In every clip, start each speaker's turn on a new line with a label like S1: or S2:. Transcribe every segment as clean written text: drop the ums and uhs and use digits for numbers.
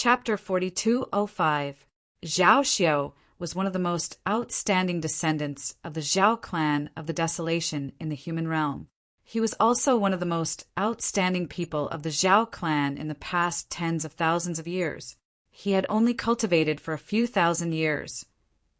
S1: Chapter 4205. Zhao Xiao was one of the most outstanding descendants of the Zhao clan of the Desolation in the human realm. He was also one of the most outstanding people of the Zhao clan in the past tens of thousands of years. He had only cultivated for a few thousand years,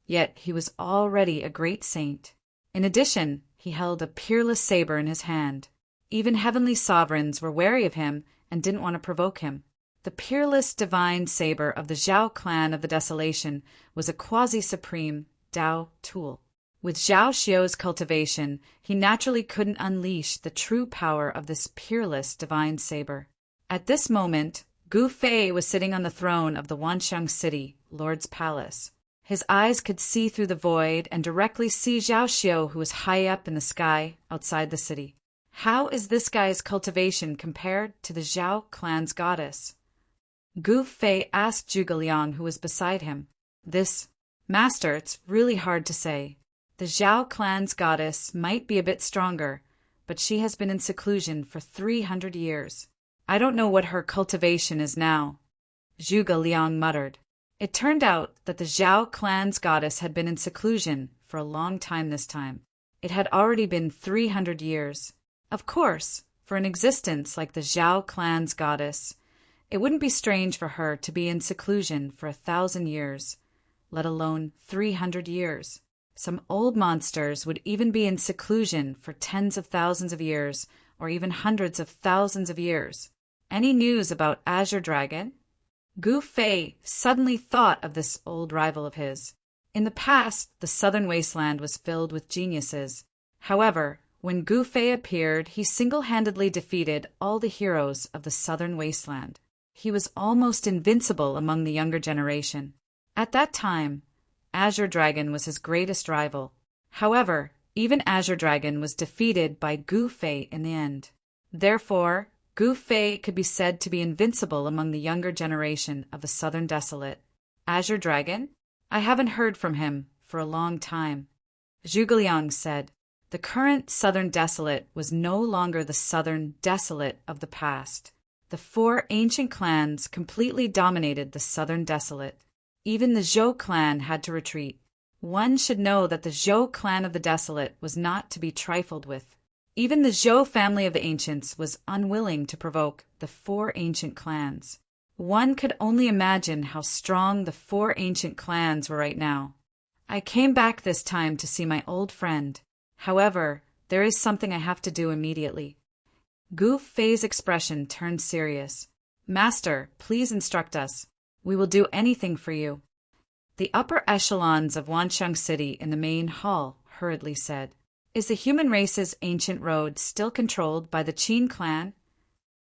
S1: yet he was already a great saint. In addition, he held a peerless saber in his hand. Even heavenly sovereigns were wary of him and didn't want to provoke him. The peerless divine saber of the Zhao clan of the Desolation was a quasi-supreme Dao tool. With Zhao Xiao's cultivation, he naturally couldn't unleash the true power of this peerless divine saber. At this moment, Gu Fei was sitting on the throne of the Wanxiang city, Lord's palace. His eyes could see through the void and directly see Zhao Xiao, who was high up in the sky outside the city. How is this guy's cultivation compared to the Zhao clan's goddess? Gu Fei asked Zhuge Liang, who was beside him. Master, it's really hard to say. The Zhao clan's goddess might be a bit stronger, but she has been in seclusion for 300 years. I don't know what her cultivation is now, Zhuge Liang muttered. It turned out that the Zhao clan's goddess had been in seclusion for a long time this time. It had already been 300 years. Of course, for an existence like the Zhao clan's goddess, it wouldn't be strange for her to be in seclusion for 1,000 years, let alone 300 years. Some old monsters would even be in seclusion for tens of thousands of years, or even hundreds of thousands of years. Any news about Azure Dragon? Gu Fei suddenly thought of this old rival of his. In the past, the southern wasteland was filled with geniuses. However, when Gu Fei appeared, he single-handedly defeated all the heroes of the southern wasteland. He was almost invincible among the younger generation. At that time, Azure Dragon was his greatest rival. However, even Azure Dragon was defeated by Gu Fei in the end. Therefore, Gu Fei could be said to be invincible among the younger generation of the Southern Desolate. Azure Dragon? I haven't heard from him for a long time. Zhuge Liang said. The current Southern Desolate was no longer the Southern Desolate of the past. The 4 ancient clans completely dominated the Southern Desolate. Even the Zhou clan had to retreat. One should know that the Zhou clan of the Desolate was not to be trifled with. Even the Zhou family of the ancients was unwilling to provoke the 4 ancient clans. One could only imagine how strong the 4 ancient clans were right now. I came back this time to see my old friend. However, there is something I have to do immediately. Gu Fei's expression turned serious. Master, please instruct us. We will do anything for you. The upper echelons of Wanxiang City in the main hall hurriedly said, Is the human race's ancient road still controlled by the Qin clan?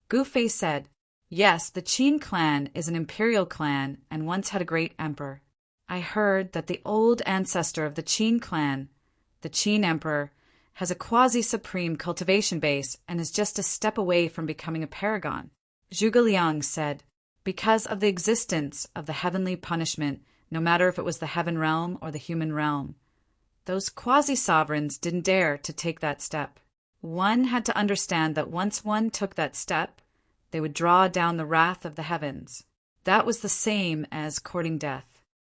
S1: Gu Fei said, Yes, the Qin clan is an imperial clan and once had a great emperor. I heard that the old ancestor of the Qin clan, the Qin emperor, has a quasi-supreme cultivation base and is just a step away from becoming a paragon. Zhuge Liang said, Because of the existence of the heavenly punishment, no matter if it was the heaven realm or the human realm, those quasi-sovereigns didn't dare to take that step. One had to understand that once one took that step, they would draw down the wrath of the heavens. That was the same as courting death.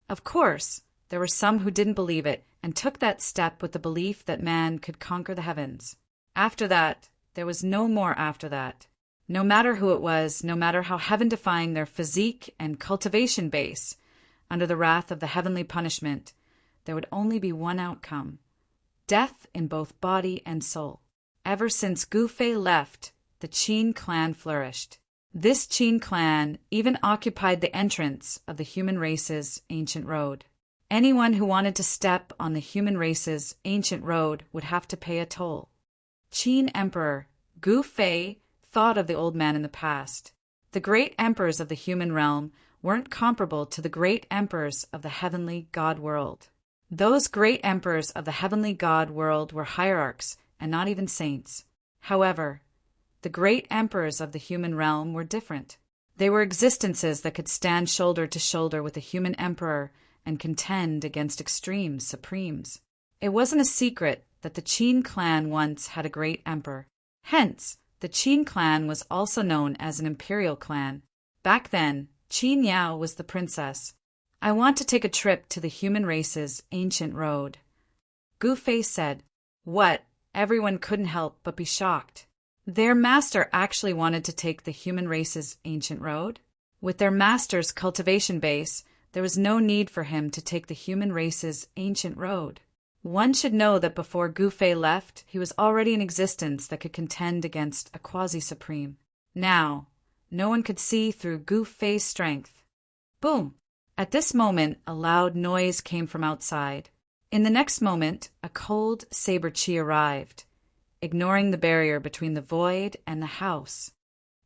S1: Of course, there were some who didn't believe it and took that step with the belief that man could conquer the heavens. After that, there was no more after that. No matter who it was, no matter how heaven-defying their physique and cultivation base, under the wrath of the heavenly punishment, there would only be one outcome: death in both body and soul. Ever since Gu Fei left, the Qin clan flourished. This Qin clan even occupied the entrance of the human race's ancient road. Anyone who wanted to step on the human race's ancient road would have to pay a toll. Qin Emperor Gu Fei thought of the old man in the past. The great emperors of the human realm weren't comparable to the great emperors of the heavenly god world. Those great emperors of the heavenly god world were hierarchs and not even saints. However, the great emperors of the human realm were different. They were existences that could stand shoulder to shoulder with the human emperor and contend against extreme supremes. It wasn't a secret that the Qin clan once had a great emperor. Hence, the Qin clan was also known as an imperial clan. Back then, Qin Yao was the princess. I want to take a trip to the human race's ancient road. Gu Fei said. What? Everyone couldn't help but be shocked. Their master actually wanted to take the human race's ancient road? With their master's cultivation base, there was no need for him to take the human race's ancient road. One should know that before Gu Fei left, he was already in existence that could contend against a quasi-supreme. Now, no one could see through Gu Fei's strength. Boom! At this moment, a loud noise came from outside. In the next moment, a cold saber chi arrived, ignoring the barrier between the void and the house.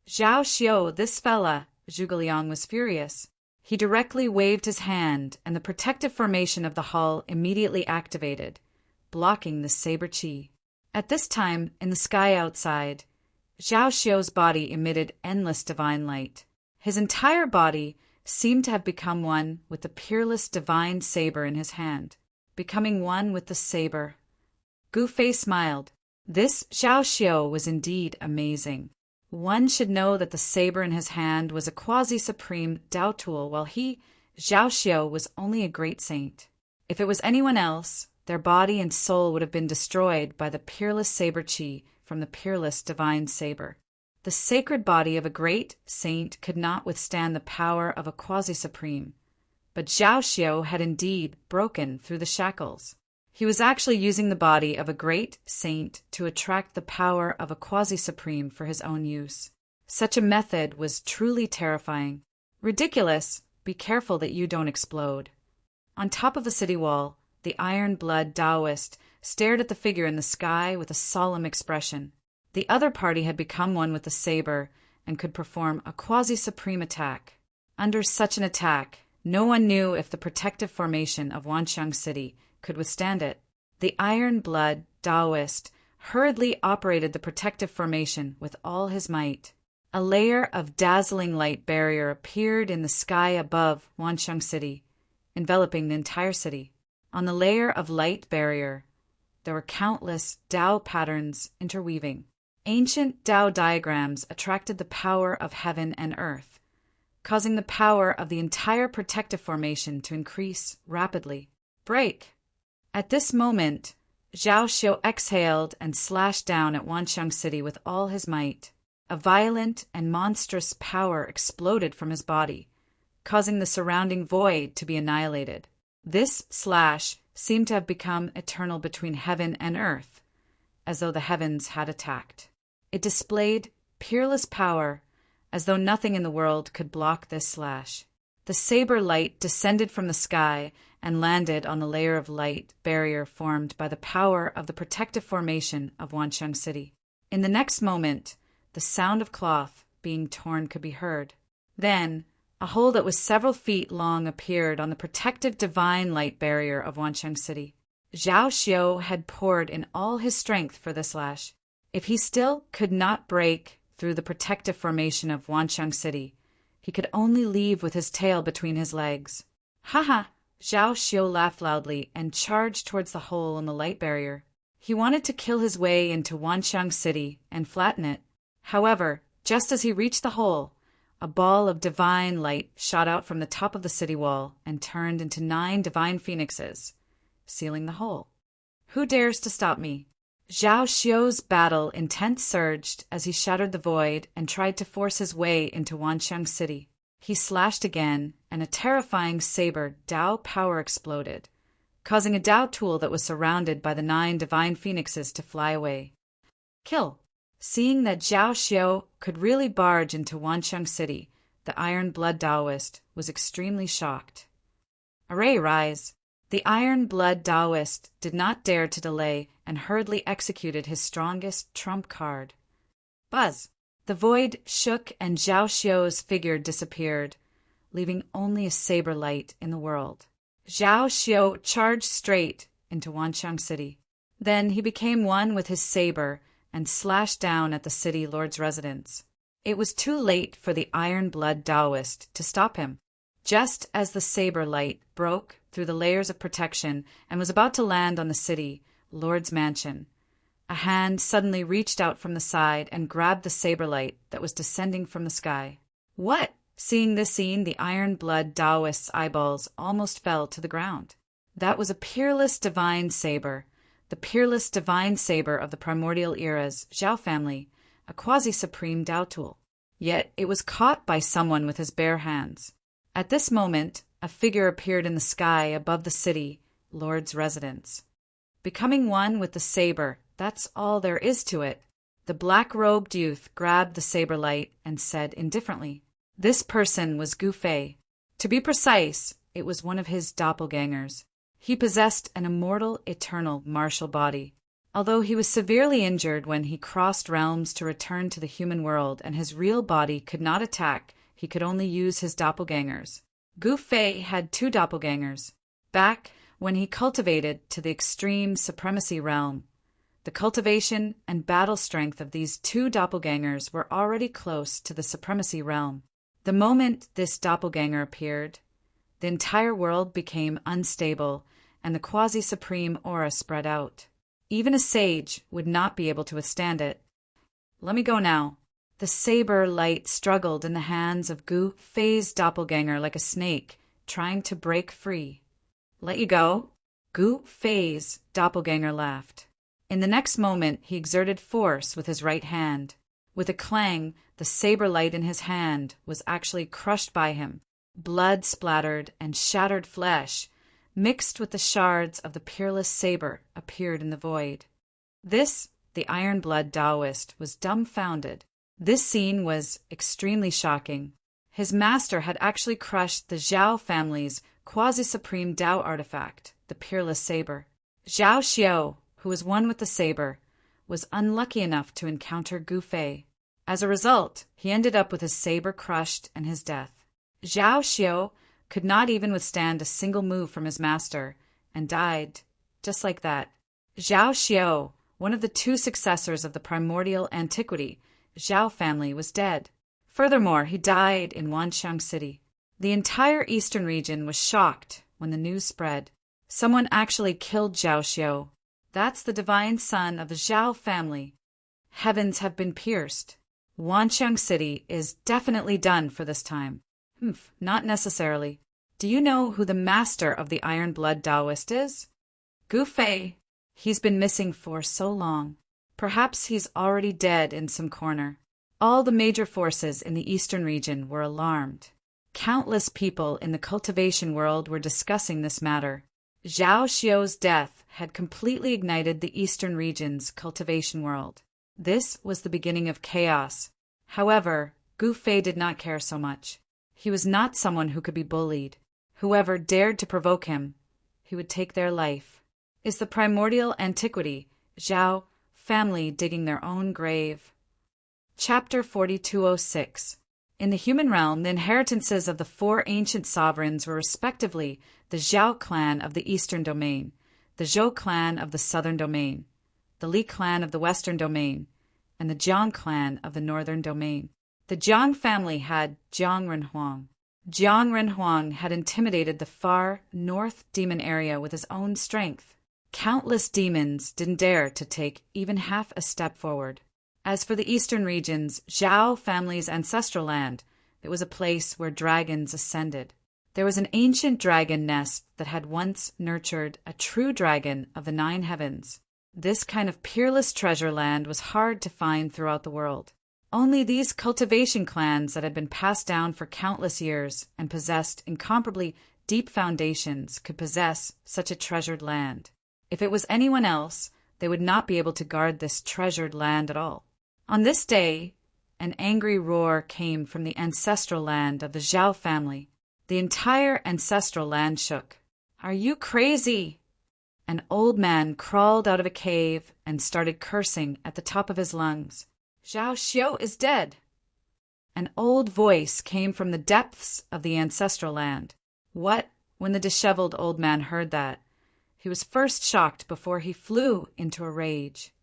S1: Zhao Xiu, this fella, Zhuge Liang was furious. He directly waved his hand, and the protective formation of the hull immediately activated, blocking the saber chi. At this time, in the sky outside, Zhao Xiu's body emitted endless divine light. His entire body seemed to have become one with the peerless divine saber in his hand, becoming one with the saber. Gu Fei smiled. This Zhao Xiu was indeed amazing. One should know that the saber in his hand was a quasi-supreme Tao tool, while he, Zhao Xiu, was only a great saint. If it was anyone else, their body and soul would have been destroyed by the peerless saber chi from the peerless divine saber. The sacred body of a great saint could not withstand the power of a quasi-supreme, but Zhao Xiu had indeed broken through the shackles. He was actually using the body of a great saint to attract the power of a quasi-supreme for his own use. Such a method was truly terrifying. Ridiculous! Be careful that you don't explode. On top of the city wall, the iron-blood Taoist stared at the figure in the sky with a solemn expression. The other party had become one with the saber and could perform a quasi-supreme attack. Under such an attack, no one knew if the protective formation of Wanxiang City could withstand it. The iron-blood Taoist hurriedly operated the protective formation with all his might. A layer of dazzling light barrier appeared in the sky above Wanxiang City, enveloping the entire city. On the layer of light barrier, there were countless Tao patterns interweaving. Ancient Tao diagrams attracted the power of heaven and earth, causing the power of the entire protective formation to increase rapidly. Break! At this moment, Zhao Xiu exhaled and slashed down at Wanxiang City with all his might. A violent and monstrous power exploded from his body, causing the surrounding void to be annihilated. This slash seemed to have become eternal between heaven and earth, as though the heavens had attacked. It displayed peerless power, as though nothing in the world could block this slash. The saber light descended from the sky and landed on the layer of light barrier formed by the power of the protective formation of Wanxiang City. In the next moment, the sound of cloth being torn could be heard. Then, a hole that was several feet long appeared on the protective divine light barrier of Wanxiang City. Zhao Xiu had poured in all his strength for this slash. If he still could not break through the protective formation of Wanxiang City, he could only leave with his tail between his legs. Ha ha! Zhao Xiu laughed loudly and charged towards the hole in the light barrier. He wanted to kill his way into Wanxiang City and flatten it. However, just as he reached the hole, a ball of divine light shot out from the top of the city wall and turned into 9 divine phoenixes, sealing the hole. Who dares to stop me? Zhao Xiu's battle intent surged as he shattered the void and tried to force his way into Wanxiang City. He slashed again, and a terrifying saber Tao power exploded, causing a Tao tool that was surrounded by the 9 divine phoenixes to fly away. Kill! Seeing that Zhao Xiu could really barge into Wanxiang City, the iron-blood Taoist was extremely shocked. Array, rise! The iron-blood Taoist did not dare to delay and hurriedly executed his strongest trump card. Buzz! The void shook and Zhao Xiu's figure disappeared, leaving only a saber light in the world. Zhao Xiu charged straight into Wanxiang City. Then he became one with his saber and slashed down at the city lord's residence. It was too late for the iron-blood Taoist to stop him. Just as the saber light broke through the layers of protection and was about to land on the city lord's mansion, a hand suddenly reached out from the side and grabbed the saber light that was descending from the sky. What? Seeing this scene, the iron-blood Taoist's eyeballs almost fell to the ground. That was a peerless divine saber, the peerless divine saber of the primordial era's Zhao family, a quasi-supreme Tao tool. Yet it was caught by someone with his bare hands. At this moment, a figure appeared in the sky above the city, Lord's residence. Becoming one with the saber, that's all there is to it. The black-robed youth grabbed the saber light and said indifferently, "This person was Gu Fei. To be precise, it was one of his doppelgangers. He possessed an immortal, eternal, martial body. Although he was severely injured when he crossed realms to return to the human world and his real body could not attack, he could only use his doppelgangers. Gu Fei had 2 doppelgangers. Back when he cultivated to the extreme supremacy realm, the cultivation and battle strength of these 2 doppelgangers were already close to the supremacy realm. The moment this doppelganger appeared, the entire world became unstable and the quasi-supreme aura spread out. Even a sage would not be able to withstand it. Let me go now. The saber light struggled in the hands of Gu Fei's doppelganger like a snake, trying to break free. Let you go? Gu Fei's doppelganger laughed. In the next moment, he exerted force with his right hand. With a clang, the saber light in his hand was actually crushed by him. Blood splattered and shattered flesh, mixed with the shards of the peerless saber, appeared in the void. This, the iron-blood Taoist, was dumbfounded. This scene was extremely shocking. His master had actually crushed the Zhao family's quasi-supreme Tao artifact, the peerless saber. Zhao Xiao, who was one with the saber, was unlucky enough to encounter Gu Fei. As a result, he ended up with his saber crushed and his death. Zhao Xiao could not even withstand a single move from his master, and died, just like that. Zhao Xiao, one of the 2 successors of the primordial antiquity, Zhao family, was dead. Furthermore, he died in Wanxiang City. The entire eastern region was shocked when the news spread. Someone actually killed Zhao Xiao. That's the divine son of the Zhao family. Heavens have been pierced. Wanxiang City is definitely done for this time. Not necessarily. Do you know who the master of the iron-blood Taoist is? Gu Fei. He's been missing for so long. Perhaps he's already dead in some corner. All the major forces in the eastern region were alarmed. Countless people in the cultivation world were discussing this matter. Zhao Xiao's death had completely ignited the eastern region's cultivation world. This was the beginning of chaos. However, Gu Fei did not care so much. He was not someone who could be bullied. Whoever dared to provoke him, he would take their life. Is the primordial antiquity, Zhao family digging their own grave? Chapter 4206. In the human realm, the inheritances of the 4 ancient sovereigns were respectively the Zhao clan of the eastern domain, the Zhou clan of the southern domain, the Li clan of the western domain, and the Jiang clan of the northern domain. The Jiang family had Jiang Renhuang. Jiang Renhuang had intimidated the far north demon area with his own strength. Countless demons didn't dare to take even half a step forward. As for the eastern regions, Zhao family's ancestral land, it was a place where dragons ascended. There was an ancient dragon nest that had once nurtured a true dragon of the 9 heavens. This kind of peerless treasure land was hard to find throughout the world. Only these cultivation clans that had been passed down for countless years and possessed incomparably deep foundations could possess such a treasured land. If it was anyone else, they would not be able to guard this treasured land at all. On this day, an angry roar came from the ancestral land of the Zhao family. The entire ancestral land shook. "Are you crazy?" An old man crawled out of a cave and started cursing at the top of his lungs. "Zhao Xiao is dead." An old voice came from the depths of the ancestral land. What? When the disheveled old man heard that, he was first shocked before he flew into a rage.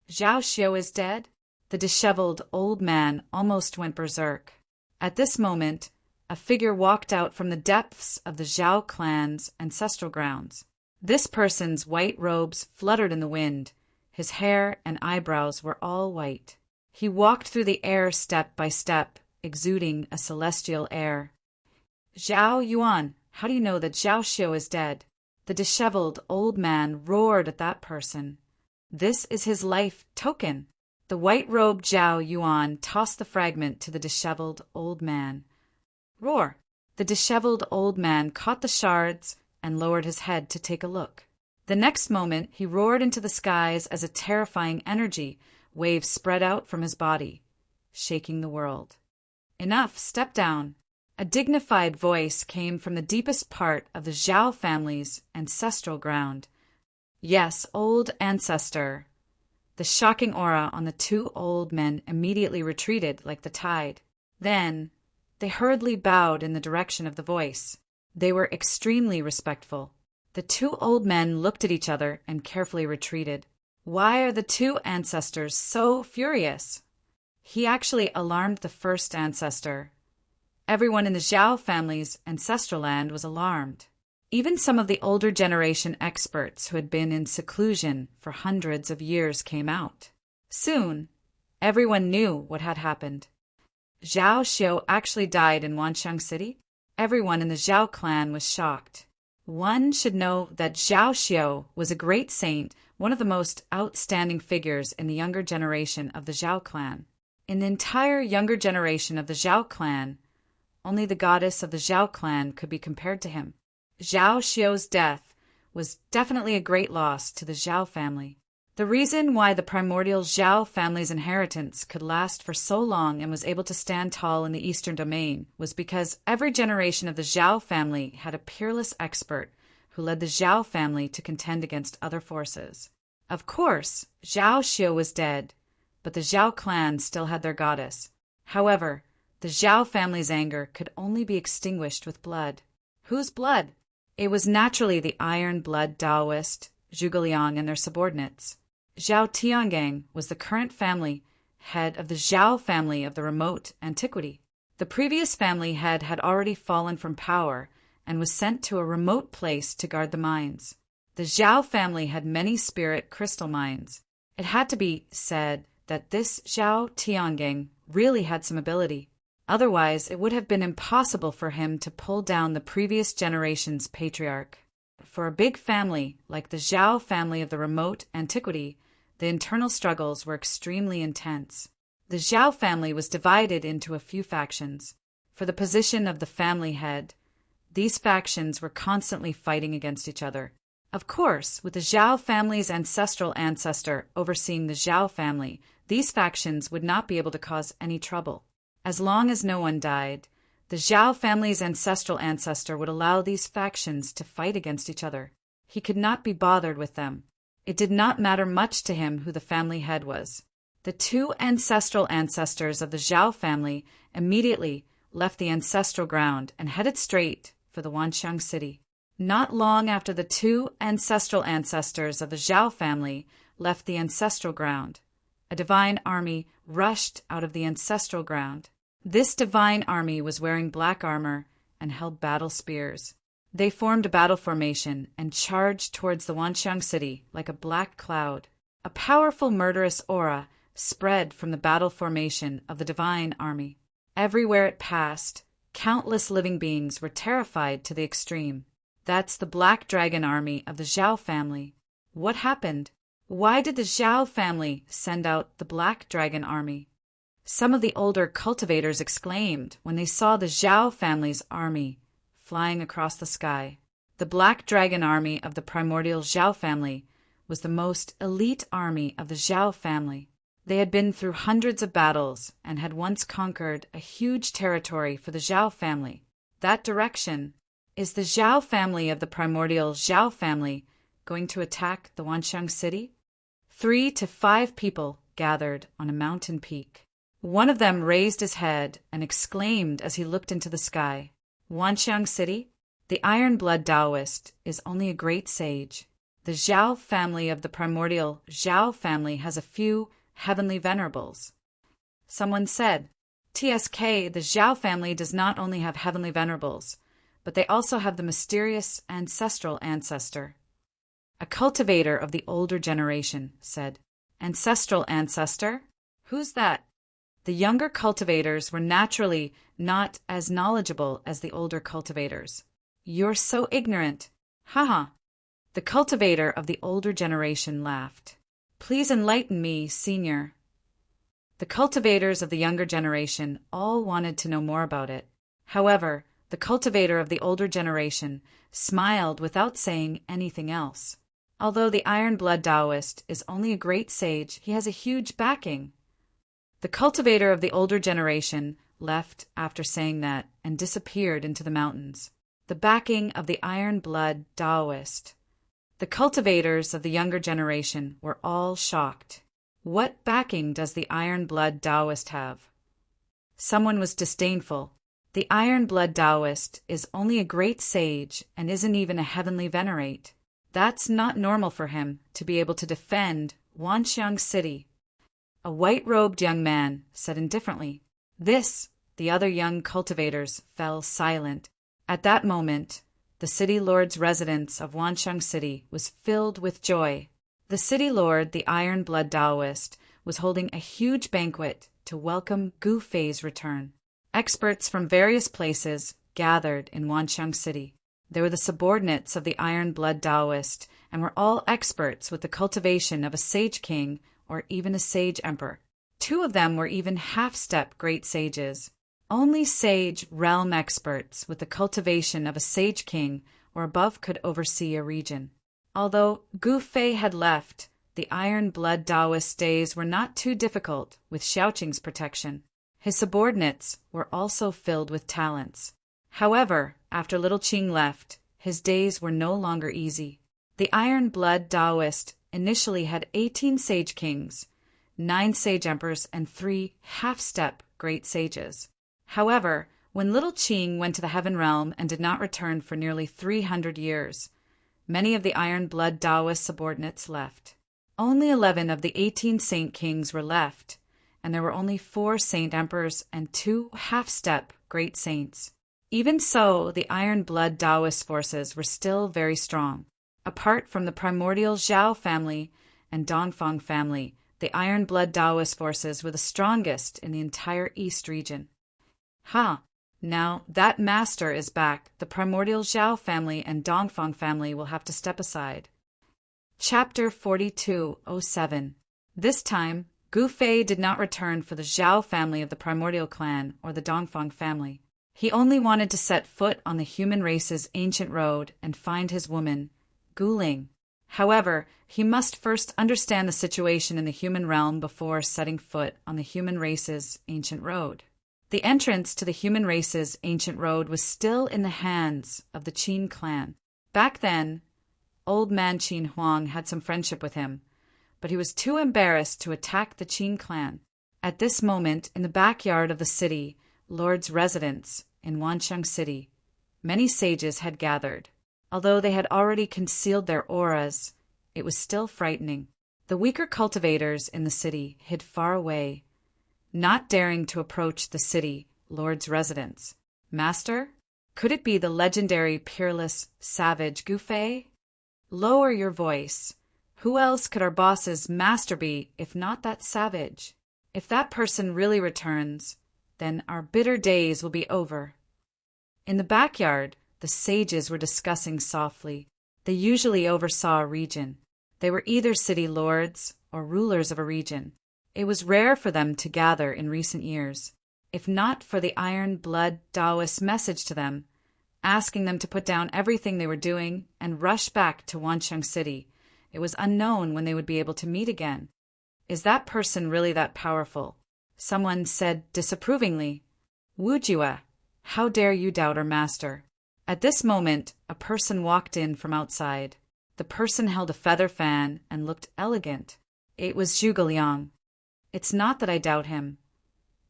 S1: "Zhao Xiao is dead?" The disheveled old man almost went berserk. At this moment, a figure walked out from the depths of the Zhao clan's ancestral grounds. This person's white robes fluttered in the wind. His hair and eyebrows were all white. He walked through the air step by step, exuding a celestial air. "Zhao Yuan, how do you know that Zhao Xiu is dead?" The disheveled old man roared at that person. "This is his life token." The white-robed Zhao Yuan tossed the fragment to the disheveled old man. Roar! The disheveled old man caught the shards and lowered his head to take a look. The next moment he roared into the skies as a terrifying energy wave spread out from his body, shaking the world. "Enough, step down." A dignified voice came from the deepest part of the Zhao family's ancestral ground. "Yes, old ancestor." The shocking aura on the two old men immediately retreated like the tide. Then they hurriedly bowed in the direction of the voice. They were extremely respectful. The two old men looked at each other and carefully retreated. Why are the two ancestors so furious? He actually alarmed the first ancestor. Everyone in the Zhao family's ancestral land was alarmed. Even some of the older generation experts who had been in seclusion for hundreds of years came out. Soon, everyone knew what had happened. Zhao Xiu actually died in Wanxiang City. Everyone in the Zhao clan was shocked. One should know that Zhao Xiu was a great saint, one of the most outstanding figures in the younger generation of the Zhao clan. In the entire younger generation of the Zhao clan, only the goddess of the Zhao clan could be compared to him. Zhao Xiu's death was definitely a great loss to the Zhao family. The reason why the primordial Zhao family's inheritance could last for so long and was able to stand tall in the Eastern Domain was because every generation of the Zhao family had a peerless expert who led the Zhao family to contend against other forces. Of course, Zhao Xiu was dead, but the Zhao clan still had their goddess. However, the Zhao family's anger could only be extinguished with blood. Whose blood? It was naturally the iron-blood Taoist, Zhuge Liang and their subordinates. Zhao Tiangang was the current family head of the Zhao family of the remote antiquity. The previous family head had already fallen from power and was sent to a remote place to guard the mines. The Zhao family had many spirit crystal mines. It had to be said that this Zhao Tiangang really had some ability. Otherwise, it would have been impossible for him to pull down the previous generation's patriarch. For a big family like the Zhao family of the remote antiquity, the internal struggles were extremely intense. The Zhao family was divided into a few factions. For the position of the family head, these factions were constantly fighting against each other. Of course, with the Zhao family's ancestral ancestor overseeing the Zhao family, these factions would not be able to cause any trouble. As long as no one died, the Zhao family's ancestral ancestor would allow these factions to fight against each other. He could not be bothered with them. It did not matter much to him who the family head was. The two ancestral ancestors of the Zhao family immediately left the ancestral ground and headed straight for the Wanxiang city. Not long after the two ancestral ancestors of the Zhao family left the ancestral ground, a divine army rushed out of the ancestral ground. This divine army was wearing black armor and held battle spears. They formed a battle formation and charged towards the Wanxiang city like a black cloud. A powerful murderous aura spread from the battle formation of the divine army. Everywhere it passed, countless living beings were terrified to the extreme. That's the Black Dragon army of the Zhao family. What happened? Why did the Zhao family send out the Black Dragon army? Some of the older cultivators exclaimed when they saw the Zhao family's army flying across the sky. The Black Dragon army of the primordial Zhao family was the most elite army of the Zhao family. They had been through hundreds of battles and had once conquered a huge territory for the Zhao family. That direction. Is the Zhao family of the primordial Zhao family going to attack the Wanxiang city? 3 to 5 people gathered on a mountain peak. One of them raised his head and exclaimed as he looked into the sky, "Wanxiang city? The iron-blood Taoist is only a great sage. The Zhao family of the primordial Zhao family has a few heavenly venerables." Someone said, "TSK, the Zhao family does not only have heavenly venerables, but they also have the mysterious ancestral ancestor." A cultivator of the older generation said, "Ancestral ancestor? Who's that?" The younger cultivators were naturally not as knowledgeable as the older cultivators. "You're so ignorant." "Haha." The cultivator of the older generation laughed. "Please enlighten me, senior." The cultivators of the younger generation all wanted to know more about it. However, the cultivator of the older generation smiled without saying anything else. Although the iron-blood Taoist is only a great sage, he has a huge backing. The cultivator of the older generation left after saying that and disappeared into the mountains. The backing of the iron-blood Taoist. The cultivators of the younger generation were all shocked. What backing does the iron-blood Taoist have? Someone was disdainful. The iron-blood Taoist is only a great sage and isn't even a heavenly venerate. That's not normal for him to be able to defend Wanxiang City. A white-robed young man said indifferently. This, the other young cultivators fell silent. At that moment, the city lord's residence of Wanxiang City was filled with joy. The city lord, the iron-blood Taoist, was holding a huge banquet to welcome Gu Fei's return. Experts from various places gathered in Wanxiang City. They were the subordinates of the iron-blood Taoist and were all experts with the cultivation of a sage king or even a sage emperor. 2 of them were even half-step great sages. Only sage realm experts with the cultivation of a sage king or above could oversee a region. Although Gu Fei had left, the iron-blood Taoist days were not too difficult with Xiaoqing's protection. His subordinates were also filled with talents. However, after Little Qing left, his days were no longer easy. The iron-blood Taoist initially had 18 sage kings, 9 sage emperors, and 3 half-step great sages. However, when Little Qing went to the heaven realm and did not return for nearly 300 years, many of the iron-blood Taoist subordinates left. Only 11 of the 18 saint kings were left, and there were only 4 saint emperors and 2 half-step great saints. Even so, the iron-blood Taoist forces were still very strong. Apart from the primordial Zhao family and Dongfang family, the iron-blood Taoist forces were the strongest in the entire East region. Now that master is back, the primordial Zhao family and Dongfang family will have to step aside. Chapter 4207. This time, Gu Fei did not return for the Zhao family of the primordial clan or the Dongfang family. He only wanted to set foot on the human race's ancient road and find his woman, Guling. However, he must first understand the situation in the human realm before setting foot on the human race's ancient road. The entrance to the human race's ancient road was still in the hands of the Qin clan. Back then, old man Qin Huang had some friendship with him, but he was too embarrassed to attack the Qin clan. At this moment, in the backyard of the city lord's residence in Wanxiang City, many sages had gathered. Although they had already concealed their auras, it was still frightening. The weaker cultivators in the city hid far away, not daring to approach the city lord's residence. Master? Could it be the legendary peerless savage Gu Fei? Lower your voice. Who else could our boss's master be if not that savage? If that person really returns, then our bitter days will be over. In the backyard, the sages were discussing softly. They usually oversaw a region. They were either city lords or rulers of a region. It was rare for them to gather in recent years. If not for the iron-blood Taoist message to them, asking them to put down everything they were doing and rush back to Wanxiang City, it was unknown when they would be able to meet again. Is that person really that powerful? Someone said disapprovingly, "Wu Jue, how dare you doubt our master?" At this moment, a person walked in from outside. The person held a feather fan and looked elegant. It was Zhuge Liang. It's not that I doubt him,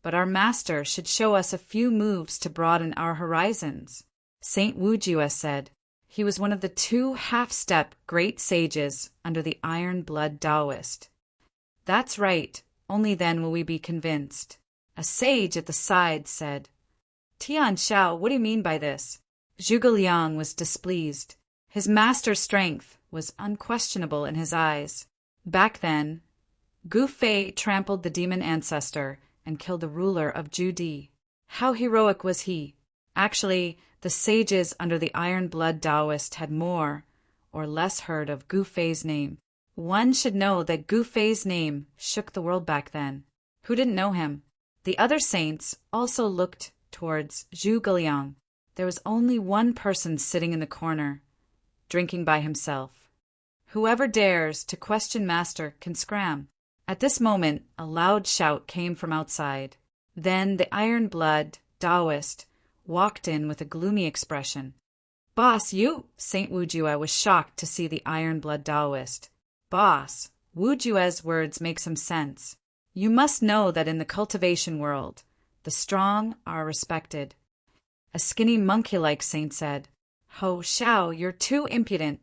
S1: but our master should show us a few moves to broaden our horizons, Saint Wu Jue said. He was one of the 2 half-step great sages under the iron-blood Taoist. That's right, only then will we be convinced. A sage at the side said, "Tian Xiao, what do you mean by this?" Zhuge Liang was displeased. His master's strength was unquestionable in his eyes. Back then, Gu Fei trampled the demon ancestor and killed the ruler of Judi. How heroic was he! Actually, the sages under the Iron Blood Taoist had more or less heard of Gu Fei's name. One should know that Gu Fei's name shook the world back then. Who didn't know him? The other saints also looked towards Zhuge Liang. There was only one person sitting in the corner, drinking by himself. Whoever dares to question Master can scram. At this moment, a loud shout came from outside. Then the Iron Blood Taoist walked in with a gloomy expression. "Boss, you!" Saint Wujue was shocked to see the Iron Blood Taoist. "Boss," Wujue's words make some sense. "You must know that in the cultivation world, the strong are respected." A skinny monkey-like saint said, "Ho Xiao, you're too impudent."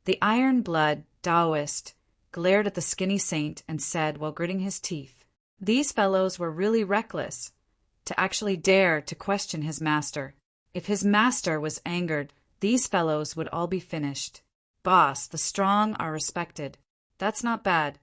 S1: The Iron Blood Taoist glared at the skinny saint and said while gritting his teeth, "These fellows were really reckless to actually dare to question his master. If his master was angered, these fellows would all be finished. Boss, the strong are respected. That's not bad."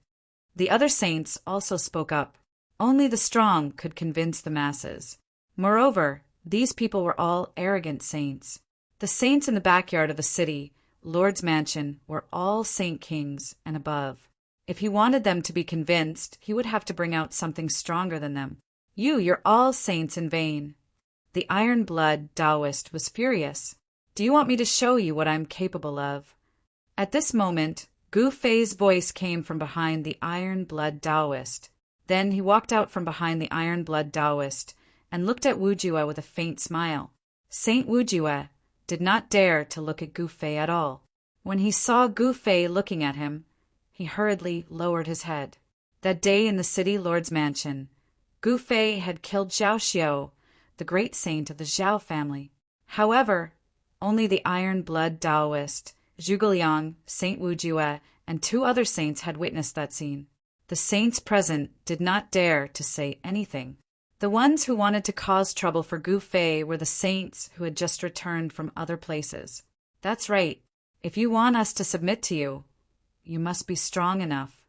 S1: The other saints also spoke up. Only the strong could convince the masses. Moreover, these people were all arrogant saints. The saints in the backyard of the city, Lord's mansion, were all saint kings and above. If he wanted them to be convinced, he would have to bring out something stronger than them. You're all saints in vain." The Iron Blood Taoist was furious. "Do you want me to show you what I'm capable of?" At this moment, Gu Fei's voice came from behind the Iron Blood Taoist. Then he walked out from behind the Iron Blood Taoist and looked at Wujue with a faint smile. Saint Wujue did not dare to look at Gu Fei at all. When he saw Gu Fei looking at him, he hurriedly lowered his head. That day in the city lord's mansion, Gu Fei had killed Zhao Xiao, the great saint of the Zhao family. However, only the Iron Blood Taoist, Zhuge Liang, Saint Wujue, and 2 other saints had witnessed that scene. The saints present did not dare to say anything. The ones who wanted to cause trouble for Gu Fei were the saints who had just returned from other places. "That's right. If you want us to submit to you, you must be strong enough."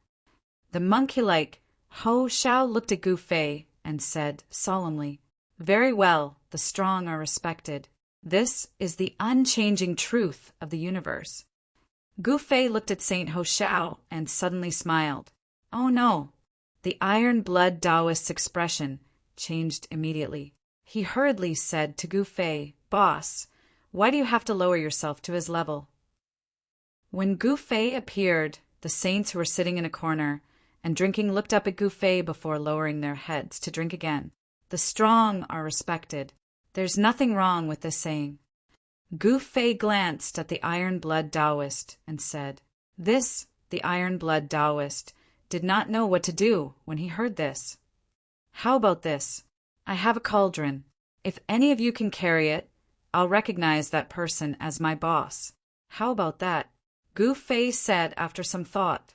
S1: The monkey-like Ho Xiao looked at Gu Fei and said solemnly, "Very well, the strong are respected. This is the unchanging truth of the universe." Gu Fei looked at Saint Ho Xiao and suddenly smiled. "Oh no." The Iron Blood Taoist's expression changed immediately. He hurriedly said to Gu Fei, "Boss, why do you have to lower yourself to his level?" When Gu Fei appeared, the saints who were sitting in a corner and drinking looked up at Gu Fei before lowering their heads to drink again. The strong are respected. There's nothing wrong with this saying. Gu Fei glanced at the Iron Blood Taoist and said, "This," the Iron Blood Taoist did not know what to do when he heard this. "How about this? I have a cauldron. If any of you can carry it, I'll recognize that person as my boss. How about that?" Gu Fei said after some thought.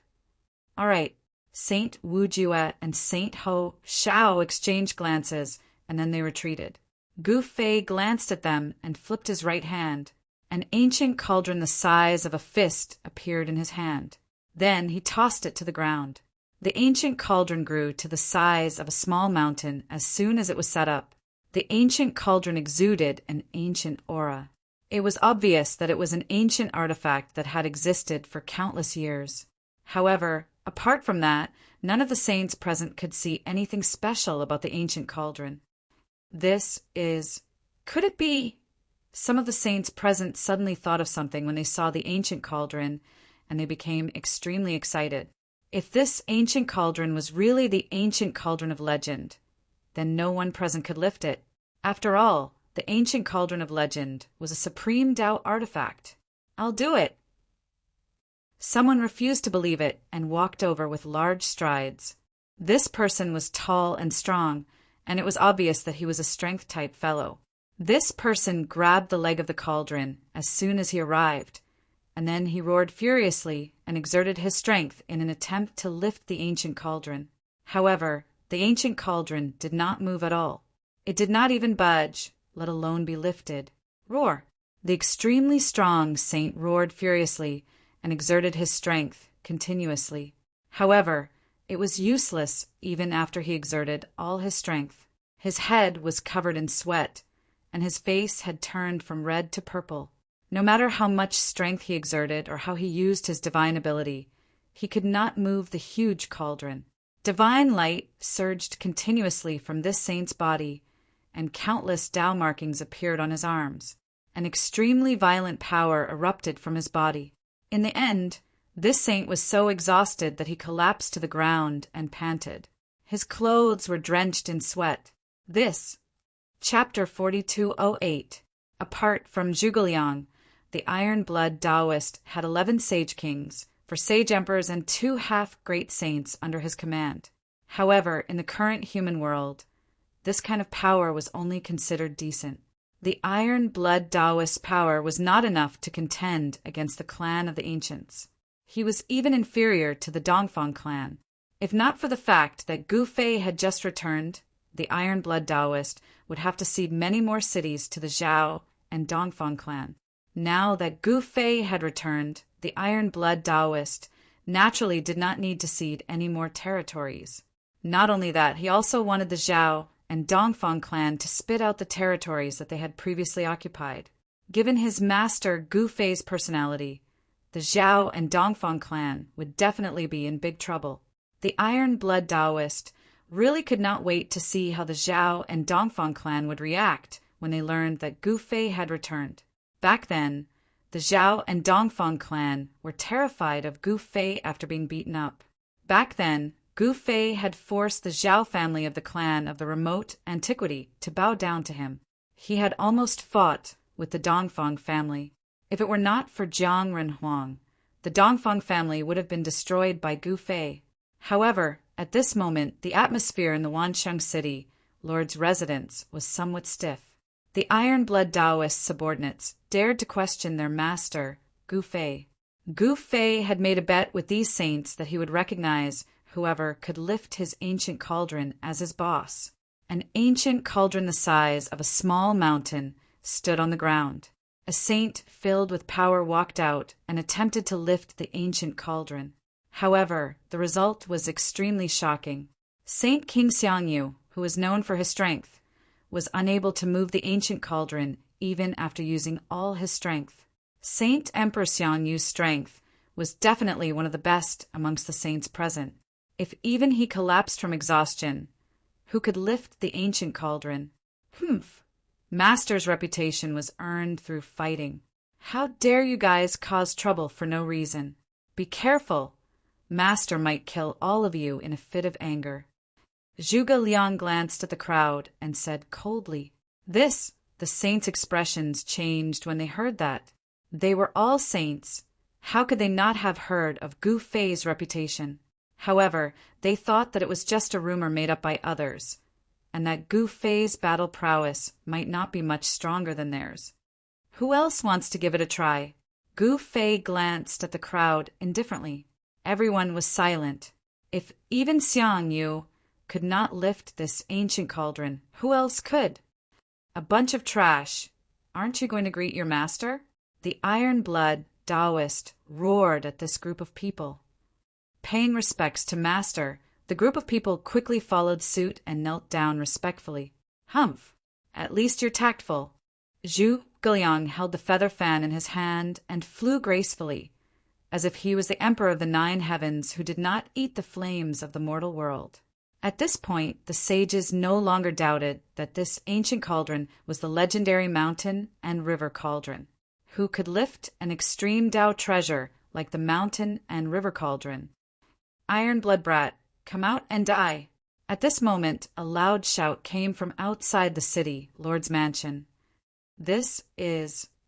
S1: "All right." Saint Wujue and Saint Ho Xiao exchanged glances, and then they retreated. Gu Fei glanced at them and flipped his right hand. An ancient cauldron the size of a fist appeared in his hand. Then he tossed it to the ground. The ancient cauldron grew to the size of a small mountain as soon as it was set up. The ancient cauldron exuded an ancient aura. It was obvious that it was an ancient artifact that had existed for countless years. However, apart from that, none of the saints present could see anything special about the ancient cauldron. Could it be? Some of the saints present suddenly thought of something when they saw the ancient cauldron, and they became extremely excited. If this ancient cauldron was really the ancient cauldron of legend, then no one present could lift it. After all, the ancient cauldron of legend was a supreme Tao artifact. "I'll do it." Someone refused to believe it and walked over with large strides. This person was tall and strong, and it was obvious that he was a strength-type fellow. This person grabbed the leg of the cauldron as soon as he arrived, and then he roared furiously and exerted his strength in an attempt to lift the ancient cauldron. However, the ancient cauldron did not move at all. It did not even budge, let alone be lifted. Roar! The extremely strong saint roared furiously and exerted his strength continuously. However, It was useless even after he exerted all his strength. His head was covered in sweat, and his face had turned from red to purple. No matter how much strength he exerted or how he used his divine ability, he could not move the huge cauldron. Divine light surged continuously from this saint's body, and countless Tao markings appeared on his arms. An extremely violent power erupted from his body. In the end, this saint was so exhausted that he collapsed to the ground and panted. His clothes were drenched in sweat. This, Chapter 4208. Apart from Zhuge, the iron-blood Taoist had 11 sage kings, for sage emperors and 2 half-great saints under his command. However, in the current human world, this kind of power was only considered decent. The iron-blood Taoist's power was not enough to contend against the clan of the ancients. He was even inferior to the Dongfang clan. If not for the fact that Gu Fei had just returned, the iron-blood Taoist would have to cede many more cities to the Zhao and Dongfang clan. Now that Gu Fei had returned, the iron-blood Taoist naturally did not need to cede any more territories. Not only that, he also wanted the Zhao and Dongfang clan to spit out the territories that they had previously occupied. Given his master Gu Fei's personality, the Zhao and Dongfang clan would definitely be in big trouble. The iron-blood Taoist really could not wait to see how the Zhao and Dongfang clan would react when they learned that Gu Fei had returned. Back then, the Zhao and Dongfang clan were terrified of Gu Fei after being beaten up. Back then, Gu Fei had forced the Zhao family of the clan of the remote antiquity to bow down to him. He had almost fought with the Dongfang family. If it were not for Jiang Renhuang, the Dongfang family would have been destroyed by Gu Fei. However, at this moment, the atmosphere in the Wansheng city, Lord's residence, was somewhat stiff. The iron-blood Taoist subordinates dared to question their master, Gu Fei. Gu Fei had made a bet with these saints that he would recognize whoever could lift his ancient cauldron as his boss. An ancient cauldron the size of a small mountain stood on the ground. A saint filled with power walked out and attempted to lift the ancient cauldron. However, the result was extremely shocking. Saint King Xiangyu, who was known for his strength, was unable to move the ancient cauldron even after using all his strength. Saint Emperor Xiangyu's strength was definitely one of the best amongst the saints present. If even he collapsed from exhaustion, who could lift the ancient cauldron? Master's reputation was earned through fighting. How dare you guys cause trouble for no reason? Be careful. Master might kill all of you in a fit of anger. Zhuge Liang glanced at the crowd and said coldly. The saints' expressions changed when they heard that. They were all saints. How could they not have heard of Gu Fei's reputation? However, they thought that it was just a rumor made up by others, and that Gu Fei's battle prowess might not be much stronger than theirs. Who else wants to give it a try? Gu Fei glanced at the crowd indifferently. Everyone was silent. If even Xiangyu could not lift this ancient cauldron, who else could? A bunch of trash. Aren't you going to greet your master? The iron-blood Taoist roared at this group of people. Paying respects to master, the group of people quickly followed suit and knelt down respectfully. Humph! At least you're tactful. Zhuge Liang held the feather fan in his hand and flew gracefully, as if he was the emperor of the 9 heavens who did not eat the flames of the mortal world. At this point, the sages no longer doubted that this ancient cauldron was the legendary mountain and river cauldron. Who could lift an extreme Tao treasure like the mountain and river cauldron? Iron blood brat, come out and die. At this moment, a loud shout came from outside the city, Lord's mansion.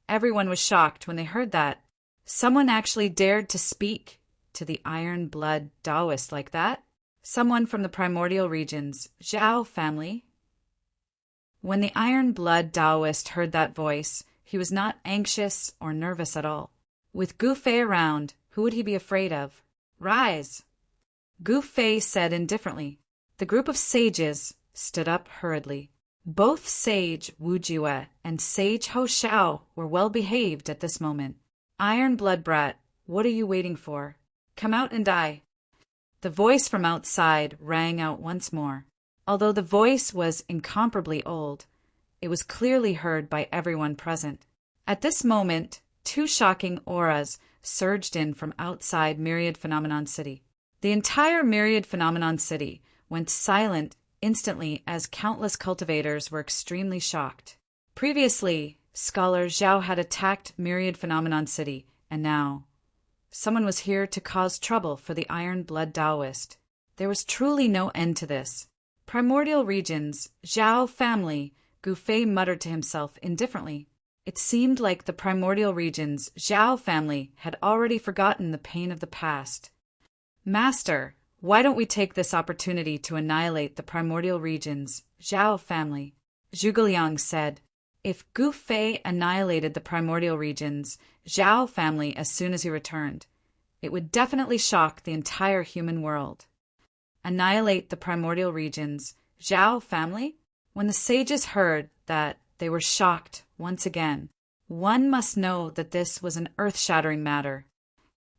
S1: Everyone was shocked when they heard that. Someone actually dared to speak to the iron blood Taoist like that? Someone from the primordial regions, Zhao family. When the iron blood Taoist heard that voice, he was not anxious or nervous at all. With Gu Fei around, who would he be afraid of? Rise! Gu Fei said indifferently. The group of sages stood up hurriedly. Both Sage Wu Jue and Sage Ho Shao were well behaved at this moment. Iron blood brat, what are you waiting for? Come out and die. The voice from outside rang out once more. Although the voice was incomparably old, it was clearly heard by everyone present. At this moment, two shocking auras surged in from outside Myriad Phenomenon City. The entire Myriad Phenomenon City went silent instantly as countless cultivators were extremely shocked. Previously, scholar Zhao had attacked Myriad Phenomenon City, and now someone was here to cause trouble for the Iron Blood Taoist. There was truly no end to this. Primordial regions, Zhao family, Gufei muttered to himself indifferently. It seemed like the primordial regions, Zhao family, had already forgotten the pain of the past. Master, why don't we take this opportunity to annihilate the primordial regions, Zhao family? Zhuge Liang said. If Gufei annihilated the primordial regions, Zhao family as soon as he returned, it would definitely shock the entire human world. Annihilate the primordial regions, Zhao family? When the sages heard that, they were shocked once again. One must know that this was an earth-shattering matter.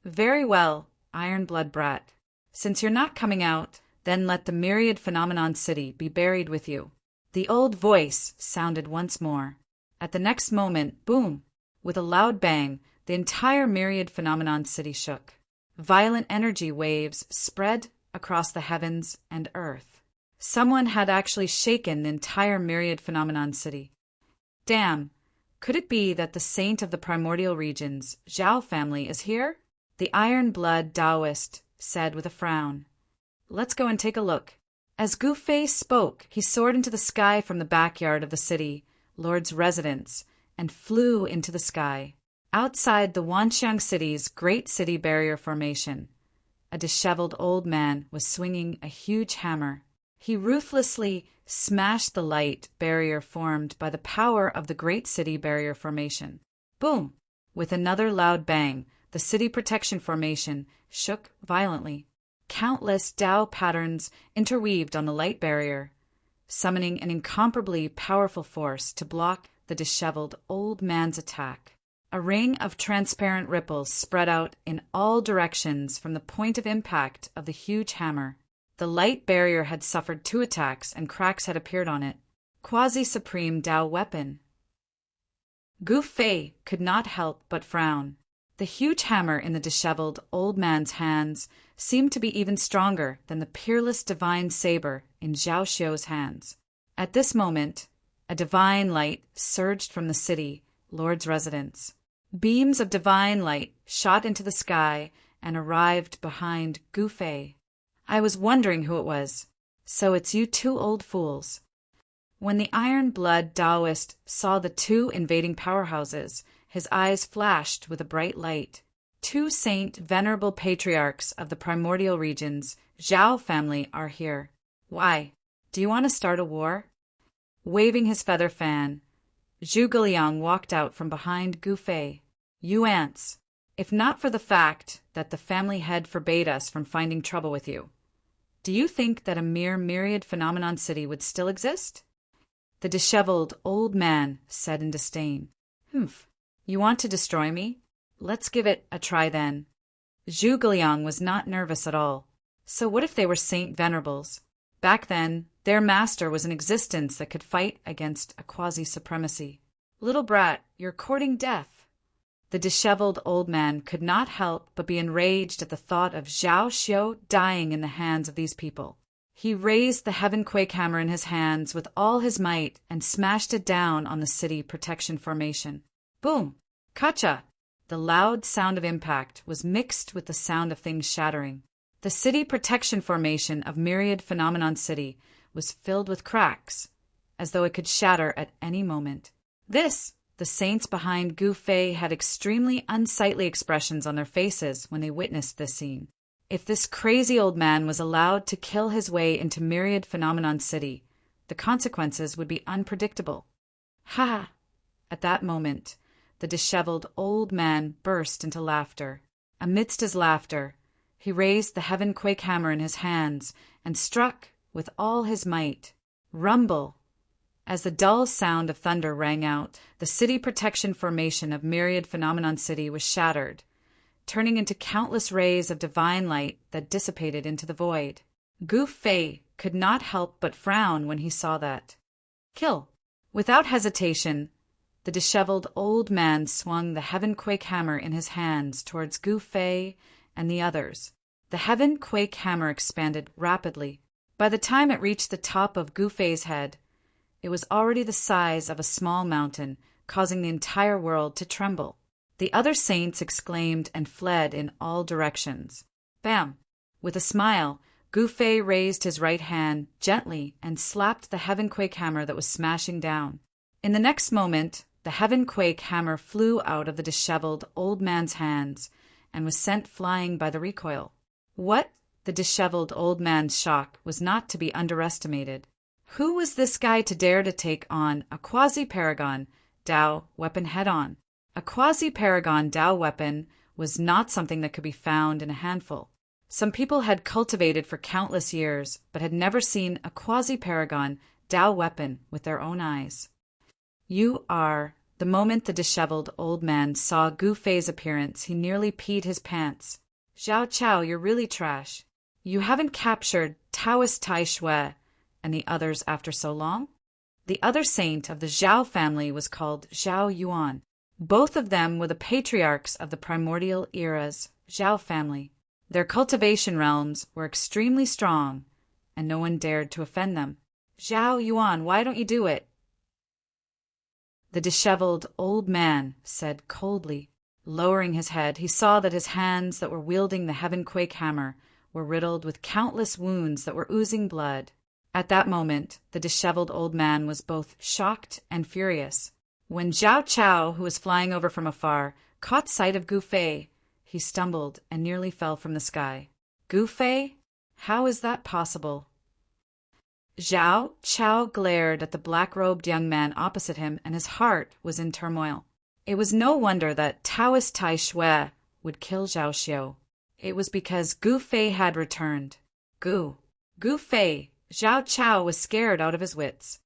S1: Very well, Iron Blood Brat. Since you're not coming out, then let the Myriad Phenomenon City be buried with you. The old voice sounded once more. At the next moment, boom! With a loud bang, the entire Myriad Phenomenon City shook. Violent energy waves spread across the heavens and earth. Someone had actually shaken the entire Myriad Phenomenon City. Damn! Could it be that the saint of the primordial regions, Zhao family, is here? The Iron Blood Taoist said with a frown. Let's go and take a look. As Gufei spoke, he soared into the sky from the backyard of the city, Lord's residence, and flew into the sky. Outside the Wanxiang city's Great City Barrier Formation, a disheveled old man was swinging a huge hammer. He ruthlessly smashed the light barrier formed by the power of the Great City Barrier Formation. Boom! With another loud bang, the City Protection Formation shook violently. Countless Tao patterns interweaved on the light barrier, summoning an incomparably powerful force to block the disheveled old man's attack. A ring of transparent ripples spread out in all directions from the point of impact of the huge hammer. The light barrier had suffered 2 attacks and cracks had appeared on it. Quasi-supreme Tao weapon. Gufei could not help but frown. The huge hammer in the disheveled old man's hands seemed to be even stronger than the peerless divine saber in Zhao Xiu's hands. At this moment, a divine light surged from the city, Lord's residence. Beams of divine light shot into the sky and arrived behind Gufei. I was wondering who it was. So it's you 2 old fools. When the Iron Blood Taoist saw the 2 invading powerhouses, his eyes flashed with a bright light. 2 Saint Venerable Patriarchs of the primordial regions, Zhao family, are here. Why? Do you want to start a war? Waving his feather fan, Zhuge Liang walked out from behind Gufei. You ants, if not for the fact that the family head forbade us from finding trouble with you, do you think that a mere Myriad Phenomenon City would still exist? The disheveled old man said in disdain. Humph, you want to destroy me? Let's give it a try then. Zhuge Liang was not nervous at all. So what if they were Saint Venerables? Back then, their master was an existence that could fight against a quasi-supremacy. Little brat, you're courting death. The disheveled old man could not help but be enraged at the thought of Zhao Xiu dying in the hands of these people. He raised the heaven quake hammer in his hands with all his might and smashed it down on the city protection formation. Boom! Kacha! The loud sound of impact was mixed with the sound of things shattering. The city protection formation of Myriad Phenomenon City was filled with cracks, as though it could shatter at any moment. The saints behind Gufei had extremely unsightly expressions on their faces when they witnessed this scene. If this crazy old man was allowed to kill his way into Myriad Phenomenon City, the consequences would be unpredictable. Ha ha! At that moment, the disheveled old man burst into laughter. Amidst his laughter, he raised the heaven quake hammer in his hands and struck with all his might. Rumble! As the dull sound of thunder rang out, the city protection formation of Myriad Phenomenon City was shattered. turning into countless rays of divine light that dissipated into the void. Gu Fei could not help but frown when he saw that. Kill. Without hesitation, the disheveled old man swung the Heaven-Quake hammer in his hands towards Gu Fei and the others. The Heaven-Quake hammer expanded rapidly. By the time it reached the top of Gu Fei's head, it was already the size of a small mountain, causing the entire world to tremble. The other saints exclaimed and fled in all directions. Bam! With a smile, Gu Fei raised his right hand gently and slapped the Heaven-Quake hammer that was smashing down. In the next moment, the Heaven-Quake hammer flew out of the disheveled old man's hands and was sent flying by the recoil. What? The disheveled old man's shock was not to be underestimated. Who was this guy to dare to take on a quasi-paragon Dao weapon head-on? A quasi-paragon Dao weapon was not something that could be found in a handful. Some people had cultivated for countless years, but had never seen a quasi-paragon Dao weapon with their own eyes. You are... The moment the disheveled old man saw Gu Fei's appearance, he nearly peed his pants. Zhao Chao, you're really trash. You haven't captured Taoist Tai Shui and the others after so long? The other saint of the Zhao family was called Zhao Yuan. Both of them were the patriarchs of the primordial era's Zhao family. Their cultivation realms were extremely strong, and no one dared to offend them. Zhao Yuan, why don't you do it? The disheveled old man said coldly. Lowering his head, he saw that his hands that were wielding the Heaven-Quake hammer were riddled with countless wounds that were oozing blood. At that moment, the disheveled old man was both shocked and furious. When Zhao Chao, who was flying over from afar, caught sight of Gu Fei, he stumbled and nearly fell from the sky. Gu Fei? How is that possible? Zhao Chao glared at the black-robed young man opposite him, and his heart was in turmoil. It was no wonder that Taoist Tai Shui would kill Zhao Xiu. It was because Gu Fei had returned. Gu Fei! Zhao Chao was scared out of his wits.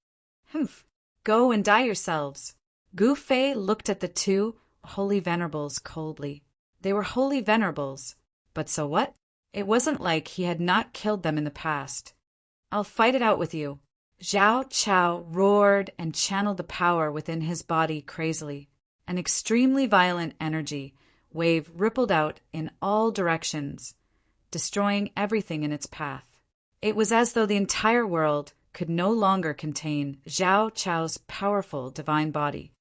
S1: Humph! Go and die yourselves. Gu Fei looked at the two holy venerables coldly. They were holy venerables, but so what? It wasn't like he had not killed them in the past. I'll fight it out with you. Zhao Chao roared and channeled the power within his body crazily. An extremely violent energy wave rippled out in all directions, destroying everything in its path. It was as though the entire world could no longer contain Zhao Chao's powerful divine body.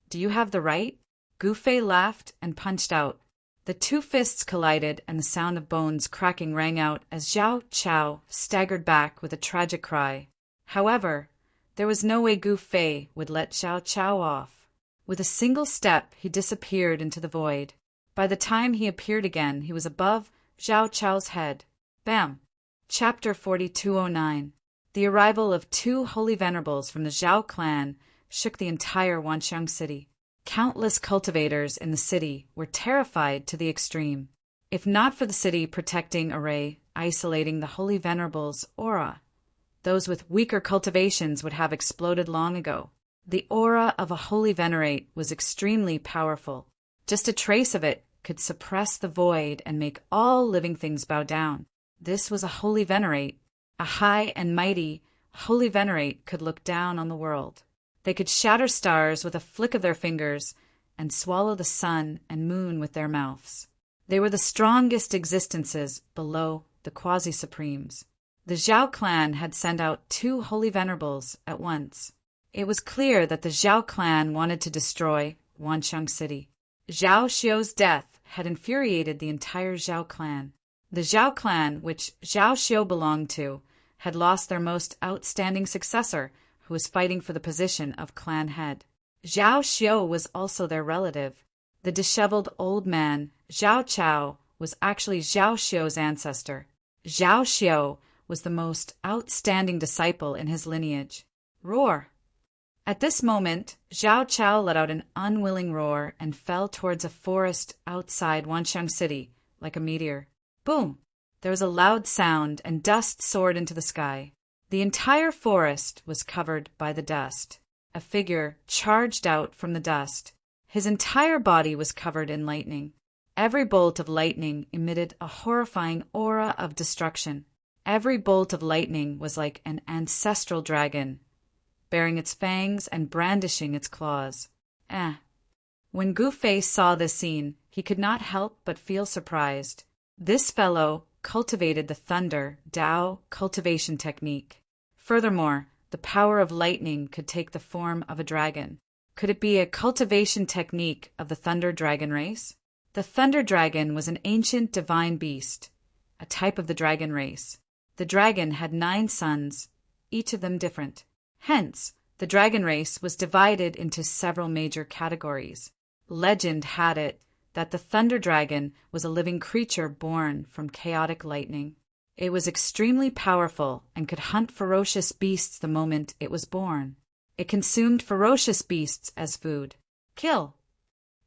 S1: Do you have the right? Gu Fei laughed and punched out. The two fists collided, and the sound of bones cracking rang out as Zhao Chao staggered back with a tragic cry. However, there was no way Gu Fei would let Zhao Chao off. With a single step, he disappeared into the void. By the time he appeared again, he was above Zhao Chao's head. Bam! Chapter 4209. The arrival of two holy venerables from the Zhao clan shook the entire Wanxiang city. Countless cultivators in the city were terrified to the extreme. If not for the city protecting array, isolating the holy venerable's aura, those with weaker cultivations would have exploded long ago. The aura of a holy venerate was extremely powerful. Just a trace of it could suppress the void and make all living things bow down. This was a holy venerate. A high and mighty holy venerate could look down on the world. They could shatter stars with a flick of their fingers and swallow the sun and moon with their mouths. They were the strongest existences below the quasi-supremes. The Zhao clan had sent out two holy venerables at once. It was clear that the Zhao clan wanted to destroy Wanxiang City. Zhao Xiu's death had infuriated the entire Zhao clan. The Zhao clan, which Zhao Xiu belonged to, had lost their most outstanding successor, who was fighting for the position of clan head. Zhao Xiu was also their relative. The disheveled old man, Zhao Chao, was actually Zhao Xiu's ancestor. Zhao Xiu was the most outstanding disciple in his lineage. Roar! At this moment, Zhao Chao let out an unwilling roar and fell towards a forest outside Wanxiang City like a meteor. Boom! There was a loud sound and dust soared into the sky. The entire forest was covered by the dust. A figure charged out from the dust. His entire body was covered in lightning. Every bolt of lightning emitted a horrifying aura of destruction. Every bolt of lightning was like an ancestral dragon, baring its fangs and brandishing its claws. When Gu Fei saw this scene, he could not help but feel surprised. This fellow cultivated the Thunder Dao cultivation technique. Furthermore, the power of lightning could take the form of a dragon. Could it be a cultivation technique of the Thunder Dragon race? The Thunder Dragon was an ancient divine beast, a type of the dragon race. The dragon had 9 sons, each of them different. Hence, the dragon race was divided into several major categories. Legend had it that the Thunder Dragon was a living creature born from chaotic lightning. It was extremely powerful and could hunt ferocious beasts the moment it was born. It consumed ferocious beasts as food. Kill!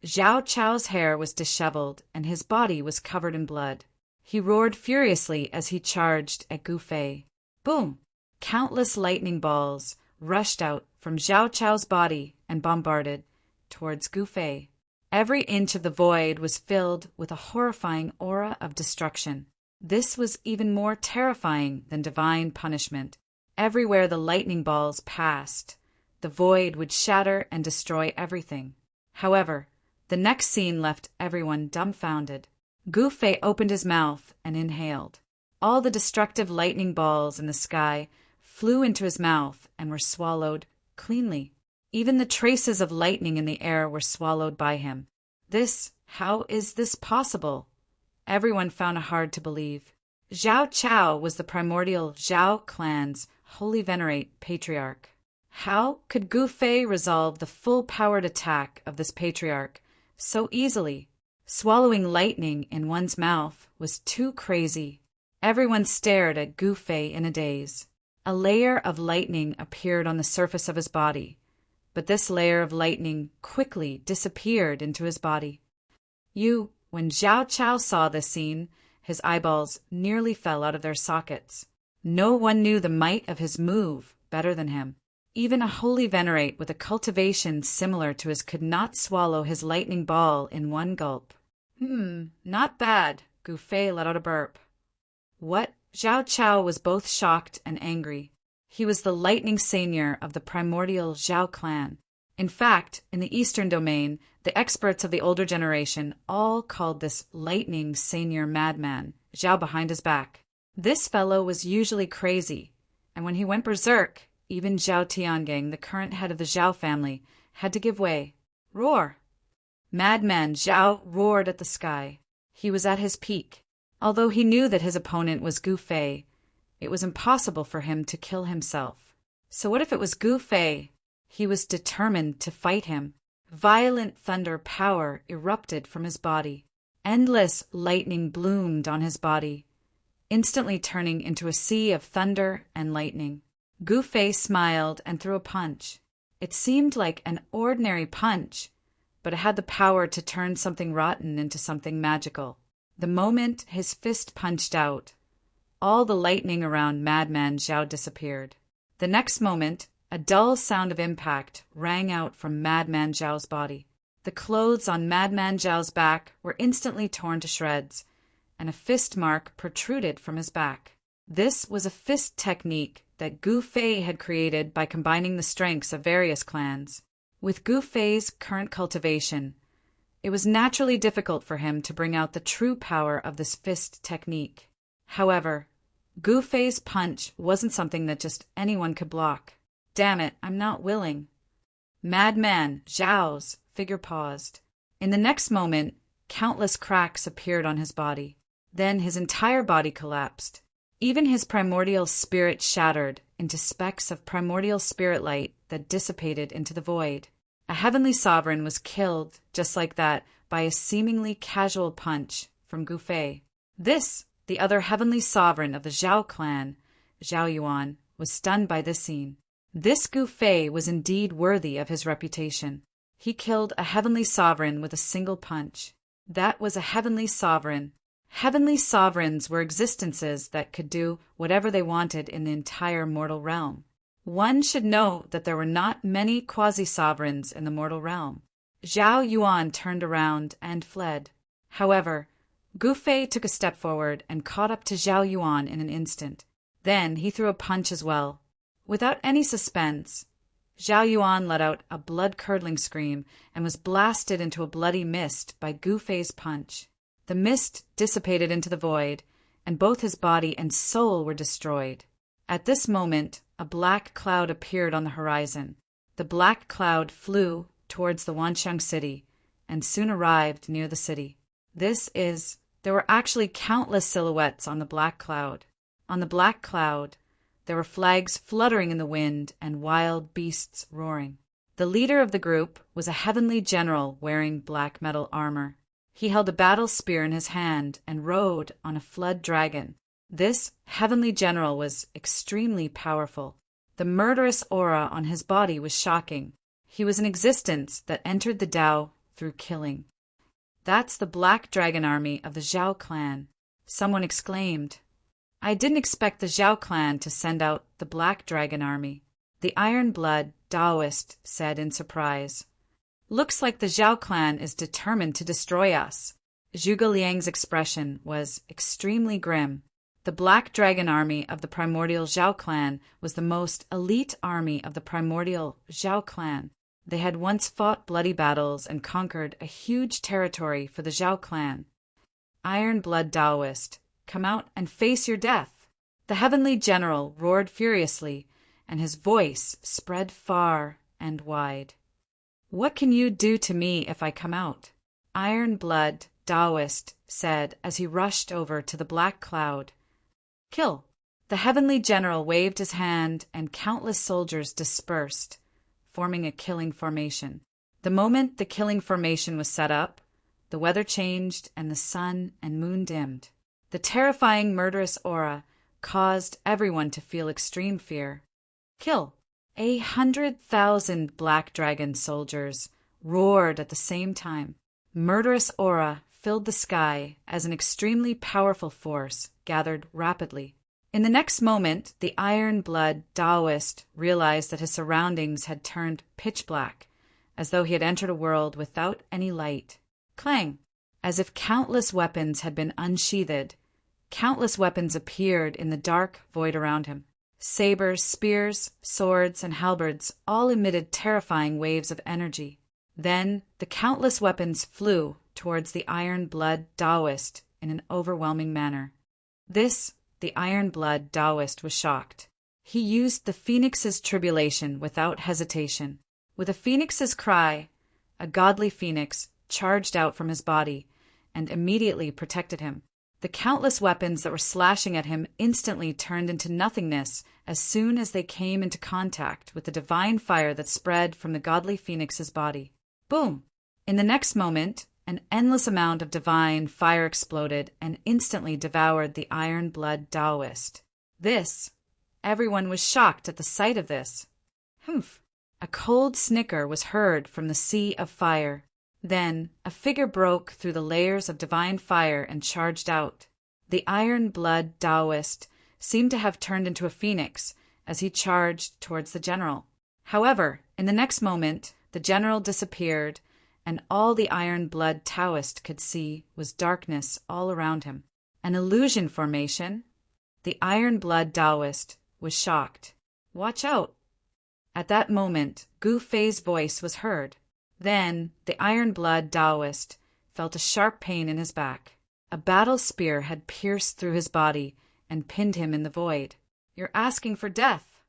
S1: Zhao Chao's hair was disheveled and his body was covered in blood. He roared furiously as he charged at Gu Fei. Boom! Countless lightning balls rushed out from Zhao Chao's body and bombarded towards Gu Fei. Every inch of the void was filled with a horrifying aura of destruction. This was even more terrifying than divine punishment. Everywhere the lightning balls passed, the void would shatter and destroy everything. However, the next scene left everyone dumbfounded. Gu Fei opened his mouth and inhaled. All the destructive lightning balls in the sky flew into his mouth and were swallowed cleanly. Even the traces of lightning in the air were swallowed by him. How is this possible? Everyone found it hard to believe. Zhao Chao was the primordial Zhao clan's holy venerate patriarch. How could Gu Fei resolve the full-powered attack of this patriarch so easily? Swallowing lightning in one's mouth was too crazy. Everyone stared at Gu Fei in a daze. A layer of lightning appeared on the surface of his body, but this layer of lightning quickly disappeared into his body. When Zhao Chao saw this scene, his eyeballs nearly fell out of their sockets. No one knew the might of his move better than him. Even a holy venerate with a cultivation similar to his could not swallow his lightning ball in one gulp. Not bad. Gu Fei let out a burp. What? Zhao Chao was both shocked and angry. He was the lightning seigneur of the primordial Zhao clan. In fact, in the eastern domain, the experts of the older generation all called this lightning seigneur madman, Zhao behind his back. This fellow was usually crazy, and when he went berserk, even Zhao Tiangang, the current head of the Zhao family, had to give way. Roar! Madman Zhao roared at the sky. He was at his peak. Although he knew that his opponent was Gu Fei, it was impossible for him to kill himself. So what if it was Gu Fei? He was determined to fight him. Violent thunder power erupted from his body. Endless lightning bloomed on his body, instantly turning into a sea of thunder and lightning. Gu Fei smiled and threw a punch. It seemed like an ordinary punch, but it had the power to turn something rotten into something magical. The moment his fist punched out, all the lightning around Madman Zhao disappeared. The next moment, a dull sound of impact rang out from Madman Zhao's body. The clothes on Madman Zhao's back were instantly torn to shreds, and a fist mark protruded from his back. This was a fist technique that Gu Fei had created by combining the strengths of various clans. With Gu Fei's current cultivation, it was naturally difficult for him to bring out the true power of this fist technique. However, Gu Fei's punch wasn't something that just anyone could block. Damn it, I'm not willing. Madman Zhao's figure paused. In the next moment, countless cracks appeared on his body. Then his entire body collapsed. Even his primordial spirit shattered into specks of primordial spirit light that dissipated into the void. A heavenly sovereign was killed just like that by a seemingly casual punch from Gu Fei. The other heavenly sovereign of the Zhao clan, Zhao Yuan, was stunned by this scene. This Gu Fei was indeed worthy of his reputation. He killed a heavenly sovereign with a single punch. That was a heavenly sovereign. Heavenly sovereigns were existences that could do whatever they wanted in the entire mortal realm. One should know that there were not many quasi-sovereigns in the mortal realm. Zhao Yuan turned around and fled. However, Gu Fei took a step forward and caught up to Zhao Yuan in an instant. Then he threw a punch as well. Without any suspense, Zhao Yuan let out a blood-curdling scream and was blasted into a bloody mist by Gu Fei's punch. The mist dissipated into the void, and both his body and soul were destroyed. At this moment, a black cloud appeared on the horizon. The black cloud flew towards the Wanxiang city and soon arrived near the city. There were actually countless silhouettes on the black cloud. On the black cloud, there were flags fluttering in the wind and wild beasts roaring. The leader of the group was a heavenly general wearing black metal armor. He held a battle spear in his hand and rode on a flood dragon. This heavenly general was extremely powerful. The murderous aura on his body was shocking. He was an existence that entered the Tao through killing. "That's the Black Dragon Army of the Zhao clan," someone exclaimed. "I didn't expect the Zhao clan to send out the Black Dragon Army," the Iron Blood Taoist said in surprise. "Looks like the Zhao clan is determined to destroy us." Zhuge Liang's expression was extremely grim. The Black Dragon Army of the primordial Zhao clan was the most elite army of the primordial Zhao clan. They had once fought bloody battles and conquered a huge territory for the Zhao clan. "Iron Blood Taoist, come out and face your death!" The heavenly general roared furiously, and his voice spread far and wide. "What can you do to me if I come out?" Iron Blood Taoist said as he rushed over to the black cloud. "Kill!" The heavenly general waved his hand and countless soldiers dispersed, forming a killing formation. The moment the killing formation was set up, the weather changed and the sun and moon dimmed. The terrifying murderous aura caused everyone to feel extreme fear. "Kill!" 100,000 black dragon soldiers roared at the same time. Murderous aura filled the sky as an extremely powerful force gathered rapidly. In the next moment, the Iron Blood Taoist realized that his surroundings had turned pitch black, as though he had entered a world without any light. Clang! As if countless weapons had been unsheathed, countless weapons appeared in the dark void around him. Sabers, spears, swords, and halberds all emitted terrifying waves of energy. Then the countless weapons flew towards the Iron Blood Taoist in an overwhelming manner. The Iron Blood Taoist was shocked. He used the Phoenix's tribulation without hesitation. With a phoenix's cry, a godly phoenix charged out from his body and immediately protected him. The countless weapons that were slashing at him instantly turned into nothingness as soon as they came into contact with the divine fire that spread from the godly phoenix's body. Boom! In the next moment, an endless amount of divine fire exploded and instantly devoured the Iron Blood Taoist. Everyone was shocked at the sight of this. Humph! A cold snicker was heard from the sea of fire. Then a figure broke through the layers of divine fire and charged out. The Iron Blood Taoist seemed to have turned into a phoenix as he charged towards the general. However, in the next moment, the general disappeared, and all the Iron Blood Taoist could see was darkness all around him. An illusion formation? The Iron Blood Taoist was shocked. "Watch out!" At that moment, Gu Fei's voice was heard. Then the Iron Blood Taoist felt a sharp pain in his back. A battle spear had pierced through his body and pinned him in the void. "You're asking for death!"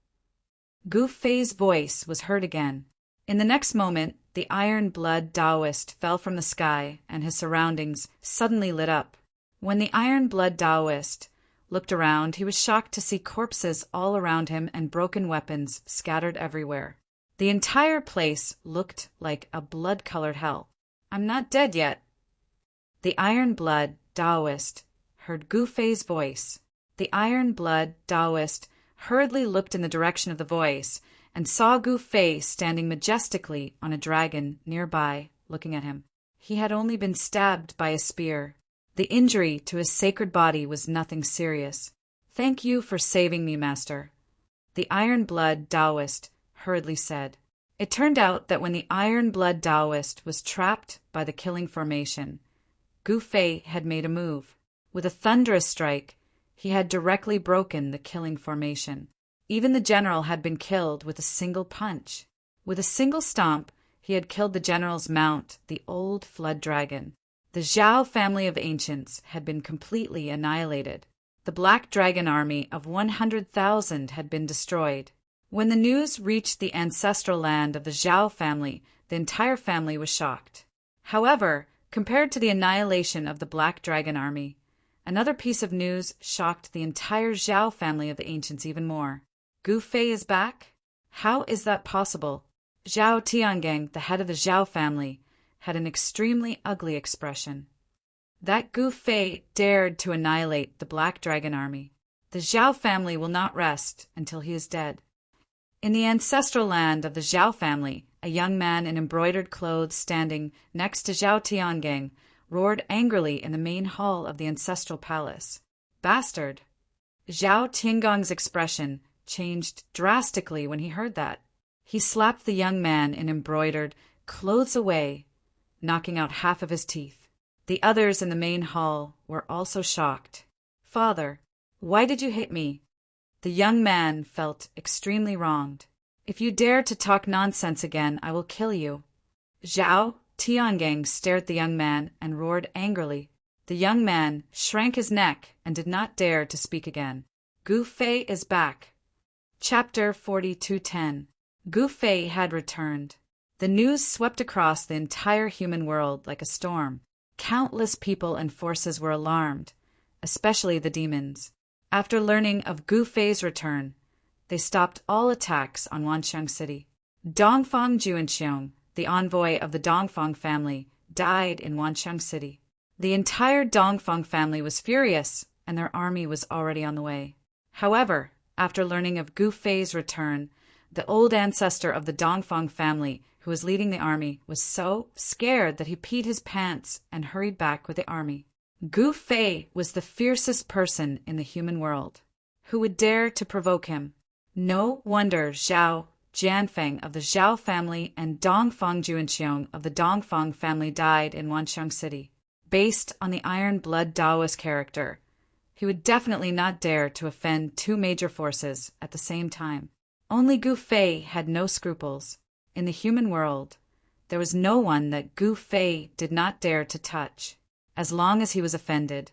S1: Gu Fei's voice was heard again. In the next moment, the Iron Blood Taoist fell from the sky and his surroundings suddenly lit up. When the Iron Blood Taoist looked around, he was shocked to see corpses all around him and broken weapons scattered everywhere. The entire place looked like a blood-colored hell. "I'm not dead yet." The Iron Blood Taoist heard Gu Fei's voice. The Iron Blood Taoist hurriedly looked in the direction of the voice and saw Gu Fei standing majestically on a dragon nearby, looking at him. He had only been stabbed by a spear. The injury to his sacred body was nothing serious. "Thank you for saving me, Master," the Iron Blood Taoist hurriedly said. It turned out that when the Iron Blood Taoist was trapped by the killing formation, Gu Fei had made a move. With a thunderous strike, he had directly broken the killing formation. Even the general had been killed with a single punch. With a single stomp, he had killed the general's mount, the old flood dragon. The Zhao family of ancients had been completely annihilated. The Black Dragon army of 100,000 had been destroyed. When the news reached the ancestral land of the Zhao family, the entire family was shocked. However, compared to the annihilation of the Black Dragon army, another piece of news shocked the entire Zhao family of the ancients even more. Gu Fei is back? How is that possible? Zhao Tiangang, the head of the Zhao family, had an extremely ugly expression. That Gu Fei dared to annihilate the Black Dragon army. The Zhao family will not rest until he is dead. In the ancestral land of the Zhao family, a young man in embroidered clothes standing next to Zhao Tiangang roared angrily in the main hall of the ancestral palace. Bastard! Zhao Tiangang's expression changed drastically when he heard that. He slapped the young man in embroidered clothes away, knocking out half of his teeth. The others in the main hall were also shocked. Father, why did you hit me? The young man felt extremely wronged. If you dare to talk nonsense again, I will kill you. Zhao Tiangang stared at the young man and roared angrily. The young man shrank his neck and did not dare to speak again. Gu Fei is back. Chapter 42:10. Gu Fei had returned. The news swept across the entire human world like a storm. Countless people and forces were alarmed, especially the demons. After learning of Gu Fei's return, they stopped all attacks on Wanxiang City. Dongfang Juanxiong, the envoy of the Dongfang family, died in Wanxiang City. The entire Dongfang family was furious, and their army was already on the way. However, after learning of Gu Fei's return, the old ancestor of the Dongfang family, who was leading the army, was so scared that he peed his pants and hurried back with the army. Gu Fei was the fiercest person in the human world. Who would dare to provoke him? No wonder Zhao Jianfeng of the Zhao family and Dongfang Juanxiong of the Dongfang family died in Wanxiang City. Based on the Iron Blood Taoist character, he would definitely not dare to offend two major forces at the same time. Only Gu Fei had no scruples. In the human world, there was no one that Gu Fei did not dare to touch. As long as he was offended,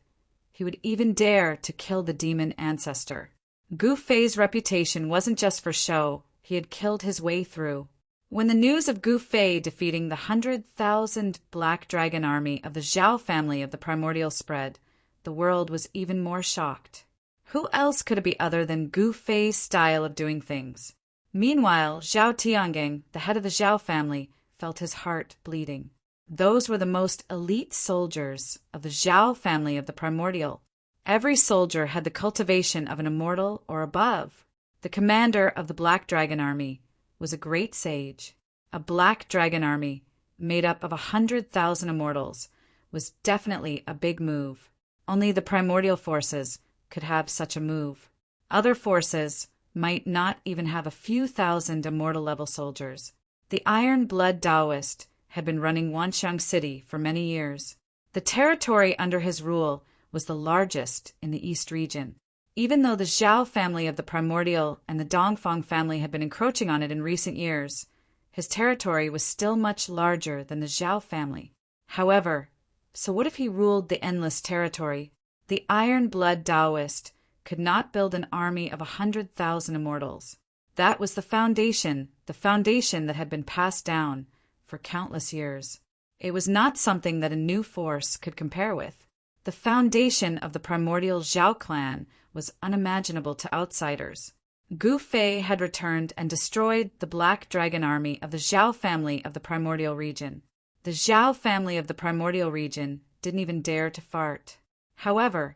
S1: he would even dare to kill the demon ancestor. Gu Fei's reputation wasn't just for show, he had killed his way through. When the news of Gu Fei defeating the 100,000 Black Dragon army of the Zhao family of the Primordial spread, the world was even more shocked. Who else could it be other than Gu Fei's style of doing things? Meanwhile, Zhao Tiangang, the head of the Zhao family, felt his heart bleeding. Those were the most elite soldiers of the Zhao family of the Primordial. Every soldier had the cultivation of an immortal or above. The commander of the Black Dragon army was a great sage. A Black Dragon army, made up of 100,000 immortals, was definitely a big move. Only the primordial forces could have such a move. Other forces might not even have a few thousand immortal-level soldiers. The Iron Blood Taoist had been running Wanxiang City for many years. The territory under his rule was the largest in the East region. Even though the Zhao family of the Primordial and the Dongfang family had been encroaching on it in recent years, his territory was still much larger than the Zhao family. However, so what if he ruled the endless territory? The Iron Blood Taoist could not build an army of 100,000 immortals. That was the foundation that had been passed down for countless years. It was not something that a new force could compare with. The foundation of the primordial Zhao clan was unimaginable to outsiders. Gu Fei had returned and destroyed the Black Dragon army of the Zhao family of the primordial region. The Zhao family of the primordial region didn't even dare to fart. However,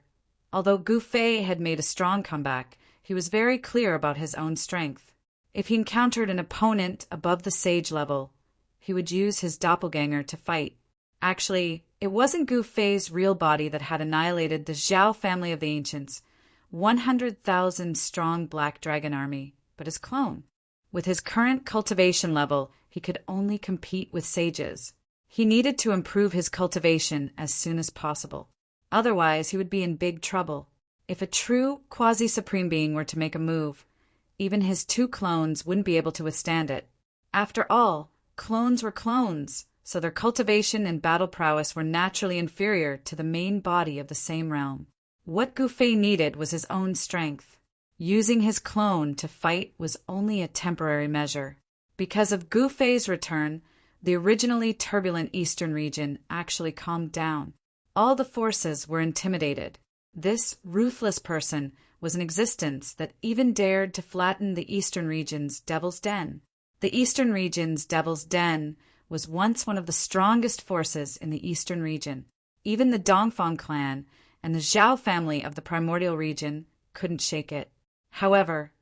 S1: although Gu Fei had made a strong comeback, he was very clear about his own strength. If he encountered an opponent above the sage level, he would use his doppelganger to fight. Actually, it wasn't Gu Fei's real body that had annihilated the Zhao family of the ancients, 100,000 strong Black Dragon army, but his clone. With his current cultivation level, he could only compete with sages. He needed to improve his cultivation as soon as possible. Otherwise, he would be in big trouble. If a true quasi-supreme being were to make a move, even his 2 clones wouldn't be able to withstand it. After all, clones were clones, so their cultivation and battle prowess were naturally inferior to the main body of the same realm. What Gu Fei needed was his own strength. Using his clone to fight was only a temporary measure. Because of Gu Fei's return, the originally turbulent eastern region actually calmed down. All the forces were intimidated. This ruthless person was an existence that even dared to flatten the eastern region's devil's den. The eastern region's devil's den was once one of the strongest forces in the eastern region. Even the Dongfang clan and the Zhao family of the primordial region couldn't shake it. However,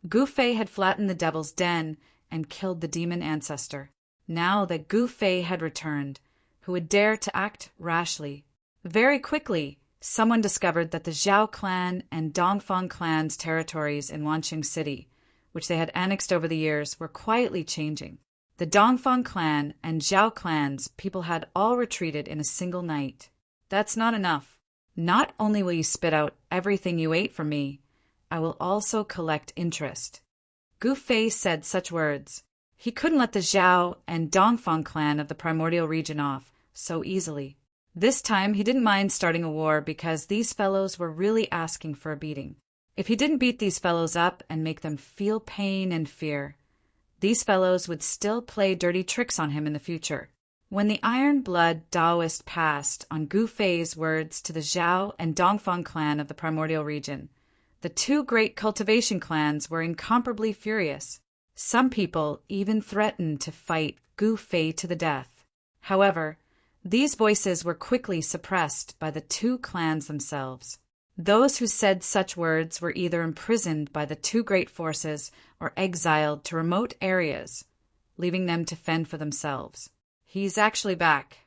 S1: Gu Fei had flattened the devil's den and killed the demon ancestor. Now that Gu Fei had returned, who would dare to act rashly? Very quickly, someone discovered that the Zhao clan and Dongfang clan's territories in Wanqing City, which they had annexed over the years, were quietly changing. The Dongfang clan and Zhao clan's people had all retreated in a single night. That's not enough. Not only will you spit out everything you ate from me, I will also collect interest. Gu Fei said such words. He couldn't let the Zhao and Dongfang clan of the primordial region off so easily. This time he didn't mind starting a war because these fellows were really asking for a beating. If he didn't beat these fellows up and make them feel pain and fear, these fellows would still play dirty tricks on him in the future. When the iron-blood Taoist passed on Gu Fei's words to the Zhao and Dongfang clan of the primordial region, the 2 great cultivation clans were incomparably furious. Some people even threatened to fight Gu Fei to the death. However, these voices were quickly suppressed by the 2 clans themselves. Those who said such words were either imprisoned by the 2 great forces or exiled to remote areas, leaving them to fend for themselves. He's actually back.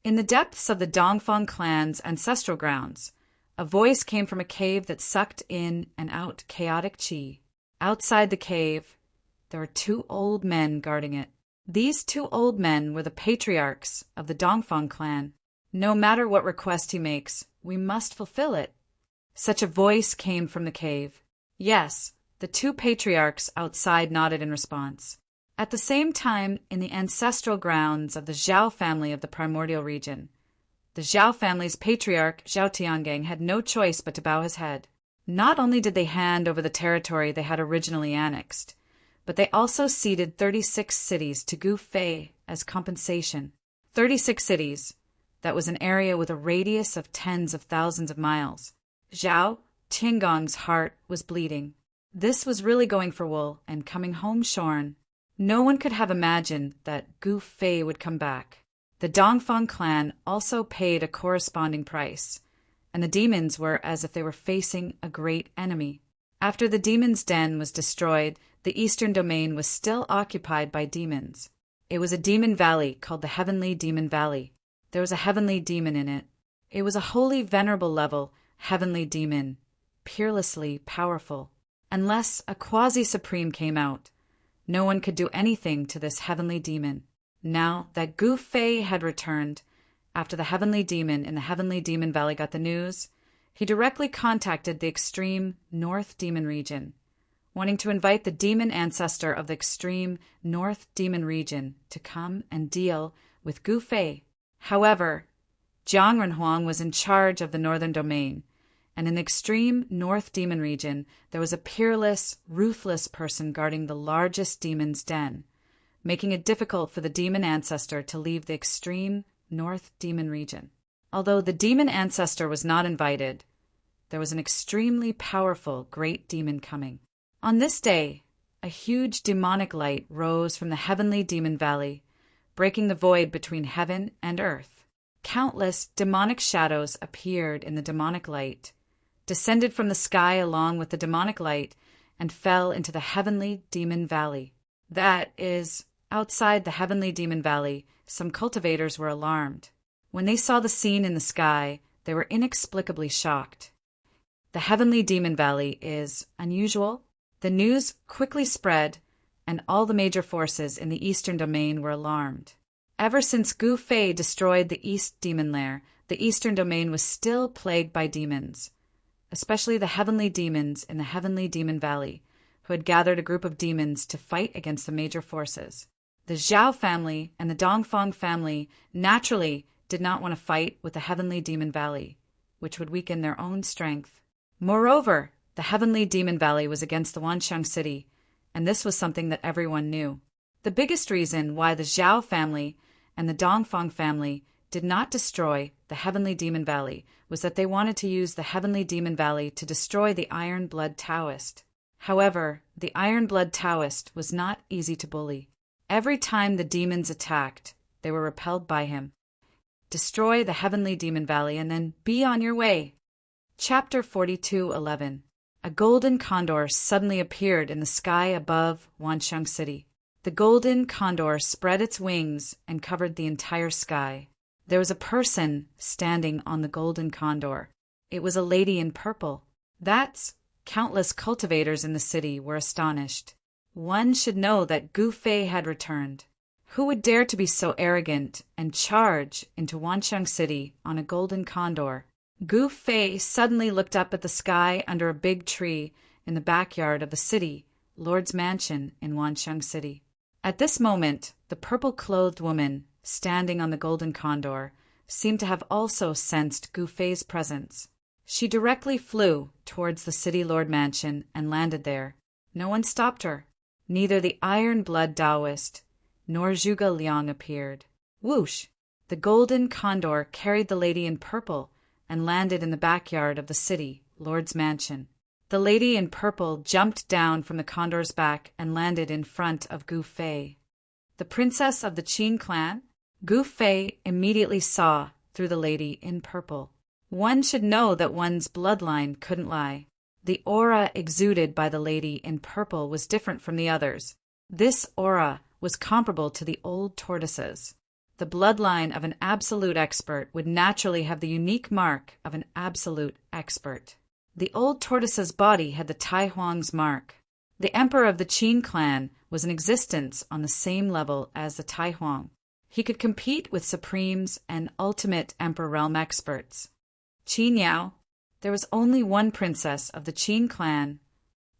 S1: In the depths of the Dongfang clan's ancestral grounds, a voice came from a cave that sucked in and out chaotic qi. Outside the cave, there were 2 old men guarding it. These 2 old men were the patriarchs of the Dongfang clan. No matter what request he makes, we must fulfill it. Such a voice came from the cave. Yes, the 2 patriarchs outside nodded in response. At the same time, in the ancestral grounds of the Zhao family of the primordial region, the Zhao family's patriarch, Zhao Tiangang, had no choice but to bow his head. Not only did they hand over the territory they had originally annexed, but they also ceded 36 cities to Gu Fei as compensation. 36 cities. That was an area with a radius of tens of thousands of miles. Zhao Tiangong's heart was bleeding. This was really going for wool and coming home shorn. No one could have imagined that Gu Fei would come back. The Dongfang clan also paid a corresponding price, and the demons were as if they were facing a great enemy. After the demon's den was destroyed, the eastern domain was still occupied by demons. It was a demon valley called the Heavenly Demon Valley. There was a heavenly demon in it. It was a holy venerable level heavenly demon, peerlessly powerful. Unless a quasi-supreme came out, no one could do anything to this heavenly demon. Now that Gu Fei had returned, after the heavenly demon in the Heavenly Demon Valley got the news, he directly contacted the extreme North Demon region, wanting to invite the demon ancestor of the extreme North Demon region to come and deal with Gu Fei. However, Jiang Renhuang was in charge of the northern domain, and in the extreme North Demon region there was a peerless, ruthless person guarding the largest demon's den, making it difficult for the demon ancestor to leave the extreme North Demon region. Although the demon ancestor was not invited, there was an extremely powerful great demon coming. On this day, a huge demonic light rose from the Heavenly Demon Valley, breaking the void between heaven and earth. Countless demonic shadows appeared in the demonic light, descended from the sky along with the demonic light, and fell into the Heavenly Demon Valley. That is, outside the Heavenly Demon Valley, some cultivators were alarmed. When they saw the scene in the sky, they were inexplicably shocked. The Heavenly Demon Valley is unusual. The news quickly spread, and all the major forces in the eastern domain were alarmed. Ever since Gu Fei destroyed the East Demon Lair, the Eastern Domain was still plagued by demons, especially the heavenly demons in the Heavenly Demon Valley, who had gathered a group of demons to fight against the major forces. The Zhao family and the Dongfang family naturally did not want to fight with the Heavenly Demon Valley, which would weaken their own strength. Moreover, the Heavenly Demon Valley was against the Wanxiang city, and this was something that everyone knew. The biggest reason why the Zhao family and the Dongfang family did not destroy the Heavenly Demon Valley was that they wanted to use the Heavenly Demon Valley to destroy the Iron Blood Taoist. However, the Iron Blood Taoist was not easy to bully. Every time the demons attacked, they were repelled by him. Destroy the Heavenly Demon Valley and then be on your way. Chapter 42:11. A golden condor suddenly appeared in the sky above Wanxiang City. The golden condor spread its wings and covered the entire sky. There was a person standing on the golden condor. It was a lady in purple. Countless cultivators in the city were astonished. One should know that Gu Fei had returned. Who would dare to be so arrogant and charge into Wanxiang City on a golden condor? Gu Fei suddenly looked up at the sky under a big tree in the backyard of the city, Lord's mansion in Wanxiang City. At this moment, the purple-clothed woman standing on the golden condor seemed to have also sensed Gu Fei's presence. She directly flew towards the city Lord mansion and landed there. No one stopped her. Neither the Iron Blood Taoist nor Zhuge Liang appeared. Whoosh! The golden condor carried the lady in purple and landed in the backyard of the city, Lord's mansion. The lady in purple jumped down from the condor's back and landed in front of Gu Fei. The princess of the Qin clan? Gu Fei immediately saw through the lady in purple. One should know that one's bloodline couldn't lie. The aura exuded by the lady in purple was different from the others. This aura was comparable to the old tortoises. The bloodline of an absolute expert would naturally have the unique mark of an absolute expert. The old tortoise's body had the Tai Huang's mark. The emperor of the Qin clan was in existence on the same level as the Tai Huang. He could compete with supremes and ultimate emperor realm experts. Qin Yao, there was only one princess of the Qin clan.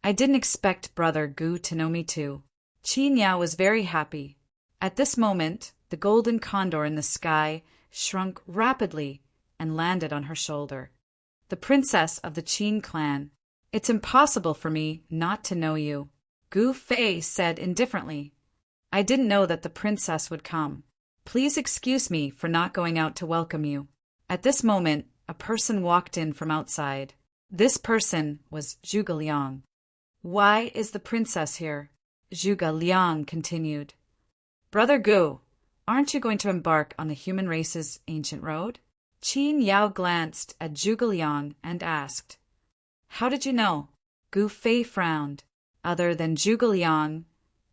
S1: I didn't expect brother Gu to know me too. Qin Yao was very happy. At this moment, the golden condor in the sky shrunk rapidly and landed on her shoulder. The princess of the Qin clan. It's impossible for me not to know you, Gu Fei said indifferently. I didn't know that the princess would come. Please excuse me for not going out to welcome you. At this moment, a person walked in from outside. This person was Zhuge Liang. Why is the princess here? Zhuge Liang continued. Brother Gu, aren't you going to embark on the human race's ancient road? Qin Yao glanced at Zhuge Liang and asked, How did you know? Gu Fei frowned. Other than Zhuge Liang,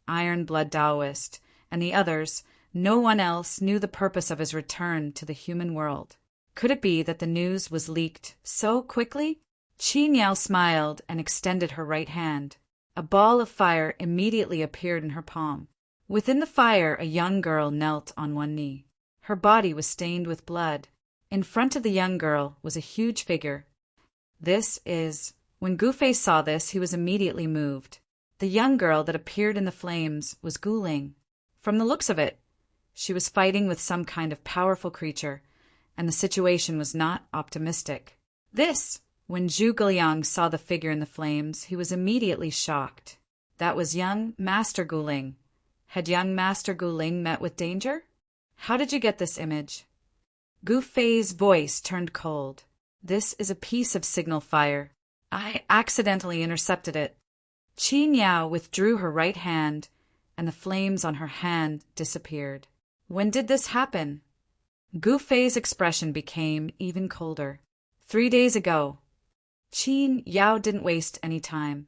S1: Iron Blood Taoist, and the others, no one else knew the purpose of his return to the human world. Could it be that the news was leaked so quickly? Qin Yao smiled and extended her right hand. A ball of fire immediately appeared in her palm. Within the fire, a young girl knelt on one knee. Her body was stained with blood. In front of the young girl was a huge figure. When Gu Fei saw this, he was immediately moved. The young girl that appeared in the flames was Gu Ling. From the looks of it, she was fighting with some kind of powerful creature, and the situation was not optimistic. When Zhuge Liang saw the figure in the flames, he was immediately shocked. That was young Master Gu Ling. Had young Master Gu Ling met with danger? How did you get this image? Gu Fei's voice turned cold. This is a piece of signal fire. I accidentally intercepted it. Qin Yao withdrew her right hand, and the flames on her hand disappeared. When did this happen? Gu Fei's expression became even colder. 3 days ago. Qin Yao didn't waste any time.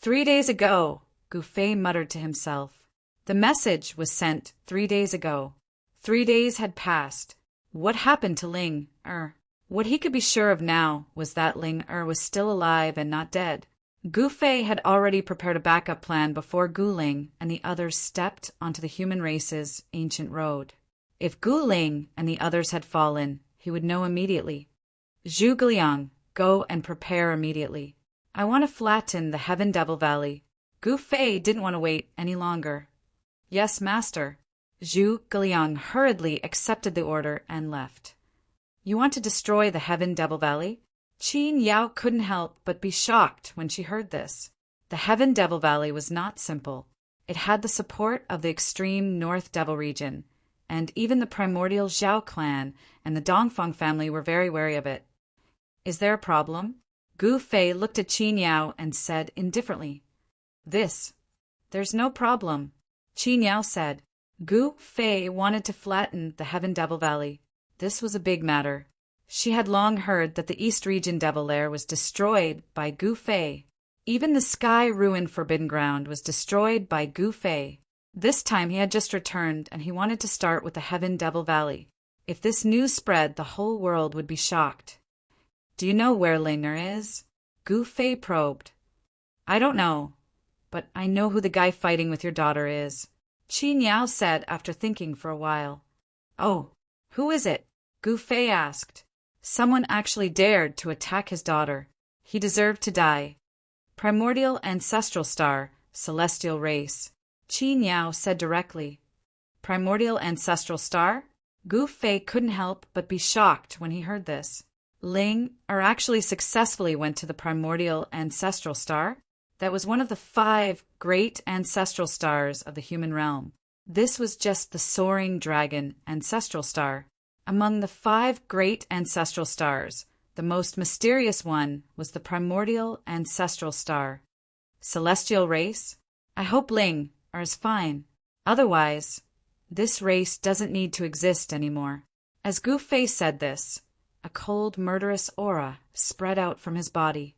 S1: 3 days ago, Gu Fei muttered to himself. The message was sent 3 days ago. 3 days had passed. What happened to Ling Er? What he could be sure of now was that Ling Er was still alive and not dead. Gu Fei had already prepared a backup plan before Gu Ling and the others stepped onto the human race's ancient road. If Gu Ling and the others had fallen, he would know immediately. Zhuge Liang, go and prepare immediately. I want to flatten the Heaven Devil Valley. Gu Fei didn't want to wait any longer. Yes, master. Zhuge Liang hurriedly accepted the order and left. You want to destroy the Heaven Devil Valley? Qin Yao couldn't help but be shocked when she heard this. The Heaven Devil Valley was not simple. It had the support of the extreme North Devil region, and even the primordial Zhao clan and the Dongfang family were very wary of it. Is there a problem? Gu Fei looked at Qin Yao and said indifferently, There's no problem. Qin Yao said. Gu Fei wanted to flatten the Heaven Devil Valley. This was a big matter. She had long heard that the East Region Devil Lair was destroyed by Gu Fei. Even the Sky Ruin Forbidden Ground was destroyed by Gu Fei. This time he had just returned, and he wanted to start with the Heaven Devil Valley. If this news spread, the whole world would be shocked. Do you know where Linger is? Gu Fei probed. I don't know, but I know who the guy fighting with your daughter is. Qin Yao said after thinking for a while. Oh, who is it? Gu Fei asked. Someone actually dared to attack his daughter. He deserved to die. Primordial ancestral star, celestial race. Qin Yao said directly. Primordial ancestral star? Gu Fei couldn't help but be shocked when he heard this. Ling actually successfully went to the primordial ancestral star. That was one of the 5 great ancestral stars of the human realm. This was just the soaring dragon ancestral star. Among the 5 great ancestral stars, the most mysterious one was the primordial ancestral star. Celestial race? I hope Ling is fine. Otherwise, this race doesn't need to exist anymore. As Gu Fei said this, a cold, murderous aura spread out from his body.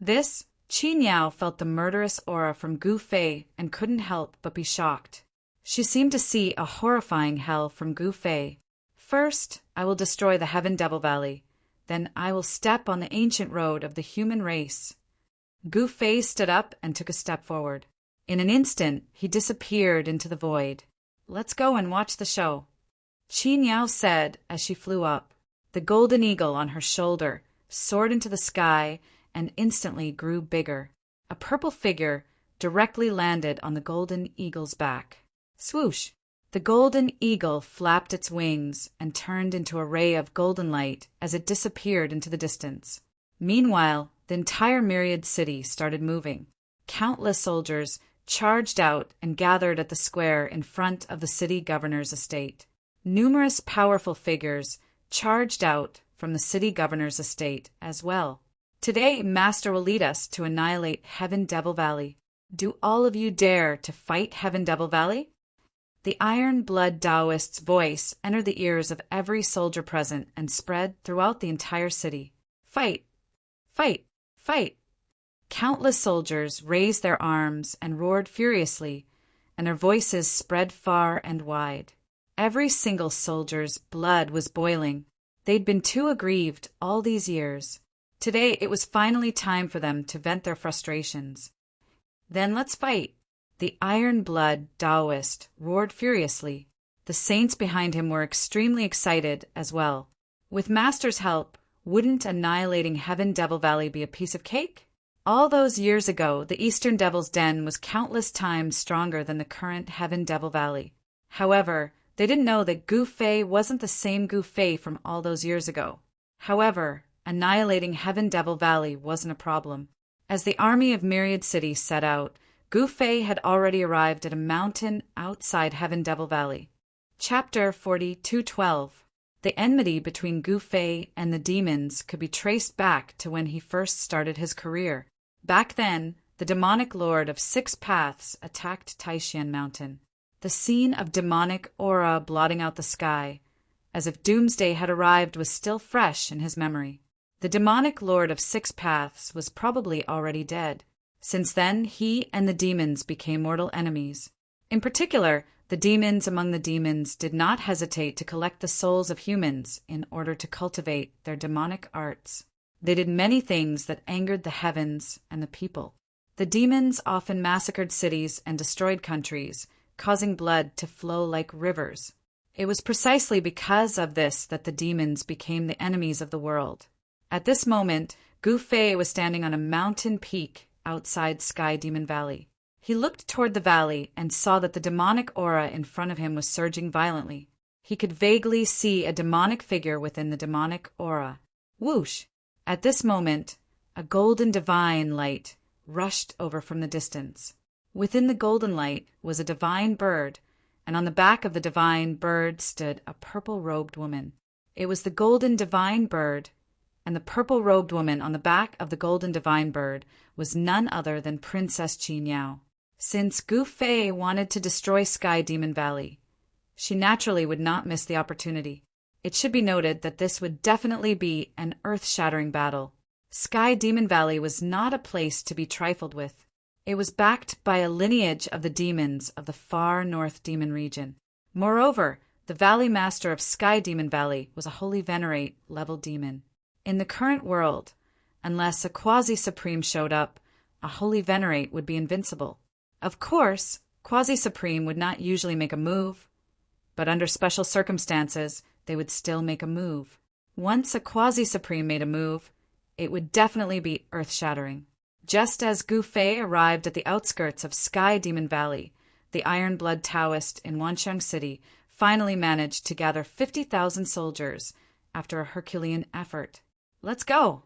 S1: Qin Yao felt the murderous aura from Gu Fei and couldn't help but be shocked. She seemed to see a horrifying hell from Gu Fei. First, I will destroy the Heaven Devil Valley. Then I will step on the ancient road of the human race. Gu Fei stood up and took a step forward. In an instant, he disappeared into the void. Let's go and watch the show. Qin Yao said as she flew up. The golden eagle on her shoulder soared into the sky and instantly grew bigger. A purple figure directly landed on the golden eagle's back. Swoosh! The golden eagle flapped its wings and turned into a ray of golden light as it disappeared into the distance. Meanwhile, the entire Myriad City started moving. Countless soldiers charged out and gathered at the square in front of the city governor's estate. Numerous powerful figures charged out from the city governor's estate as well. Today, Master will lead us to annihilate Heaven Devil Valley. Do all of you dare to fight Heaven Devil Valley? The Iron Blood Taoist's voice entered the ears of every soldier present and spread throughout the entire city. Fight! Fight! Fight! Countless soldiers raised their arms and roared furiously, and their voices spread far and wide. Every single soldier's blood was boiling. They'd been too aggrieved all these years. Today it was finally time for them to vent their frustrations. Then let's fight! The Iron Blood Taoist roared furiously. The saints behind him were extremely excited as well. With Master's help, wouldn't annihilating Heaven Devil Valley be a piece of cake? All those years ago, the Eastern Devil's Den was countless times stronger than the current Heaven Devil Valley. However, they didn't know that Gu Fei wasn't the same Gu Fei from all those years ago. However, annihilating Heaven Devil Valley wasn't a problem. As the army of Myriad City set out, Gu Fei had already arrived at a mountain outside Heaven Devil Valley. Chapter 42:12. The enmity between Gu Fei and the demons could be traced back to when he first started his career. Back then, the demonic lord of 6 paths attacked Taishan Mountain. The scene of demonic aura blotting out the sky, as if doomsday had arrived, was still fresh in his memory. The demonic lord of 6 paths was probably already dead. Since then, he and the demons became mortal enemies. In particular, the demons among the demons did not hesitate to collect the souls of humans in order to cultivate their demonic arts. They did many things that angered the heavens and the people. The demons often massacred cities and destroyed countries, causing blood to flow like rivers. It was precisely because of this that the demons became the enemies of the world. At this moment, Gu Fei was standing on a mountain peak outside Sky Demon Valley. He looked toward the valley and saw that the demonic aura in front of him was surging violently. He could vaguely see a demonic figure within the demonic aura. Whoosh! At this moment, a golden divine light rushed over from the distance. Within the golden light was a divine bird, and on the back of the divine bird stood a purple-robed woman. It was the golden divine bird, and the purple-robed woman on the back of the golden divine bird was none other than Princess Qi Niao. Since Gu Fei wanted to destroy Sky Demon Valley, she naturally would not miss the opportunity. It should be noted that this would definitely be an earth-shattering battle. Sky Demon Valley was not a place to be trifled with. It was backed by a lineage of the demons of the far north demon region. Moreover, the Valley Master of Sky Demon Valley was a Holy Venerate level demon. In the current world, unless a Quasi-Supreme showed up, a Holy Venerate would be invincible. Of course, Quasi-Supreme would not usually make a move, but under special circumstances, they would still make a move. Once a Quasi-Supreme made a move, it would definitely be earth-shattering. Just as Gu Fei arrived at the outskirts of Sky Demon Valley, the Iron Blood Taoist in Wanxiang City finally managed to gather 50,000 soldiers after a Herculean effort. Let's go!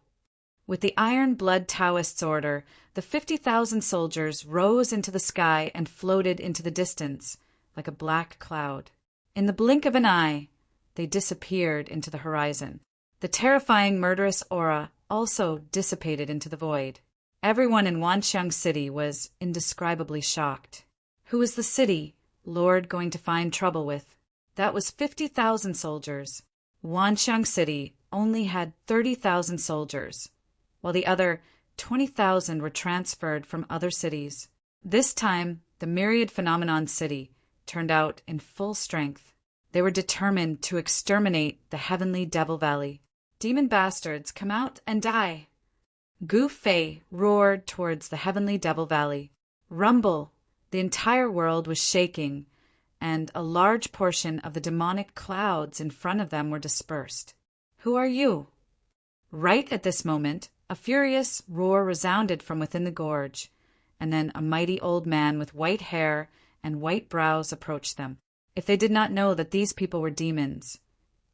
S1: With the Iron Blood Taoist's order, the 50,000 soldiers rose into the sky and floated into the distance like a black cloud. In the blink of an eye, they disappeared into the horizon. The terrifying murderous aura also dissipated into the void. Everyone in Wanxiang City was indescribably shocked. Who was the city Lord going to find trouble with? That was 50,000 soldiers. Wanxiang City only had 30,000 soldiers, while the other 20,000 were transferred from other cities. This time, the Myriad Phenomenon City turned out in full strength. They were determined to exterminate the Heavenly Devil Valley. Demon bastards, come out and die! Gu Fei roared towards the Heavenly Devil Valley. Rumble! The entire world was shaking, and a large portion of the demonic clouds in front of them were dispersed. Who are you? Right at this moment, a furious roar resounded from within the gorge, and then a mighty old man with white hair and white brows approached them. If they did not know that these people were demons,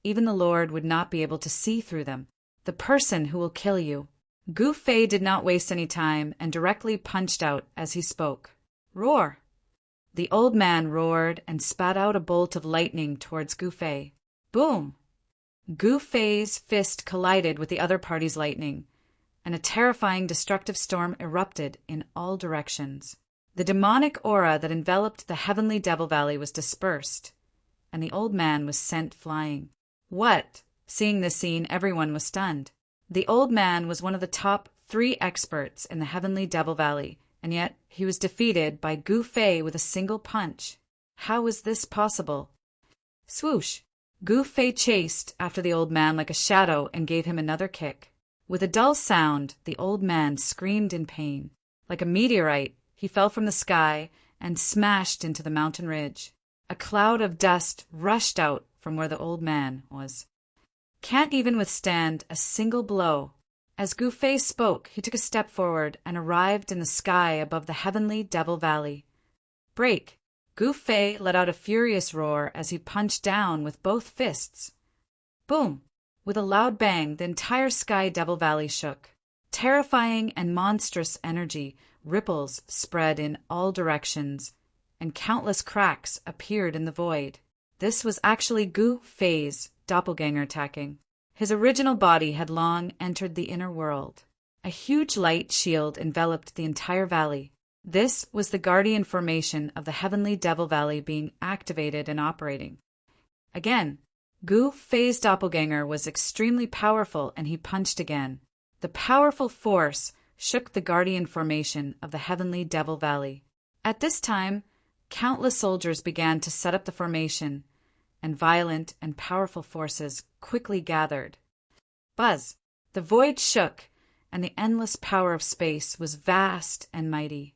S1: even the Lord would not be able to see through them. The person who will kill you. Gu Fei did not waste any time and directly punched out as he spoke. Roar! The old man roared and spat out a bolt of lightning towards Gu Fei. Boom! Gu Fei's fist collided with the other party's lightning, and a terrifying destructive storm erupted in all directions. The demonic aura that enveloped the Heavenly Devil Valley was dispersed, and the old man was sent flying. What? Seeing this scene, everyone was stunned. The old man was one of the top 3 experts in the Heavenly Devil Valley, and yet he was defeated by Gu Fei with a single punch. How was this possible? Swoosh! Gu Fei chased after the old man like a shadow and gave him another kick. With a dull sound, the old man screamed in pain. Like a meteorite, he fell from the sky and smashed into the mountain ridge. A cloud of dust rushed out from where the old man was. Can't even withstand a single blow. As Gu Fei spoke, he took a step forward and arrived in the sky above the Heavenly Devil Valley. Break! Gu Fei let out a furious roar as he punched down with both fists. Boom! With a loud bang, the entire Sky Devil Valley shook. Terrifying and monstrous energy, ripples spread in all directions, and countless cracks appeared in the void. This was actually Gu Fei's doppelganger attacking. His original body had long entered the inner world. A huge light shield enveloped the entire valley. This was the guardian formation of the Heavenly Devil Valley being activated and operating. Again, Gu Fei's doppelganger was extremely powerful, and he punched again. The powerful force shook the guardian formation of the Heavenly Devil Valley. At this time, countless soldiers began to set up the formation, and violent and powerful forces quickly gathered. Buzz! The void shook, and the endless power of space was vast and mighty.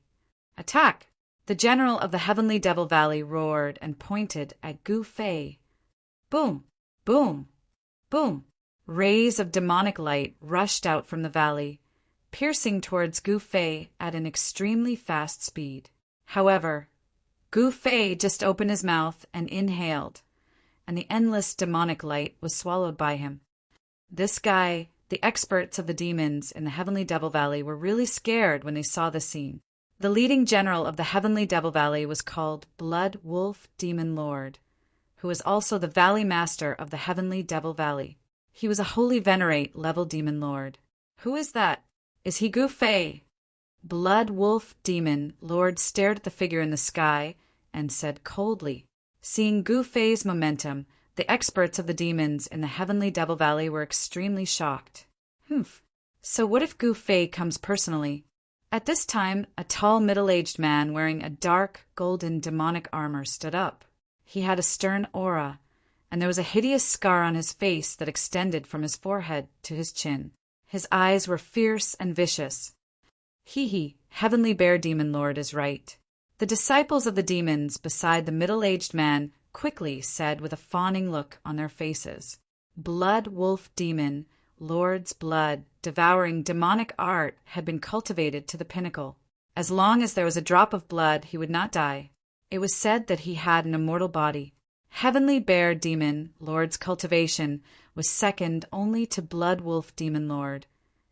S1: Attack! The general of the Heavenly Devil Valley roared and pointed at Gu Fei. Boom, boom, boom. Rays of demonic light rushed out from the valley, piercing towards Gu Fei at an extremely fast speed. However, Gu Fei just opened his mouth and inhaled, and the endless demonic light was swallowed by him. This guy, the experts of the demons in the Heavenly Devil Valley were really scared when they saw the scene. The leading general of the Heavenly Devil Valley was called Blood Wolf Demon Lord, who was also the Valley Master of the Heavenly Devil Valley. He was a Holy Venerate level demon lord. Who is that? Is he Gu Fei? Blood Wolf Demon Lord stared at the figure in the sky and said coldly. Seeing Gu Fei's momentum, the experts of the demons in the Heavenly Devil Valley were extremely shocked. So what if Gu Fei comes personally? At this time, a tall middle-aged man wearing a dark, golden demonic armor stood up. He had a stern aura, and there was a hideous scar on his face that extended from his forehead to his chin. His eyes were fierce and vicious. He, Heavenly Bear Demon Lord, is right. The disciples of the demons beside the middle-aged man quickly said with a fawning look on their faces, Blood Wolf Demon Lord's blood, devouring demonic art, had been cultivated to the pinnacle. As long as there was a drop of blood, he would not die. It was said that he had an immortal body. Heavenly Bear Demon Lord's cultivation was second only to Blood Wolf Demon Lord,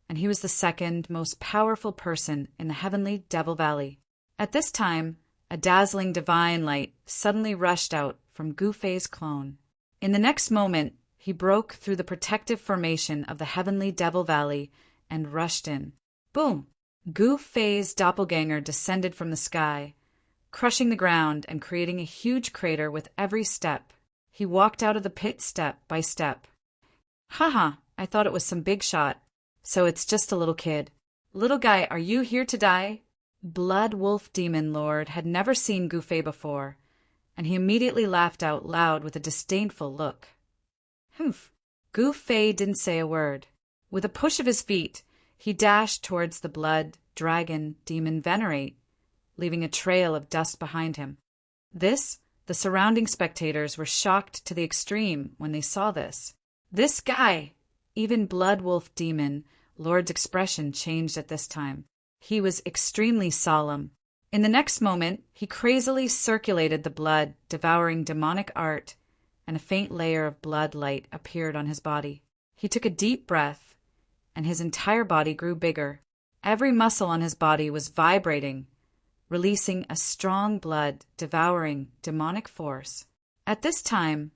S1: and he was the second most powerful person in the Heavenly Devil Valley. At this time, a dazzling divine light suddenly rushed out from Gu Fei's clone. In the next moment, he broke through the protective formation of the Heavenly Devil Valley and rushed in. Boom! Gu Fei's doppelganger descended from the sky, crushing the ground and creating a huge crater with every step. He walked out of the pit step by step. Haha, I thought it was some big shot. So it's just a little kid. Little guy, are you here to die? Blood Wolf Demon Lord had never seen Gu Fei before, and he immediately laughed out loud with a disdainful look. Gu Fei didn't say a word. With a push of his feet, he dashed towards the Blood Dragon Demon Venerate, leaving a trail of dust behind him. The surrounding spectators were shocked to the extreme when they saw this. This guy! Even Blood Wolf Demon Lord's expression changed at this time. He was extremely solemn. In the next moment, he crazily circulated the blood, devouring demonic art, and a faint layer of blood light appeared on his body. He took a deep breath, and his entire body grew bigger. Every muscle on his body was vibrating, releasing a strong blood, devouring demonic force. At this time,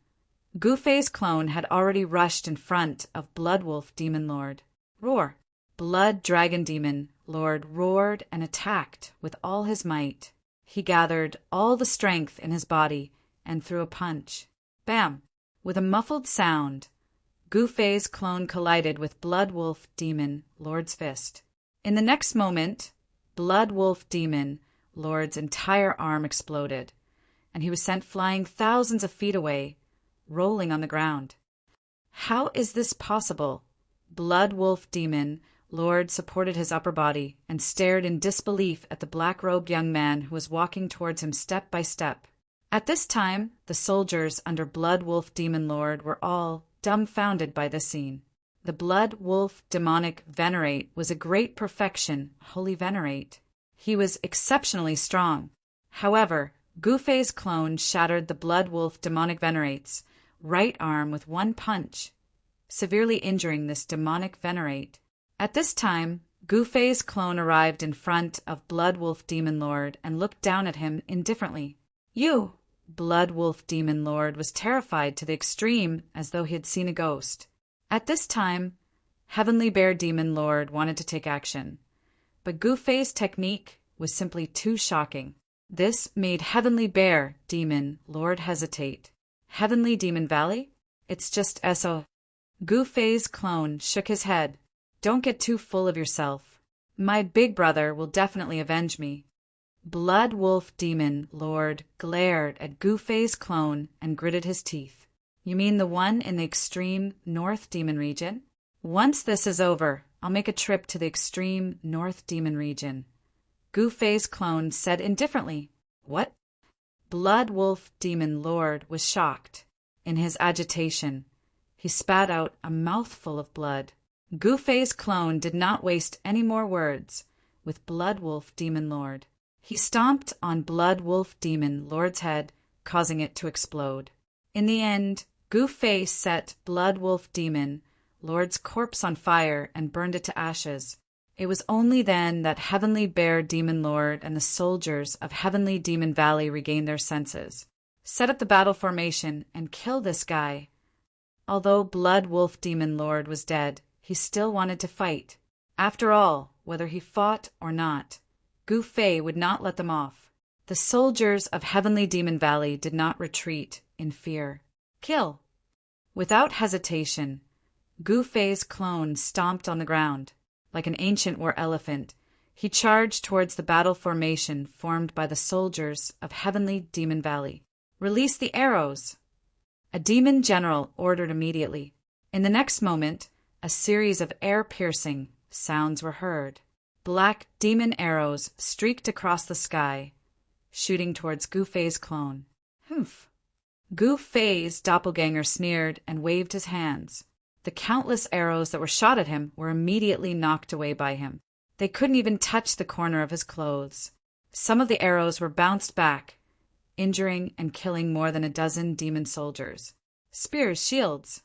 S1: Gu Fei's clone had already rushed in front of Blood Wolf Demon Lord. Roar! Blood Dragon Demon Lord roared and attacked with all his might. He gathered all the strength in his body and threw a punch. Bam! With a muffled sound, Gu Fei's clone collided with Blood Wolf Demon Lord's fist. In the next moment, Blood Wolf Demon Lord's entire arm exploded, and he was sent flying thousands of feet away, rolling on the ground. How is this possible? Blood Wolf Demon Lord supported his upper body and stared in disbelief at the black-robed young man who was walking towards him step by step. At this time, the soldiers under Blood Wolf Demon Lord were all dumbfounded by the scene. The Blood Wolf Demonic Venerate was a great perfection, Holy Venerate. He was exceptionally strong. However, Gu Fei's clone shattered the Blood Wolf Demonic Venerate's right arm with one punch, severely injuring this demonic Venerate. At this time, Gu Fei's clone arrived in front of Blood Wolf Demon Lord and looked down at him indifferently. You! Blood Wolf Demon Lord was terrified to the extreme, as though he had seen a ghost. At this time, Heavenly Bear Demon Lord wanted to take action, but Gu Fei's technique was simply too shocking. This made Heavenly Bear Demon Lord hesitate. Heavenly Demon Valley? It's just SO. Gu Fei's clone shook his head. Don't get too full of yourself. My big brother will definitely avenge me. Blood Wolf Demon Lord glared at Gu Fei's clone and gritted his teeth. You mean the one in the extreme North Demon region? Once this is over, I'll make a trip to the extreme North Demon region. Gu Fei's clone said indifferently. What? Blood Wolf Demon Lord was shocked. In his agitation, he spat out a mouthful of blood. Gu Fei's clone did not waste any more words with Blood Wolf Demon Lord. He stomped on Blood Wolf Demon Lord's head, causing it to explode. In the end, Gu Fei set Blood Wolf Demon Lord's corpse on fire and burned it to ashes. It was only then that Heavenly Bear Demon Lord and the soldiers of Heavenly Demon Valley regained their senses. Set up the battle formation and kill this guy. Although Blood Wolf Demon Lord was dead, he still wanted to fight. After all, whether he fought or not, Gu Fei would not let them off. The soldiers of Heavenly Demon Valley did not retreat in fear. Kill! Without hesitation, Gu Fei's clone stomped on the ground. Like an ancient war elephant, he charged towards the battle formation formed by the soldiers of Heavenly Demon Valley. Release the arrows! A demon general ordered immediately. In the next moment, a series of air-piercing sounds were heard. Black demon arrows streaked across the sky, shooting towards Gu Fei's clone. Humph! Gu Fei's doppelganger sneered and waved his hands. The countless arrows that were shot at him were immediately knocked away by him. They couldn't even touch the corner of his clothes. Some of the arrows were bounced back, injuring and killing more than a dozen demon soldiers. Spears, shields!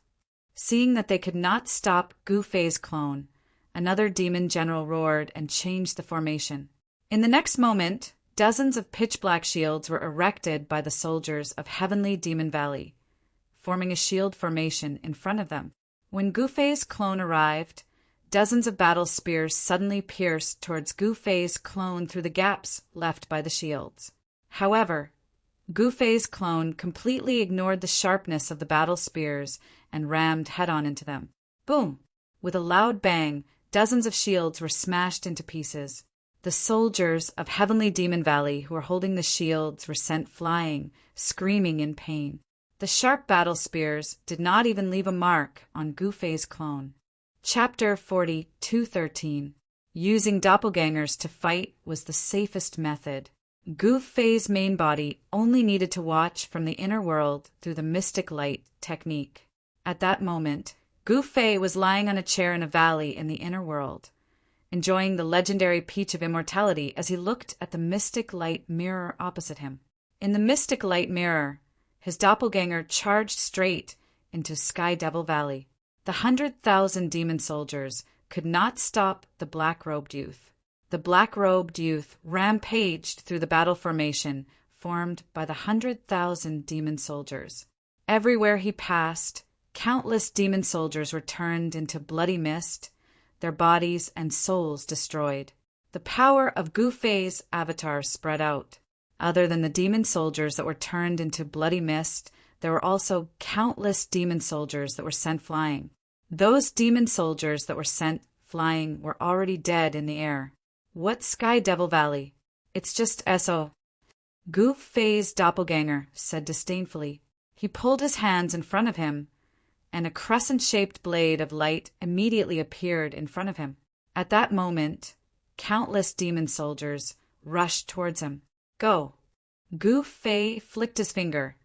S1: Seeing that they could not stop Gu Fei's clone, another demon general roared and changed the formation. In the next moment, dozens of pitch-black shields were erected by the soldiers of Heavenly Demon Valley, forming a shield formation in front of them. When Gu Fei's clone arrived, dozens of battle spears suddenly pierced towards Gu Fei's clone through the gaps left by the shields. However, Gu Fei's clone completely ignored the sharpness of the battle spears and rammed head-on into them. Boom! With a loud bang, dozens of shields were smashed into pieces. The soldiers of Heavenly Demon Valley who were holding the shields were sent flying, screaming in pain. The sharp battle spears did not even leave a mark on Gu Fei's clone. Chapter 42:13. Using doppelgangers to fight was the safest method. Gu Fei's main body only needed to watch from the inner world through the mystic light technique. At that moment, Gu Fei was lying on a chair in a valley in the inner world, enjoying the legendary peach of immortality as he looked at the mystic light mirror opposite him. In the mystic light mirror, his doppelganger charged straight into Sky Devil Valley. The 100,000 demon soldiers could not stop the black-robed youth. The black-robed youth rampaged through the battle formation formed by the 100,000 demon soldiers. Everywhere he passed, countless demon soldiers were turned into bloody mist, their bodies and souls destroyed. The power of Gu Fei's avatar spread out. Other than the demon soldiers that were turned into bloody mist, there were also countless demon soldiers that were sent flying. Those demon soldiers that were sent flying were already dead in the air. What Sky Devil Valley? It's just S.O. Gu Fei's doppelganger said disdainfully. He pulled his hands in front of him, and a crescent-shaped blade of light immediately appeared in front of him. At that moment, countless demon soldiers rushed towards him. Go! Gu Fei flicked his finger,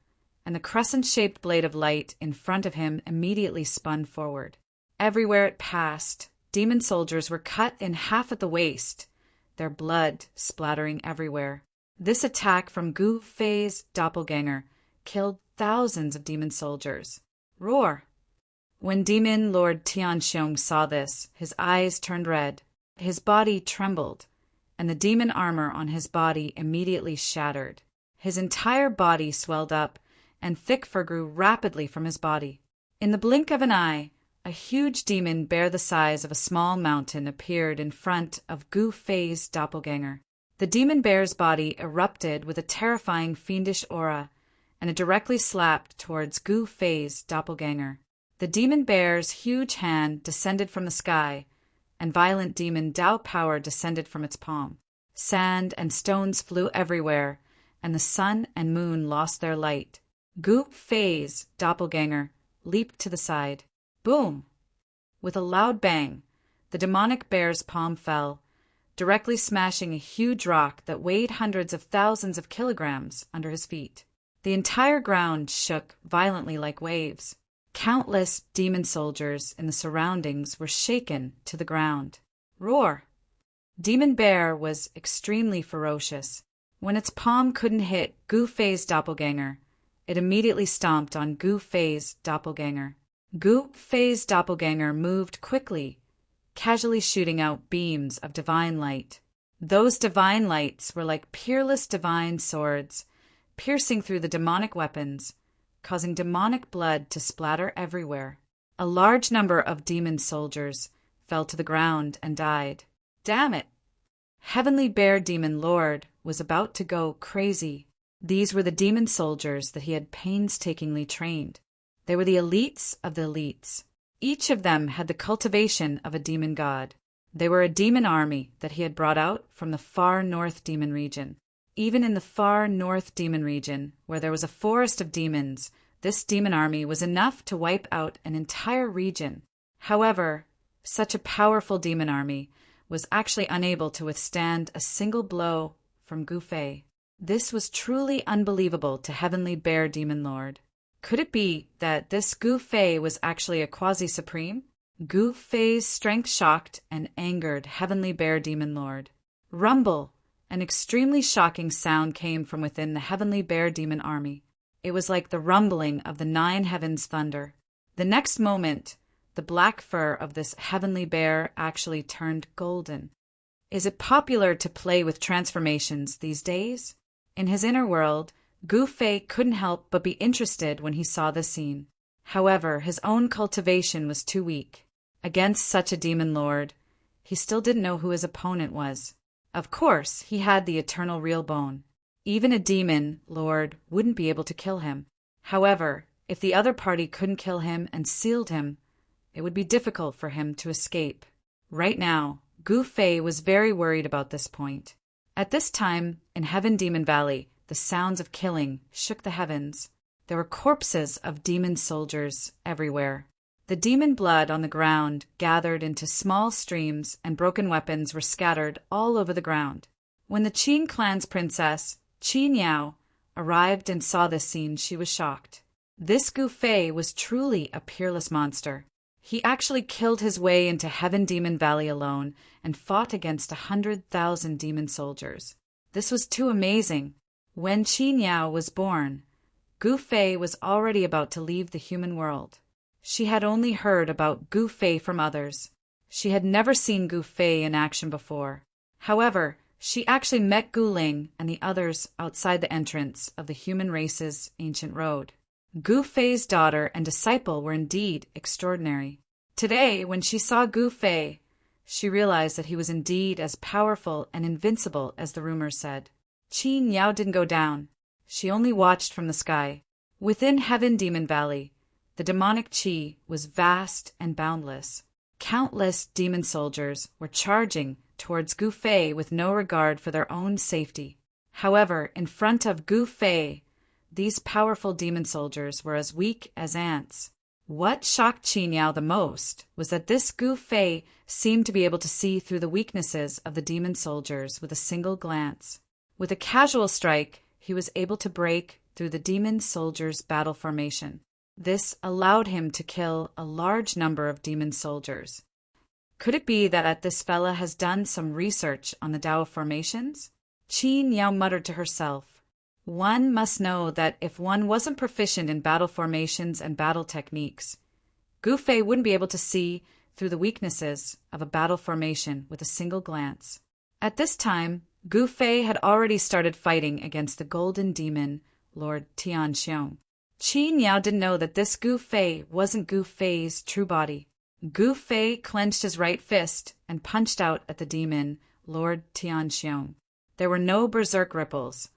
S1: and the crescent-shaped blade of light in front of him immediately spun forward. Everywhere it passed, demon soldiers were cut in half at the waist, their blood splattering everywhere. This attack from Gu Fei's doppelganger killed thousands of demon soldiers. Roar! When Demon Lord Tianxiong saw this, his eyes turned red, his body trembled, and the demon armor on his body immediately shattered. His entire body swelled up, and thick fur grew rapidly from his body. In the blink of an eye, a huge demon bear the size of a small mountain appeared in front of Gu Fei's doppelganger. The demon bear's body erupted with a terrifying fiendish aura, and it directly slapped towards Gu Fei's doppelganger. The demon bear's huge hand descended from the sky, and violent demon Dao power descended from its palm. Sand and stones flew everywhere, and the sun and moon lost their light. Gu Fei's doppelganger leaped to the side. Boom! With a loud bang, the demonic bear's palm fell, directly smashing a huge rock that weighed hundreds of thousands of kilograms under his feet. The entire ground shook violently like waves. Countless demon soldiers in the surroundings were shaken to the ground. Roar! Demon Bear was extremely ferocious. When its palm couldn't hit Gu Fei's doppelganger, it immediately stomped on Gu Fei's doppelganger. Gu Fei's doppelganger moved quickly, casually shooting out beams of divine light. Those divine lights were like peerless divine swords, piercing through the demonic weapons, causing demonic blood to splatter everywhere. A large number of demon soldiers fell to the ground and died. Damn it! Heavenly Bear Demon Lord was about to go crazy. These were the demon soldiers that he had painstakingly trained. They were the elites of the elites. Each of them had the cultivation of a demon god. They were a demon army that he had brought out from the far north demon region. Even in the far north demon region, where there was a forest of demons, this demon army was enough to wipe out an entire region. However, such a powerful demon army was actually unable to withstand a single blow from Gu Fei. This was truly unbelievable to Heavenly Bear Demon Lord. Could it be that this Gu Fei was actually a quasi-supreme? Gu Fei's strength shocked and angered Heavenly Bear Demon Lord. Rumble! An extremely shocking sound came from within the Heavenly Bear Demon army. It was like the rumbling of the 9 heavens' thunder. The next moment, the black fur of this heavenly bear actually turned golden. Is it popular to play with transformations these days? In his inner world, Gu Fei couldn't help but be interested when he saw the scene. However, his own cultivation was too weak. Against such a demon lord, he still didn't know who his opponent was. Of course, he had the eternal real bone. Even a demon lord wouldn't be able to kill him. However, if the other party couldn't kill him and sealed him, it would be difficult for him to escape. Right now, Gu Fei was very worried about this point. At this time, in Heaven Demon Valley, the sounds of killing shook the heavens. There were corpses of demon soldiers everywhere. The demon blood on the ground gathered into small streams, and broken weapons were scattered all over the ground. When the Qin clan's princess, Qin Yao, arrived and saw this scene, she was shocked. This Gu Fei was truly a peerless monster. He actually killed his way into Heaven Demon Valley alone and fought against 100,000 demon soldiers. This was too amazing. When Qin Yao was born, Gu Fei was already about to leave the human world. She had only heard about Gu Fei from others. She had never seen Gu Fei in action before. However, she actually met Gu Ling and the others outside the entrance of the human race's ancient road. Gu Fei's daughter and disciple were indeed extraordinary. Today, when she saw Gu Fei, she realized that he was indeed as powerful and invincible as the rumors said. Qin Yao didn't go down. She only watched from the sky. Within Heaven Demon Valley, the demonic qi was vast and boundless. Countless demon soldiers were charging towards Gu Fei with no regard for their own safety. However, in front of Gu Fei, these powerful demon soldiers were as weak as ants. What shocked Qin Yao the most was that this Gu Fei seemed to be able to see through the weaknesses of the demon soldiers with a single glance. With a casual strike, he was able to break through the demon soldiers' battle formation. This allowed him to kill a large number of demon soldiers. Could it be that this fella has done some research on the Tao formations? Qin Yao muttered to herself. One must know that if one wasn't proficient in battle formations and battle techniques, Gu Fei wouldn't be able to see through the weaknesses of a battle formation with a single glance. At this time, Gu Fei had already started fighting against the golden demon, Lord Tianxiong. Qin Yao didn't know that this Gu Fei wasn't Gu Fei's true body. Gu Fei clenched his right fist and punched out at the demon, Lord Tianxiong. There were no berserk ripples,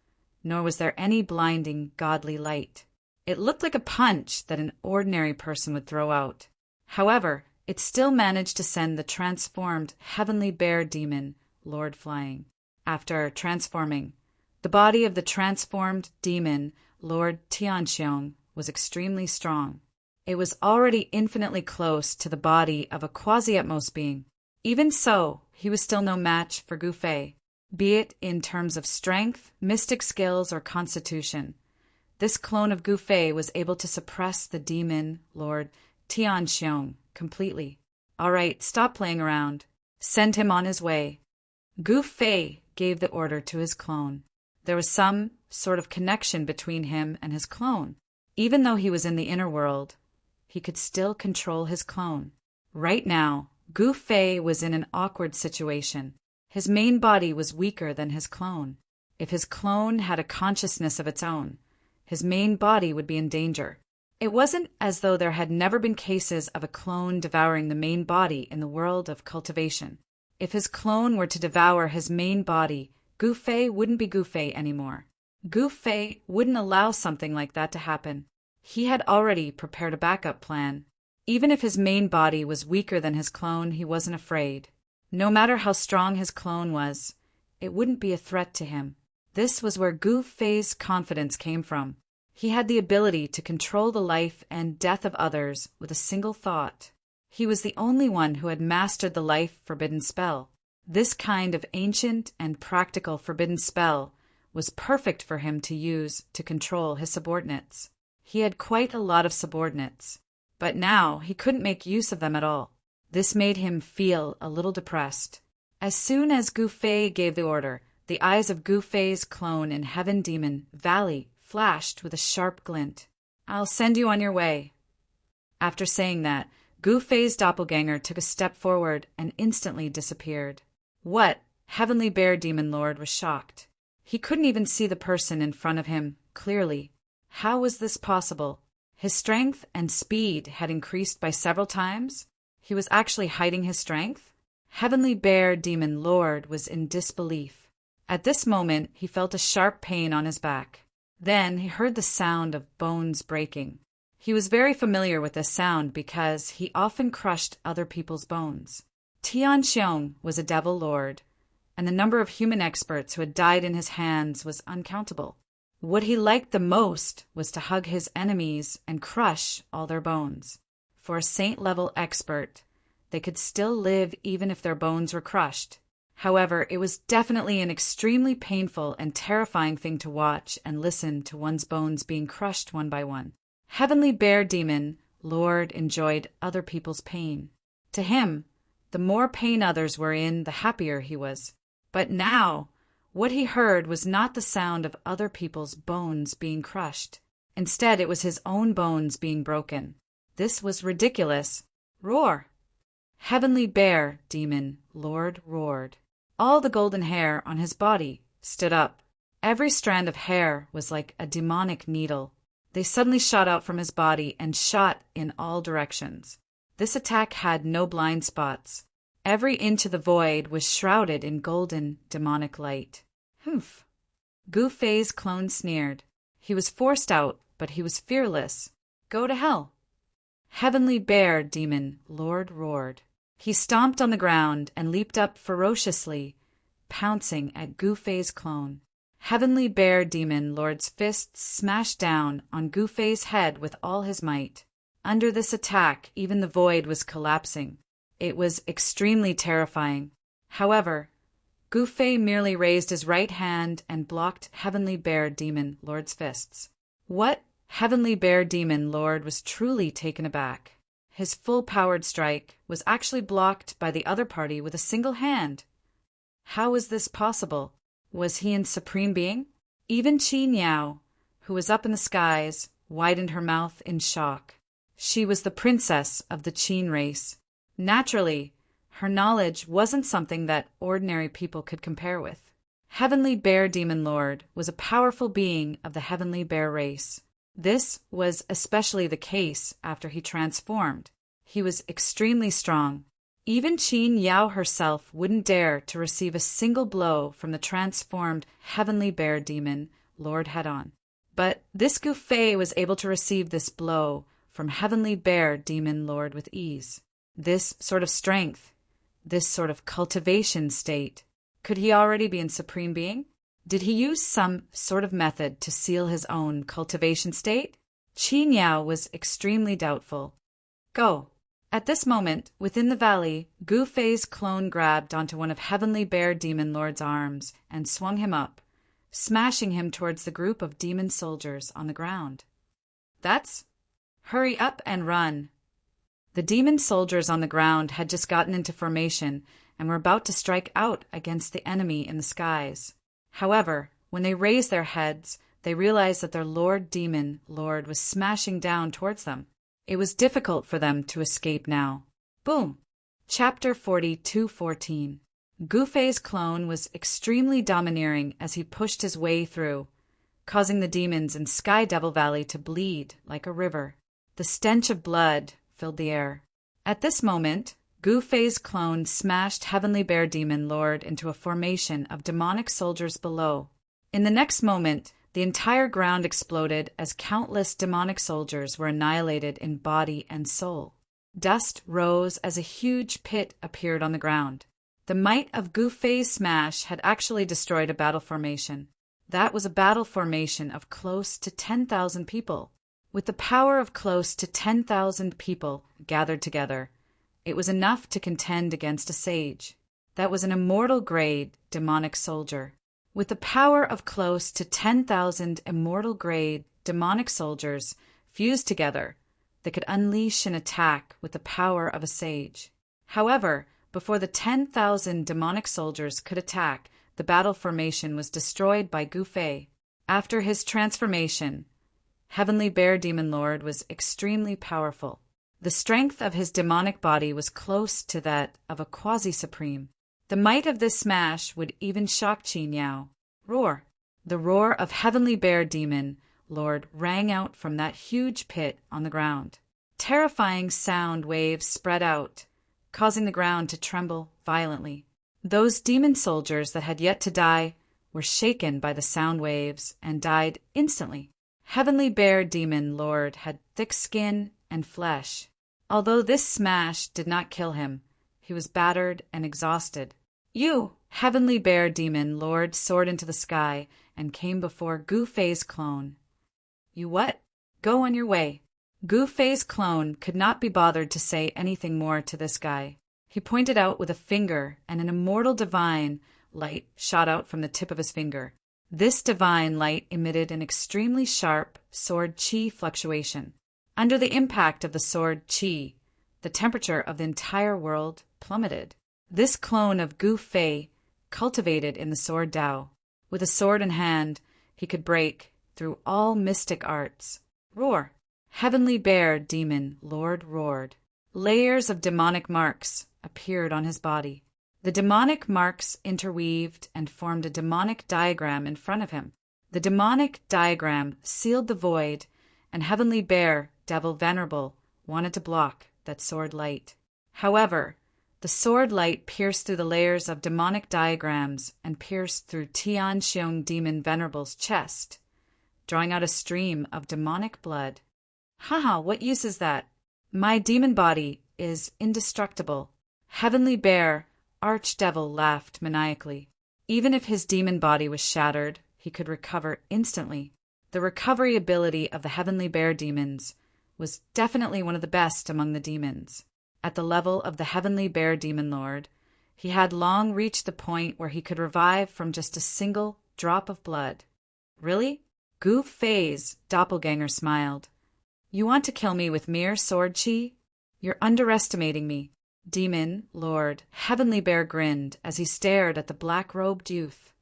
S1: nor was there any blinding, godly light. It looked like a punch that an ordinary person would throw out. However, it still managed to send the transformed heavenly bear demon, Lord flying. After transforming, the body of the transformed demon, Lord Tianxiong, was extremely strong. It was already infinitely close to the body of a quasi-utmost being. Even so, he was still no match for Gu Fei, be it in terms of strength, mystic skills, or constitution. This clone of Gu Fei was able to suppress the demon Lord Tianxiong completely. All right, stop playing around. Send him on his way. Gu Fei gave the order to his clone. There was some sort of connection between him and his clone. Even though he was in the inner world, he could still control his clone. Right now, Gu Fei was in an awkward situation. His main body was weaker than his clone. If his clone had a consciousness of its own, his main body would be in danger. It wasn't as though there had never been cases of a clone devouring the main body in the world of cultivation. If his clone were to devour his main body, Gu Fei wouldn't be Gu Fei anymore. Gu Fei wouldn't allow something like that to happen. He had already prepared a backup plan. Even if his main body was weaker than his clone, he wasn't afraid. No matter how strong his clone was, it wouldn't be a threat to him. This was where Gu Fei's confidence came from. He had the ability to control the life and death of others with a single thought. He was the only one who had mastered the life forbidden spell. This kind of ancient and practical forbidden spell was perfect for him to use to control his subordinates. He had quite a lot of subordinates, but now he couldn't make use of them at all. This made him feel a little depressed. As soon as Gu Fei gave the order, the eyes of Gu Fei's clone in Heaven Demon Valley flashed with a sharp glint. "I'll send you on your way." After saying that, Gu Fei's doppelganger took a step forward and instantly disappeared. What? Heavenly Bear Demon Lord was shocked. He couldn't even see the person in front of him clearly. How was this possible? His strength and speed had increased by several times. He was actually hiding his strength? Heavenly Bear Demon Lord was in disbelief. At this moment, he felt a sharp pain on his back. Then he heard the sound of bones breaking. He was very familiar with this sound because he often crushed other people's bones. Tianxiong was a devil lord, and the number of human experts who had died in his hands was uncountable. What he liked the most was to hug his enemies and crush all their bones. For a saint-level expert, they could still live even if their bones were crushed. However, it was definitely an extremely painful and terrifying thing to watch and listen to one's bones being crushed one by one. Heavenly Bear Demon Lord enjoyed other people's pain. To him, the more pain others were in, the happier he was. But now, what he heard was not the sound of other people's bones being crushed. Instead, it was his own bones being broken. This was ridiculous. Roar! Heavenly Bear Demon Lord roared. All the golden hair on his body stood up. Every strand of hair was like a demonic needle. They suddenly shot out from his body and shot in all directions. This attack had no blind spots. Every inch of the void was shrouded in golden, demonic light. Humph! Gu Fei's clone sneered. He was forced out, but he was fearless. Go to hell! Heavenly Bear Demon Lord roared. He stomped on the ground and leaped up ferociously, pouncing at Gu Fei's clone. Heavenly Bear Demon Lord's fists smashed down on Gu Fei's head with all his might. Under this attack, even the void was collapsing. It was extremely terrifying. However, Gu Fei merely raised his right hand and blocked Heavenly Bear Demon Lord's fists. What? Heavenly Bear Demon Lord was truly taken aback. His full-powered strike was actually blocked by the other party with a single hand. How was this possible? Was he in Supreme Being? Even Qi Niao, who was up in the skies, widened her mouth in shock. She was the princess of the Qin race. Naturally, her knowledge wasn't something that ordinary people could compare with. Heavenly Bear Demon Lord was a powerful being of the Heavenly Bear race. This was especially the case after he transformed. He was extremely strong. Even Qin Yao herself wouldn't dare to receive a single blow from the transformed Heavenly Bear Demon Lord head-on. But this Gu Fei was able to receive this blow from Heavenly Bear Demon Lord with ease. This sort of strength, this sort of cultivation state. Could he already be in Supreme Being? Did he use some sort of method to seal his own cultivation state? Qi Niao was extremely doubtful. Go! At this moment, within the valley, Gu Fei's clone grabbed onto one of Heavenly Bear Demon Lord's arms and swung him up, smashing him towards the group of demon soldiers on the ground. Hurry up and run. The demon soldiers on the ground had just gotten into formation and were about to strike out against the enemy in the skies. However, when they raised their heads, they realized that their demon lord was smashing down towards them. It was difficult for them to escape now. Boom! Chapter 42:14. Gu Fei's clone was extremely domineering as he pushed his way through, causing the demons in Sky Devil Valley to bleed like a river. The stench of blood filled the air. At this moment, Gu Fei's clone smashed Heavenly Bear Demon Lord into a formation of demonic soldiers below. In the next moment, the entire ground exploded as countless demonic soldiers were annihilated in body and soul. Dust rose as a huge pit appeared on the ground. The might of Gu Fei's smash had actually destroyed a battle formation. That was a battle formation of close to 10,000 people. With the power of close to 10,000 people gathered together, it was enough to contend against a sage. That was an immortal grade demonic soldier. With the power of close to 10,000 immortal grade demonic soldiers fused together, they could unleash an attack with the power of a sage. However, before the 10,000 demonic soldiers could attack, the battle formation was destroyed by Gu Fei. After his transformation, Heavenly Bear Demon Lord was extremely powerful. The strength of his demonic body was close to that of a quasi-supreme. The might of this smash would even shock Qin Yao. Roar! The roar of Heavenly Bear Demon Lord rang out from that huge pit on the ground. Terrifying sound waves spread out, causing the ground to tremble violently. Those demon soldiers that had yet to die were shaken by the sound waves and died instantly. Heavenly Bear Demon Lord had thick skin and flesh. Although this smash did not kill him, he was battered and exhausted. You, Heavenly Bear Demon Lord, soared into the sky and came before Gu Fei's clone. You what? Go on your way. Gu Fei's clone could not be bothered to say anything more to this guy. He pointed out with a finger, and an immortal divine light shot out from the tip of his finger. This divine light emitted an extremely sharp sword qi fluctuation. Under the impact of the sword qi, the temperature of the entire world plummeted. This clone of Gu Fei cultivated in the sword Tao. With a sword in hand, he could break through all mystic arts. Roar! Heavenly Bear Demon Lord roared. Layers of demonic marks appeared on his body. The demonic marks interweaved and formed a demonic diagram in front of him. The demonic diagram sealed the void, and Heavenly Bear Devil Venerable wanted to block that sword light. However, the sword light pierced through the layers of demonic diagrams and pierced through Tian Xiong Demon Venerable's chest, drawing out a stream of demonic blood. Haha, what use is that? My demon body is indestructible. Heavenly Bear Archdevil laughed maniacally. Even if his demon body was shattered, he could recover instantly. The recovery ability of the Heavenly Bear demons was definitely one of the best among the demons. At the level of the Heavenly Bear Demon Lord, he had long reached the point where he could revive from just a single drop of blood. Really? Gu Fei's doppelganger smiled. You want to kill me with mere sword qi? You're underestimating me. Demon Lord Heavenly Bear grinned as he stared at the black-robed youth.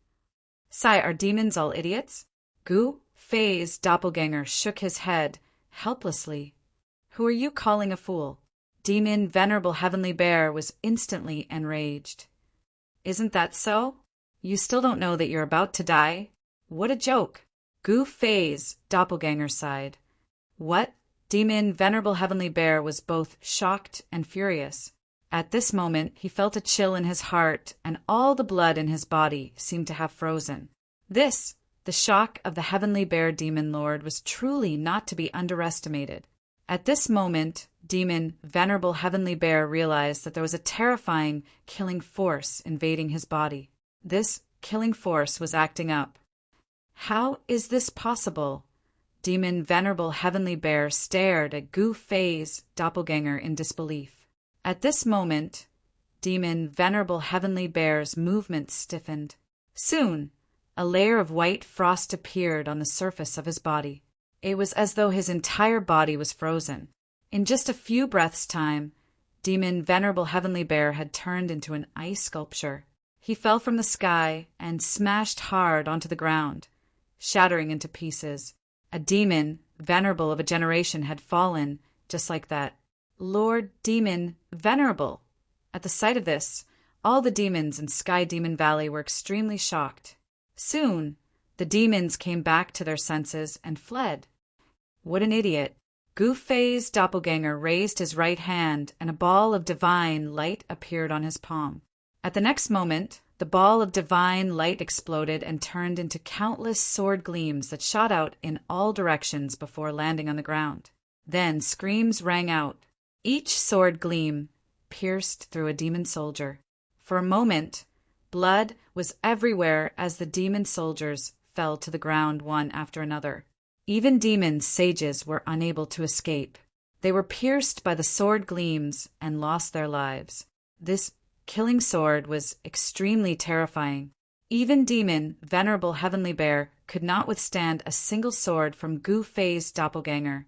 S1: Sai, are demons all idiots? Gu Fei's doppelganger shook his head helplessly. Who are you calling a fool? Demon Venerable Heavenly Bear was instantly enraged. Isn't that so? You still don't know that you're about to die? What a joke! Gu Fei's doppelganger sighed. What? Demon Venerable Heavenly Bear was both shocked and furious. At this moment, he felt a chill in his heart, and all the blood in his body seemed to have frozen. This, the shock of the Heavenly Bear Demon Lord, was truly not to be underestimated. At this moment, Demon Venerable Heavenly Bear realized that there was a terrifying killing force invading his body. This killing force was acting up. How is this possible? Demon Venerable Heavenly Bear stared at Gu Fei's doppelganger in disbelief. At this moment, Demon Venerable Heavenly Bear's movement stiffened. Soon, A layer of white frost appeared on the surface of his body. It was as though his entire body was frozen. In just a few breaths' time, Demon Venerable Heavenly Bear had turned into an ice sculpture. He fell from the sky and smashed hard onto the ground, shattering into pieces. A demon, venerable of a generation, had fallen just like that. Lord Demon Venerable! At the sight of this, all the demons in Sky Demon Valley were extremely shocked. Soon, the demons came back to their senses and fled. What an idiot! Gu Fei's doppelganger raised his right hand, and a ball of divine light appeared on his palm. At the next moment, the ball of divine light exploded and turned into countless sword gleams that shot out in all directions before landing on the ground. Then screams rang out. Each sword gleam pierced through a demon soldier. For a moment, blood was everywhere as the demon soldiers fell to the ground one after another. Even demon sages were unable to escape. They were pierced by the sword gleams and lost their lives. This killing sword was extremely terrifying. Even Demon Venerable Heavenly Bear could not withstand a single sword from Gu Fei's doppelganger,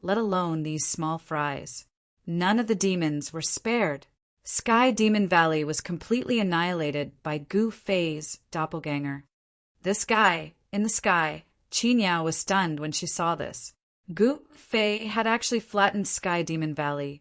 S1: let alone these small fries. None of the demons were spared. Sky Demon Valley was completely annihilated by Gu Fei's doppelganger. This guy, in the sky, Qin Yao was stunned when she saw this. Gu Fei had actually flattened Sky Demon Valley,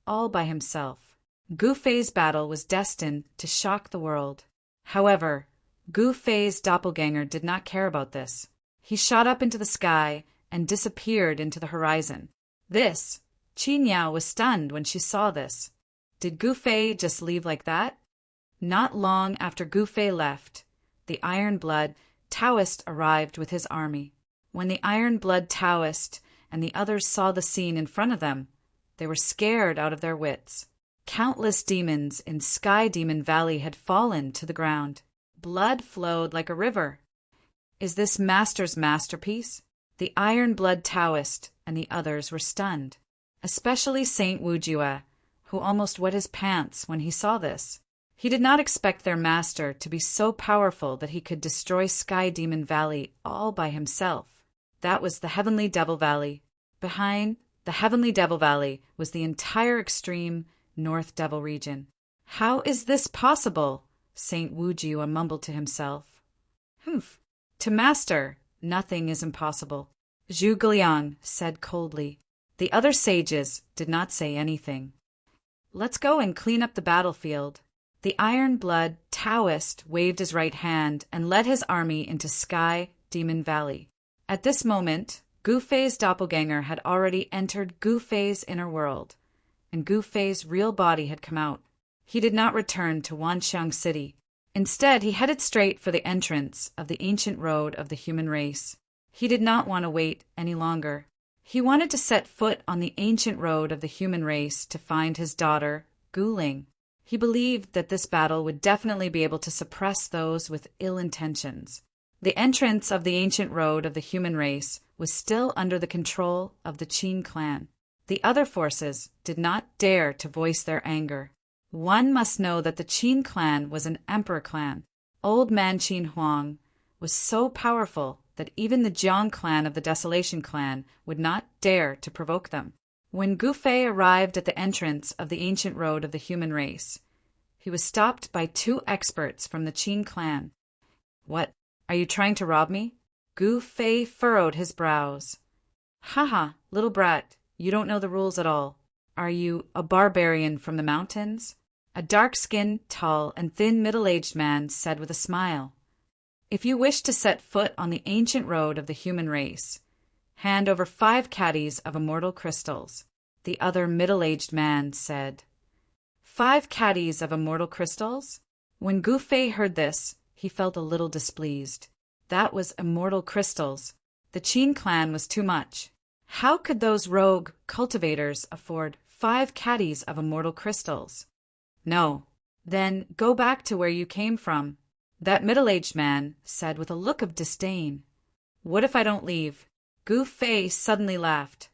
S1: all by himself. Gu Fei's battle was destined to shock the world. However, Gu Fei's doppelganger did not care about this. He shot up into the sky and disappeared into the horizon. Qin Yao was stunned when she saw this. Did Gu Fei just leave like that? Not long after Gu Fei left, the Iron Blood Taoist arrived with his army. When the Iron Blood Taoist and the others saw the scene in front of them, they were scared out of their wits. Countless demons in Sky Demon Valley had fallen to the ground. Blood flowed like a river. Is this Master's masterpiece? The Iron Blood Taoist and the others were stunned, especially Saint Wujue, who almost wet his pants when he saw this. He did not expect their master to be so powerful that he could destroy Sky Demon Valley all by himself. That was the Heavenly Devil Valley. Behind the Heavenly Devil Valley was the entire extreme North Devil region. How is this possible? Saint Wujue mumbled to himself. Humph. To Master, nothing is impossible, Zhuge Liang said coldly. The other sages did not say anything. Let's go and clean up the battlefield. The Iron Blood Taoist waved his right hand and led his army into Sky Demon Valley. At this moment, Gu Fei's doppelganger had already entered Gu Fei's inner world, and Gu Fei's real body had come out. He did not return to Wanxiang City. Instead, he headed straight for the entrance of the ancient road of the human race. He did not want to wait any longer. He wanted to set foot on the ancient road of the human race to find his daughter, Guling. He believed that this battle would definitely be able to suppress those with ill intentions. The entrance of the ancient road of the human race was still under the control of the Qin clan. The other forces did not dare to voice their anger. One must know that the Qin clan was an emperor clan. Old man Qin Huang was so powerful that even the Jiang clan of the Desolation clan would not dare to provoke them. When Gu Fei arrived at the entrance of the ancient road of the human race, he was stopped by two experts from the Qin clan. What, are you trying to rob me? Gu Fei furrowed his brows. Haha, little brat, you don't know the rules at all. Are you a barbarian from the mountains? A dark-skinned, tall, and thin middle-aged man said with a smile. If you wish to set foot on the ancient road of the human race, hand over 5 caddies of immortal crystals, the other middle-aged man said. 5 caddies of immortal crystals? When Gu Fei heard this, he felt a little displeased. That was immortal crystals. The Qin clan was too much. How could those rogue cultivators afford 5 caddies of immortal crystals? No. Then go back to where you came from. That middle-aged man said with a look of disdain. What if I don't leave? Gu Fei suddenly laughed.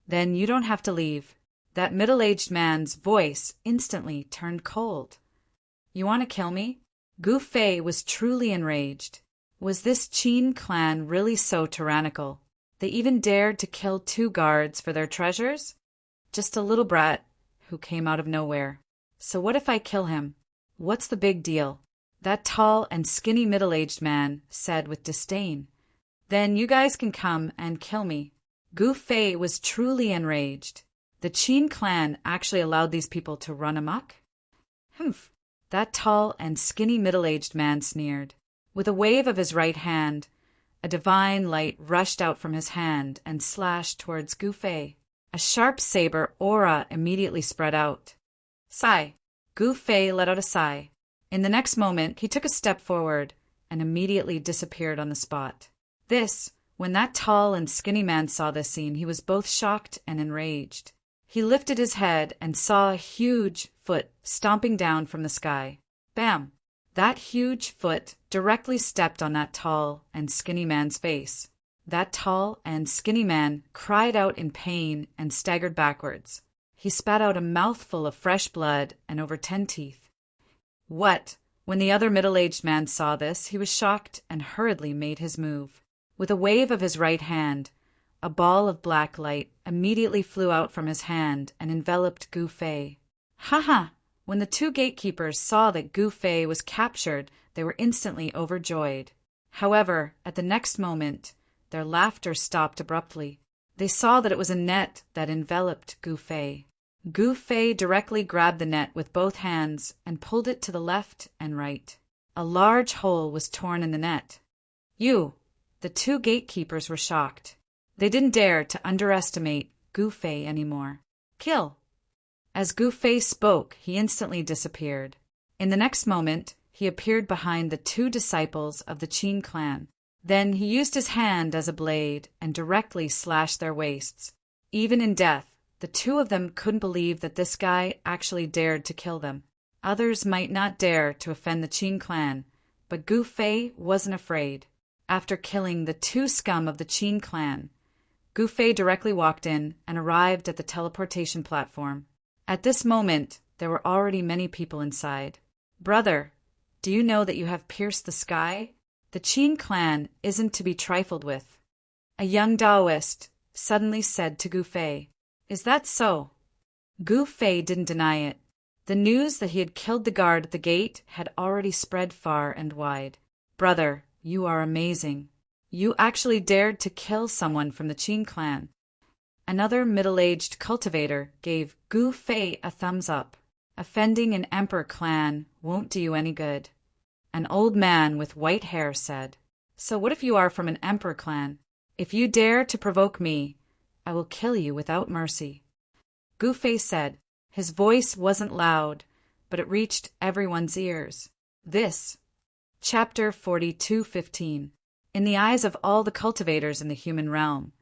S1: Then you don't have to leave. That middle-aged man's voice instantly turned cold. You want to kill me? Gu Fei was truly enraged. Was this Qin clan really so tyrannical? They even dared to kill 2 guards for their treasures? Just a little brat who came out of nowhere. So what if I kill him? What's the big deal? That tall and skinny middle-aged man said with disdain. Then you guys can come and kill me. Gu Fei was truly enraged. The Qin clan actually allowed these people to run amok? Humph! That tall and skinny middle-aged man sneered. With a wave of his right hand, a divine light rushed out from his hand and slashed towards Gu Fei. A sharp saber aura immediately spread out. Sigh! Gu Fei let out a sigh. In the next moment, he took a step forward and immediately disappeared on the spot. When that tall and skinny man saw this scene, he was both shocked and enraged. He lifted his head and saw a huge foot stomping down from the sky. Bam! That huge foot directly stepped on that tall and skinny man's face. That tall and skinny man cried out in pain and staggered backwards. He spat out a mouthful of fresh blood and over 10 teeth. What? When the other middle-aged man saw this, he was shocked and hurriedly made his move. With a wave of his right hand, a ball of black light immediately flew out from his hand and enveloped Gu Fei. Ha ha! When the 2 gatekeepers saw that Gu Fei was captured, they were instantly overjoyed. However, at the next moment, their laughter stopped abruptly. They saw that it was a net that enveloped Gu Fei. Gu Fei directly grabbed the net with both hands and pulled it to the left and right. A large hole was torn in the net. The 2 gatekeepers were shocked. They didn't dare to underestimate Gu Fei anymore. Kill! As Gu Fei spoke, he instantly disappeared. In the next moment, he appeared behind the 2 disciples of the Qin clan. Then he used his hand as a blade and directly slashed their waists. Even in death, the 2 of them couldn't believe that this guy actually dared to kill them. Others might not dare to offend the Qin clan, but Gu Fei wasn't afraid. After killing the 2 scum of the Qin clan, Gu Fei directly walked in and arrived at the teleportation platform. At this moment, there were already many people inside. Brother, do you know that you have pierced the sky? The Qin clan isn't to be trifled with. A young Taoist suddenly said to Gu Fei. Is that so? Gu Fei didn't deny it. The news that he had killed the guard at the gate had already spread far and wide. Brother, you are amazing. You actually dared to kill someone from the Qin clan. Another middle-aged cultivator gave Gu Fei a thumbs up. Offending an emperor clan won't do you any good. An old man with white hair said, So what if you are from an emperor clan? If you dare to provoke me, I will kill you without mercy. Gu Fei said. His voice wasn't loud, but it reached everyone's ears. Chapter 42:15. In the eyes of all the cultivators in the human realm,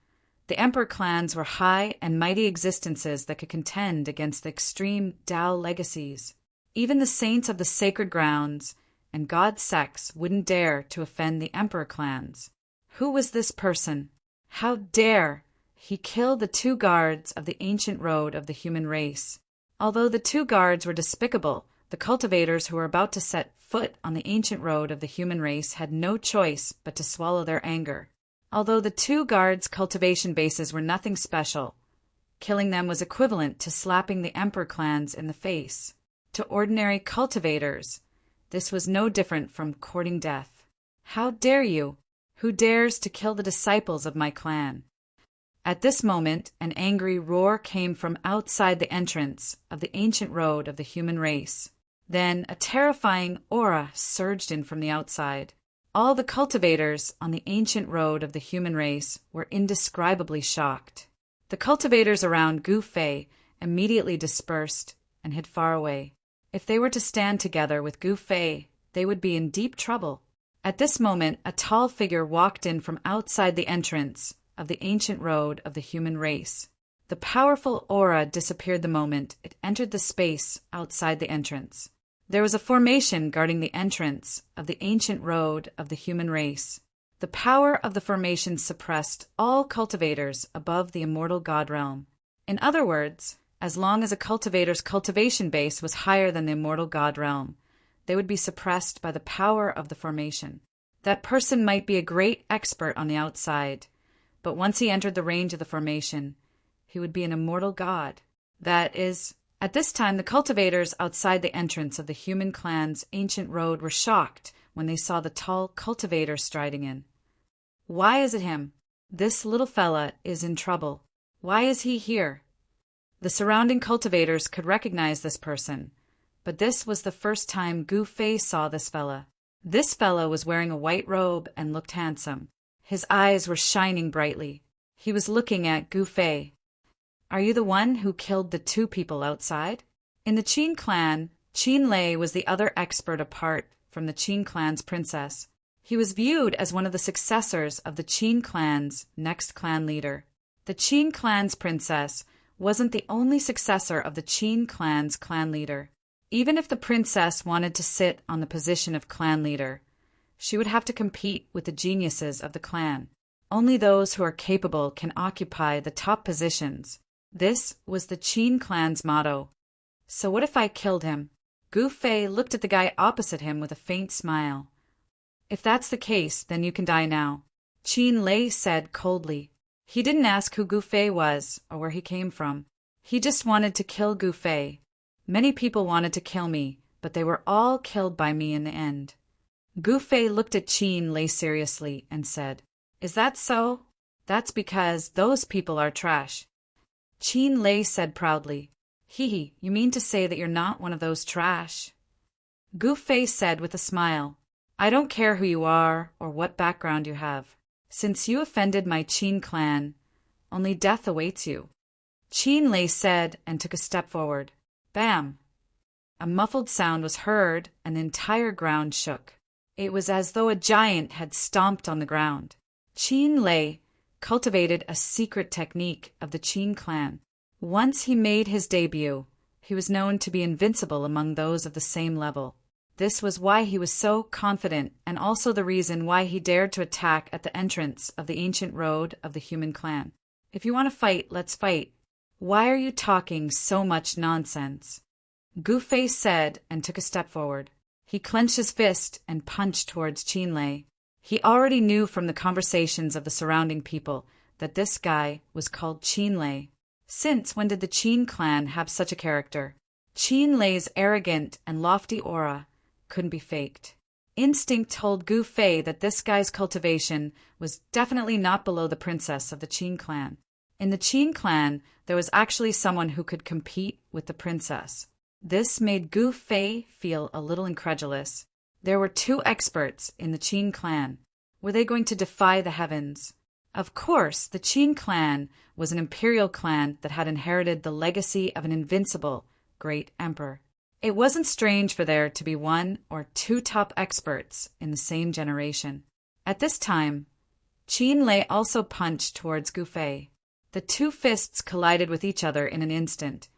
S1: the emperor clans were high and mighty existences that could contend against the extreme Tao legacies. Even the saints of the sacred grounds and god sects wouldn't dare to offend the emperor clans. Who was this person? How dare he kill the 2 guards of the ancient road of the human race? Although the 2 guards were despicable, the cultivators who were about to set foot on the ancient road of the human race had no choice but to swallow their anger. Although the 2 guards' cultivation bases were nothing special, killing them was equivalent to slapping the emperor clans in the face. To ordinary cultivators, this was no different from courting death. How dare you? Who dares to kill the disciples of my clan? At this moment, an angry roar came from outside the entrance of the ancient road of the human race. Then a terrifying aura surged in from the outside. All the cultivators on the ancient road of the human race were indescribably shocked. The cultivators around Gu Fei immediately dispersed and hid far away. If they were to stand together with Gu Fei, they would be in deep trouble. At this moment, a tall figure walked in from outside the entrance of the ancient road of the human race. The powerful aura disappeared the moment it entered the space outside the entrance. There was a formation guarding the entrance of the ancient road of the human race. The power of the formation suppressed all cultivators above the immortal god realm. In other words, as long as a cultivator's cultivation base was higher than the immortal god realm, they would be suppressed by the power of the formation. That person might be a great expert on the outside, but once he entered the range of the formation, he would be an immortal god. That is, at this time the cultivators outside the entrance of the human clan's ancient road were shocked when they saw the tall cultivator striding in. Why is it him? This little fella is in trouble. Why is he here? The surrounding cultivators could recognize this person, but this was the first time Gu Fei saw this fella. This fella was wearing a white robe and looked handsome. His eyes were shining brightly. He was looking at Gu Fei. Are you the one who killed the 2 people outside? In the Qin clan, Qin Lei was the other expert apart from the Qin clan's princess. He was viewed as one of the successors of the Qin clan's next clan leader. The Qin clan's princess wasn't the only successor of the Qin clan's clan leader. Even if the princess wanted to sit on the position of clan leader, she would have to compete with the geniuses of the clan. Only those who are capable can occupy the top positions. This was the Qin clan's motto. So what if I killed him? Gu Fei looked at the guy opposite him with a faint smile. If that's the case, then you can die now, Qin Lei said coldly. He didn't ask who Gu Fei was or where he came from. He just wanted to kill Gu Fei. Many people wanted to kill me, but they were all killed by me in the end. Gu Fei looked at Qin Lei seriously and said, Is that so? That's because those people are trash. Qin Lei said proudly, Hee, you mean to say that you're not one of those trash? Gu Fei said with a smile, I don't care who you are or what background you have. Since you offended my Qin clan, only death awaits you. Qin Lei said and took a step forward. Bam! A muffled sound was heard and the entire ground shook. It was as though a giant had stomped on the ground. Qin Lei cultivated a secret technique of the Qin clan. Once he made his debut, he was known to be invincible among those of the same level. This was why he was so confident and also the reason why he dared to attack at the entrance of the ancient road of the human clan. If you want to fight, let's fight. Why are you talking so much nonsense? Gu Fei said and took a step forward. He clenched his fist and punched towards Qin Lei. He already knew from the conversations of the surrounding people that this guy was called Qin Lei. Since when did the Qin clan have such a character? Qin Lei's arrogant and lofty aura couldn't be faked. Instinct told Gu Fei that this guy's cultivation was definitely not below the princess of the Qin clan. In the Qin clan, there was actually someone who could compete with the princess. This made Gu Fei feel a little incredulous. There were 2 experts in the Qin clan. Were they going to defy the heavens? Of course, the Qin clan was an imperial clan that had inherited the legacy of an invincible great emperor. It wasn't strange for there to be 1 or 2 top experts in the same generation. At this time, Qin Lei also punched towards Gu Fei. The 2 fists collided with each other in an instant,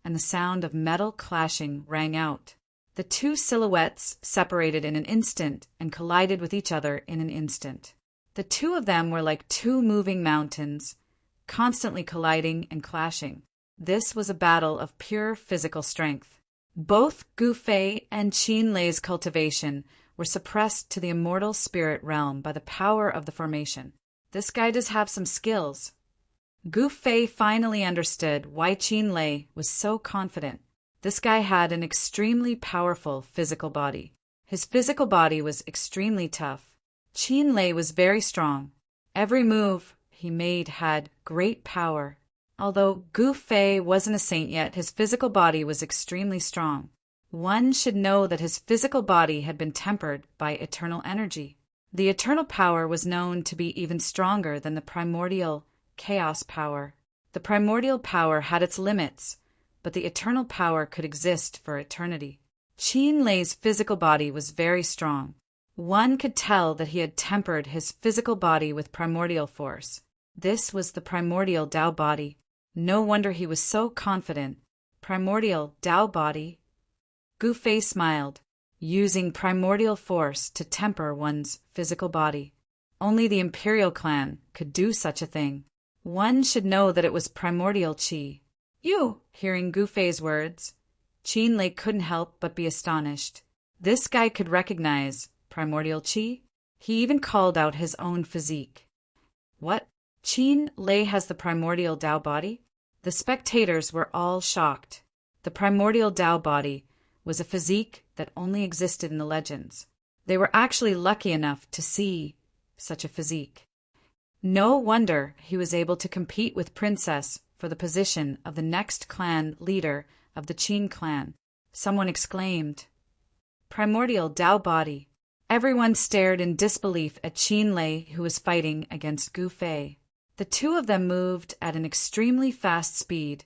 S1: and the sound of metal clashing rang out. The 2 silhouettes separated in an instant and collided with each other in an instant. The 2 of them were like 2 moving mountains, constantly colliding and clashing. This was a battle of pure physical strength. Both Gu Fei and Qin Lei's cultivation were suppressed to the immortal spirit realm by the power of the formation. This guy does have some skills. Gu Fei finally understood why Qin Lei was so confident. This guy had an extremely powerful physical body. His physical body was extremely tough. Qin Lei was very strong. Every move he made had great power. Although Gu Fei wasn't a saint yet, his physical body was extremely strong. One should know that his physical body had been tempered by eternal energy. The eternal power was known to be even stronger than the primordial chaos power. The primordial power had its limits, but the eternal power could exist for eternity. Qin Lei's physical body was very strong. One could tell that he had tempered his physical body with primordial force. This was the primordial Tao body. No wonder he was so confident. Primordial Tao body. Gu Fei smiled, using primordial force to temper one's physical body. Only the imperial clan could do such a thing. One should know that it was primordial qi. You! Hearing Gu Fei's words, Qin Lei couldn't help but be astonished. This guy could recognize primordial qi? He even called out his own physique. What? Qin Lei has the primordial Tao body? The spectators were all shocked. The primordial Tao body was a physique that only existed in the legends. They were actually lucky enough to see such a physique. No wonder he was able to compete with Princess for the position of the next clan leader of the Qin clan. Someone exclaimed, "Primordial Tao body." Everyone stared in disbelief at Qin Lei, who was fighting against Gu Fei. The two of them moved at an extremely fast speed,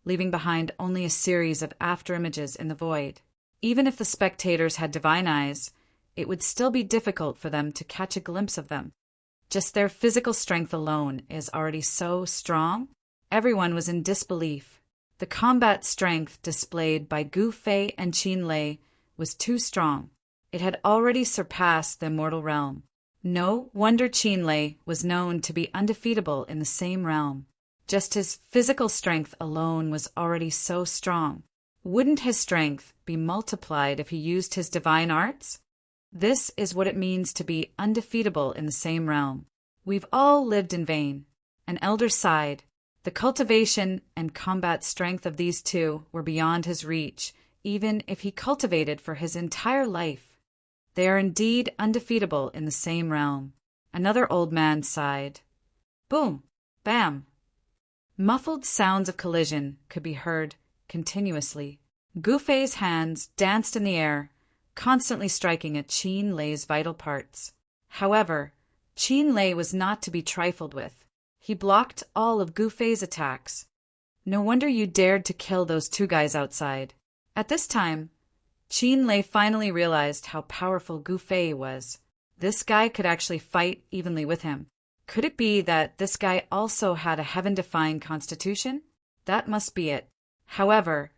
S1: leaving behind only a series of afterimages in the void. Even if the spectators had divine eyes, it would still be difficult for them to catch a glimpse of them. Just their physical strength alone is already so strong. Everyone was in disbelief. The combat strength displayed by Gu Fei and Qin Lei was too strong. It had already surpassed the immortal realm. No wonder Qin Lei was known to be undefeatable in the same realm. Just his physical strength alone was already so strong. Wouldn't his strength be multiplied if he used his divine arts? This is what it means to be undefeatable in the same realm. We've all lived in vain. An elder sighed. The cultivation and combat strength of these two were beyond his reach, even if he cultivated for his entire life. They are indeed undefeatable in the same realm. Another old man sighed. Boom! Bam! Muffled sounds of collision could be heard continuously. Gu Fei's hands danced in the air, constantly striking at Qin Lei's vital parts. However, Qin Lei was not to be trifled with. He blocked all of Gu Fei's attacks. No wonder you dared to kill those two guys outside. At this time, Qin Lei finally realized how powerful Gu Fei was. This guy could actually fight evenly with him. Could it be that this guy also had a heaven-defying constitution? That must be it. However,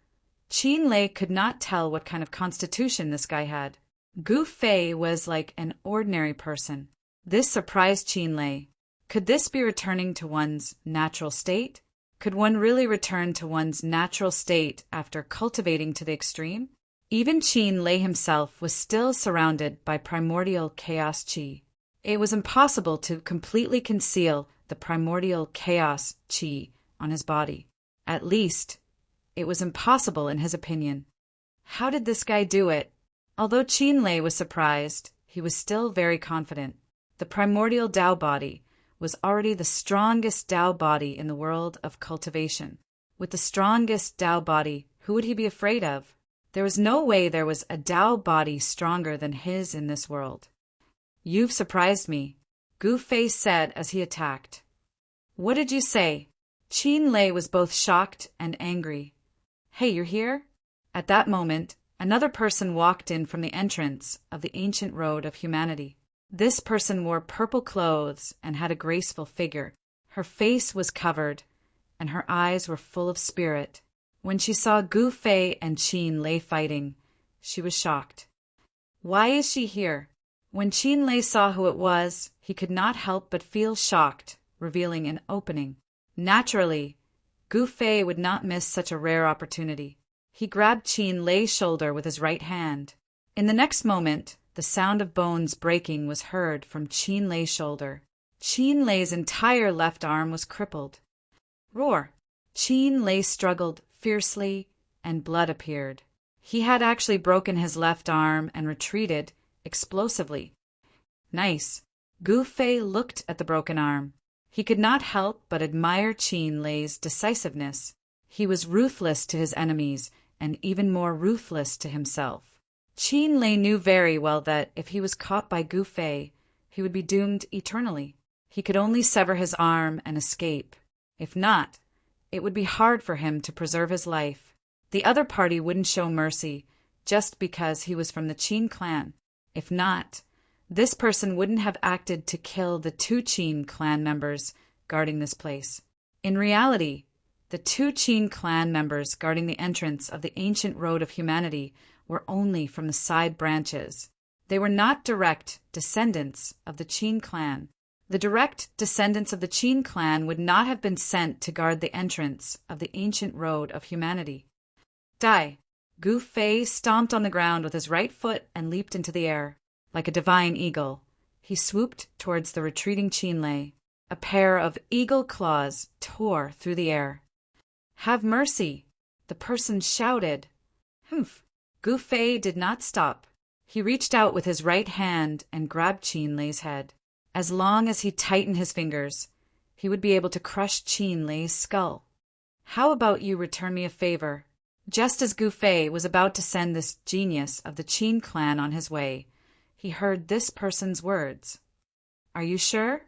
S1: Qin Lei could not tell what kind of constitution this guy had. Gu Fei was like an ordinary person. This surprised Qin Lei. Could this be returning to one's natural state? Could one really return to one's natural state after cultivating to the extreme? Even Qin Lei himself was still surrounded by primordial chaos qi. It was impossible to completely conceal the primordial chaos qi on his body. At least, it was impossible in his opinion. How did this guy do it? Although Qin Lei was surprised, he was still very confident. The primordial Tao body was already the strongest Tao body in the world of cultivation. With the strongest Tao body, who would he be afraid of? There was no way there was a Tao body stronger than his in this world. You've surprised me, Gu Fei said as he attacked. What did you say? Qin Lei was both shocked and angry. Hey, you're here? At that moment, another person walked in from the entrance of the ancient road of humanity. This person wore purple clothes and had a graceful figure. Her face was covered, and her eyes were full of spirit. When she saw Gu Fei and Qin Lei fighting, she was shocked. Why is she here? When Qin Lei saw who it was, he could not help but feel shocked, revealing an opening. Naturally, Gu Fei would not miss such a rare opportunity. He grabbed Qin Lei's shoulder with his right hand. In the next moment, the sound of bones breaking was heard from Qin Lei's shoulder. Qin Lei's entire left arm was crippled. Roar! Qin Lei struggled fiercely, and blood appeared. He had actually broken his left arm and retreated explosively. Nice. Gu Fei looked at the broken arm. He could not help but admire Qin Lei's decisiveness. He was ruthless to his enemies and even more ruthless to himself. Qin Lei knew very well that if he was caught by Gu Fei, he would be doomed eternally. He could only sever his arm and escape. If not, it would be hard for him to preserve his life. The other party wouldn't show mercy just because he was from the Qin clan. If not, this person wouldn't have acted to kill the two Qin clan members guarding this place. In reality, the two Qin clan members guarding the entrance of the ancient road of humanity were only from the side branches. They were not direct descendants of the Qin clan. The direct descendants of the Qin clan would not have been sent to guard the entrance of the ancient road of humanity. Die! Gu Fei stomped on the ground with his right foot and leaped into the air. Like a divine eagle, He swooped towards the retreating Qin Lei. A pair of eagle claws tore through the air. "Have mercy!" the person shouted. Humph! Gu Fei did not stop. He reached out with his right hand and grabbed Qin Lei's head. As long as he tightened his fingers, he would be able to crush Qin Lei's skull. "How about you return me a favor?" Just as Gu Fei was about to send this genius of the Qin clan on his way, he heard this person's words. "Are you sure?"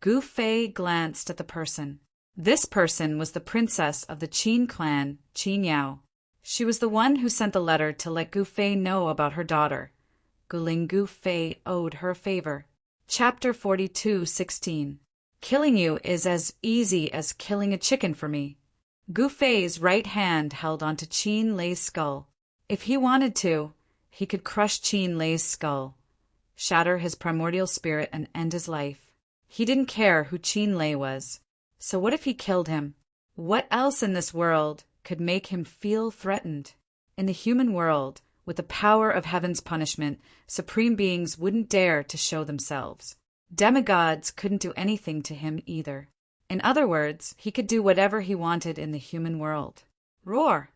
S1: Gu Fei glanced at the person. This person was the princess of the Qin clan, Qin Yao. She was the one who sent the letter to let Gu Fei know about her daughter. Guling Gu Fei owed her a favor. Chapter 42:16. Killing you is as easy as killing a chicken for me. Gu Fei's right hand held onto Qin Lei's skull. If he wanted to, he could crush Qin Lei's skull, shatter his primordial spirit, and end his life. He didn't care who Qin Lei was. So what if he killed him? What else in this world could make him feel threatened? In the human world, with the power of heaven's punishment, supreme beings wouldn't dare to show themselves. Demigods couldn't do anything to him either. In other words, he could do whatever he wanted in the human world. Roar!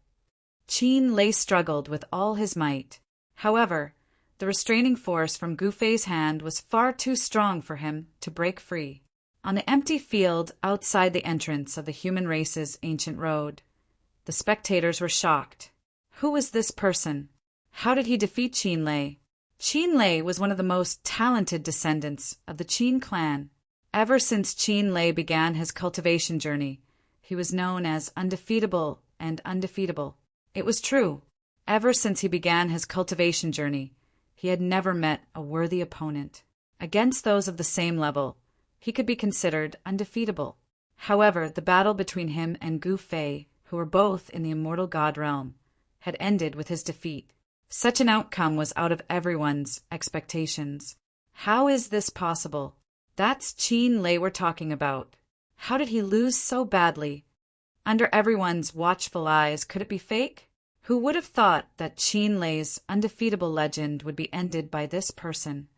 S1: Qin Lei struggled with all his might. However, the restraining force from Gu Fei's hand was far too strong for him to break free. On the empty field outside the entrance of the human race's ancient road, the spectators were shocked. Who was this person? How did he defeat Qin Lei? Qin Lei was one of the most talented descendants of the Qin clan. Ever since Qin Lei began his cultivation journey, he was known as undefeatable and undefeatable. It was true. Ever since he began his cultivation journey, he had never met a worthy opponent. Against those of the same level, he could be considered undefeatable. However, the battle between him and Gu Fei, who were both in the immortal god realm, had ended with his defeat. Such an outcome was out of everyone's expectations. How is this possible? That's Qin Lei we're talking about. How did he lose so badly? Under everyone's watchful eyes, could it be fake? Who would have thought that Qin Lei's undefeatable legend would be ended by this person?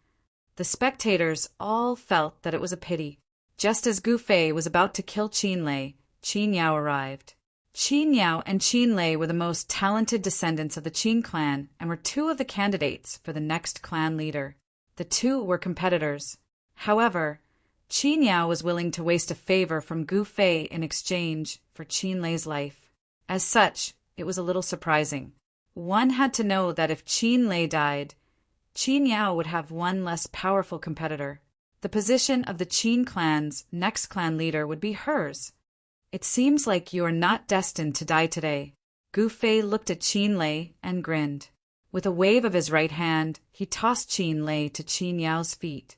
S1: The spectators all felt that it was a pity. Just as Gu Fei was about to kill Qin Lei, Qin Yao arrived. Qin Yao and Qin Lei were the most talented descendants of the Qin clan and were two of the candidates for the next clan leader. The two were competitors. However, Qin Yao was willing to waste a favor from Gu Fei in exchange for Qin Lei's life. As such, it was a little surprising. One had to know that if Qin Lei died, Qin Yao would have one less powerful competitor. The position of the Qin clan's next clan leader would be hers. "It seems like you are not destined to die today." Gu Fei looked at Qin Lei and grinned. With a wave of his right hand, he tossed Qin Lei to Qin Yao's feet.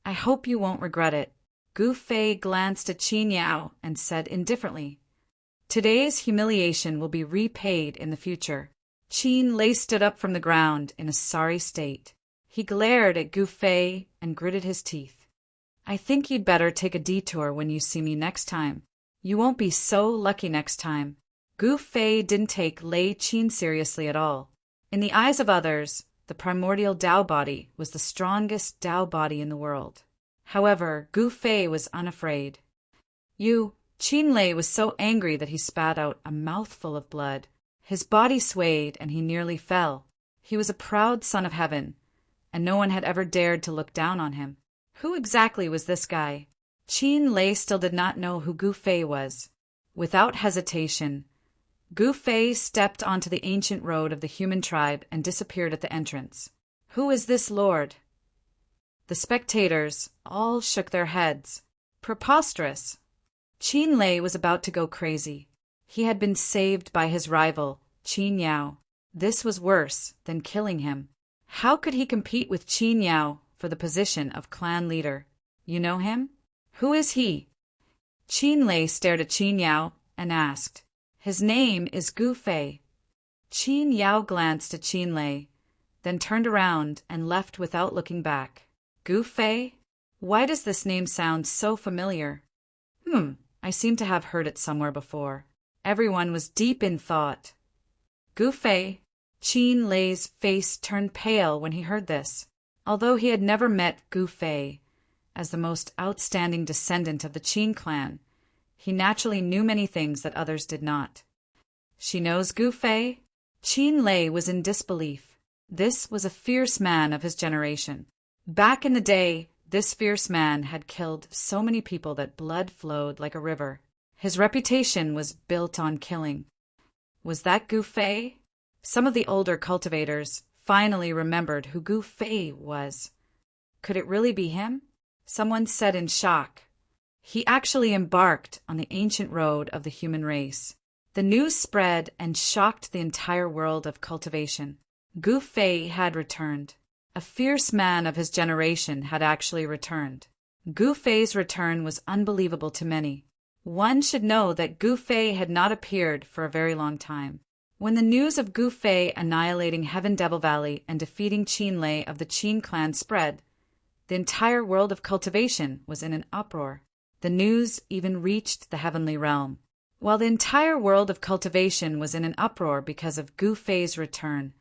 S1: "I hope you won't regret it." Gu Fei glanced at Qin Yao and said indifferently, "Today's humiliation will be repaid in the future." Qin Lei stood up from the ground in a sorry state. He glared at Gu Fei and gritted his teeth. "I think you'd better take a detour when you see me next time. You won't be so lucky next time." Gu Fei didn't take Lei Qin seriously at all. In the eyes of others, the primordial Tao body was the strongest Tao body in the world. However, Gu Fei was unafraid. Qin Lei was so angry that he spat out a mouthful of blood. His body swayed and he nearly fell. He was a proud son of heaven, and no one had ever dared to look down on him. Who exactly was this guy? Qin Lei still did not know who Gu Fei was. Without hesitation, Gu Fei stepped onto the ancient road of the human tribe and disappeared at the entrance. Who is this lord? The spectators all shook their heads. Preposterous! Qin Lei was about to go crazy. He had been saved by his rival, Qin Yao. This was worse than killing him. How could he compete with Qin Yao for the position of clan leader? You know him? Who is he? Qin Lei stared at Qin Yao and asked. His name is Gu Fei. Qin Yao glanced at Qin Lei, then turned around and left without looking back. Gu Fei? Why does this name sound so familiar? I seem to have heard it somewhere before. Everyone was deep in thought. Gu Fei? Qin Lei's face turned pale when he heard this. Although he had never met Gu Fei, as the most outstanding descendant of the Qin clan, he naturally knew many things that others did not. She knows Gu Fei? Qin Lei was in disbelief. This was a fierce man of his generation. Back in the day, this fierce man had killed so many people that blood flowed like a river. His reputation was built on killing. Was that Gu Fei? Some of the older cultivators finally remembered who Gu Fei was. Could it really be him? Someone said in shock. He actually embarked on the ancient road of the human race. The news spread and shocked the entire world of cultivation. Gu Fei had returned. A fierce man of his generation had actually returned. Gu Fei's return was unbelievable to many. One should know that Gu Fei had not appeared for a very long time. When the news of Gu Fei annihilating Heaven Devil Valley and defeating Qin Lei of the Qin clan spread, the entire world of cultivation was in an uproar. The news even reached the heavenly realm. While the entire world of cultivation was in an uproar because of Gu Fei's return,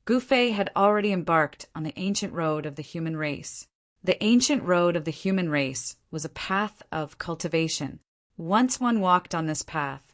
S1: Gu Fei had already embarked on the ancient road of the human race. The ancient road of the human race was a path of cultivation. Once one walked on this path,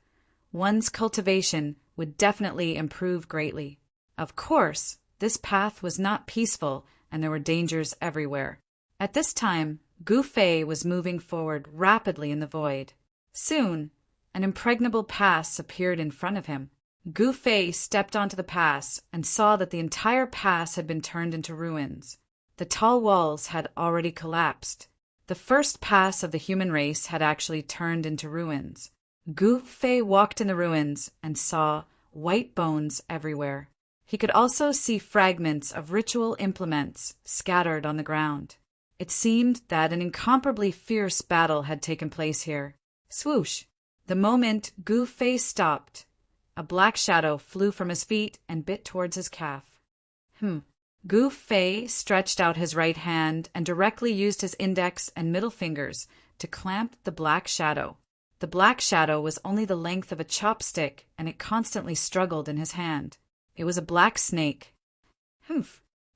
S1: one's cultivation would definitely improve greatly. Of course, this path was not peaceful and there were dangers everywhere. At this time, Gu Fei was moving forward rapidly in the void. Soon, an impregnable pass appeared in front of him. Gu Fei stepped onto the pass and saw that the entire pass had been turned into ruins. The tall walls had already collapsed. The first pass of the human race had actually turned into ruins. Gu Fei walked in the ruins and saw white bones everywhere. He could also see fragments of ritual implements scattered on the ground. It seemed that an incomparably fierce battle had taken place here. Swoosh! The moment Gu Fei stopped, a black shadow flew from his feet and bit towards his calf. Gu Fei stretched out his right hand and directly used his index and middle fingers to clamp the black shadow. The black shadow was only the length of a chopstick, and it constantly struggled in his hand. It was a black snake.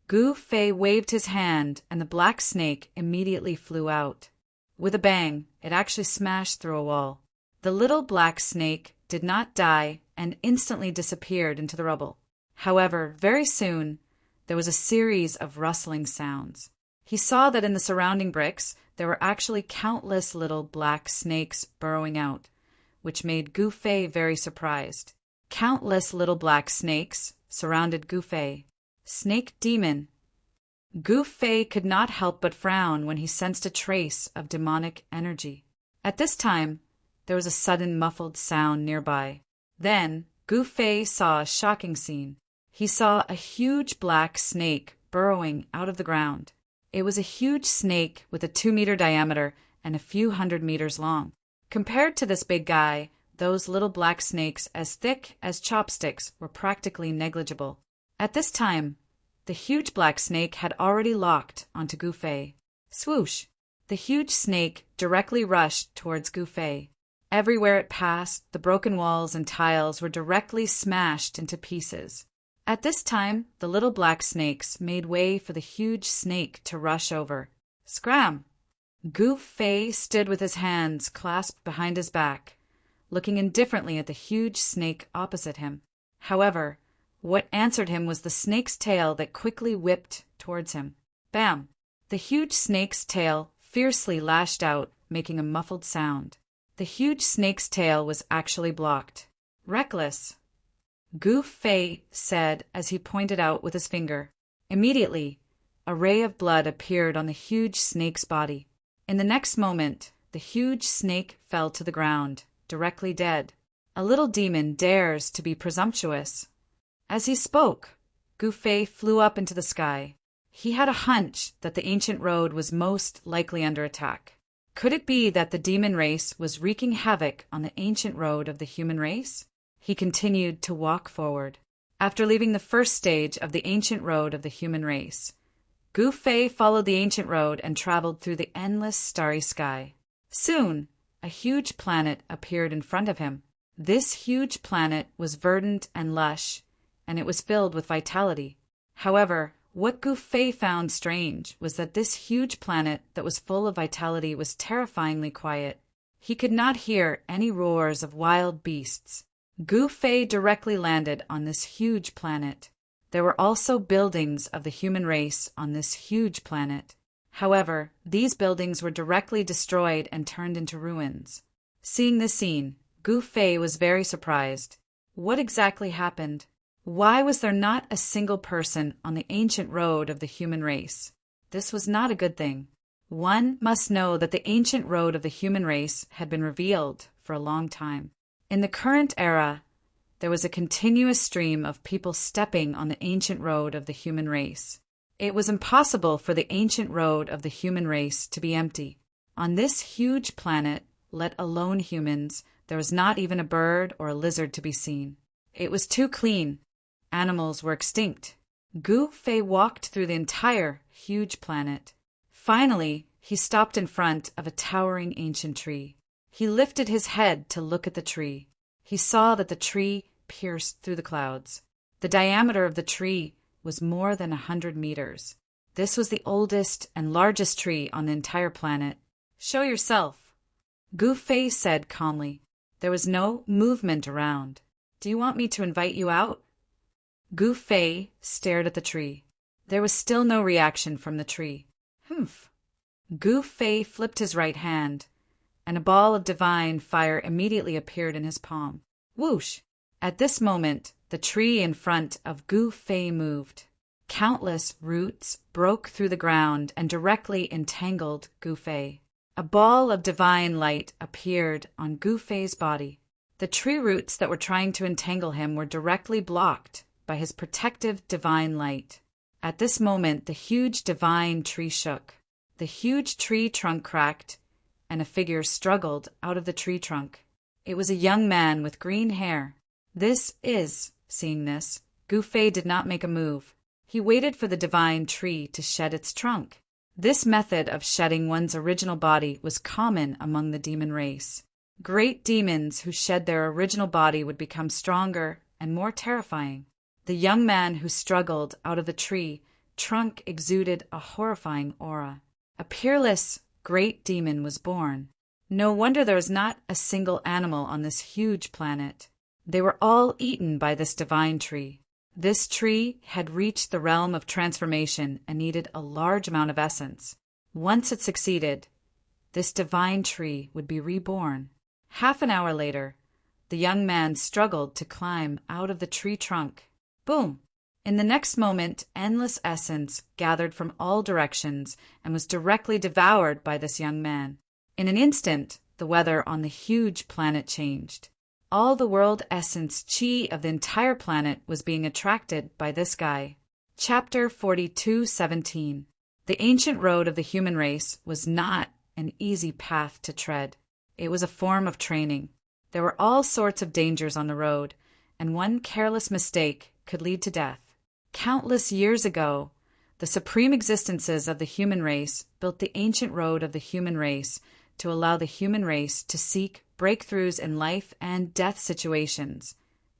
S1: Gu Fei waved his hand, and the black snake immediately flew out. With a bang, it actually smashed through a wall. The little black snake did not die and instantly disappeared into the rubble. However, very soon, there was a series of rustling sounds. He saw that in the surrounding bricks, there were actually countless little black snakes burrowing out, which made Gu Fei very surprised. Countless little black snakes surrounded Gu Fei. Snake demon. Gu Fei could not help but frown when he sensed a trace of demonic energy. At this time, there was a sudden muffled sound nearby. Then, Gu Fei saw a shocking scene. He saw a huge black snake burrowing out of the ground. It was a huge snake with a 2-meter diameter and a few hundred meters long. Compared to this big guy, those little black snakes as thick as chopsticks were practically negligible. At this time, the huge black snake had already locked onto Gu Fei. Swoosh! The huge snake directly rushed towards Gu Fei. Everywhere it passed, the broken walls and tiles were directly smashed into pieces. At this time, the little black snakes made way for the huge snake to rush over. Scram! Gu Fei stood with his hands clasped behind his back, looking indifferently at the huge snake opposite him. However, what answered him was the snake's tail that quickly whipped towards him. Bam! The huge snake's tail fiercely lashed out, making a muffled sound. The huge snake's tail was actually blocked. Reckless! Gu Fei said as he pointed out with his finger. Immediately, a ray of blood appeared on the huge snake's body. In the next moment, the huge snake fell to the ground, directly dead. A little demon dares to be presumptuous. As he spoke, Gu Fei flew up into the sky. He had a hunch that the ancient road was most likely under attack. Could it be that the demon race was wreaking havoc on the ancient road of the human race? He continued to walk forward. After leaving the first stage of the ancient road of the human race, Gu Fei followed the ancient road and traveled through the endless starry sky. Soon, a huge planet appeared in front of him. This huge planet was verdant and lush, and it was filled with vitality. However, What Gu Fei found strange was that this huge planet that was full of vitality was terrifyingly quiet. He could not hear any roars of wild beasts. Gu Fei directly landed on this huge planet. There were also buildings of the human race on this huge planet. However, these buildings were directly destroyed and turned into ruins. Seeing this scene, Gu Fei was very surprised. What exactly happened? Why was there not a single person on the ancient road of the human race? This was not a good thing. One must know that the ancient road of the human race had been revealed for a long time. In the current era, there was a continuous stream of people stepping on the ancient road of the human race. It was impossible for the ancient road of the human race to be empty. On this huge planet, let alone humans, there was not even a bird or a lizard to be seen. It was too clean. Animals were extinct. Gu Fei walked through the entire huge planet. Finally, he stopped in front of a towering ancient tree. He lifted his head to look at the tree. He saw that the tree pierced through the clouds. The diameter of the tree was more than 100 meters. This was the oldest and largest tree on the entire planet. "Show yourself," Gu Fei said calmly. There was no movement around. "Do you want me to invite you out?" Gu Fei stared at the tree. There was still no reaction from the tree. Humph. Gu Fei flipped his right hand, and a ball of divine fire immediately appeared in his palm. Whoosh! At this moment, the tree in front of Gu Fei moved. Countless roots broke through the ground and directly entangled Gu Fei. A ball of divine light appeared on Gu Fei's body. The tree roots that were trying to entangle him were directly blocked by his protective divine light. At this moment, the huge divine tree shook. The huge tree trunk cracked, and a figure struggled out of the tree trunk. It was a young man with green hair. Seeing this, Gu Fei did not make a move. He waited for the divine tree to shed its trunk. This method of shedding one's original body was common among the demon race. Great demons who shed their original body would become stronger and more terrifying. The young man who struggled out of the tree trunk exuded a horrifying aura. A peerless, great demon was born. No wonder there was not a single animal on this huge planet. They were all eaten by this divine tree. This tree had reached the realm of transformation and needed a large amount of essence. Once it succeeded, this divine tree would be reborn. Half an hour later, the young man struggled to climb out of the tree trunk. Boom! In the next moment, endless essence gathered from all directions and was directly devoured by this young man. In an instant, the weather on the huge planet changed. All the world essence chi of the entire planet was being attracted by this guy. Chapter 42:17. The ancient road of the human race was not an easy path to tread. It was a form of training. There were all sorts of dangers on the road, and one careless mistake could lead to death. Countless years ago, the supreme existences of the human race built the ancient road of the human race to allow the human race to seek breakthroughs in life and death situations,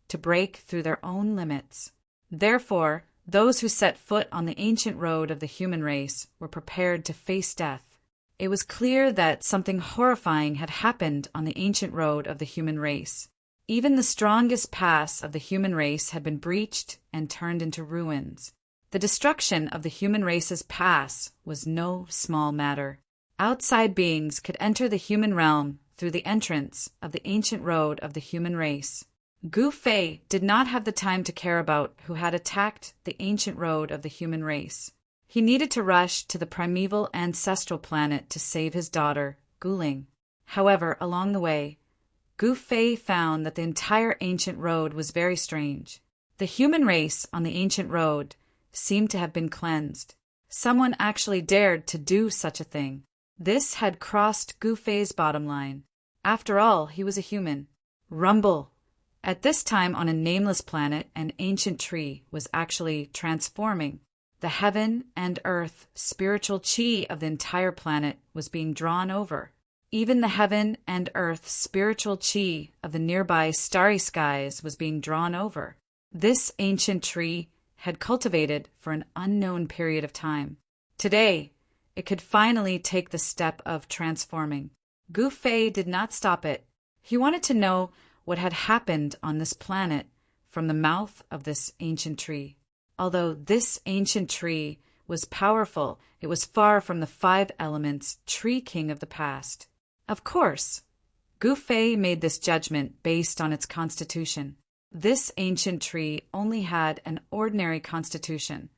S1: to break through their own limits. Therefore, those who set foot on the ancient road of the human race were prepared to face death. It was clear that something horrifying had happened on the ancient road of the human race. Even the strongest paths of the human race had been breached and turned into ruins. The destruction of the human race's paths was no small matter. Outside beings could enter the human realm through the entrance of the ancient road of the human race. Gu Fei did not have the time to care about who had attacked the ancient road of the human race. He needed to rush to the primeval ancestral planet to save his daughter, Guling. However, along the way, Gu Fei found that the entire ancient road was very strange. The human race on the ancient road seemed to have been cleansed. Someone actually dared to do such a thing. This had crossed Gu Fei's bottom line. After all, he was a human. Rumble! At this time on a nameless planet, an ancient tree was actually transforming. The heaven and earth spiritual chi of the entire planet was being drawn over. Even the heaven and earth spiritual chi of the nearby starry skies was being drawn over. This ancient tree had cultivated for an unknown period of time. Today, it could finally take the step of transforming. Gu Fei did not stop it. He wanted to know what had happened on this planet from the mouth of this ancient tree. Although this ancient tree was powerful, it was far from the 5 elements tree king of the past. Of course, Gu Fei made this judgment based on its constitution. This ancient tree only had an ordinary constitution,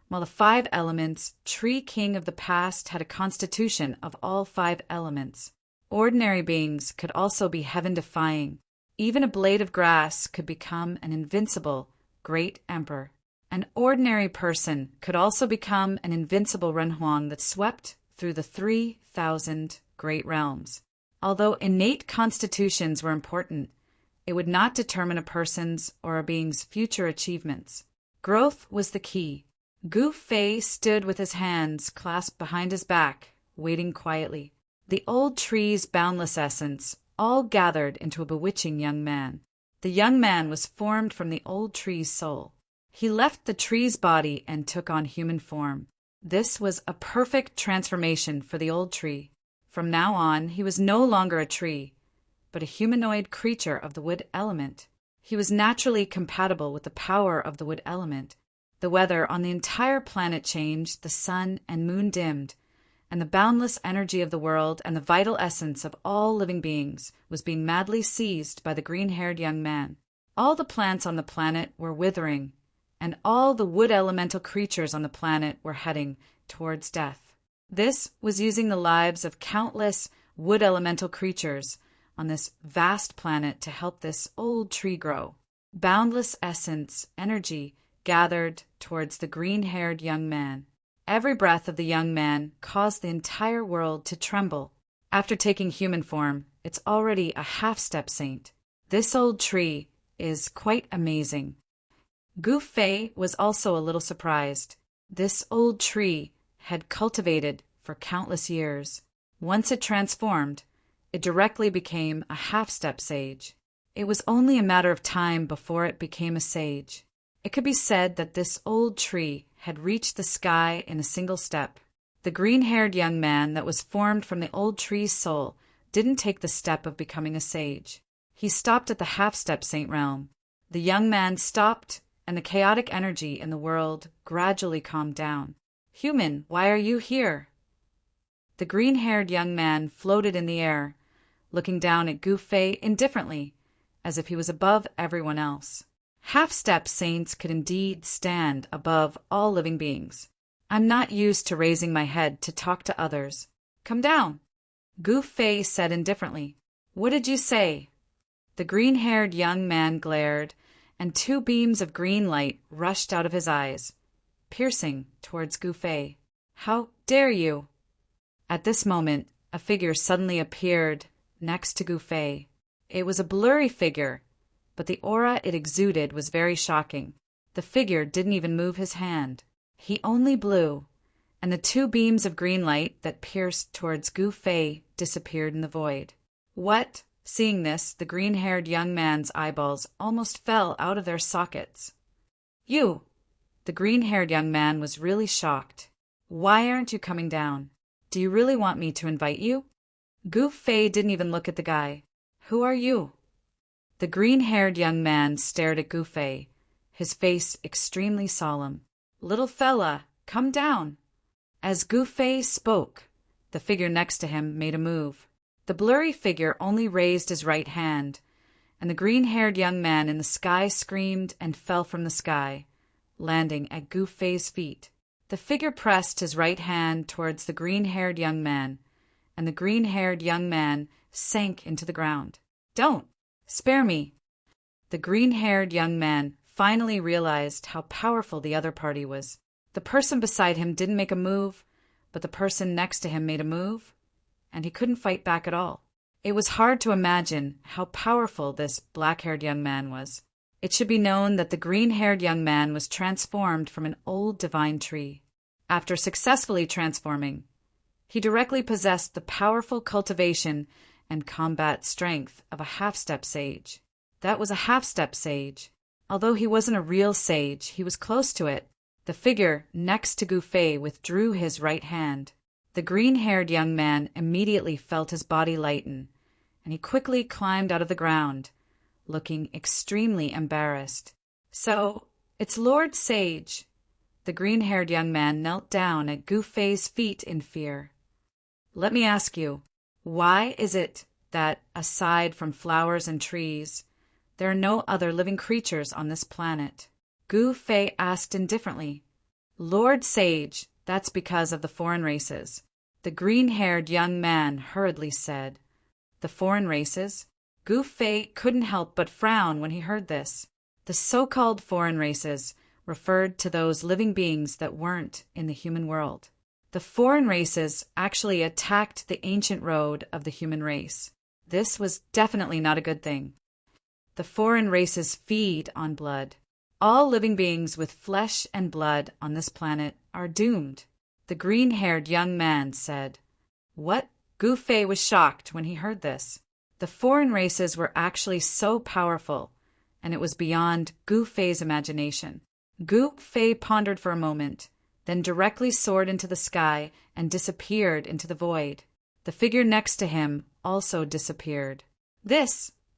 S1: while the 5 elements tree king of the past had a constitution of all 5 elements. Ordinary beings could also be heaven-defying. Even a blade of grass could become an invincible great emperor. An ordinary person could also become an invincible Renhuang that swept through the 3,000 great realms. Although innate constitutions were important, it would not determine a person's or a being's future achievements. Growth was the key. Gu Fei stood with his hands clasped behind his back, waiting quietly. The old tree's boundless essence all gathered into a bewitching young man. The young man was formed from the old tree's soul. He left the tree's body and took on human form. This was a perfect transformation for the old tree. From now on, he was no longer a tree, but a humanoid creature of the wood element. He was naturally compatible with the power of the wood element. The weather on the entire planet changed, the sun and moon dimmed, and the boundless energy of the world and the vital essence of all living beings was being madly seized by the green-haired young man. All the plants on the planet were withering, and all the wood elemental creatures on the planet were heading towards death. This was using the lives of countless wood elemental creatures on this vast planet to help this old tree grow. Boundless essence, energy, gathered towards the green-haired young man. Every breath of the young man caused the entire world to tremble. After taking human form, it's already a half-step saint. This old tree is quite amazing. Gu Fei was also a little surprised. This old tree had cultivated for countless years. Once it transformed, it directly became a half-step sage. It was only a matter of time before it became a sage. It could be said that this old tree had reached the sky in a single step. The green-haired young man that was formed from the old tree's soul didn't take the step of becoming a sage. He stopped at the half-step saint realm. The young man stopped, and the chaotic energy in the world gradually calmed down. "Human, why are you here?" The green-haired young man floated in the air, looking down at Gu Fei indifferently, as if he was above everyone else. Half-step saints could indeed stand above all living beings. "I'm not used to raising my head to talk to others. Come down," Gu Fei said indifferently. "What did you say?" The green-haired young man glared, and 2 beams of green light rushed out of his eyes, piercing towards Gu Fei. "How dare you?" At this moment, a figure suddenly appeared next to Gu Fei. It was a blurry figure, but the aura it exuded was very shocking. The figure didn't even move his hand. He only blew, and the 2 beams of green light that pierced towards Gu Fei disappeared in the void. "What?" Seeing this, the green-haired young man's eyeballs almost fell out of their sockets. "You!" The green-haired young man was really shocked. "Why aren't you coming down? Do you really want me to invite you?" Gu Fei didn't even look at the guy. "Who are you?" The green-haired young man stared at Gu Fei, his face extremely solemn. "Little fella, come down." As Gu Fei spoke, the figure next to him made a move. The blurry figure only raised his right hand, and the green-haired young man in the sky screamed and fell from the sky, landing at Gu Fei's feet. The figure pressed his right hand towards the green-haired young man, and the green-haired young man sank into the ground. "Don't! Spare me!" The green-haired young man finally realized how powerful the other party was. The person beside him didn't make a move, but the person next to him made a move, and he couldn't fight back at all. It was hard to imagine how powerful this black-haired young man was. It should be known that the green-haired young man was transformed from an old divine tree. After successfully transforming, he directly possessed the powerful cultivation and combat strength of a half-step sage. That was a half-step sage. Although he wasn't a real sage, he was close to it. The figure next to Gu Fei withdrew his right hand. The green-haired young man immediately felt his body lighten, and he quickly climbed out of the ground, looking extremely embarrassed. "So, it's Lord Sage." The green-haired young man knelt down at Gu Fei's feet in fear. "Let me ask you, why is it that, aside from flowers and trees, there are no other living creatures on this planet?" Gu Fei asked indifferently. "Lord Sage, that's because of the foreign races," the green-haired young man hurriedly said. The foreign races? Gu Fei couldn't help but frown when he heard this. The so-called foreign races referred to those living beings that weren't in the human world. The foreign races actually attacked the ancient road of the human race. This was definitely not a good thing. The foreign races feed on blood. All living beings with flesh and blood on this planet are doomed, the green-haired young man said. What? Gu Fei was shocked when he heard this. The foreign races were actually so powerful, and it was beyond Gu Fei's imagination. Gu Fei pondered for a moment, then directly soared into the sky and disappeared into the void. The figure next to him also disappeared.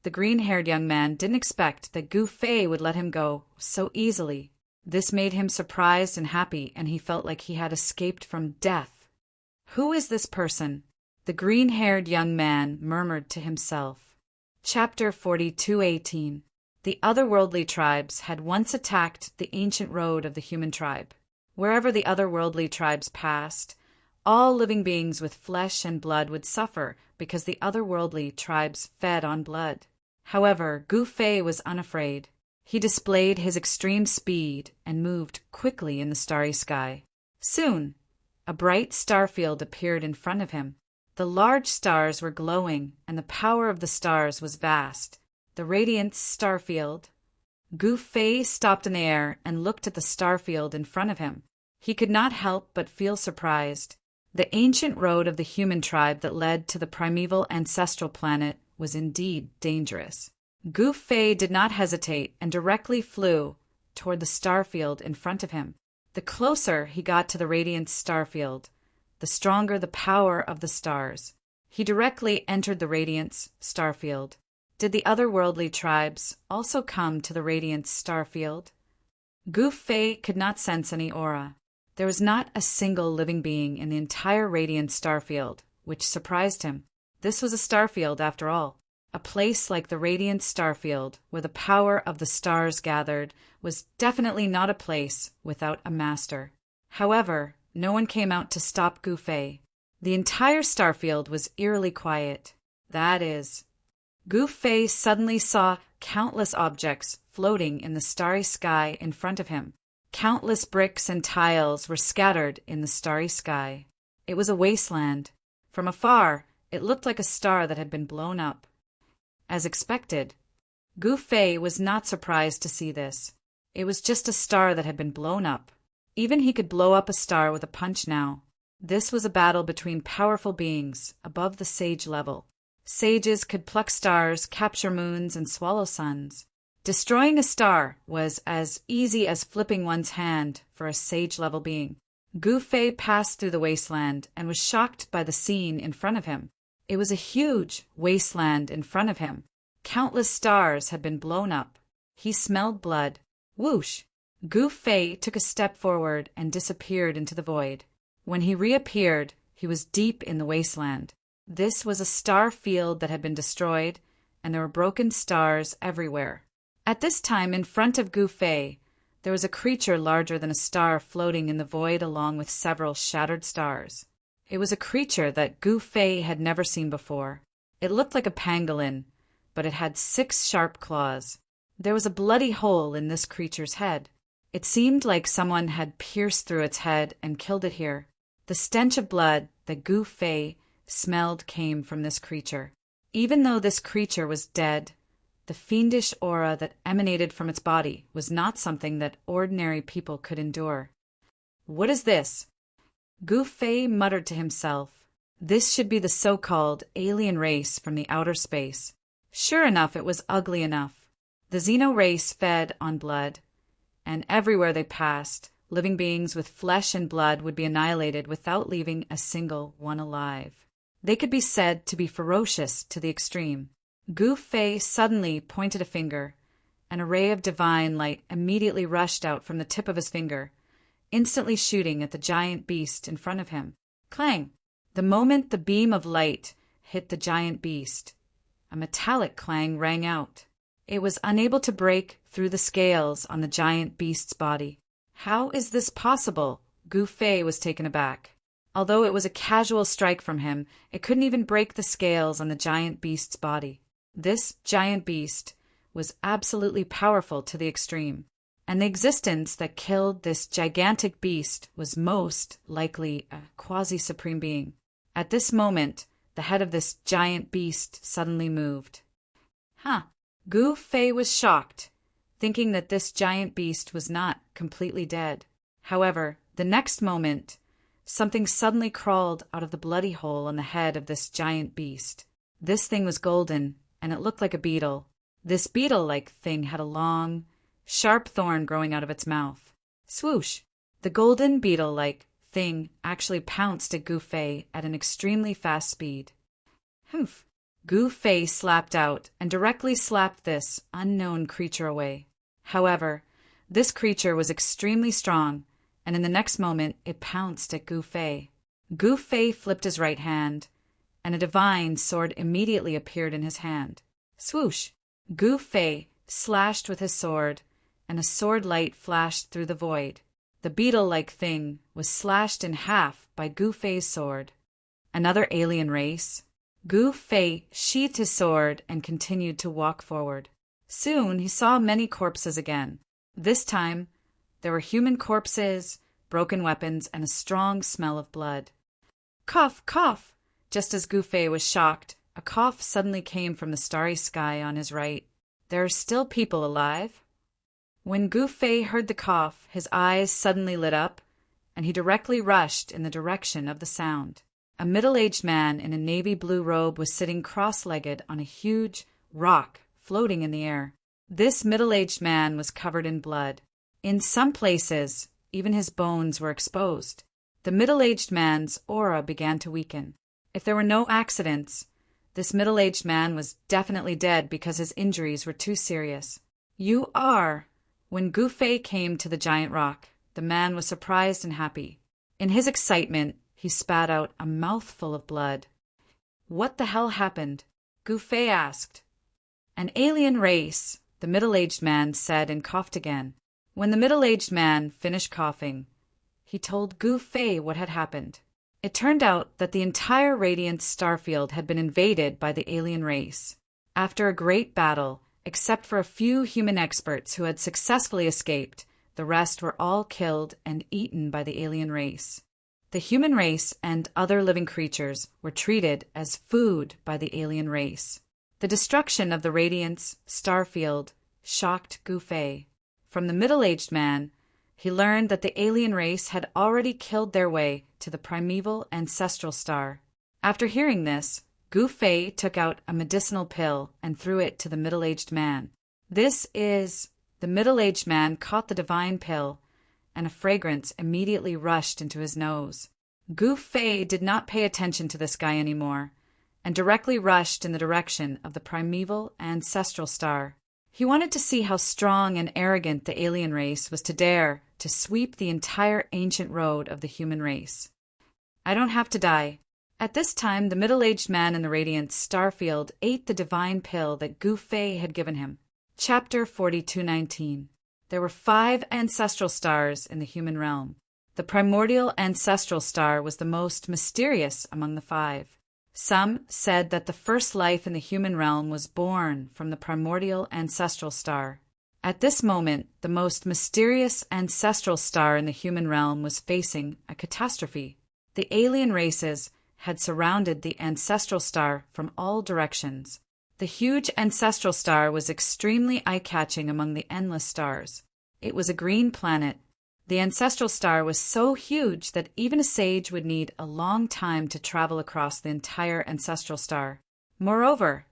S1: The green-haired young man didn't expect that Gu Fei would let him go so easily. This made him surprised and happy, and he felt like he had escaped from death. Who is this person? The green-haired young man murmured to himself. Chapter 42:18. The otherworldly tribes had once attacked the ancient road of the human tribe. Wherever the otherworldly tribes passed, all living beings with flesh and blood would suffer because the otherworldly tribes fed on blood. However, Gu Fei was unafraid. He displayed his extreme speed and moved quickly in the starry sky. Soon, a bright star field appeared in front of him. The large stars were glowing, and the power of the stars was vast. The radiant star field. Gu Fei stopped in the air and looked at the star field in front of him. He could not help but feel surprised. The ancient road of the human tribe that led to the primeval ancestral planet was indeed dangerous. Gu Fei did not hesitate and directly flew toward the star field in front of him. The closer he got to the radiant star field, the stronger the power of the stars. He directly entered the radiance star field. Did the otherworldly tribes also come to the radiance star field? Gu Fei could not sense any aura. There was not a single living being in the entire radiant star field, which surprised him. This was a star field, after all. A place like the radiant star field, where the power of the stars gathered, was definitely not a place without a master. However, no one came out to stop Gu Fei. The entire star field was eerily quiet. That is, Gu Fei suddenly saw countless objects floating in the starry sky in front of him. Countless bricks and tiles were scattered in the starry sky. It was a wasteland. From afar, it looked like a star that had been blown up. As expected, Gu Fei was not surprised to see this. It was just a star that had been blown up. Even he could blow up a star with a punch now. This was a battle between powerful beings above the sage level. Sages could pluck stars, capture moons, and swallow suns. Destroying a star was as easy as flipping one's hand for a sage-level being. Gu Fei passed through the wasteland and was shocked by the scene in front of him. It was a huge wasteland in front of him. Countless stars had been blown up. He smelled blood. Whoosh! Gu Fei took a step forward and disappeared into the void. When he reappeared, he was deep in the wasteland. This was a star field that had been destroyed, and there were broken stars everywhere. At this time, in front of Gu Fei, there was a creature larger than a star floating in the void along with several shattered stars. It was a creature that Gu Fei had never seen before. It looked like a pangolin, but it had 6 sharp claws. There was a bloody hole in this creature's head. It seemed like someone had pierced through its head and killed it here. The stench of blood that Gu Fei smelled came from this creature. Even though this creature was dead, the fiendish aura that emanated from its body was not something that ordinary people could endure. What is this? Gu Fei muttered to himself. This should be the so-called alien race from the outer space. Sure enough, it was ugly enough. The Xeno race fed on blood, and everywhere they passed, living beings with flesh and blood would be annihilated without leaving a single one alive. They could be said to be ferocious to the extreme. Gu Fei suddenly pointed a finger. An ray of divine light immediately rushed out from the tip of his finger, instantly shooting at the giant beast in front of him. Clang! The moment the beam of light hit the giant beast, a metallic clang rang out. It was unable to break through the scales on the giant beast's body. How is this possible? Gu Fei was taken aback. Although it was a casual strike from him, it couldn't even break the scales on the giant beast's body. This giant beast was absolutely powerful to the extreme, and the existence that killed this gigantic beast was most likely a quasi-supreme being. At this moment, the head of this giant beast suddenly moved. Gu Fei was shocked, thinking that this giant beast was not completely dead. However, the next moment, something suddenly crawled out of the bloody hole on the head of this giant beast. This thing was golden, and it looked like a beetle. This beetle-like thing had a long, sharp thorn growing out of its mouth. Swoosh! The golden beetle-like thing actually pounced at Gu Fei at an extremely fast speed. Humph! Gu Fei slapped out and directly slapped this unknown creature away. However, this creature was extremely strong, and in the next moment it pounced at Gu Fei. Gu Fei flipped his right hand, and a divine sword immediately appeared in his hand. Swoosh! Gu Fei slashed with his sword, and a sword light flashed through the void. The beetle-like thing was slashed in half by Gu Fei's sword. Another alien race? Gu Fei sheathed his sword and continued to walk forward. Soon he saw many corpses again. This time, there were human corpses, broken weapons, and a strong smell of blood. Cough, cough! Just as Gu Fei was shocked, a cough suddenly came from the starry sky on his right. There are still people alive? When Gu Fei heard the cough, his eyes suddenly lit up, and he directly rushed in the direction of the sound. A middle-aged man in a navy blue robe was sitting cross-legged on a huge rock floating in the air. This middle-aged man was covered in blood. In some places, even his bones were exposed. The middle-aged man's aura began to weaken. If there were no accidents, this middle-aged man was definitely dead because his injuries were too serious. You are... When Gu Fei came to the giant rock, the man was surprised and happy. In his excitement, he spat out a mouthful of blood. What the hell happened? Gu Fei asked. An alien race, the middle-aged man said and coughed again. When the middle-aged man finished coughing, he told Gu Fei what had happened. It turned out that the entire radiant starfield had been invaded by the alien race. After a great battle, except for a few human experts who had successfully escaped, the rest were all killed and eaten by the alien race. The human race and other living creatures were treated as food by the alien race. The destruction of the Radiant's starfield shocked Gu Fei. From the middle-aged man, he learned that the alien race had already killed their way to the primeval ancestral star. After hearing this, Gu Fei took out a medicinal pill and threw it to the middle-aged man. The middle-aged man caught the divine pill, and a fragrance immediately rushed into his nose. Gu Fei did not pay attention to this guy anymore, and directly rushed in the direction of the primeval ancestral star. He wanted to see how strong and arrogant the alien race was to dare to sweep the entire ancient road of the human race. I don't have to die. At this time, the middle-aged man in the radiant starfield ate the divine pill that Gu Fei had given him. Chapter 4219. There were 5 ancestral stars in the human realm. The primordial ancestral star was the most mysterious among the 5. Some said that the first life in the human realm was born from the primordial ancestral star. At this moment, the most mysterious ancestral star in the human realm was facing a catastrophe. The alien races had surrounded the ancestral star from all directions. The huge ancestral star was extremely eye-catching among the endless stars. It was a green planet. The ancestral star was so huge that even a sage would need a long time to travel across the entire ancestral star. Moreover,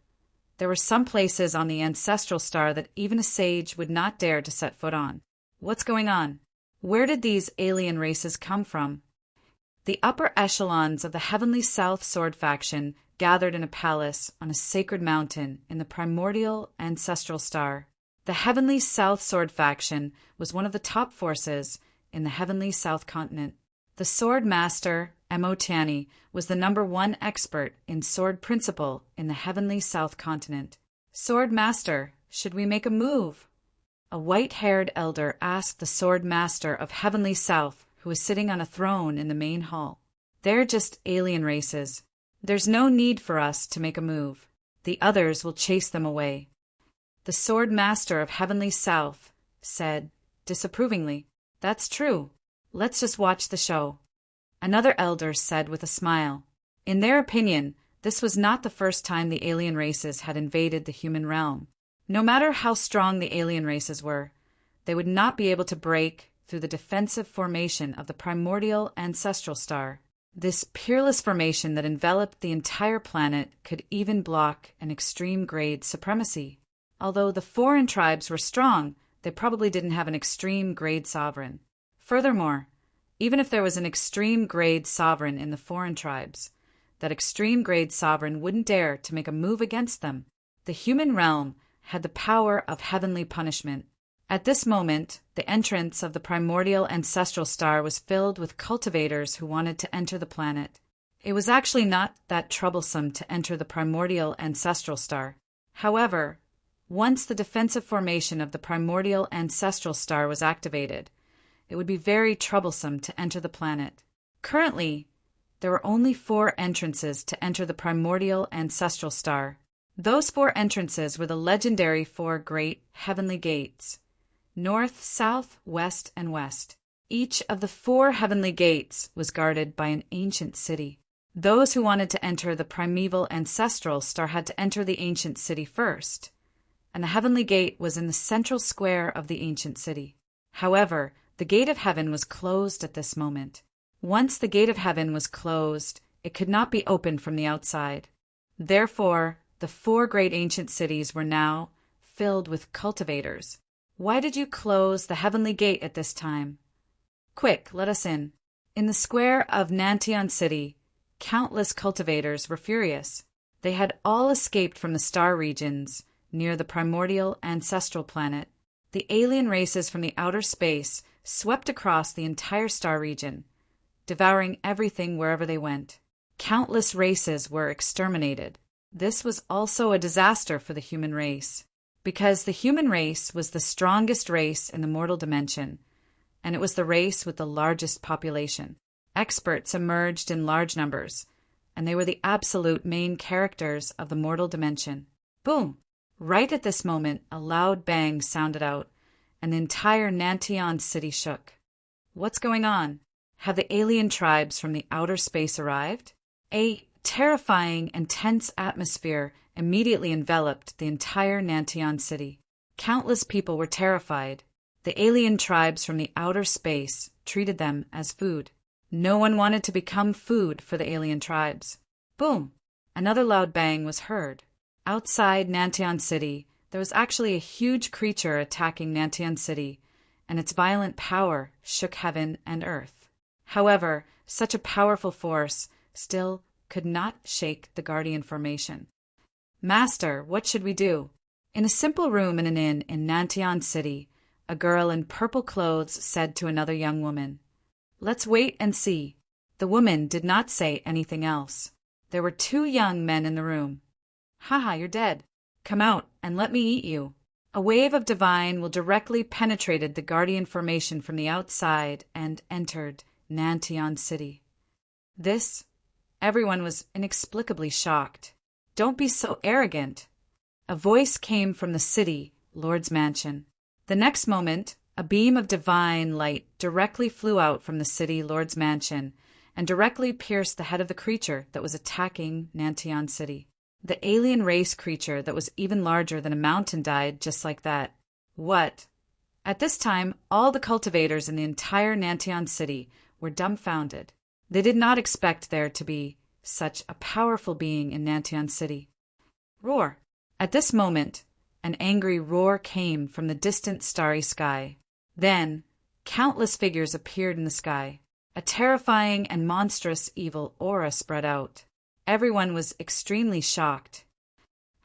S1: There were some places on the ancestral star that even a sage would not dare to set foot on. What's going on? Where did these alien races come from? The upper echelons of the Heavenly South Sword faction gathered in a palace on a sacred mountain in the primordial ancestral star. The Heavenly South Sword faction was one of the top forces in the Heavenly South continent. The Sword Master, Emotiani, was the #1 expert in sword principle in the Heavenly South continent. Sword Master, should we make a move? A white-haired elder asked the Sword Master of Heavenly South, who was sitting on a throne in the main hall. They're just alien races. There's no need for us to make a move. The others will chase them away. The Sword Master of Heavenly South said, disapprovingly, "That's true. Let's just watch the show." Another elder said with a smile, in their opinion, this was not the first time the alien races had invaded the human realm. No matter how strong the alien races were, they would not be able to break through the defensive formation of the primordial ancestral star. This peerless formation that enveloped the entire planet could even block an extreme-grade supremacy. Although the foreign tribes were strong, they probably didn't have an extreme-grade sovereign. Furthermore, even if there was an extreme-grade sovereign in the foreign tribes, that extreme-grade sovereign wouldn't dare to make a move against them. The human realm had the power of heavenly punishment. At this moment, the entrance of the primordial ancestral star was filled with cultivators who wanted to enter the planet. It was actually not that troublesome to enter the primordial ancestral star. However, once the defensive formation of the primordial ancestral star was activated, it would be very troublesome to enter the planet. Currently, there were only 4 entrances to enter the primordial ancestral star. Those 4 entrances were the legendary 4 great heavenly gates: north, south, west, and west. Each of the 4 heavenly gates was guarded by an ancient city. Those who wanted to enter the primeval ancestral star had to enter the ancient city first, and the heavenly gate was in the central square of the ancient city. However, the gate of heaven was closed at this moment. Once the gate of heaven was closed, it could not be opened from the outside. Therefore, the 4 great ancient cities were now filled with cultivators. Why did you close the heavenly gate at this time? Quick, let us in. In the square of Nantion City, countless cultivators were furious. They had all escaped from the star regions near the primordial ancestral planet. The alien races from the outer space swept across the entire star region, devouring everything wherever they went. Countless races were exterminated. This was also a disaster for the human race, because the human race was the strongest race in the mortal dimension, and it was the race with the largest population. Experts emerged in large numbers, and they were the absolute main characters of the mortal dimension. Boom! Right at this moment, a loud bang sounded out, and the entire Nantion city shook. What's going on? Have the alien tribes from the outer space arrived? A terrifying and tense atmosphere immediately enveloped the entire Nantion city. Countless people were terrified. The alien tribes from the outer space treated them as food. No one wanted to become food for the alien tribes. Boom! Another loud bang was heard. Outside Nantion City, there was actually a huge creature attacking Nantion City, and its violent power shook heaven and earth. However, such a powerful force still could not shake the Guardian formation. Master, what should we do? In a simple room in an inn in Nantion City, a girl in purple clothes said to another young woman, "Let's wait and see." The woman did not say anything else. There were 2 young men in the room. "Haha, you're dead. Come out and let me eat you." A wave of divine will directly penetrated the Guardian formation from the outside and entered Nantion City. Everyone was inexplicably shocked. "Don't be so arrogant." A voice came from the city, Lord's mansion. The next moment, a beam of divine light directly flew out from the city, Lord's mansion, and directly pierced the head of the creature that was attacking Nantion City. The alien race creature that was even larger than a mountain died just like that. What? At this time, all the cultivators in the entire Nantion City were dumbfounded. They did not expect there to be such a powerful being in Nantion City. Roar! At this moment, an angry roar came from the distant starry sky. Then, countless figures appeared in the sky. A terrifying and monstrous evil aura spread out. Everyone was extremely shocked.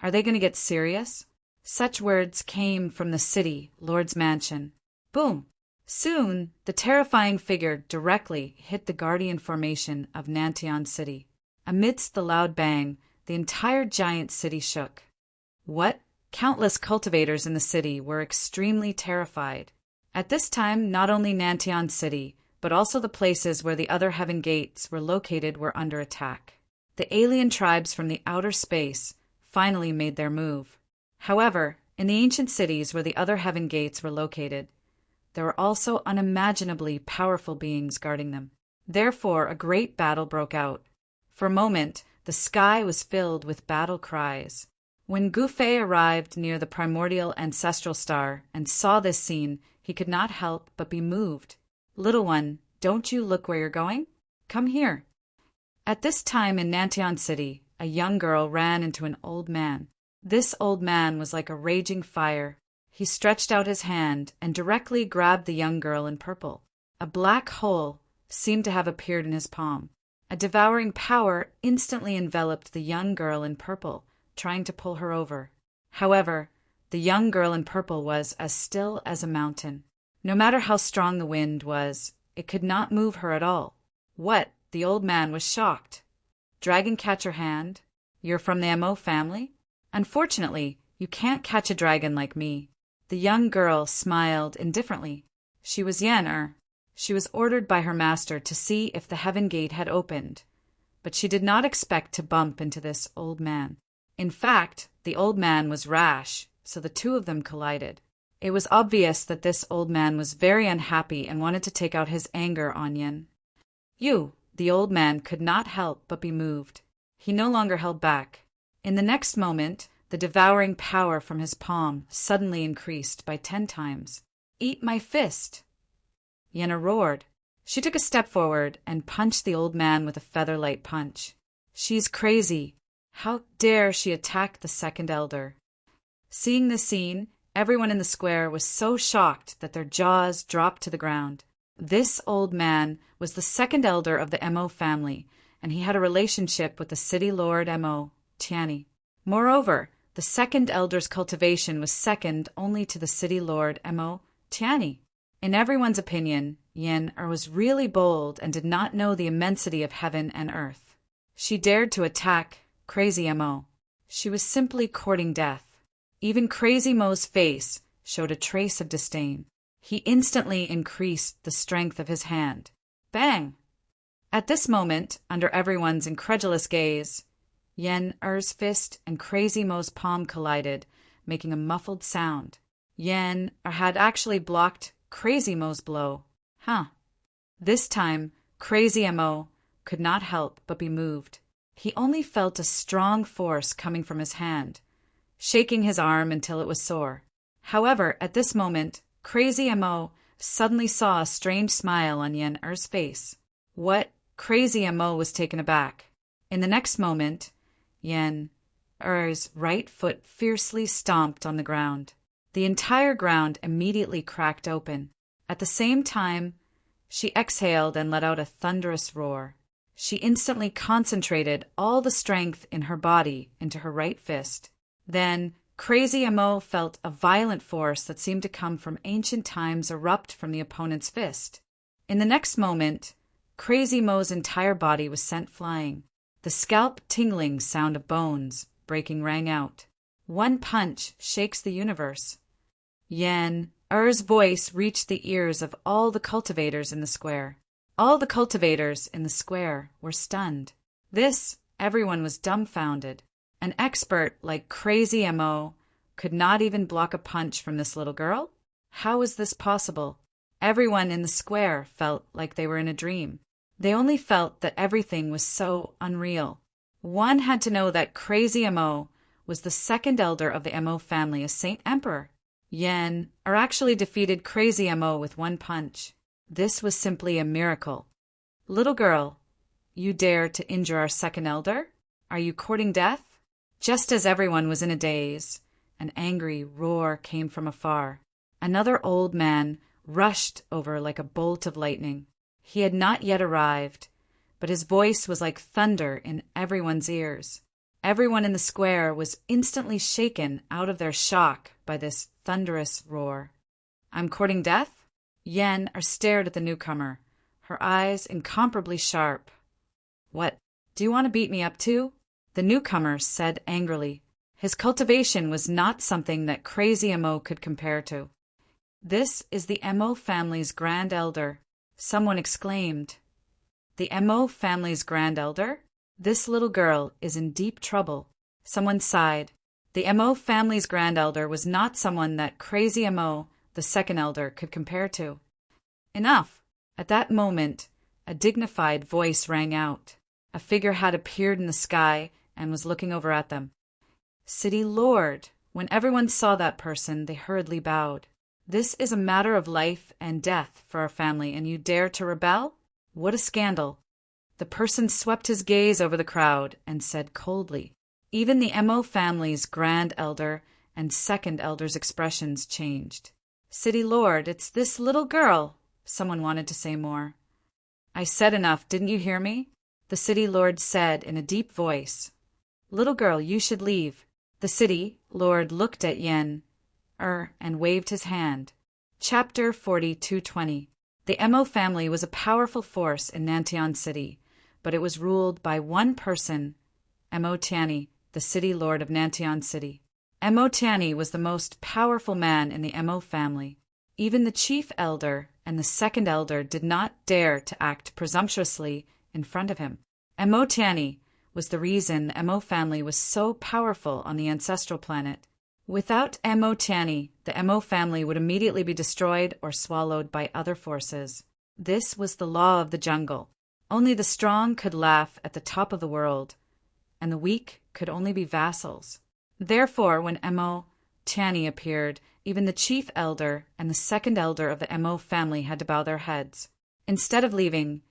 S1: Are they going to get serious? Such words came from the city, Lord's mansion. Boom! Soon, the terrifying figure directly hit the guardian formation of Nantion City. Amidst the loud bang, the entire giant city shook. What? Countless cultivators in the city were extremely terrified. At this time, not only Nantion City, but also the places where the other heaven gates were located were under attack. The alien tribes from the outer space finally made their move. However, in the ancient cities where the other heaven gates were located, there were also unimaginably powerful beings guarding them. Therefore, a great battle broke out. For a moment, the sky was filled with battle cries. When Gufei arrived near the primordial ancestral star and saw this scene, he could not help but be moved. Little one, don't you look where you're going? Come here. At this time in Nantion City, a young girl ran into an old man. This old man was like a raging fire. He stretched out his hand and directly grabbed the young girl in purple. A black hole seemed to have appeared in his palm. A devouring power instantly enveloped the young girl in purple, trying to pull her over. However, the young girl in purple was as still as a mountain. No matter how strong the wind was, it could not move her at all. What? The old man was shocked. Dragon catch your hand? You're from the MO family? Unfortunately, you can't catch a dragon like me. The young girl smiled indifferently. She was Yen. She was ordered by her master to see if the heaven gate had opened, but she did not expect to bump into this old man. In fact, the old man was rash, so the two of them collided. It was obvious that this old man was very unhappy and wanted to take out his anger on Yen. The old man could not help but be moved. He no longer held back. In the next moment, the devouring power from his palm suddenly increased by 10 times. Eat my fist! Yenna roared. She took a step forward and punched the old man with a feather-light punch. She's crazy. How dare she attack the second elder? Seeing this scene, everyone in the square was so shocked that their jaws dropped to the ground. This old man was the second elder of the Mo family, and he had a relationship with the city lord Mo, Tianni. Moreover, the second elder's cultivation was second only to the city lord Mo, Tianni. In everyone's opinion, Yen was really bold and did not know the immensity of heaven and earth. She dared to attack Crazy Mo. She was simply courting death. Even Crazy Mo's face showed a trace of disdain. He instantly increased the strength of his hand. Bang! At this moment, under everyone's incredulous gaze, Yen's fist and Crazy Mo's palm collided, making a muffled sound. Yen had actually blocked Crazy Mo's blow. This time, Crazy Mo could not help but be moved. He only felt a strong force coming from his hand, shaking his arm until it was sore. However, at this moment, Crazy Mo suddenly saw a strange smile on Yen's face. What? Crazy Mo was taken aback. In the next moment, Yen's right foot fiercely stomped on the ground. The entire ground immediately cracked open. At the same time, she exhaled and let out a thunderous roar. She instantly concentrated all the strength in her body into her right fist. Then, Crazy Mo felt a violent force that seemed to come from ancient times erupt from the opponent's fist. In the next moment, Crazy Mo's entire body was sent flying. The scalp-tingling sound of bones breaking rang out. One punch shakes the universe. Yen's voice reached the ears of all the cultivators in the square. All the cultivators in the square were stunned. Everyone was dumbfounded. An expert like Crazy Mo could not even block a punch from this little girl? How was this possible? Everyone in the square felt like they were in a dream. They only felt that everything was so unreal. One had to know that Crazy Mo was the second elder of the Mo family as Saint Emperor. Yen actually defeated Crazy Mo with one punch. This was simply a miracle. Little girl, you dare to injure our second elder? Are you courting death? Just as everyone was in a daze, an angry roar came from afar. Another old man rushed over like a bolt of lightning. He had not yet arrived, but his voice was like thunder in everyone's ears. Everyone in the square was instantly shaken out of their shock by this thunderous roar. "I'm courting death?" Yen stared at the newcomer, her eyes incomparably sharp. "What, do you want to beat me up too?" the newcomer said angrily. His cultivation was not something that crazy Mo could compare to. "This is the Mo family's grand elder," someone exclaimed. "The Mo family's grand elder? This little girl is in deep trouble," someone sighed. The Mo family's grand elder was not someone that crazy Mo, the second elder, could compare to. "Enough!" At that moment, a dignified voice rang out. A figure had appeared in the sky and was looking over at them. "City Lord." When everyone saw that person, they hurriedly bowed. "This is a matter of life and death for our family, and you dare to rebel? What a scandal!" The person swept his gaze over the crowd and said coldly. Even the Mo family's grand elder and second elder's expressions changed. "City Lord, it's this little girl." Someone wanted to say more. "I said enough, didn't you hear me?" the City Lord said in a deep voice. "Little girl, you should leave." The City Lord looked at Yen and waved his hand. Chapter 42:20. The Mo family was a powerful force in Nantian City, but it was ruled by one person, Mo Tianyi, the City Lord of Nantian City. Mo Tianyi was the most powerful man in the Mo family. Even the chief elder and the second elder did not dare to act presumptuously in front of him. Mo Tianyi was the reason the Mo family was so powerful on the ancestral planet. Without Mo Tianyi, the Mo family would immediately be destroyed or swallowed by other forces. This was the law of the jungle. Only the strong could laugh at the top of the world, and the weak could only be vassals. Therefore, when Mo Tianyi appeared, even the chief elder and the second elder of the Mo family had to bow their heads. Instead of leaving,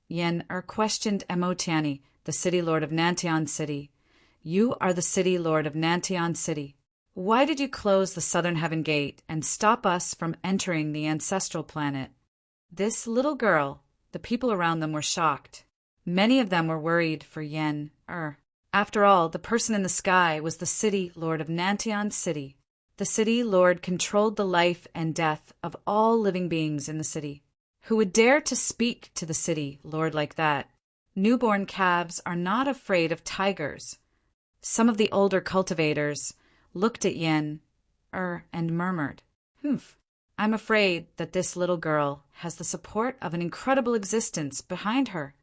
S1: Yen questioned Mo Tianyi, the City Lord of Nantian City. "You are the City Lord of Nantian City. Why did you close the Southern Heaven Gate and stop us from entering the ancestral planet?" This little girl, the people around them were shocked. Many of them were worried for Yen. After all, the person in the sky was the City Lord of Nantian City. The City Lord controlled the life and death of all living beings in the city. Who would dare to speak to the City Lord like that? Newborn calves are not afraid of tigers. Some of the older cultivators looked at Yen and murmured, "Humph, I'm afraid that this little girl has the support of an incredible existence behind her."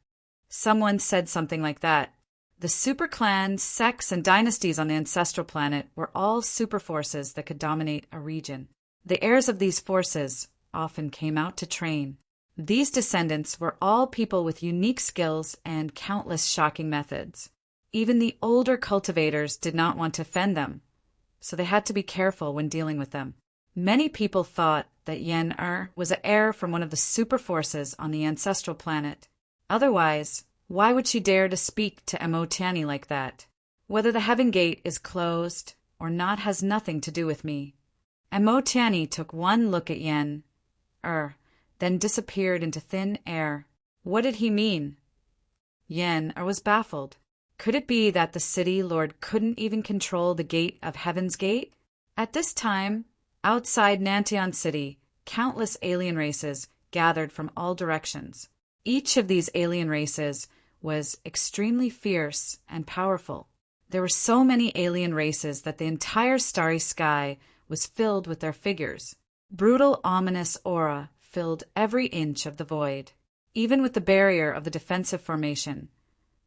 S1: Someone said something like that. The super clans, sects, and dynasties on the ancestral planet were all super forces that could dominate a region. The heirs of these forces often came out to train. These descendants were all people with unique skills and countless shocking methods. Even the older cultivators did not want to offend them, so they had to be careful when dealing with them. Many people thought that Yen was an heir from one of the super forces on the ancestral planet. Otherwise, why would she dare to speak to Mo Tianyi like that? Whether the Heaven Gate is closed or not has nothing to do with me. Mo Tianyi took one look at Yen, then disappeared into thin air. What did he mean? Yen was baffled. Could it be that the City Lord couldn't even control the gate of Heaven's Gate? At this time, outside Nantian City, countless alien races gathered from all directions. Each of these alien races was extremely fierce and powerful. There were so many alien races that the entire starry sky was filled with their figures. Brutal, ominous aura filled every inch of the void. Even with the barrier of the defensive formation,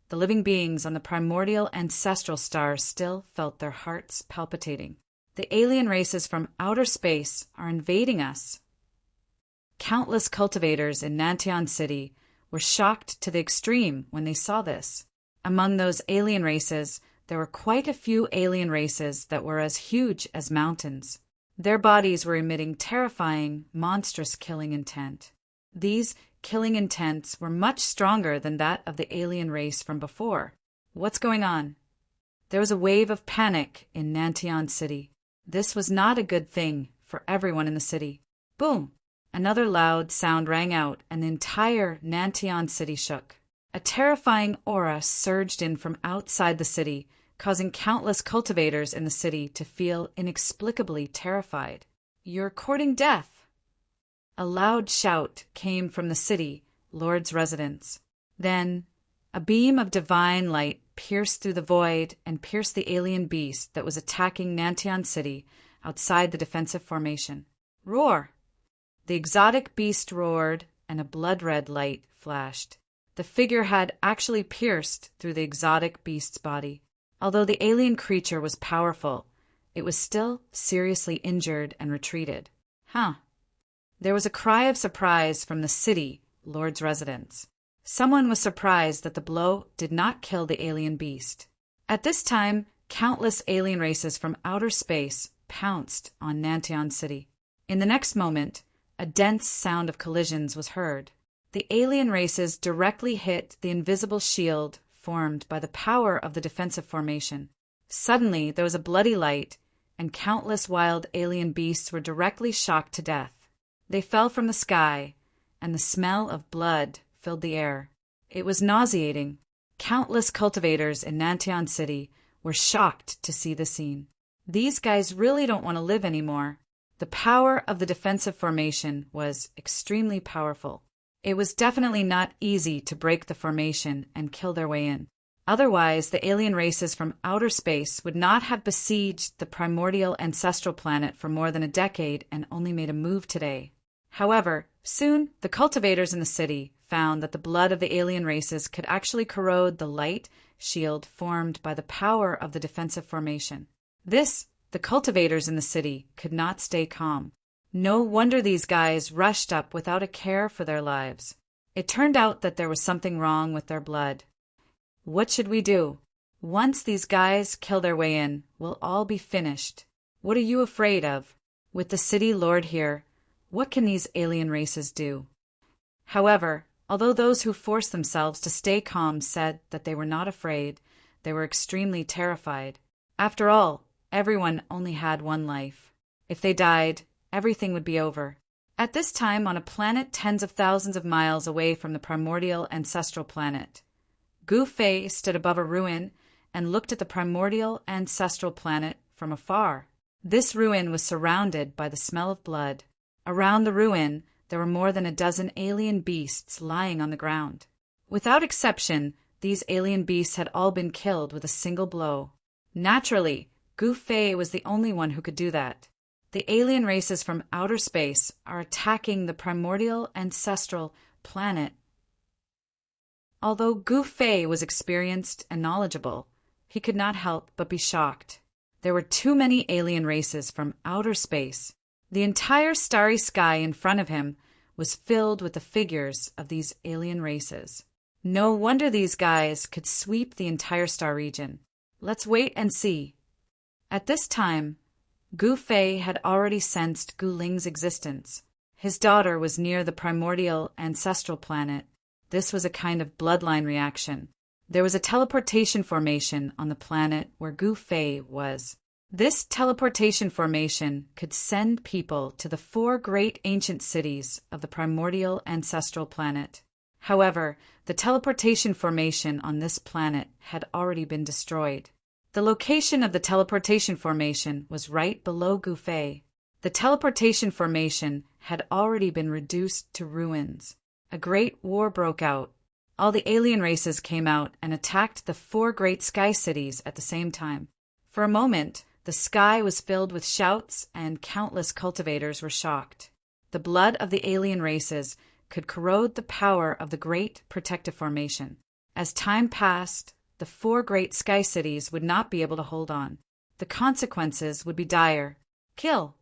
S1: the living beings on the primordial ancestral stars still felt their hearts palpitating. The alien races from outer space are invading us. Countless cultivators in Nantian City were shocked to the extreme when they saw this. Among those alien races, there were quite a few alien races that were as huge as mountains. Their bodies were emitting terrifying, monstrous killing intent. These killing intents were much stronger than that of the alien race from before. What's going on? There was a wave of panic in Nantian City. This was not a good thing for everyone in the city. Boom! Another loud sound rang out, and the entire Nantian City shook. A terrifying aura surged in from outside the city, causing countless cultivators in the city to feel inexplicably terrified. "You're courting death!" A loud shout came from the city lord's residence. Then, a beam of divine light pierced through the void and pierced the alien beast that was attacking Nantian City outside the defensive formation. Roar! The exotic beast roared, and a blood-red light flashed. The figure had actually pierced through the exotic beast's body. Although the alien creature was powerful, it was still seriously injured and retreated. There was a cry of surprise from the city lord's residence. Someone was surprised that the blow did not kill the alien beast. At this time, countless alien races from outer space pounced on Nantian City. In the next moment, a dense sound of collisions was heard. The alien races directly hit the invisible shield formed by the power of the defensive formation. Suddenly, there was a bloody light, and countless wild alien beasts were directly shocked to death. They fell from the sky, and the smell of blood filled the air. It was nauseating. Countless cultivators in Nantian City were shocked to see the scene. These guys really don't want to live anymore. The power of the defensive formation was extremely powerful. It was definitely not easy to break the formation and kill their way in. Otherwise, the alien races from outer space would not have besieged the primordial ancestral planet for more than a decade and only made a move today. However, soon the cultivators in the city found that the blood of the alien races could actually corrode the light shield formed by the power of the defensive formation. The cultivators in the city could not stay calm. No wonder these guys rushed up without a care for their lives. It turned out that there was something wrong with their blood. What should we do? Once these guys kill their way in, we'll all be finished. What are you afraid of? With the city lord here, what can these alien races do? However, although those who forced themselves to stay calm said that they were not afraid, they were extremely terrified. After all, everyone only had one life. If they died, everything would be over. At this time, on a planet tens of thousands of miles away from the primordial ancestral planet, Gu Fei stood above a ruin and looked at the primordial ancestral planet from afar. This ruin was surrounded by the smell of blood. Around the ruin, there were more than a dozen alien beasts lying on the ground. Without exception, these alien beasts had all been killed with a single blow. Naturally, Gu Fei was the only one who could do that. The alien races from outer space are attacking the primordial ancestral planet. Although Gu Fei was experienced and knowledgeable, he could not help but be shocked. There were too many alien races from outer space. The entire starry sky in front of him was filled with the figures of these alien races. No wonder these guys could sweep the entire star region. Let's wait and see. At this time, Gu Fei had already sensed Gu Ling's existence. His daughter was near the primordial ancestral planet. This was a kind of bloodline reaction. There was a teleportation formation on the planet where Gu Fei was. This teleportation formation could send people to the 4 great ancient cities of the primordial ancestral planet. However, the teleportation formation on this planet had already been destroyed. The location of the teleportation formation was right below Gu Fei. The teleportation formation had already been reduced to ruins. A great war broke out. All the alien races came out and attacked the 4 great sky cities at the same time. For a moment, the sky was filled with shouts and countless cultivators were shocked. The blood of the alien races could corrode the power of the great protective formation. As time passed, the 4 great sky cities would not be able to hold on. The consequences would be dire. Kill!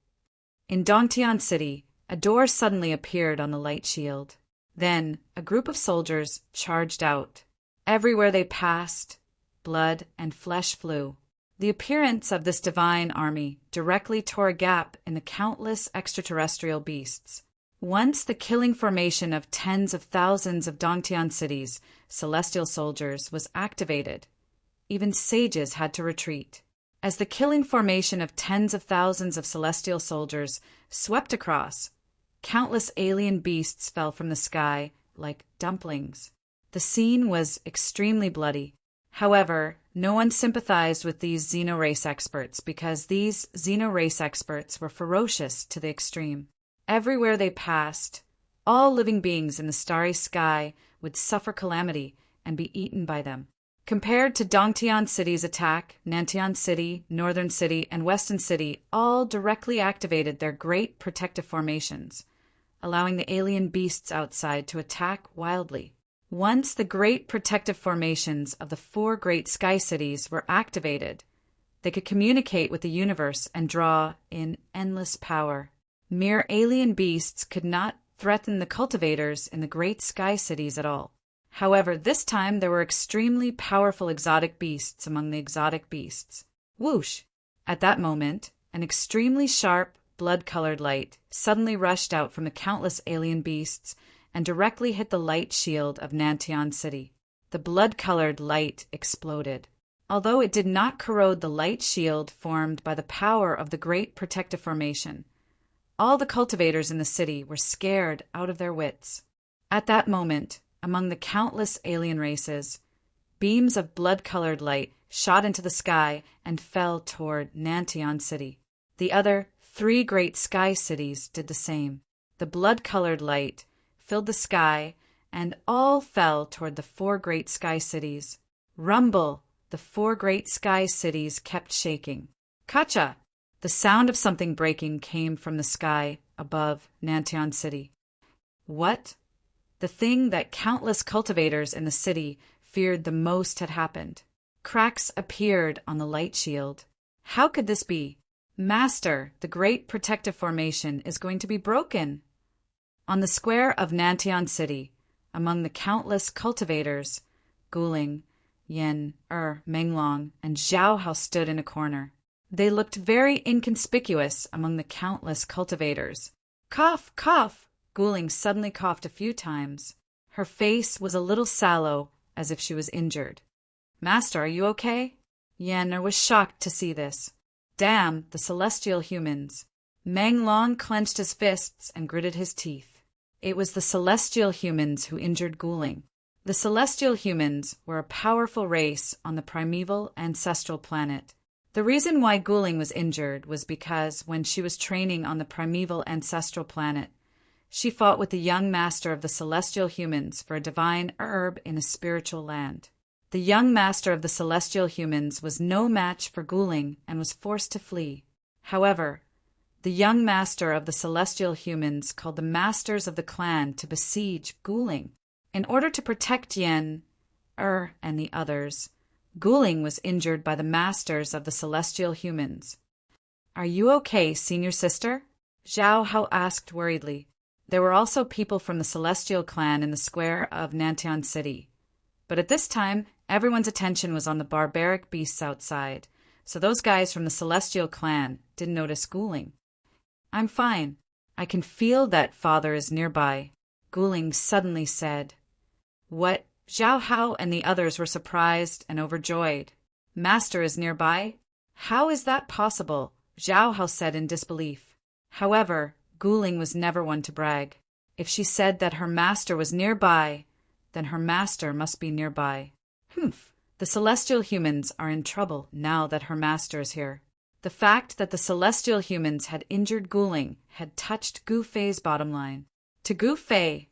S1: In Dongtian City, a door suddenly appeared on the light shield. Then, a group of soldiers charged out. Everywhere they passed, blood and flesh flew. The appearance of this divine army directly tore a gap in the countless extraterrestrial beasts. Once the killing formation of tens of thousands of Dongtian cities, celestial soldiers, was activated, Even sages had to retreat. As the killing formation of tens of thousands of celestial soldiers swept across, countless alien beasts fell from the sky like dumplings. The scene was extremely bloody. However, no one sympathized with these xenorace experts because these xenorace experts were ferocious to the extreme. Everywhere they passed, all living beings in the starry sky would suffer calamity and be eaten by them. Compared to Dongtian City's attack, Nantian City, Northern City, and Western City all directly activated their great protective formations, allowing the alien beasts outside to attack wildly. Once the great protective formations of the 4 great sky cities were activated, they could communicate with the universe and draw in endless power. Mere alien beasts could not threaten the cultivators in the great sky cities at all. However, this time there were extremely powerful exotic beasts among the exotic beasts. Whoosh! At that moment, an extremely sharp, blood-colored light suddenly rushed out from the countless alien beasts and directly hit the light shield of Nantian City. The blood-colored light exploded. Although it did not corrode the light shield formed by the power of the great protective formation, all the cultivators in the city were scared out of their wits. At that moment, among the countless alien races, beams of blood-colored light shot into the sky and fell toward Nantian City. The other 3 great sky cities did the same. The blood-colored light filled the sky, and all fell toward the 4 great sky cities. Rumble! The 4 great sky cities kept shaking. Kacha! The sound of something breaking came from the sky above Nantian City. What? The thing that countless cultivators in the city feared the most had happened. Cracks appeared on the light shield. How could this be? Master, the great protective formation is going to be broken. On the square of Nantian City, among the countless cultivators, Guling, Yin, Menglong, and Zhao Hao stood in a corner. They looked very inconspicuous among the countless cultivators. Cough, cough! Guling suddenly coughed a few times. Her face was a little sallow, as if she was injured. Master, are you okay? Yen was shocked to see this. Damn, the celestial humans. Meng Long clenched his fists and gritted his teeth. It was the celestial humans who injured Guling. The celestial humans were a powerful race on the primeval ancestral planet. The reason why Guling was injured was because when she was training on the primeval ancestral planet, she fought with the young master of the celestial humans for a divine herb in a spiritual land. The young master of the celestial humans was no match for Guling and was forced to flee. However, the young master of the celestial humans called the masters of the clan to besiege Guling. In order to protect Yen, and the others, Guling was injured by the masters of the celestial humans. Are you okay, senior sister? Zhao Hao asked worriedly. There were also people from the celestial clan in the square of Nantian City. But at this time, everyone's attention was on the barbaric beasts outside, so those guys from the celestial clan didn't notice Guling. I'm fine. I can feel that father is nearby, Guling suddenly said. What? Zhao Hao and the others were surprised and overjoyed. Master is nearby? How is that possible? Zhao Hao said in disbelief. However, Guling was never one to brag. If she said that her master was nearby, then her master must be nearby. Humph! The celestial humans are in trouble now that her master is here. The fact that the celestial humans had injured Guling had touched Gu Fei's bottom line. To Gu Fei,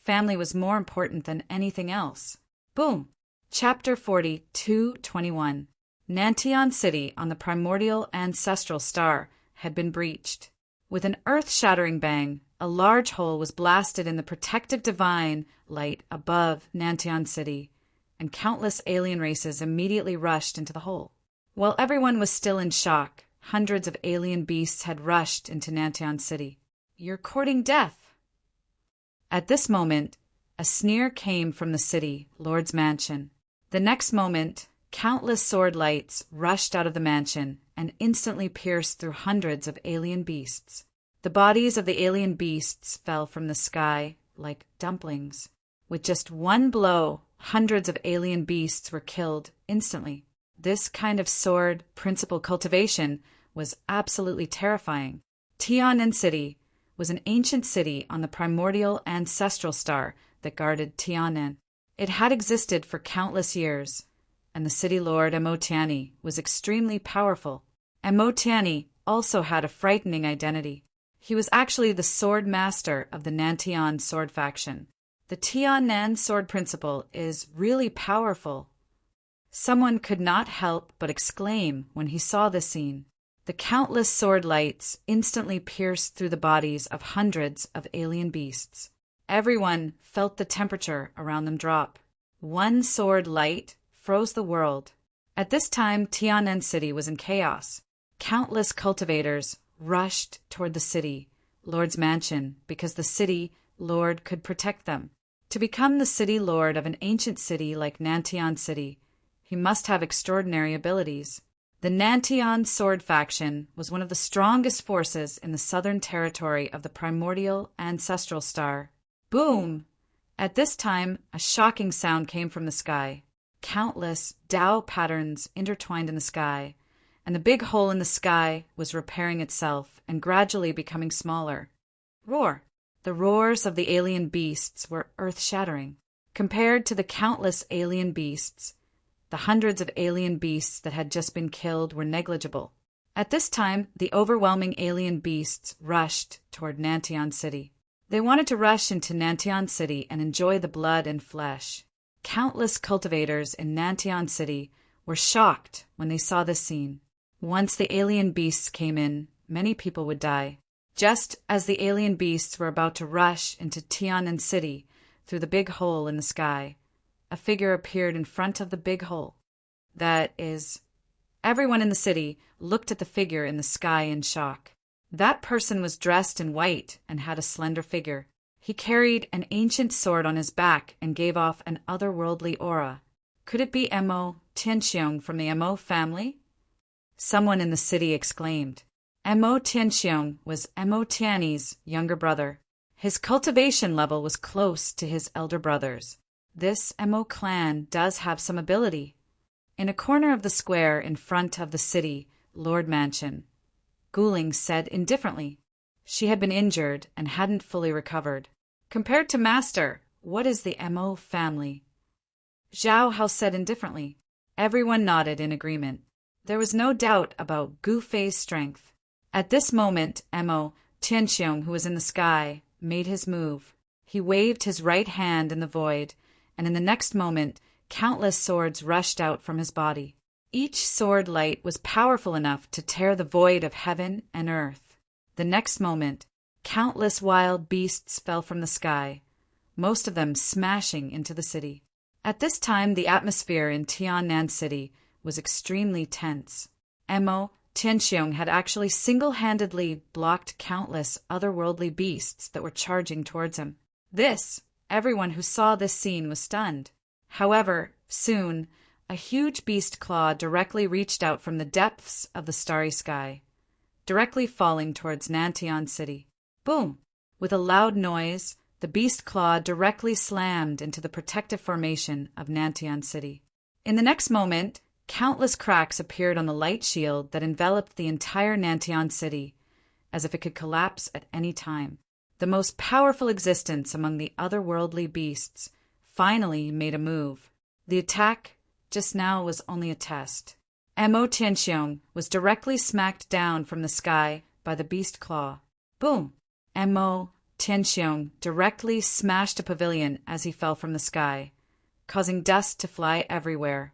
S1: family was more important than anything else. Boom! Chapter 42:21. Nantian City on the primordial ancestral star had been breached. With an earth-shattering bang, a large hole was blasted in the protective divine light above Nantian City, and countless alien races immediately rushed into the hole. While everyone was still in shock, hundreds of alien beasts had rushed into Nantian City. You're courting death! At this moment, a sneer came from the city, Lord's mansion. The next moment, countless sword lights rushed out of the mansion and instantly pierced through hundreds of alien beasts. The bodies of the alien beasts fell from the sky like dumplings. With just one blow, hundreds of alien beasts were killed instantly. This kind of sword principle cultivation was absolutely terrifying. Tianan City was an ancient city on the primordial ancestral star that guarded Tianan. It had existed for countless years, and the city lord Emotiani was extremely powerful. Emotiani also had a frightening identity. He was actually the sword master of the Nantian sword faction. The Tianan sword principle is really powerful. Someone could not help but exclaim when he saw this scene. The countless sword lights instantly pierced through the bodies of hundreds of alien beasts. Everyone felt the temperature around them drop. One sword light froze the world. At this time, Tianan City was in chaos. Countless cultivators rushed toward the city lord's mansion because the city lord could protect them. To become the city lord of an ancient city like Nantian City, he must have extraordinary abilities. The Nantian sword faction was one of the strongest forces in the southern territory of the primordial ancestral star. Boom! At this time, a shocking sound came from the sky. Countless Tao patterns intertwined in the sky, and the big hole in the sky was repairing itself and gradually becoming smaller. Roar! The roars of the alien beasts were earth-shattering. Compared to the countless alien beasts, the hundreds of alien beasts that had just been killed were negligible. At this time, the overwhelming alien beasts rushed toward Nantian City. They wanted to rush into Nantian City and enjoy the blood and flesh. Countless cultivators in Nantian City were shocked when they saw this scene. Once the alien beasts came in, many people would die. Just as the alien beasts were about to rush into Tianan City through the big hole in the sky, a figure appeared in front of the big hole. That is, everyone in the city looked at the figure in the sky in shock. That person was dressed in white and had a slender figure. He carried an ancient sword on his back and gave off an otherworldly aura. Could it be Emo Tianxiong from the Emo family? Someone in the city exclaimed. Emo Tianxiong was Emotiani's younger brother. His cultivation level was close to his elder brother's. This Emo clan does have some ability. In a corner of the square in front of the city lord mansion, Guling said indifferently. She had been injured and hadn't fully recovered. Compared to Master, what is the Emo family? Zhao Hao said indifferently. Everyone nodded in agreement. There was no doubt about Gu Fei's strength. At this moment, Emo Tianxiong, who was in the sky, made his move. He waved his right hand in the void, and in the next moment, countless swords rushed out from his body. Each sword light was powerful enough to tear the void of heaven and earth. The next moment, countless wild beasts fell from the sky, most of them smashing into the city. At this time, the atmosphere in Tianan City was extremely tense. Emo Tianxiong had actually single-handedly blocked countless otherworldly beasts that were charging towards him. Everyone who saw this scene was stunned. However, soon, a huge beast claw directly reached out from the depths of the starry sky, directly falling towards Nantian City. Boom! With a loud noise, the beast claw directly slammed into the protective formation of Nantian City. In the next moment, countless cracks appeared on the light shield that enveloped the entire Nantian City, as if it could collapse at any time. The most powerful existence among the otherworldly beasts finally made a move. The attack just now was only a test. Emo Tianxiong was directly smacked down from the sky by the beast claw. Boom! Emo Tianxiong directly smashed a pavilion as he fell from the sky, causing dust to fly everywhere.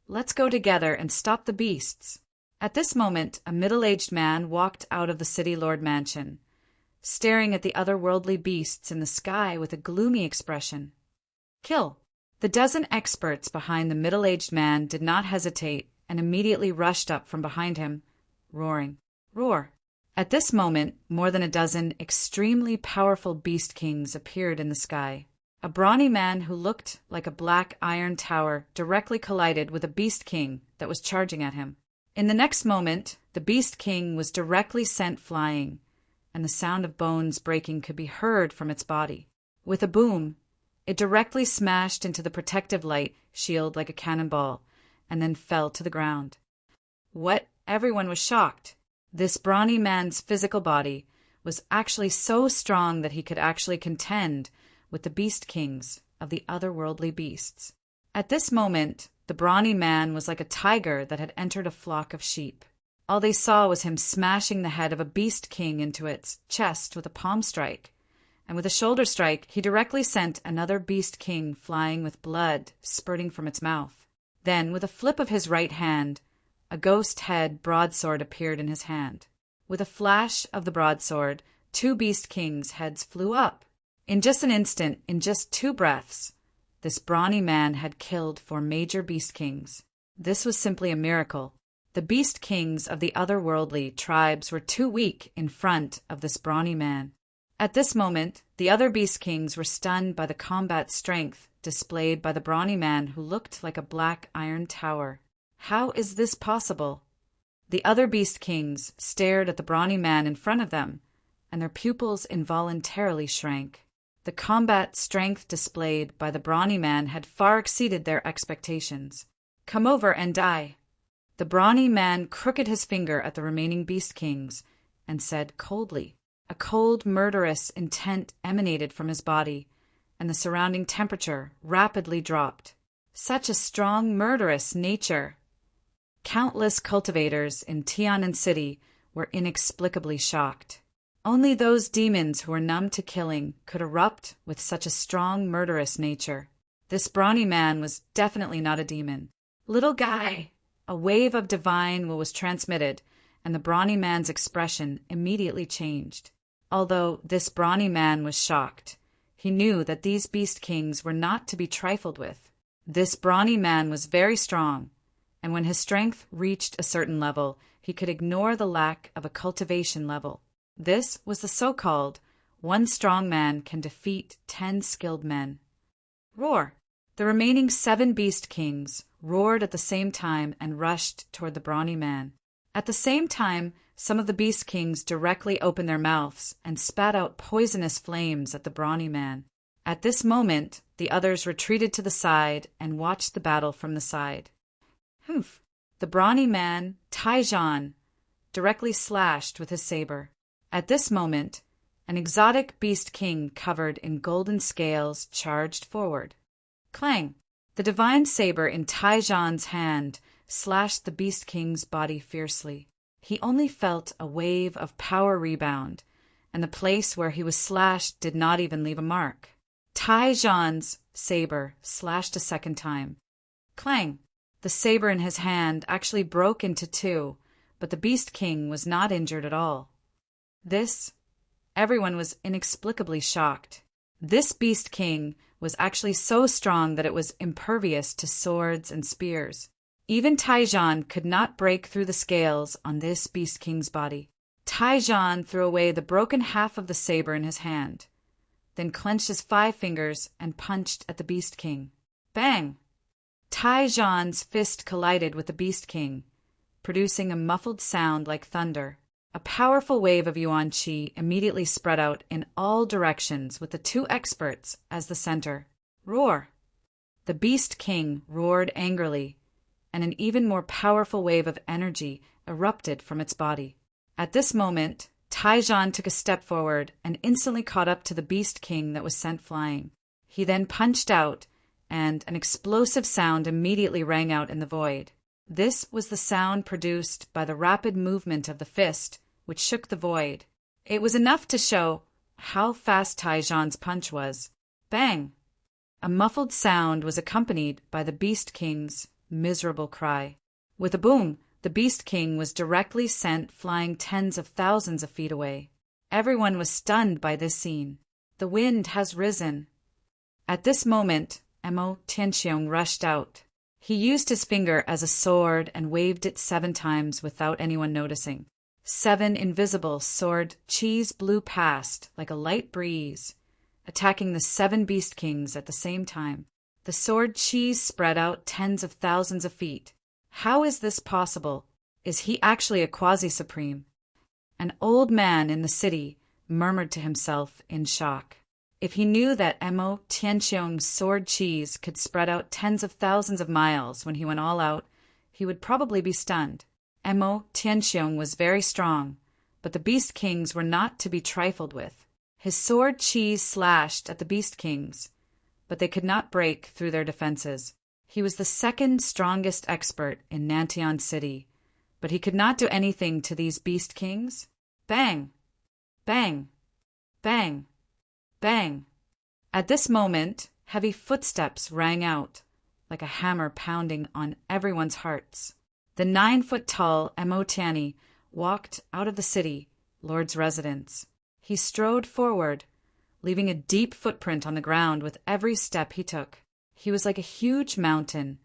S1: Let's go together and stop the beasts. At this moment, a middle-aged man walked out of the city lord mansion, staring at the otherworldly beasts in the sky with a gloomy expression. Kill! The dozen experts behind the middle-aged man did not hesitate and immediately rushed up from behind him, roaring. Roar! At this moment, more than a dozen extremely powerful beast kings appeared in the sky. A brawny man who looked like a black iron tower directly collided with a beast king that was charging at him. In the next moment, the beast king was directly sent flying, and the sound of bones breaking could be heard from its body. With a boom, it directly smashed into the protective light shield like a cannonball, and then fell to the ground. What? Everyone was shocked. This brawny man's physical body was actually so strong that he could actually contend with the beast kings of the otherworldly beasts. At this moment, the brawny man was like a tiger that had entered a flock of sheep. All they saw was him smashing the head of a beast king into its chest with a palm strike, and with a shoulder strike he directly sent another beast king flying with blood spurting from its mouth. Then, with a flip of his right hand, a ghost head broadsword appeared in his hand. With a flash of the broadsword, 2 beast kings' heads flew up. In just an instant, in just 2 breaths, this brawny man had killed 4 major beast kings. This was simply a miracle. The beast kings of the otherworldly tribes were too weak in front of this brawny man. At this moment, the other beast kings were stunned by the combat strength displayed by the brawny man who looked like a black iron tower. How is this possible? The other beast kings stared at the brawny man in front of them, and their pupils involuntarily shrank. The combat strength displayed by the brawny man had far exceeded their expectations. "Come over and die." The brawny man crooked his finger at the remaining beast kings and said coldly. A cold, murderous intent emanated from his body, and the surrounding temperature rapidly dropped. Such a strong, murderous nature! Countless cultivators in Tianan City were inexplicably shocked. Only those demons who were numb to killing could erupt with such a strong, murderous nature. This brawny man was definitely not a demon. "Little guy!" A wave of divine will was transmitted, and the brawny man's expression immediately changed. Although this brawny man was shocked, he knew that these beast kings were not to be trifled with. This brawny man was very strong, and when his strength reached a certain level, he could ignore the lack of a cultivation level. This was the so-called, 1 strong man can defeat 10 skilled men. Roar! The remaining 7 beast kings roared at the same time and rushed toward the brawny man. At the same time, some of the beast kings directly opened their mouths and spat out poisonous flames at the brawny man. At this moment, the others retreated to the side and watched the battle from the side. Humph! The brawny man, Taijan, directly slashed with his saber. At this moment, an exotic beast king covered in golden scales charged forward. Clang! The divine saber in Taijan's hand slashed the beast king's body fiercely. He only felt a wave of power rebound, and the place where he was slashed did not even leave a mark. Taijan's saber slashed a second time. Clang! The saber in his hand actually broke into 2, but the beast king was not injured at all. Everyone was inexplicably shocked. This beast king was actually so strong that it was impervious to swords and spears. Even Taijan could not break through the scales on this beast king's body. Taijan threw away the broken half of the saber in his hand, then clenched his 5 fingers and punched at the beast king. Bang! Taijan's fist collided with the beast king, producing a muffled sound like thunder. A powerful wave of yuan qi immediately spread out in all directions with the 2 experts as the center. Roar! The beast king roared angrily, and an even more powerful wave of energy erupted from its body. At this moment, Taijan took a step forward and instantly caught up to the beast king that was sent flying. He then punched out, and an explosive sound immediately rang out in the void. This was the sound produced by the rapid movement of the fist, which shook the void. It was enough to show how fast Taijan's punch was. Bang! A muffled sound was accompanied by the beast king's miserable cry. With a boom, the beast king was directly sent flying tens of thousands of feet away. Everyone was stunned by this scene. The wind has risen. At this moment, Emo Tianxiong rushed out. He used his finger as a sword and waved it 7 times without anyone noticing. 7 invisible sword qis blew past like a light breeze, attacking the 7 beast kings at the same time. The sword qis spread out tens of thousands of feet. How is this possible? Is he actually a quasi-supreme? An old man in the city murmured to himself in shock. If he knew that Emo Tianxiong's sword qis could spread out tens of thousands of miles when he went all out, he would probably be stunned. Mo Tianxiong was very strong, but the Beast Kings were not to be trifled with. His sword Qi slashed at the Beast Kings, but they could not break through their defenses. He was the second strongest expert in Nantian City, but he could not do anything to these Beast Kings. Bang! Bang! Bang! Bang! At this moment, heavy footsteps rang out, like a hammer pounding on everyone's hearts. The 9-foot-tall Mo Tianyi walked out of the city, Lord's residence. He strode forward, leaving a deep footprint on the ground with every step he took. He was like a huge mountain,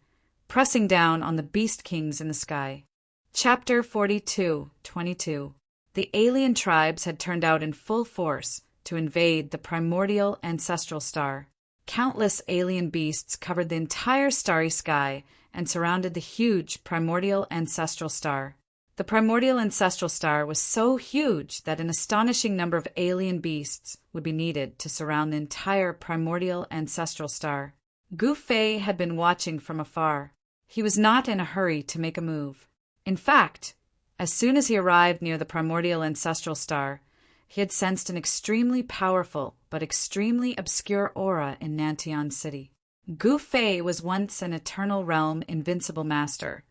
S1: pressing down on the Beast Kings in the sky. Chapter 42:22. The alien tribes had turned out in full force to invade the primordial ancestral star. Countless alien beasts covered the entire starry sky and surrounded the huge primordial ancestral star. The primordial ancestral star was so huge that an astonishing number of alien beasts would be needed to surround the entire primordial ancestral star. Gu Fei had been watching from afar. He was not in a hurry to make a move. In fact, as soon as he arrived near the primordial ancestral star, he had sensed an extremely powerful but extremely obscure aura in Nantian City. Gu Fei was once an Eternal Realm invincible master,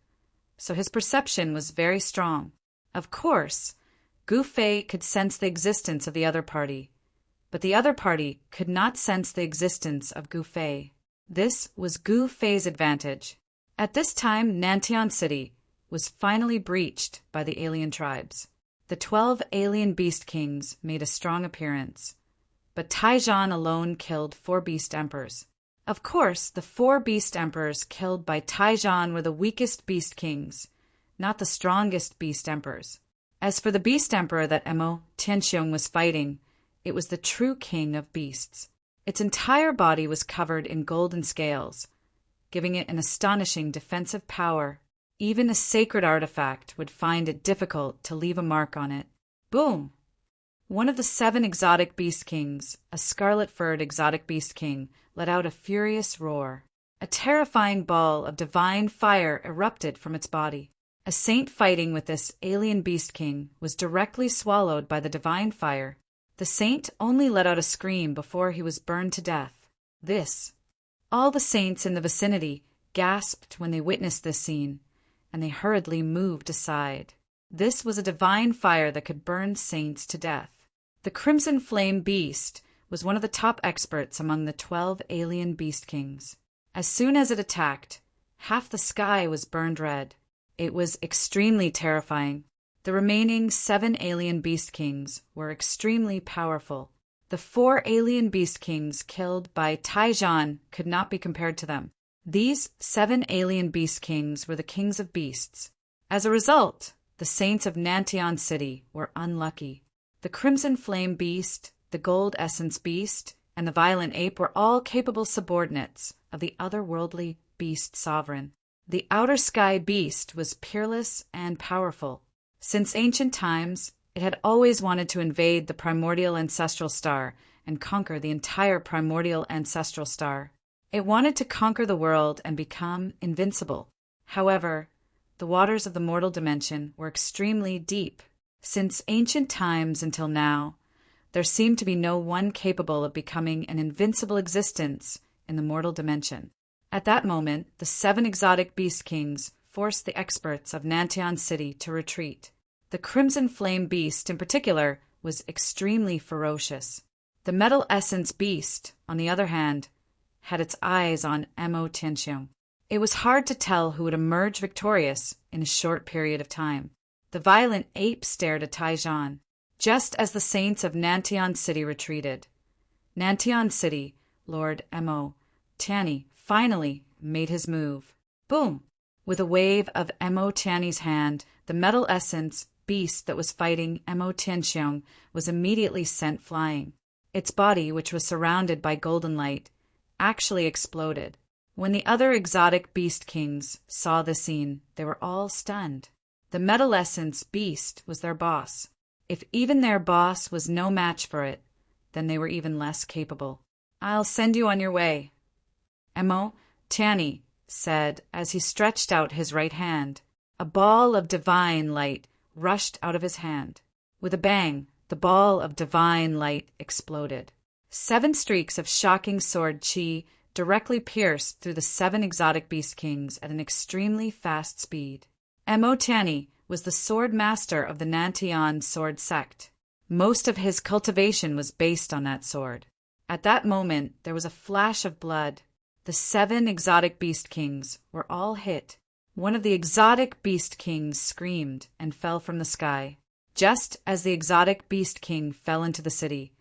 S1: so his perception was very strong. Of course, Gu Fei could sense the existence of the other party, but the other party could not sense the existence of Gu Fei. This was Gu Fei's advantage. At this time, Nantian City was finally breached by the alien tribes. The 12 alien Beast Kings made a strong appearance, but Taizhan alone killed 4 Beast Emperors. Of course, the 4 Beast Emperors killed by Taizhan were the weakest Beast Kings, not the strongest Beast Emperors. As for the Beast Emperor that Mo Tianxiong was fighting, it was the true king of beasts. Its entire body was covered in golden scales, giving it an astonishing defensive power. Even a sacred artifact would find it difficult to leave a mark on it. Boom! One of the 7 exotic Beast Kings, a scarlet-furred exotic Beast King, let out a furious roar. A terrifying ball of divine fire erupted from its body. A saint fighting with this alien Beast King was directly swallowed by the divine fire. The saint only let out a scream before he was burned to death. All the saints in the vicinity gasped when they witnessed this scene, and they hurriedly moved aside. This was a divine fire that could burn saints to death. The Crimson Flame Beast was one of the top experts among the 12 alien Beast Kings. As soon as it attacked, half the sky was burned red. It was extremely terrifying. The remaining 7 alien Beast Kings were extremely powerful. The 4 alien Beast Kings killed by Taizhan could not be compared to them. These 7 alien Beast Kings were the kings of beasts. As a result, the saints of Nantian City were unlucky. The Crimson Flame Beast, the Gold Essence Beast, and the Violent Ape were all capable subordinates of the otherworldly Beast Sovereign. The Outer Sky Beast was peerless and powerful. Since ancient times, it had always wanted to invade the primordial ancestral star and conquer the entire primordial ancestral star. It wanted to conquer the world and become invincible. However, the waters of the mortal dimension were extremely deep. Since ancient times until now, there seemed to be no one capable of becoming an invincible existence in the mortal dimension. At that moment, the 7 exotic Beast Kings forced the experts of Nantian City to retreat. The Crimson Flame Beast, in particular, was extremely ferocious. The Metal Essence Beast, on the other hand, had its eyes on Mo Tianxiong. It was hard to tell who would emerge victorious in a short period of time. The Violent Ape stared at Taizhan, just as the saints of Nantian City retreated. Nantian City, Lord Mo Tianyi, finally made his move. Boom! With a wave of Mo Tianyi's hand, the Metal Essence Beast that was fighting Mo Tianxiong was immediately sent flying. Its body, which was surrounded by golden light, actually exploded. When the other exotic Beast Kings saw the scene, they were all stunned. The Metal Essence Beast was their boss. If even their boss was no match for it, then they were even less capable. I'll send you on your way. Mo Tianyi, said as he stretched out his right hand. A ball of divine light rushed out of his hand. With a bang, the ball of divine light exploded. 7 streaks of shocking sword chi directly pierced through the 7 exotic beast kings at an extremely fast speed. Mo Tianyi was the sword master of the Nantian sword sect. Most of his cultivation was based on that sword. At that moment, there was a flash of blood. The 7 exotic beast kings were all hit. One of the exotic beast kings screamed and fell from the sky. Just as the exotic beast king fell into the city,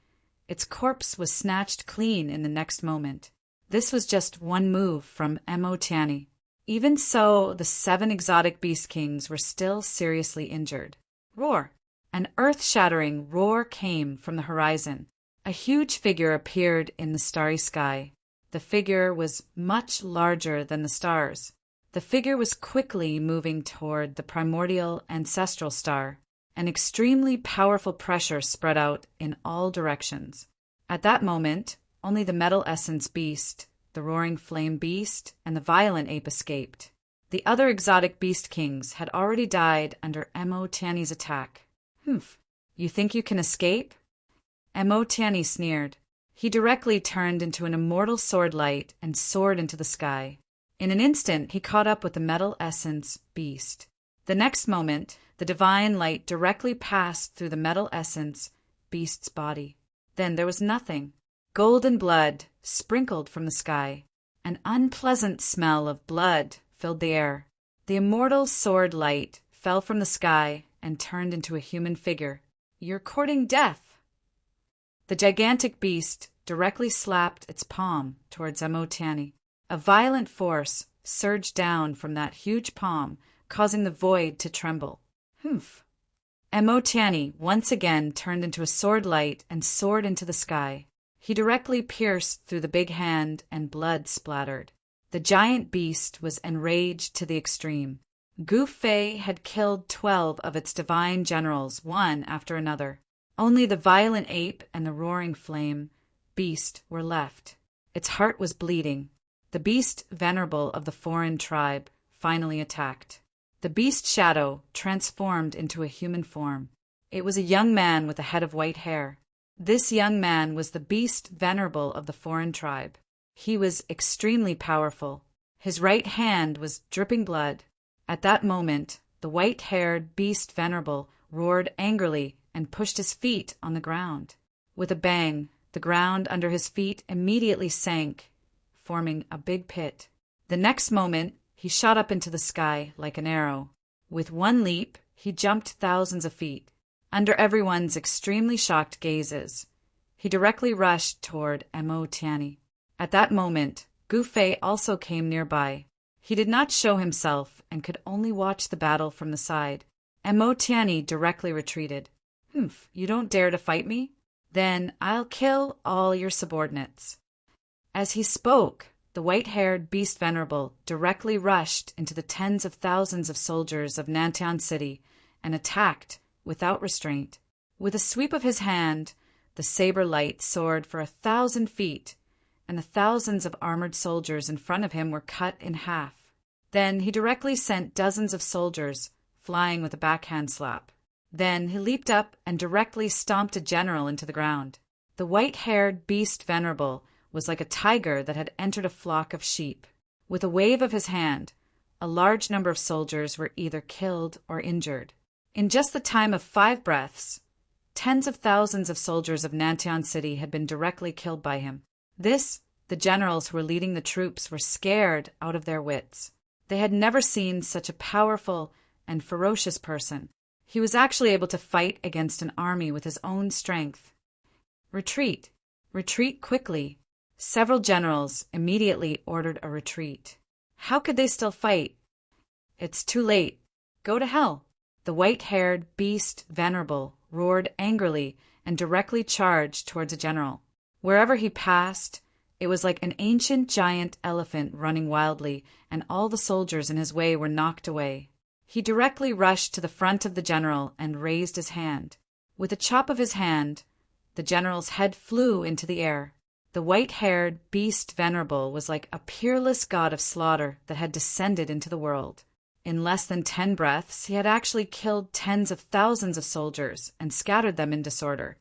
S1: its corpse was snatched clean in the next moment. This was just one move from Mo Tianyi. Even so, the 7 exotic beast kings were still seriously injured. Roar! An earth-shattering roar came from the horizon. A huge figure appeared in the starry sky. The figure was much larger than the stars. The figure was quickly moving toward the primordial ancestral star. An extremely powerful pressure spread out in all directions. At that moment, only the metal essence beast, the roaring flame beast, and the violent ape escaped. The other exotic beast kings had already died under Mo Tianyi's attack. Humph, you think you can escape? Mo Tianyi sneered. He directly turned into an immortal sword light and soared into the sky. In an instant, he caught up with the metal essence beast. The next moment, the divine light directly passed through the metal essence beast's body. Then there was nothing. Golden blood sprinkled from the sky. An unpleasant smell of blood filled the air. The immortal sword light fell from the sky and turned into a human figure. You're courting death. The gigantic beast directly slapped its palm towards Mo Tianyi. A violent force surged down from that huge palm, causing the void to tremble. Humph. Mo Tianyi once again turned into a sword light and soared into the sky. He directly pierced through the big hand and blood splattered. The giant beast was enraged to the extreme. Gu Fei had killed 12 of its divine generals, one after another. Only the violent ape and the roaring flame beast were left. Its heart was bleeding. The beast Venerable of the foreign tribe finally attacked. The beast shadow transformed into a human form. It was a young man with a head of white hair. This young man was the beast Venerable of the foreign tribe. He was extremely powerful. His right hand was dripping blood. At that moment, the white-haired beast Venerable roared angrily and pushed his feet on the ground. With a bang, the ground under his feet immediately sank, forming a big pit. The next moment, he shot up into the sky like an arrow. With one leap, he jumped thousands of feet. Under everyone's extremely shocked gazes, he directly rushed toward Mo Tianyi. At that moment, Gu Fei also came nearby. He did not show himself and could only watch the battle from the side. Mo Tianyi directly retreated. Humph, you don't dare to fight me? Then I'll kill all your subordinates. As he spoke, the white-haired beast Venerable directly rushed into the tens of thousands of soldiers of Nantian City and attacked without restraint. With a sweep of his hand, the saber light soared for 1,000 feet, and the thousands of armored soldiers in front of him were cut in half. Then he directly sent dozens of soldiers flying with a backhand slap. Then he leaped up and directly stomped a general into the ground. The white-haired beast Venerable was like a tiger that had entered a flock of sheep. With a wave of his hand, a large number of soldiers were either killed or injured. In just the time of 5 breaths, tens of thousands of soldiers of Nantian City had been directly killed by him. The generals who were leading the troops were scared out of their wits. They had never seen such a powerful and ferocious person. He was actually able to fight against an army with his own strength. Retreat! Retreat quickly! Several generals immediately ordered a retreat. How could they still fight? It's too late. Go to hell! The white-haired beast Venerable roared angrily and directly charged towards a general. Wherever he passed, it was like an ancient giant elephant running wildly, and all the soldiers in his way were knocked away. He directly rushed to the front of the general and raised his hand. With a chop of his hand, the general's head flew into the air. The white-haired beast Venerable was like a peerless god of slaughter that had descended into the world. In less than 10 breaths, he had actually killed tens of thousands of soldiers and scattered them in disorder.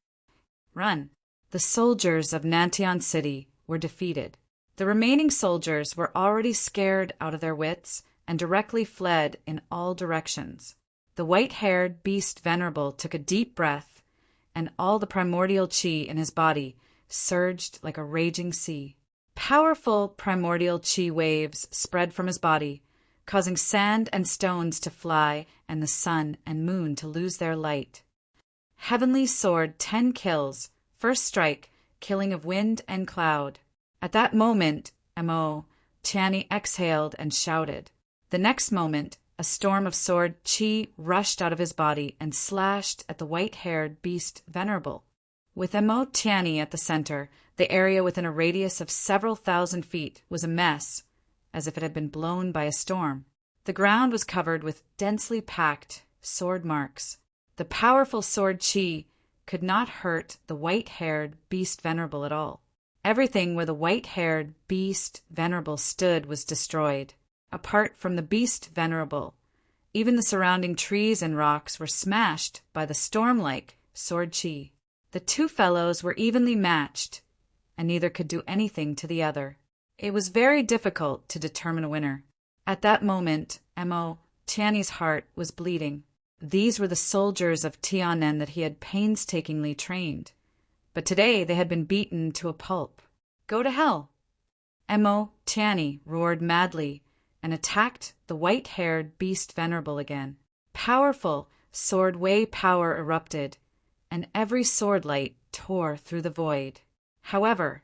S1: Run! The soldiers of Nantian City were defeated. The remaining soldiers were already scared out of their wits and directly fled in all directions. The white-haired beast Venerable took a deep breath, and all the primordial chi in his body surged like a raging sea. Powerful primordial chi waves spread from his body, causing sand and stones to fly and the sun and moon to lose their light. Heavenly Sword 10 kills, first strike, killing of wind and cloud. At that moment, Mo Tianyi exhaled and shouted. The next moment, a storm of sword chi rushed out of his body and slashed at the white-haired beast Venerable. With Mo Tianyi at the center, the area within a radius of several thousand feet was a mess, as if it had been blown by a storm. The ground was covered with densely packed sword marks. The powerful sword chi could not hurt the white-haired beast Venerable at all. Everything where the white-haired beast Venerable stood was destroyed. Apart from the beast Venerable, even the surrounding trees and rocks were smashed by the storm-like sword chi. The two fellows were evenly matched, and neither could do anything to the other. It was very difficult to determine a winner. At that moment, Mo Tianyi's heart was bleeding. These were the soldiers of Tianen that he had painstakingly trained, but today they had been beaten to a pulp. Go to hell! Mo Tianyi roared madly and attacked the white-haired beast Venerable again. Powerful sword wei power erupted, and every sword light tore through the void. However,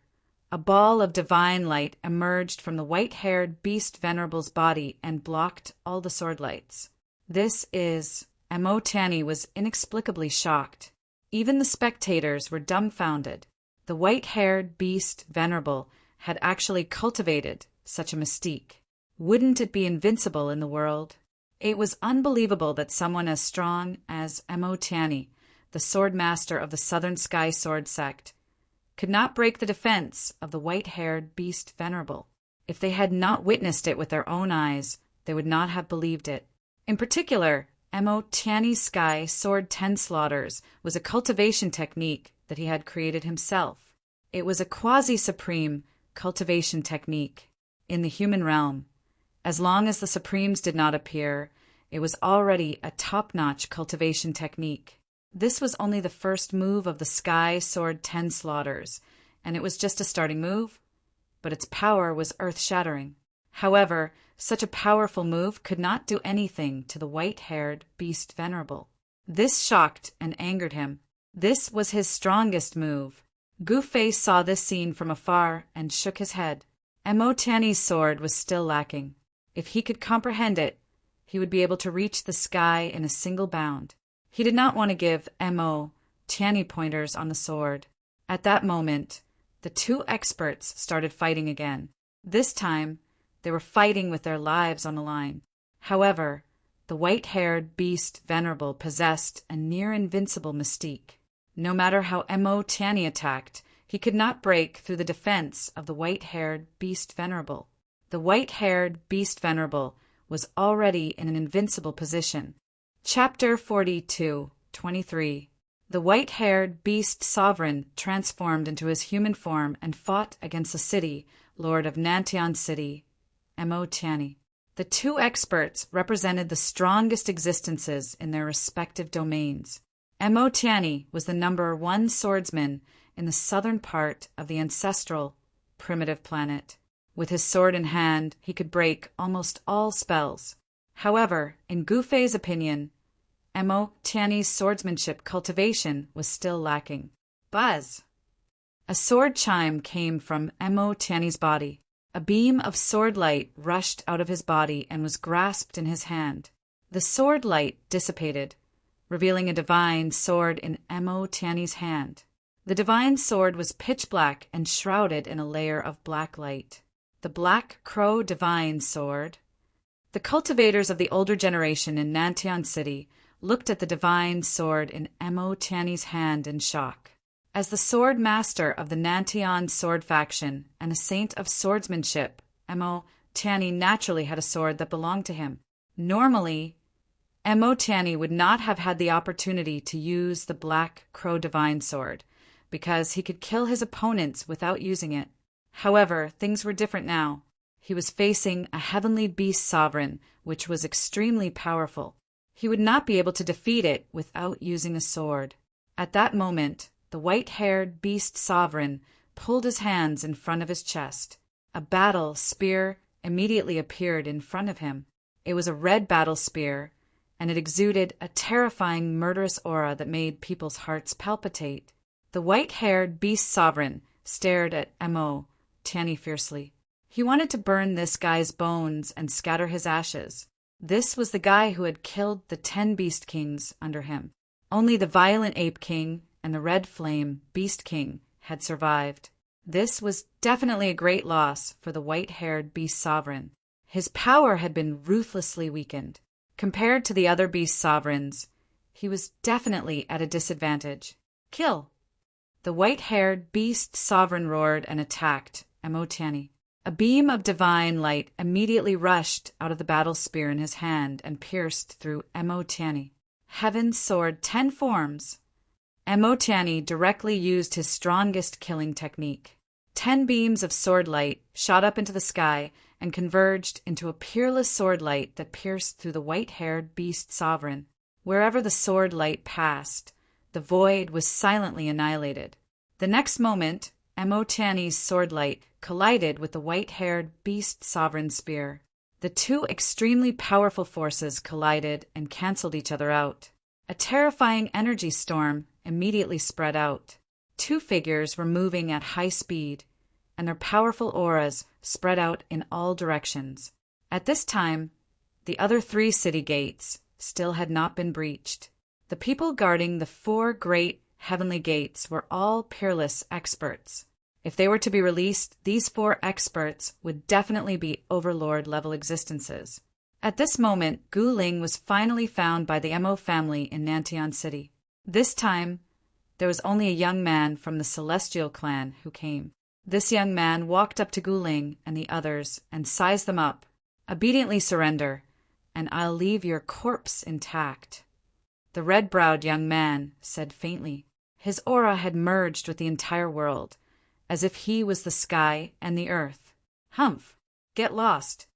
S1: a ball of divine light emerged from the white-haired beast Venerable's body and blocked all the sword lights. Mo Tianyi was inexplicably shocked. Even the spectators were dumbfounded. The white-haired beast Venerable had actually cultivated such a mystique. Wouldn't it be invincible in the world? It was unbelievable that someone as strong as Mo Tianyi, the sword master of the Southern Sky Sword sect, could not break the defense of the white-haired beast Venerable. If they had not witnessed it with their own eyes, they would not have believed it. In particular, Mo Tianyi's Sky Sword 10 slaughters was a cultivation technique that he had created himself. It was a quasi-supreme cultivation technique in the human realm. As long as the Supremes did not appear, it was already a top-notch cultivation technique. This was only the first move of the Sky Sword 10 slaughters, and it was just a starting move, but its power was earth-shattering. However, such a powerful move could not do anything to the white-haired beast Venerable. This shocked and angered him. This was his strongest move. Gufei saw this scene from afar and shook his head. Mo Tianyi's sword was still lacking. If he could comprehend it, he would be able to reach the sky in a single bound. He did not want to give Mo Tianyi pointers on the sword. At that moment, the two experts started fighting again. This time, they were fighting with their lives on the line. However, the white-haired beast Venerable possessed a near-invincible mystique. No matter how Mo Tianyi attacked, he could not break through the defense of the white-haired beast Venerable. The white-haired beast Venerable was already in an invincible position. Chapter 42:23. The white-haired beast sovereign transformed into his human form and fought against the city, lord of Nantian City, Mo Tianyi. The two experts represented the strongest existences in their respective domains. Mo Tianyi was the number 1 swordsman in the southern part of the ancestral primitive planet. With his sword in hand, he could break almost all spells. However, in Gufei's opinion, Mo Tianyi's swordsmanship cultivation was still lacking. Buzz! A sword chime came from Mo Tianyi's body. A beam of sword light rushed out of his body and was grasped in his hand. The sword light dissipated, revealing a divine sword in Mo Tianyi's hand. The divine sword was pitch black and shrouded in a layer of black light. The Black Crow Divine Sword. The cultivators of the older generation in Nantian City looked at the divine sword in Mo Tianyi's hand in shock. As the sword master of the Nantian sword faction and a saint of swordsmanship, Mo Tianyi naturally had a sword that belonged to him. Normally, Mo Tianyi would not have had the opportunity to use the Black Crow Divine Sword, because he could kill his opponents without using it. However, things were different now. He was facing a heavenly beast sovereign, which was extremely powerful. He would not be able to defeat it without using a sword. At that moment, the white-haired beast sovereign pulled his hands in front of his chest. A battle spear immediately appeared in front of him. It was a red battle spear, and it exuded a terrifying murderous aura that made people's hearts palpitate. The white-haired beast sovereign stared at Mo Tianyi fiercely. He wanted to burn this guy's bones and scatter his ashes. This was the guy who had killed the 10 beast kings under him. Only the violent ape king and the red flame beast king had survived. This was definitely a great loss for the white-haired beast sovereign. His power had been ruthlessly weakened. Compared to the other beast sovereigns, he was definitely at a disadvantage. Kill! The white-haired beast sovereign roared and attacked Mo Tianyi. A beam of divine light immediately rushed out of the battle spear in his hand and pierced through Mo Tianyi. Heaven's sword 10 forms. Mo Tianyi directly used his strongest killing technique. 10 beams of sword light shot up into the sky and converged into a peerless sword light that pierced through the white-haired beast sovereign. Wherever the sword light passed, the void was silently annihilated. The next moment, Mo Tianyi's sword light collided with the white-haired beast sovereign spear. The two extremely powerful forces collided and canceled each other out. A terrifying energy storm immediately spread out. 2 figures were moving at high speed, and their powerful auras spread out in all directions. At this time, the other 3 city gates still had not been breached. The people guarding the 4 great heavenly gates were all peerless experts. If they were to be released, these 4 experts would definitely be overlord-level existences. At this moment, Gu Ling was finally found by the Mo family in Nantian City. This time, there was only a young man from the Celestial clan who came. This young man walked up to Gu Ling and the others and sized them up. Obediently surrender, and I'll leave your corpse intact. The red-browed young man said faintly. His aura had merged with the entire world, as if he was the sky and the earth. Humph! Get lost!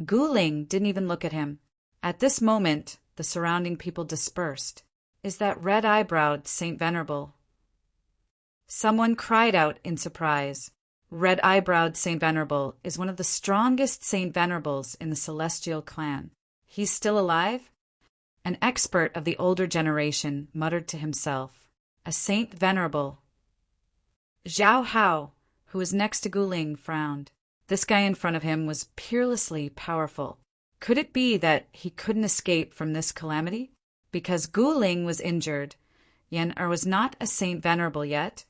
S1: Gu Ling didn't even look at him. At this moment, the surrounding people dispersed. Is that red-eyebrowed Saint Venerable? Someone cried out in surprise. Red-eyebrowed Saint Venerable is one of the strongest Saint Venerables in the Celestial clan. He's still alive? An expert of the older generation muttered to himself. A Saint Venerable. Zhao Hao, who was next to Gu Ling, frowned. This guy in front of him was peerlessly powerful. Could it be that he couldn't escape from this calamity? Because Gu Ling was injured, Yan was not a Saint Venerable yet,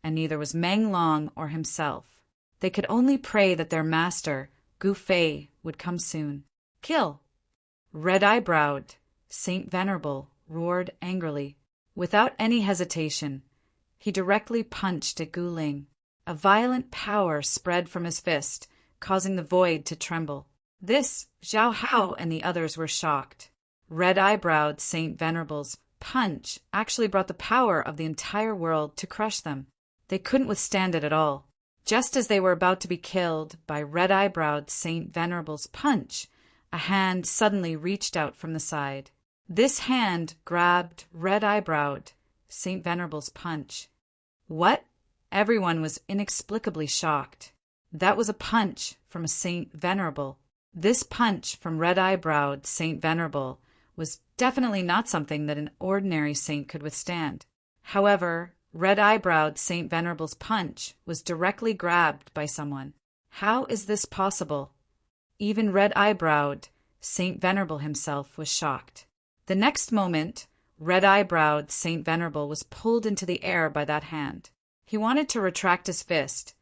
S1: and neither was Meng Long or himself. They could only pray that their master, Gu Fei, would come soon. Kill! Red-eyebrowed Saint Venerable roared angrily. Without any hesitation, he directly punched at Gu Ling. A violent power spread from his fist, causing the void to tremble. This, Zhao Hao and the others were shocked. Red-eyebrowed Saint Venerable's punch actually brought the power of the entire world to crush them. They couldn't withstand it at all. Just as they were about to be killed by red-eyebrowed Saint Venerable's punch, a hand suddenly reached out from the side. This hand grabbed red-eyebrowed Saint Venerable's punch. What? Everyone was inexplicably shocked. That was a punch from a Saint Venerable. This punch from red-eyebrowed Saint Venerable was definitely not something that an ordinary saint could withstand. However, red-eyebrowed Saint Venerable's punch was directly grabbed by someone. How is this possible? Even red-eyebrowed Saint Venerable himself was shocked. The next moment, red-eyebrowed Saint Venerable was pulled into the air by that hand. He wanted to retract his fist,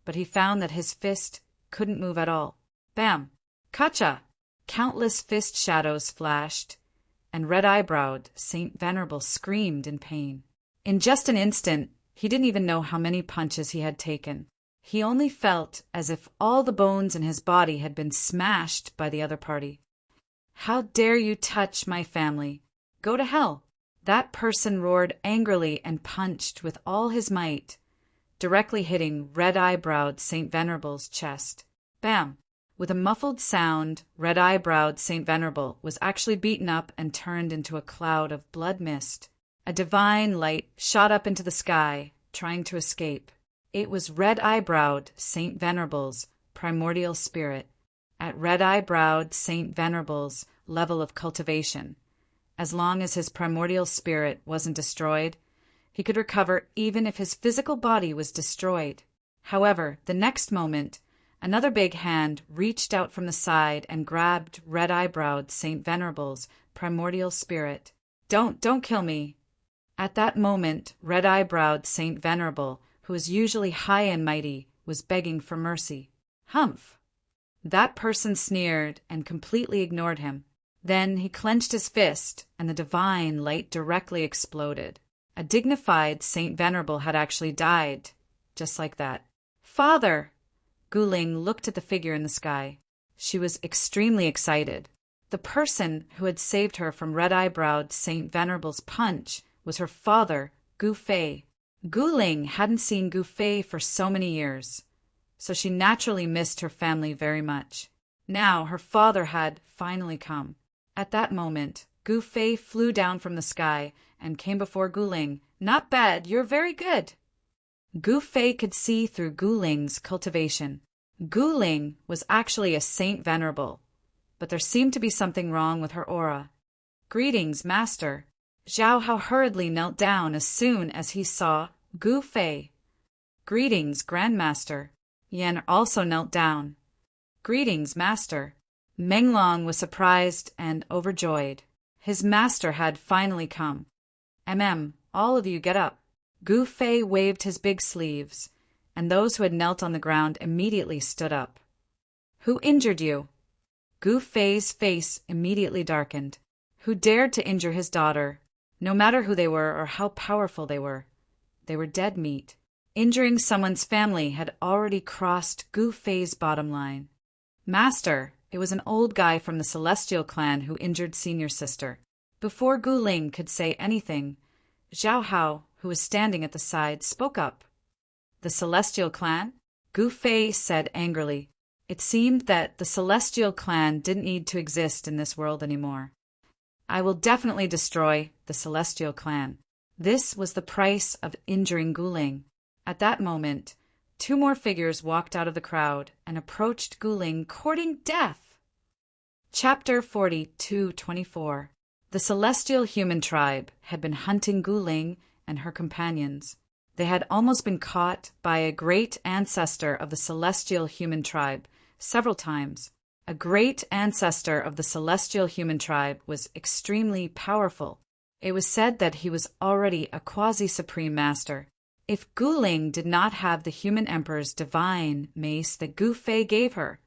S1: but he found that his fist couldn't move at all. Bam! Kacha! Countless fist shadows flashed, and red-eyebrowed Saint Venerable screamed in pain. In just an instant, He didn't even know how many punches he had taken. He only felt as if all the bones in his body had been smashed by the other party. "How dare you touch my family? Go to hell!" That person roared angrily and punched with all his might, directly hitting red-eyebrowed St. Venerable's chest. Bam! With a muffled sound, red-eyebrowed St. Venerable was actually beaten up and turned into a cloud of blood mist. A divine light shot up into the sky, trying to escape. It was red-eyebrowed St. Venerable's primordial spirit, at red-eyebrowed St. Venerable's level of cultivation. As long as his primordial spirit wasn't destroyed, he could recover even if his physical body was destroyed. However, the next moment, another big hand reached out from the side and grabbed red-eyebrowed St. Venerable's primordial spirit. Don't kill me." At that moment, red-eyebrowed St. Venerable, who was usually high and mighty, was begging for mercy. Humph! That person sneered and completely ignored him. Then he clenched his fist, and the divine light directly exploded. A dignified St. Venerable had actually died, just like that. "Father!" Guling looked at the figure in the sky. She was extremely excited. The person who had saved her from red-eyebrowed St. Venerable's punch was her father, Gu Fei. Guling hadn't seen Gu Fei for so many years, so she naturally missed her family very much. Now her father had finally come. At that moment, Gu Fei flew down from the sky and came before Guling. "Not bad, you're very good." Gu Fei could see through Guling's cultivation. Guling was actually a Saint Venerable, but there seemed to be something wrong with her aura. "Greetings, Master." Zhao Hao hurriedly knelt down as soon as he saw Gu Fei. "Greetings, Grandmaster." Yan also knelt down. "Greetings, Master." Menglong was surprised and overjoyed. His master had finally come. All of you get up." Gu Fei waved his big sleeves, and those who had knelt on the ground immediately stood up. "Who injured you?" Gu Fei's face immediately darkened. Who dared to injure his daughter, no matter who they were or how powerful they were? They were dead meat. Injuring someone's family had already crossed Gu Fei's bottom line. "Master, it was an old guy from the Celestial clan who injured senior sister." Before Guling could say anything, Zhao Hao, who was standing at the side, spoke up. "The Celestial clan?" Gu Fei said angrily. It seemed that the Celestial clan didn't need to exist in this world anymore. "I will definitely destroy the Celestial clan." This was the price of injuring Guling. At that moment, two more figures walked out of the crowd and approached Guling, courting death. Chapter 42:24. The Celestial human tribe had been hunting Guling and her companions. They had almost been caught by a great ancestor of the Celestial human tribe several times. A great ancestor of the Celestial human tribe was extremely powerful. It was said that he was already a quasi-supreme master. If Guling did not have the human emperor's divine mace that Gu Fei gave her,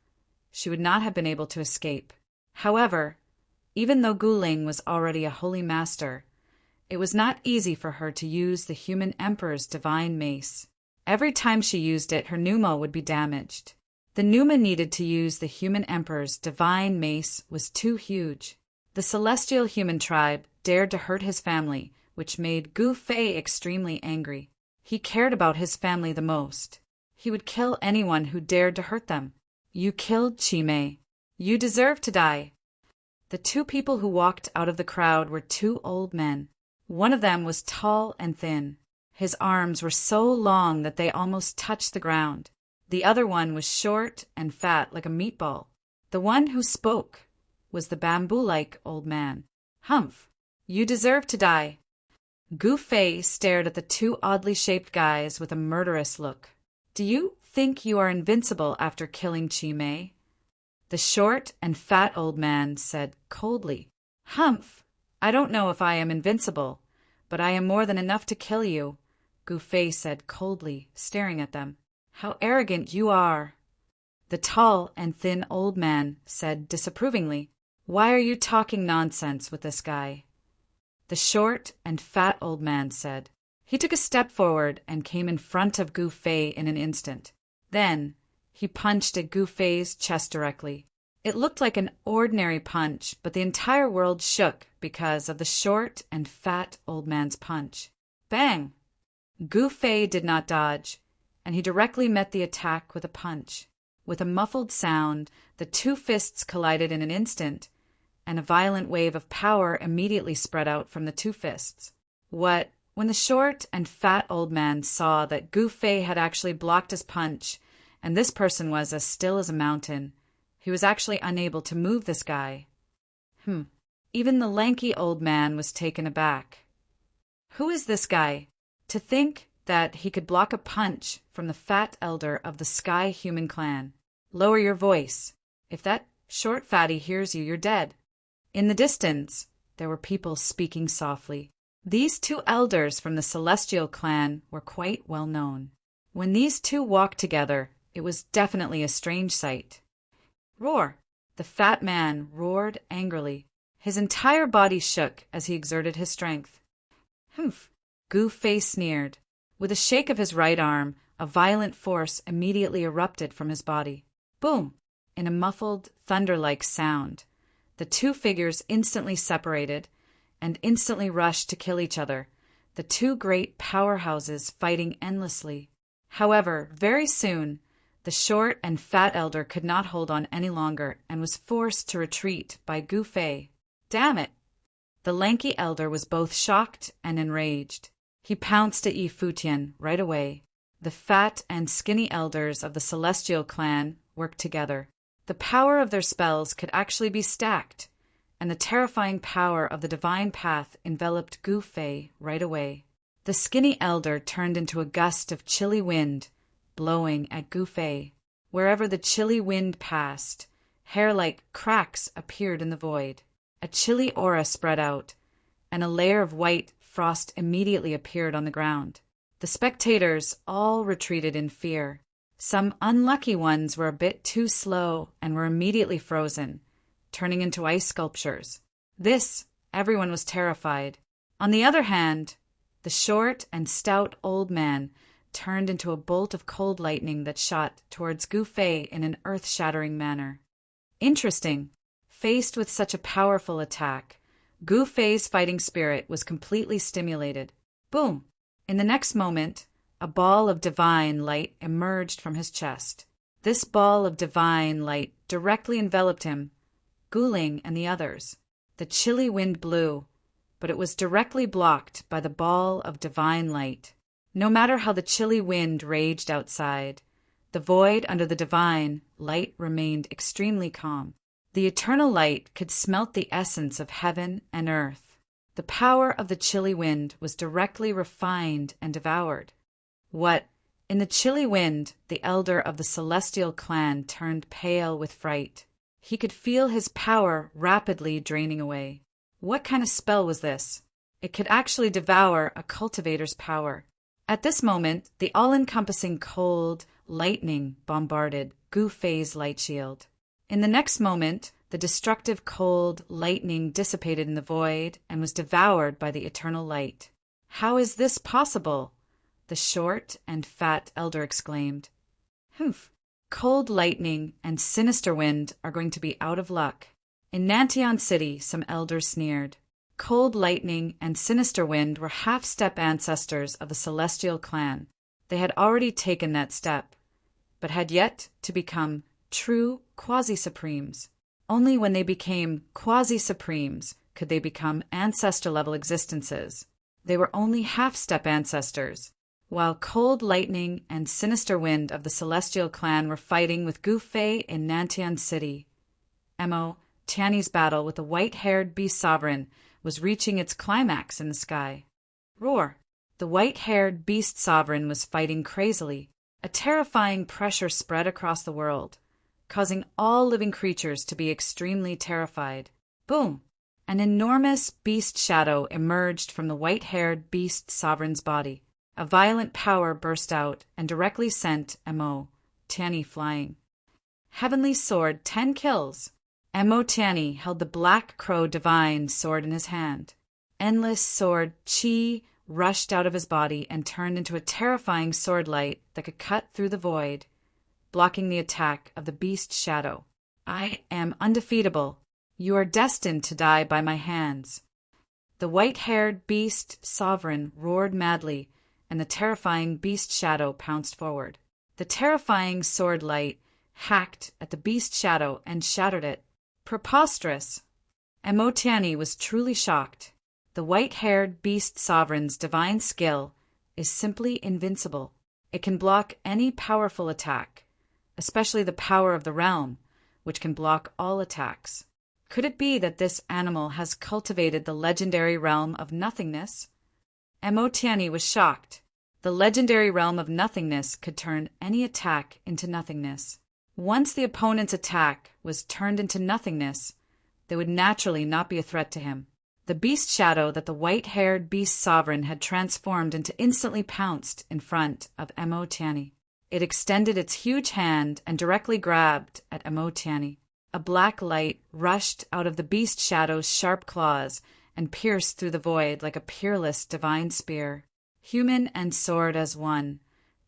S1: she would not have been able to escape. However, even though Guling was already a holy master, it was not easy for her to use the human emperor's divine mace. Every time she used it, her pneuma would be damaged. The pneuma needed to use the human emperor's divine mace was too huge. The Celestial human tribe dared to hurt his family, which made Gu Fei extremely angry. He cared about his family the most. He would kill anyone who dared to hurt them. "You killed Qimei. You deserve to die." The two people who walked out of the crowd were two old men. One of them was tall and thin. His arms were so long that they almost touched the ground. The other one was short and fat like a meatball. The one who spoke was the bamboo-like old man. "Humph! You deserve to die." Gu Fei stared at the two oddly shaped guys with a murderous look. "Do you think you are invincible after killing Qimei?" The short and fat old man said coldly. "Humph! I don't know if I am invincible, but I am more than enough to kill you," Gu Fei said coldly, staring at them. "How arrogant you are." The tall and thin old man said disapprovingly, "Why are you talking nonsense with this guy?" The short and fat old man said, He took a step forward and came in front of Gu Fei in an instant. Then, he punched at Gu Fei's chest directly. It looked like an ordinary punch, but the entire world shook because of the short and fat old man's punch. Bang! Gu Fei did not dodge, and he directly met the attack with a punch. With a muffled sound, the two fists collided in an instant, and a violent wave of power immediately spread out from the two fists. When the short and fat old man saw that Gu Fei had actually blocked his punch, and this person was as still as a mountain, he was actually unable to move this guy. Even the lanky old man was taken aback. Who is this guy? To think that he could block a punch from the fat elder of the Sky Human clan. Lower your voice. If that short fatty hears you, you're dead. In the distance, there were people speaking softly. These two elders from the Celestial clan were quite well known. When these two walked together, it was definitely a strange sight. Roar! The fat man roared angrily. His entire body shook as he exerted his strength. Humph! Gu Fei sneered. With a shake of his right arm, a violent force immediately erupted from his body. Boom! In a muffled, thunder-like sound, the two figures instantly separated and instantly rushed to kill each other, the two great powerhouses fighting endlessly. However, very soon, the short and fat elder could not hold on any longer and was forced to retreat by Gu Fei. Damn it! The lanky elder was both shocked and enraged. He pounced at Yi Futian right away. The fat and skinny elders of the Celestial clan worked together. The power of their spells could actually be stacked, and the terrifying power of the divine path enveloped Gu Fei right away. The skinny elder turned into a gust of chilly wind, blowing at Gu Fei. Wherever the chilly wind passed, hair-like cracks appeared in the void. A chilly aura spread out, and a layer of white frost immediately appeared on the ground. The spectators all retreated in fear. Some unlucky ones were a bit too slow and were immediately frozen, turning into ice sculptures. Everyone was terrified. On the other hand, the short and stout old man turned into a bolt of cold lightning that shot towards Gu Fei in an earth-shattering manner. Interesting. Faced with such a powerful attack, Gu Fei's fighting spirit was completely stimulated. Boom! In the next moment, a ball of divine light emerged from his chest. This ball of divine light directly enveloped him, Guling and the others. The chilly wind blew, but it was directly blocked by the ball of divine light. No matter how the chilly wind raged outside, the void under the divine light remained extremely calm. The eternal light could smelt the essence of heaven and earth. The power of the chilly wind was directly refined and devoured. In the chilly wind, the elder of the Celestial clan turned pale with fright. He could feel his power rapidly draining away. What kind of spell was this? It could actually devour a cultivator's power. At this moment, the all-encompassing cold lightning bombarded Gu Fei's light shield. In the next moment, the destructive cold lightning dissipated in the void and was devoured by the eternal light. How is this possible? The short and fat elder exclaimed. Humph! Cold lightning and sinister wind are going to be out of luck. In Nantian City, some elders sneered. Cold lightning and sinister wind were half-step ancestors of the Celestial clan. They had already taken that step, but had yet to become true quasi-supremes. Only when they became quasi-supremes could they become ancestor-level existences. They were only half-step ancestors. While cold lightning and sinister wind of the Celestial clan were fighting with Gu Fei in Nantian City, Mo Tiany's battle with the white-haired beast sovereign was reaching its climax in the sky. Roar! The white-haired beast sovereign was fighting crazily. A terrifying pressure spread across the world, causing all living creatures to be extremely terrified. Boom! An enormous beast shadow emerged from the white-haired beast sovereign's body. A violent power burst out and directly sent Mo Tiany flying. Heavenly Sword 10 kills. Mo Tiany held the Black Crow Divine sword in his hand. Endless Sword Qi rushed out of his body and turned into a terrifying sword light that could cut through the void, blocking the attack of the beast shadow. I am undefeatable. You are destined to die by my hands. The white-haired beast sovereign roared madly, and the terrifying beast shadow pounced forward. The terrifying sword light hacked at the beast shadow and shattered it. Preposterous! Emotiani was truly shocked. The white-haired beast sovereign's divine skill is simply invincible. It can block any powerful attack, especially the power of the realm, which can block all attacks. Could it be that this animal has cultivated the legendary realm of nothingness? Emotiani was shocked. The legendary realm of nothingness could turn any attack into nothingness. Once the opponent's attack was turned into nothingness, they would naturally not be a threat to him. The beast shadow that the white-haired beast sovereign had transformed into instantly pounced in front of Emotiani. It extended its huge hand and directly grabbed at Emotiani. A black light rushed out of the beast shadow's sharp claws and pierced through the void like a peerless divine spear. Human and sword as one.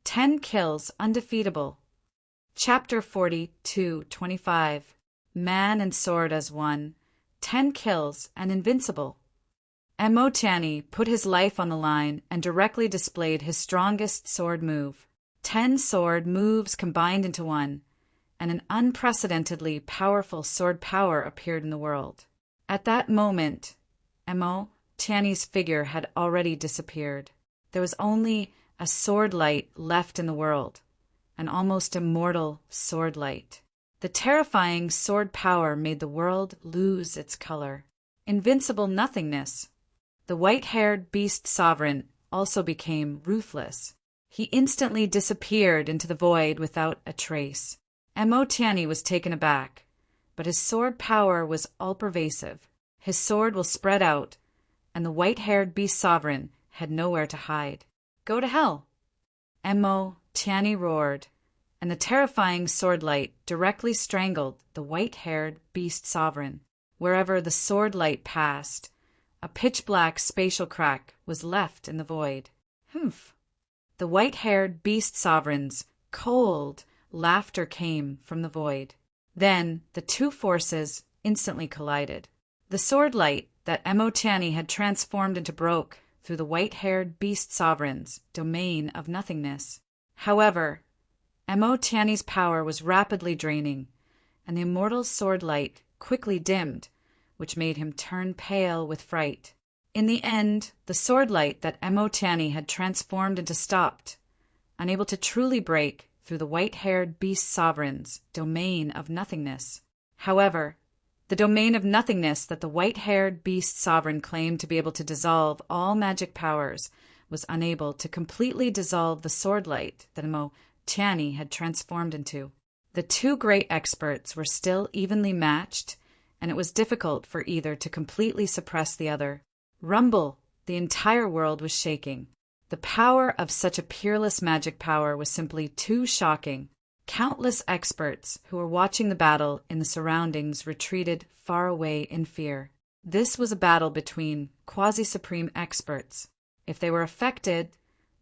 S1: 10 kills undefeatable. Chapter 42:25. Man and sword as one. 10 kills and invincible. Emotiani put his life on the line and directly displayed his strongest sword move. 10 sword moves combined into one, and an unprecedentedly powerful sword power appeared in the world. At that moment, Emotiani's figure had already disappeared. There was only a sword light left in the world, an almost immortal sword light. The terrifying sword power made the world lose its color. Invincible nothingness. The white-haired beast sovereign also became ruthless. He instantly disappeared into the void without a trace. Emotiani was taken aback, but his sword power was all-pervasive. His sword was spread out, and the white-haired beast sovereign had nowhere to hide. Go to hell! Emotiani roared, and the terrifying sword light directly strangled the white-haired beast sovereign. Wherever the sword light passed, a pitch-black spatial crack was left in the void. Humph! The white-haired beast sovereign's cold laughter came from the void. Then the two forces instantly collided. The sword light that Emotiani had transformed into broke through the white-haired beast sovereign's domain of nothingness. However, Emotiani's power was rapidly draining, and the immortal sword light quickly dimmed, which made him turn pale with fright. In the end, the sword light that Emotiani had transformed into stopped, unable to truly break through the white-haired beast sovereign's domain of nothingness. However, the domain of nothingness that the white-haired beast sovereign claimed to be able to dissolve all magic powers was unable to completely dissolve the sword light that Emotiani had transformed into. The two great experts were still evenly matched, and it was difficult for either to completely suppress the other. Rumble! The entire world was shaking. The power of such a peerless magic power was simply too shocking. Countless experts who were watching the battle in the surroundings retreated far away in fear. This was a battle between quasi-supreme experts. If they were affected,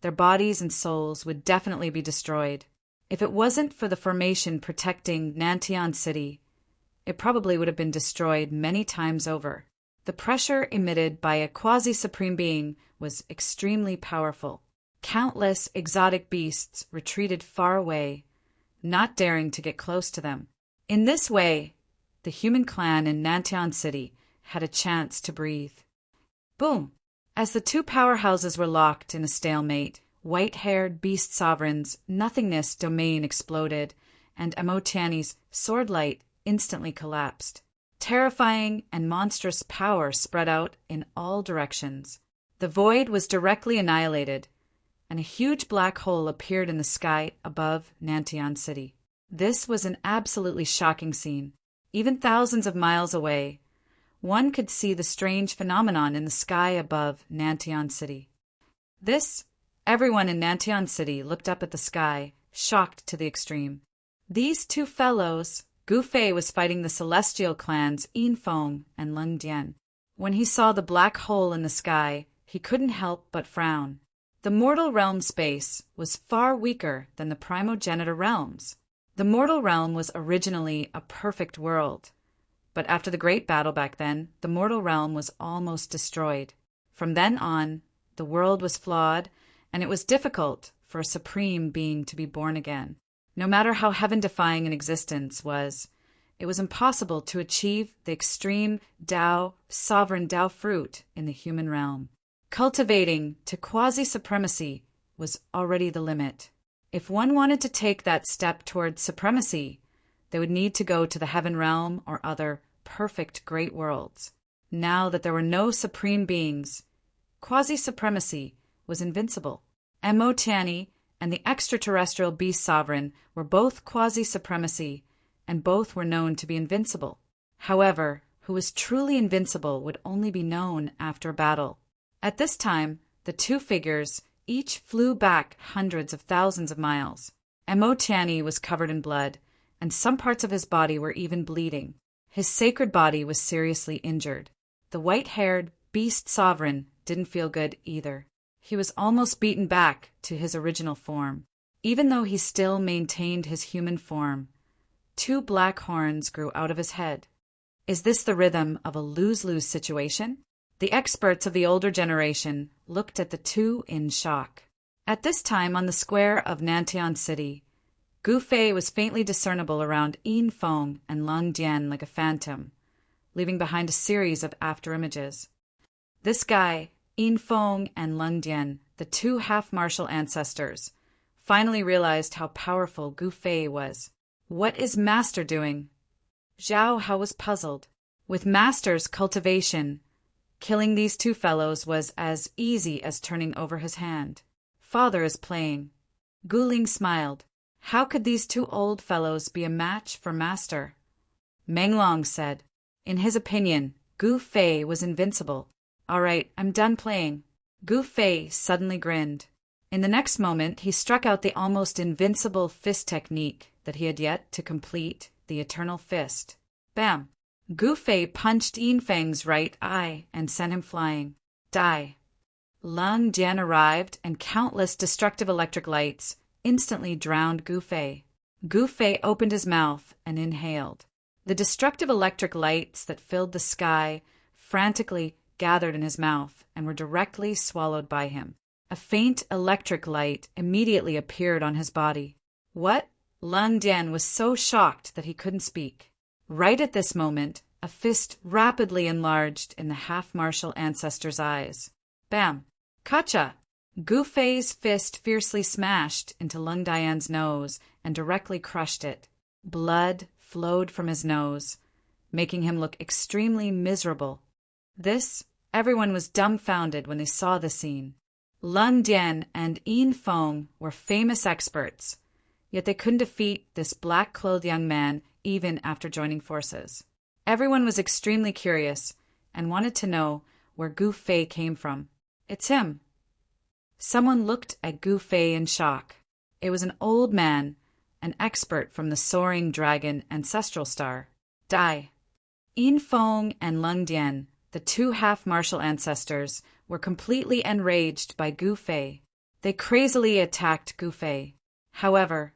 S1: their bodies and souls would definitely be destroyed. If it wasn't for the formation protecting Nantian City, it probably would have been destroyed many times over. The pressure emitted by a quasi-supreme being was extremely powerful. Countless exotic beasts retreated far away, not daring to get close to them. In this way, the human clan in Nantian City had a chance to breathe. Boom! As the two powerhouses were locked in a stalemate, white-haired beast sovereign's nothingness domain exploded, and Emotiani's sword light instantly collapsed. Terrifying and monstrous power spread out in all directions. The void was directly annihilated, and a huge black hole appeared in the sky above Nantian City. This was an absolutely shocking scene. Even thousands of miles away, one could see the strange phenomenon in the sky above Nantian City. Everyone in Nantian City looked up at the sky, shocked to the extreme. These two fellows, Gu Fei was fighting the celestial clans Yin Feng and Leng Dian. When he saw the black hole in the sky, he couldn't help but frown. The mortal realm space was far weaker than the primogenitor realms. The mortal realm was originally a perfect world, but after the great battle back then, the mortal realm was almost destroyed. From then on, the world was flawed, and it was difficult for a supreme being to be born again. No matter how heaven-defying an existence was, it was impossible to achieve the extreme Tao, sovereign Tao fruit in the human realm. Cultivating to quasi-supremacy was already the limit. If one wanted to take that step toward supremacy, they would need to go to the heaven realm or other perfect great worlds. Now that there were no supreme beings, quasi-supremacy was invincible. Mo Tianyi and the extraterrestrial beast sovereign were both quasi-supremacy, and both were known to be invincible. However, who was truly invincible would only be known after a battle. At this time, the two figures each flew back hundreds of thousands of miles. Mo Tianyi was covered in blood, and some parts of his body were even bleeding. His sacred body was seriously injured. The white-haired beast sovereign didn't feel good either. He was almost beaten back to his original form. Even though he still maintained his human form, two black horns grew out of his head. Is this the rhythm of a lose-lose situation? The experts of the older generation looked at the two in shock. At this time, on the square of Nantian City, Gu Fei was faintly discernible around Yin Feng and Lung Dian like a phantom, leaving behind a series of afterimages. This guy, Yin Feng and Lung Dian, the two half-martial ancestors, finally realized how powerful Gu Fei was. What is Master doing? Zhao Hao was puzzled. With Master's cultivation, killing these two fellows was as easy as turning over his hand. Father is playing. Gu Ling smiled. How could these two old fellows be a match for Master? Meng Long said. In his opinion, Gu Fei was invincible. All right, I'm done playing. Gu Fei suddenly grinned. In the next moment, he struck out the almost invincible fist technique that he had yet to complete, the eternal fist. Bam! Gu Fei punched Yin Feng's right eye and sent him flying. Die! Lung Dian arrived, and countless destructive electric lights instantly drowned Gu Fei. Gu Fei opened his mouth and inhaled. The destructive electric lights that filled the sky frantically gathered in his mouth and were directly swallowed by him. A faint electric light immediately appeared on his body. What? Lung Dian was so shocked that he couldn't speak. Right at this moment, a fist rapidly enlarged in the half-martial ancestor's eyes. Bam! Kacha! Gu Fei's fist fiercely smashed into Lung Dian's nose and directly crushed it. Blood flowed from his nose, making him look extremely miserable. Everyone was dumbfounded when they saw the scene. Lung Dian and Yin Feng were famous experts, yet they couldn't defeat this black-clothed young man even after joining forces. Everyone was extremely curious and wanted to know where Gu Fei came from. It's him. Someone looked at Gu Fei in shock. It was an old man, an expert from the soaring dragon ancestral star. Die. Yin Feng and Lung Dian, the two half-martial ancestors, were completely enraged by Gu Fei. They crazily attacked Gu Fei. However,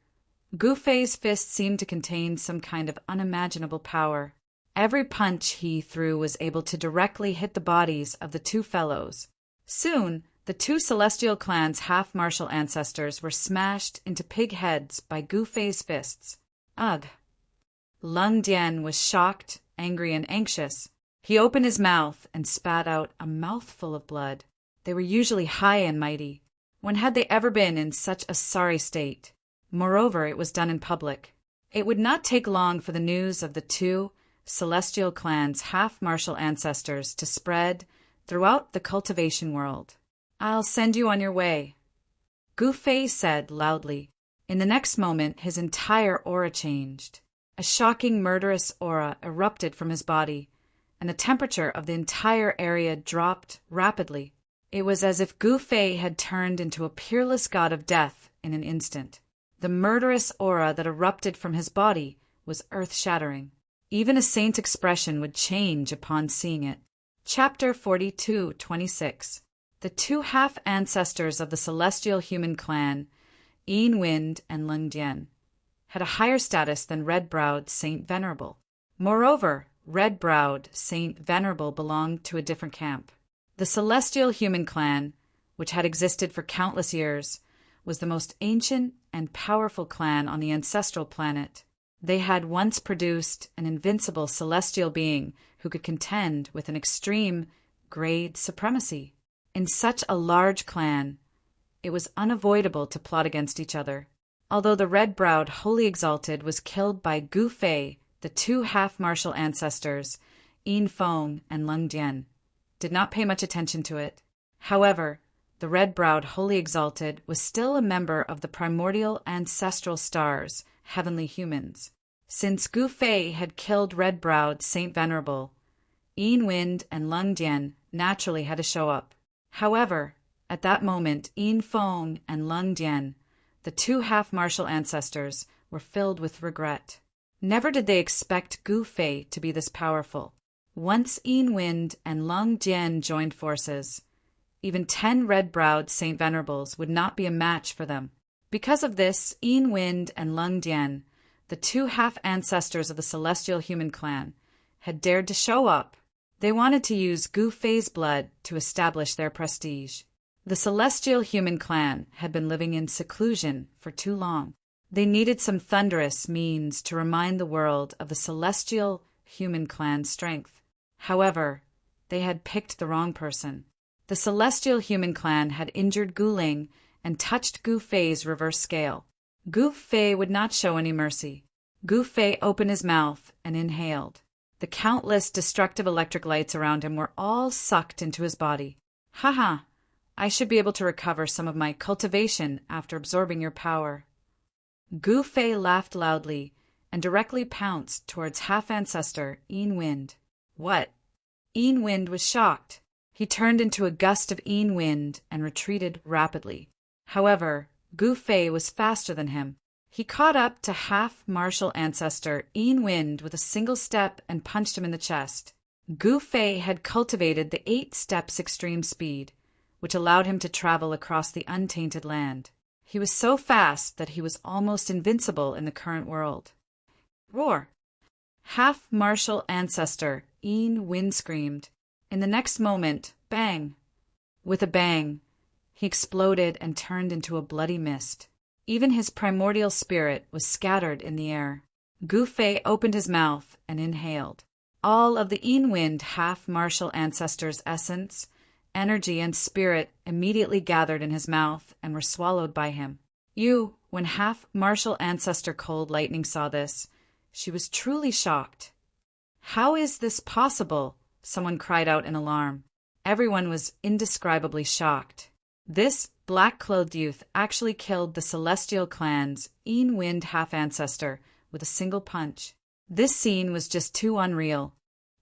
S1: Gu Fei's fist seemed to contain some kind of unimaginable power. Every punch he threw was able to directly hit the bodies of the two fellows. Soon, the two celestial clan's half-martial ancestors were smashed into pig heads by Gu Fei's fists. Ugh! Lung Dian was shocked, angry, and anxious. He opened his mouth and spat out a mouthful of blood. They were usually high and mighty. When had they ever been in such a sorry state? Moreover, it was done in public. It would not take long for the news of the two celestial clan's half-martial ancestors to spread throughout the cultivation world. I'll send you on your way, Gu Fei said loudly. In the next moment, his entire aura changed. A shocking, murderous aura erupted from his body, and the temperature of the entire area dropped rapidly. It was as if Gu Fei had turned into a peerless god of death in an instant. The murderous aura that erupted from his body was earth-shattering. Even a saint's expression would change upon seeing it. Chapter 42:26. The two half-ancestors of the celestial human clan, Yin Wind and Lung Dian, had a higher status than red-browed Saint Venerable. Moreover, red-browed Saint Venerable belonged to a different camp. The celestial human clan, which had existed for countless years, was the most ancient and powerful clan on the ancestral planet. They had once produced an invincible celestial being who could contend with an extreme grade supremacy. In such a large clan, it was unavoidable to plot against each other. Although the red-browed Holy Exalted was killed by Gu Fei, the two half-martial ancestors, Yin Feng and Lung Dian, did not pay much attention to it. However, the red-browed Holy Exalted was still a member of the primordial ancestral stars, heavenly humans. Since Gu Fei had killed red-browed Saint Venerable, Yin Wind and Lung Dian naturally had to show up. However, at that moment, Yin Feng and Lung Dian, the two half-martial ancestors, were filled with regret. Never did they expect Gu Fei to be this powerful. Once Yin Wind and Lung Dian joined forces, even 10 red-browed Saint Venerables would not be a match for them. Because of this, Yin Wind and Lung Dian, the two half-ancestors of the celestial human clan, had dared to show up. They wanted to use Gu Fei's blood to establish their prestige. The celestial human clan had been living in seclusion for too long. They needed some thunderous means to remind the world of the celestial human clan's strength. However, they had picked the wrong person. The celestial human clan had injured Gu Ling and touched Gu Fei's reverse scale. Gu Fei would not show any mercy. Gu Fei opened his mouth and inhaled. The countless destructive electric lights around him were all sucked into his body. Haha, I should be able to recover some of my cultivation after absorbing your power. Gu Fei laughed loudly and directly pounced towards half-ancestor Yin Wind. What? Yin Wind was shocked. He turned into a gust of Yin Wind and retreated rapidly. However, Gu Fei was faster than him. He caught up to half-martial ancestor Yin Wind with a single step and punched him in the chest. Gu Fei had cultivated the 8 steps extreme speed, which allowed him to travel across the untainted land. He was so fast that he was almost invincible in the current world. Roar! Half-martial ancestor Yin Wind screamed. In the next moment, bang! With a bang, he exploded and turned into a bloody mist. Even his primordial spirit was scattered in the air. Gu Fei opened his mouth and inhaled. All of the Yin Wind half-martial ancestor's essence, energy, and spirit immediately gathered in his mouth and were swallowed by him. When half-martial ancestor Cold Lightning saw this, she was truly shocked. How is this possible? Someone cried out in alarm. Everyone was indescribably shocked. This black-clothed youth actually killed the celestial clan's Yin Wind half-ancestor with a single punch. This scene was just too unreal.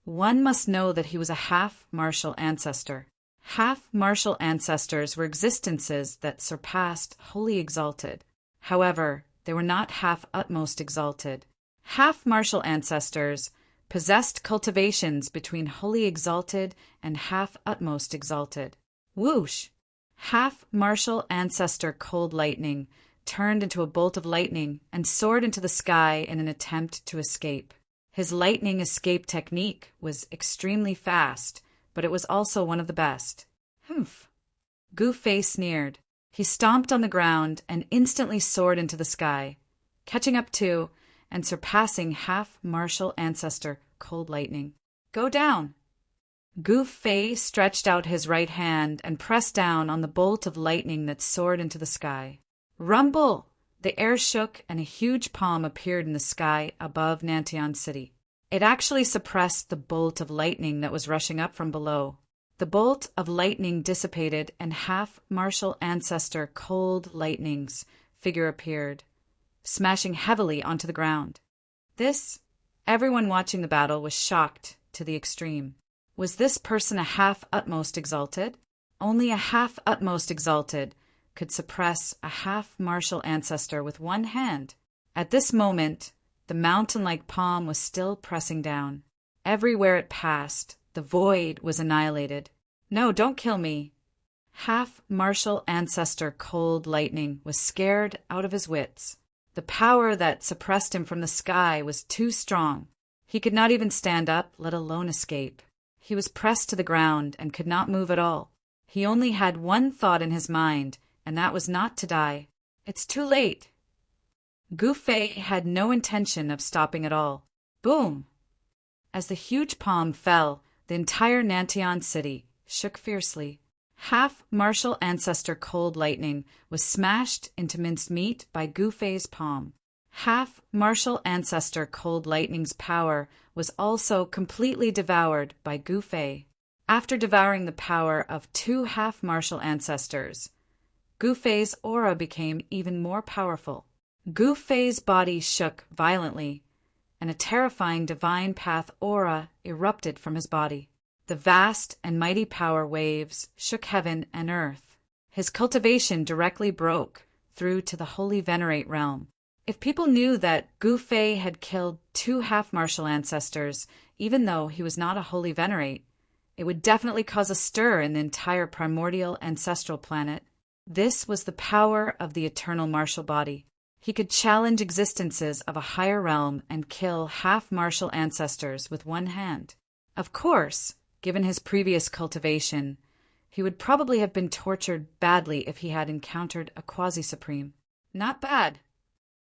S1: One must know that he was a half-martial ancestor. Half-martial ancestors were existences that surpassed Holy Exalted. However, they were not half-utmost exalted. Half-martial ancestors possessed cultivations between Holy Exalted and half-utmost exalted. Whoosh! Half-martial ancestor Cold Lightning turned into a bolt of lightning and soared into the sky in an attempt to escape. His lightning escape technique was extremely fast, but it was also one of the best. Humph! Gu Fei sneered. He stomped on the ground and instantly soared into the sky, catching up to and surpassing half-martial ancestor Cold Lightning. Go down! Gu Fei stretched out his right hand and pressed down on the bolt of lightning that soared into the sky. Rumble! The air shook and a huge palm appeared in the sky above Nantian City. It actually suppressed the bolt of lightning that was rushing up from below. The bolt of lightning dissipated and half-martial ancestor Cold Lightning's figure appeared, smashing heavily onto the ground. Everyone watching the battle was shocked to the extreme. Was this person a half-utmost exalted? Only a half-utmost exalted could suppress a half-martial ancestor with one hand. At this moment, the mountain-like palm was still pressing down. Everywhere it passed, the void was annihilated. No, don't kill me. Half-martial ancestor Cold Lightning was scared out of his wits. The power that suppressed him from the sky was too strong. He could not even stand up, let alone escape. He was pressed to the ground and could not move at all. He only had one thought in his mind, and that was not to die. It's too late. Gu Fei had no intention of stopping at all. Boom! As the huge palm fell, the entire Nantian city shook fiercely. Half-martial ancestor Cold Lightning was smashed into minced meat by Gu Fei's palm. Half-martial ancestor Cold Lightning's power was also completely devoured by Gu Fei. After devouring the power of two half-martial ancestors, Gu Fei's aura became even more powerful. Gu Fei's body shook violently, and a terrifying divine path aura erupted from his body. The vast and mighty power waves shook heaven and earth. His cultivation directly broke through to the Holy Venerate realm. If people knew that Gu Fei had killed two half-martial ancestors, even though he was not a Holy Venerate, it would definitely cause a stir in the entire primordial ancestral planet. This was the power of the eternal martial body. He could challenge existences of a higher realm and kill half-martial ancestors with one hand. Of course, given his previous cultivation, he would probably have been tortured badly if he had encountered a quasi-supreme. Not bad.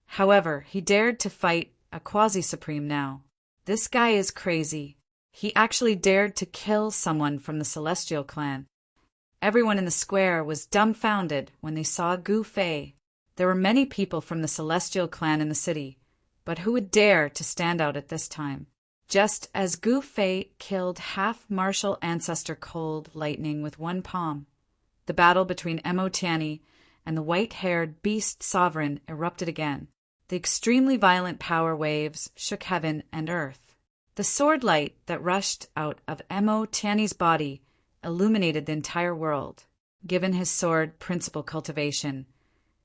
S1: However, he dared to fight a quasi-supreme now. This guy is crazy. He actually dared to kill someone from the Celestial clan. Everyone in the square was dumbfounded when they saw Gu Fei. There were many people from the Celestial clan in the city, but who would dare to stand out at this time? Just as Gu Fei killed half-martial ancestor Cold Lightning with one palm, the battle between Mo Tianyi and the white-haired beast sovereign erupted again. The extremely violent power waves shook heaven and earth. The sword light that rushed out of Mo Tianyi's body illuminated the entire world. Given his sword principle cultivation,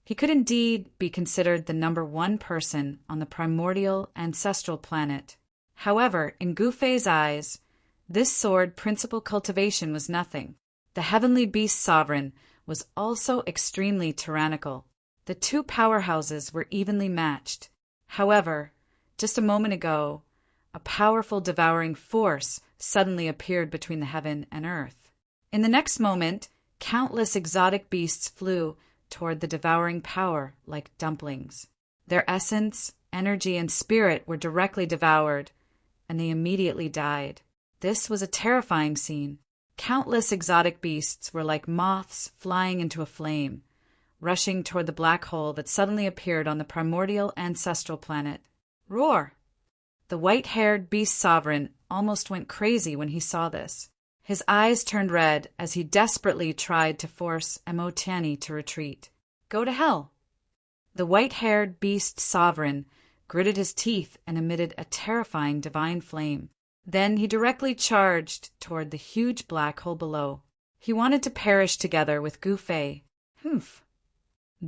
S1: he could indeed be considered the #1 person on the primordial ancestral planet. However, in Gu Fei's eyes, this sword principle cultivation was nothing. The heavenly beast sovereign was also extremely tyrannical. The two powerhouses were evenly matched. However, just a moment ago, a powerful devouring force suddenly appeared between the heaven and earth. In the next moment, countless exotic beasts flew toward the devouring power like dumplings. Their essence, energy, and spirit were directly devoured, and they immediately died. This was a terrifying scene. Countless exotic beasts were like moths flying into a flame, rushing toward the black hole that suddenly appeared on the primordial ancestral planet. Roar! The white-haired beast sovereign almost went crazy when he saw this. His eyes turned red as he desperately tried to force Mo Tianyi to retreat. Go to hell! The white-haired beast sovereign gritted his teeth and emitted a terrifying divine flame. Then he directly charged toward the huge black hole below. He wanted to perish together with Gu Fei. Humph!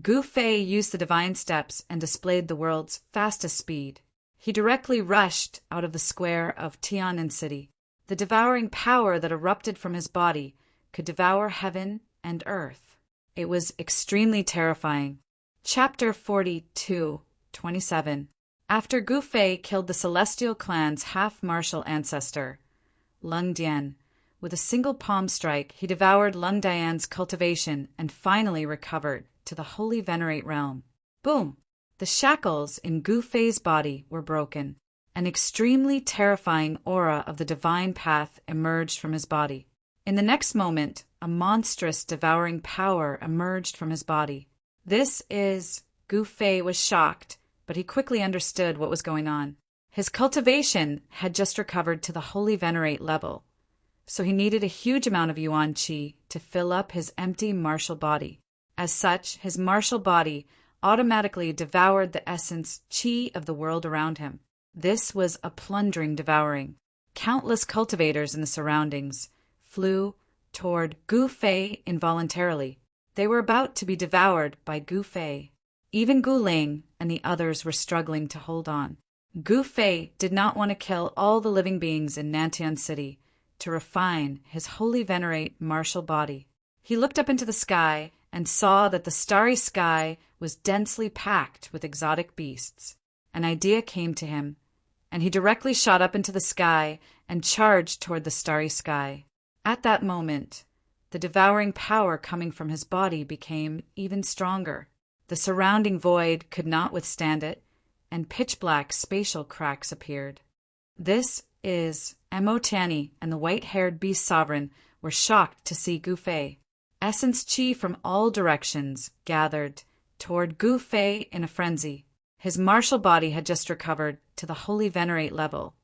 S1: Gu Fei used the divine steps and displayed the world's fastest speed. He directly rushed out of the square of Tianan City. The devouring power that erupted from his body could devour heaven and earth. It was extremely terrifying. Chapter 42:27. After Gu Fei killed the Celestial clan's half-martial ancestor, Lung Dian, with a single palm strike, he devoured Lung Dian's cultivation and finally recovered to the Holy Venerate realm. Boom! The shackles in Gu Fei's body were broken. An extremely terrifying aura of the divine path emerged from his body. In the next moment, a monstrous devouring power emerged from his body. Gu Fei was shocked, but he quickly understood what was going on. His cultivation had just recovered to the Holy Venerate level, so he needed a huge amount of Yuan Qi to fill up his empty martial body. As such, his martial body automatically devoured the essence Qi of the world around him. This was a plundering devouring. Countless cultivators in the surroundings flew toward Gu Fei involuntarily. They were about to be devoured by Gu Fei. Even Gu Ling and the others were struggling to hold on. Gu Fei did not want to kill all the living beings in Nantian City to refine his Holy Venerate martial body. He looked up into the sky and saw that the starry sky was densely packed with exotic beasts. An idea came to him, and he directly shot up into the sky and charged toward the starry sky. At that moment, the devouring power coming from his body became even stronger. The surrounding void could not withstand it, and pitch-black spatial cracks appeared. This is Emotiani, and the white-haired beast sovereign were shocked to see Gu Fei. Essence chi from all directions gathered toward Gu Fei in a frenzy. His martial body had just recovered to the holy venerate level,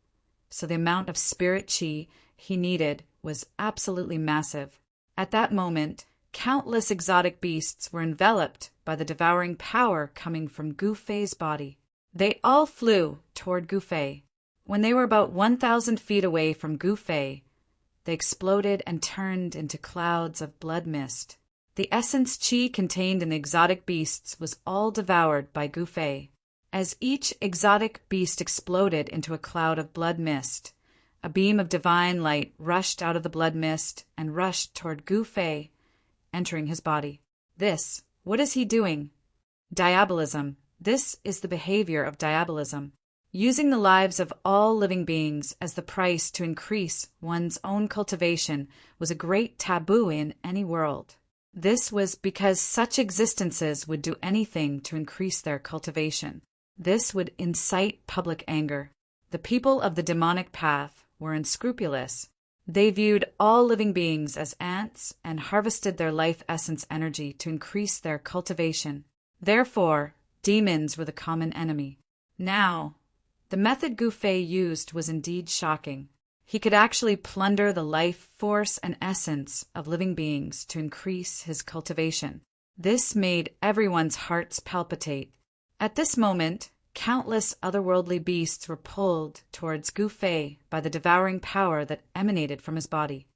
S1: so the amount of spirit chi he needed was absolutely massive. At that moment, countless exotic beasts were enveloped by the devouring power coming from Gu Fei's body. They all flew toward Gu Fei. When they were about 1,000 feet away from Gu Fei, they exploded and turned into clouds of blood mist. The essence chi contained in the exotic beasts was all devoured by Gu Fei. As each exotic beast exploded into a cloud of blood mist, a beam of divine light rushed out of the blood mist and rushed toward Gu Fei, entering his body. What is he doing? Diabolism. This is the behavior of diabolism. Using the lives of all living beings as the price to increase one's own cultivation was a great taboo in any world. This was because such existences would do anything to increase their cultivation. This would incite public anger. The people of the demonic path were unscrupulous. They viewed all living beings as ants and harvested their life essence energy to increase their cultivation. Therefore, demons were the common enemy. Now, the method Gu Fei used was indeed shocking. He could actually plunder the life force and essence of living beings to increase his cultivation. This made everyone's hearts palpitate. At this moment, countless otherworldly beasts were pulled towards Gu Fei by the devouring power that emanated from his body.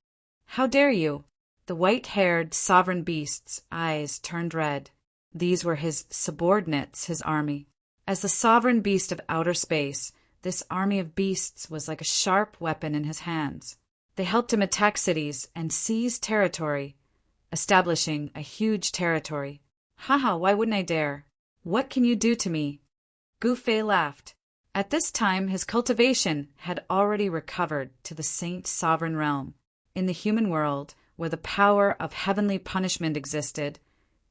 S1: How dare you? The white-haired sovereign beast's eyes turned red. These were his subordinates, his army. As the sovereign beast of outer space, this army of beasts was like a sharp weapon in his hands. They helped him attack cities and seize territory, establishing a huge territory. Haha, why wouldn't I dare? What can you do to me? Gu Fei laughed. At this time, his cultivation had already recovered to the saint sovereign realm. In the human world, where the power of heavenly punishment existed,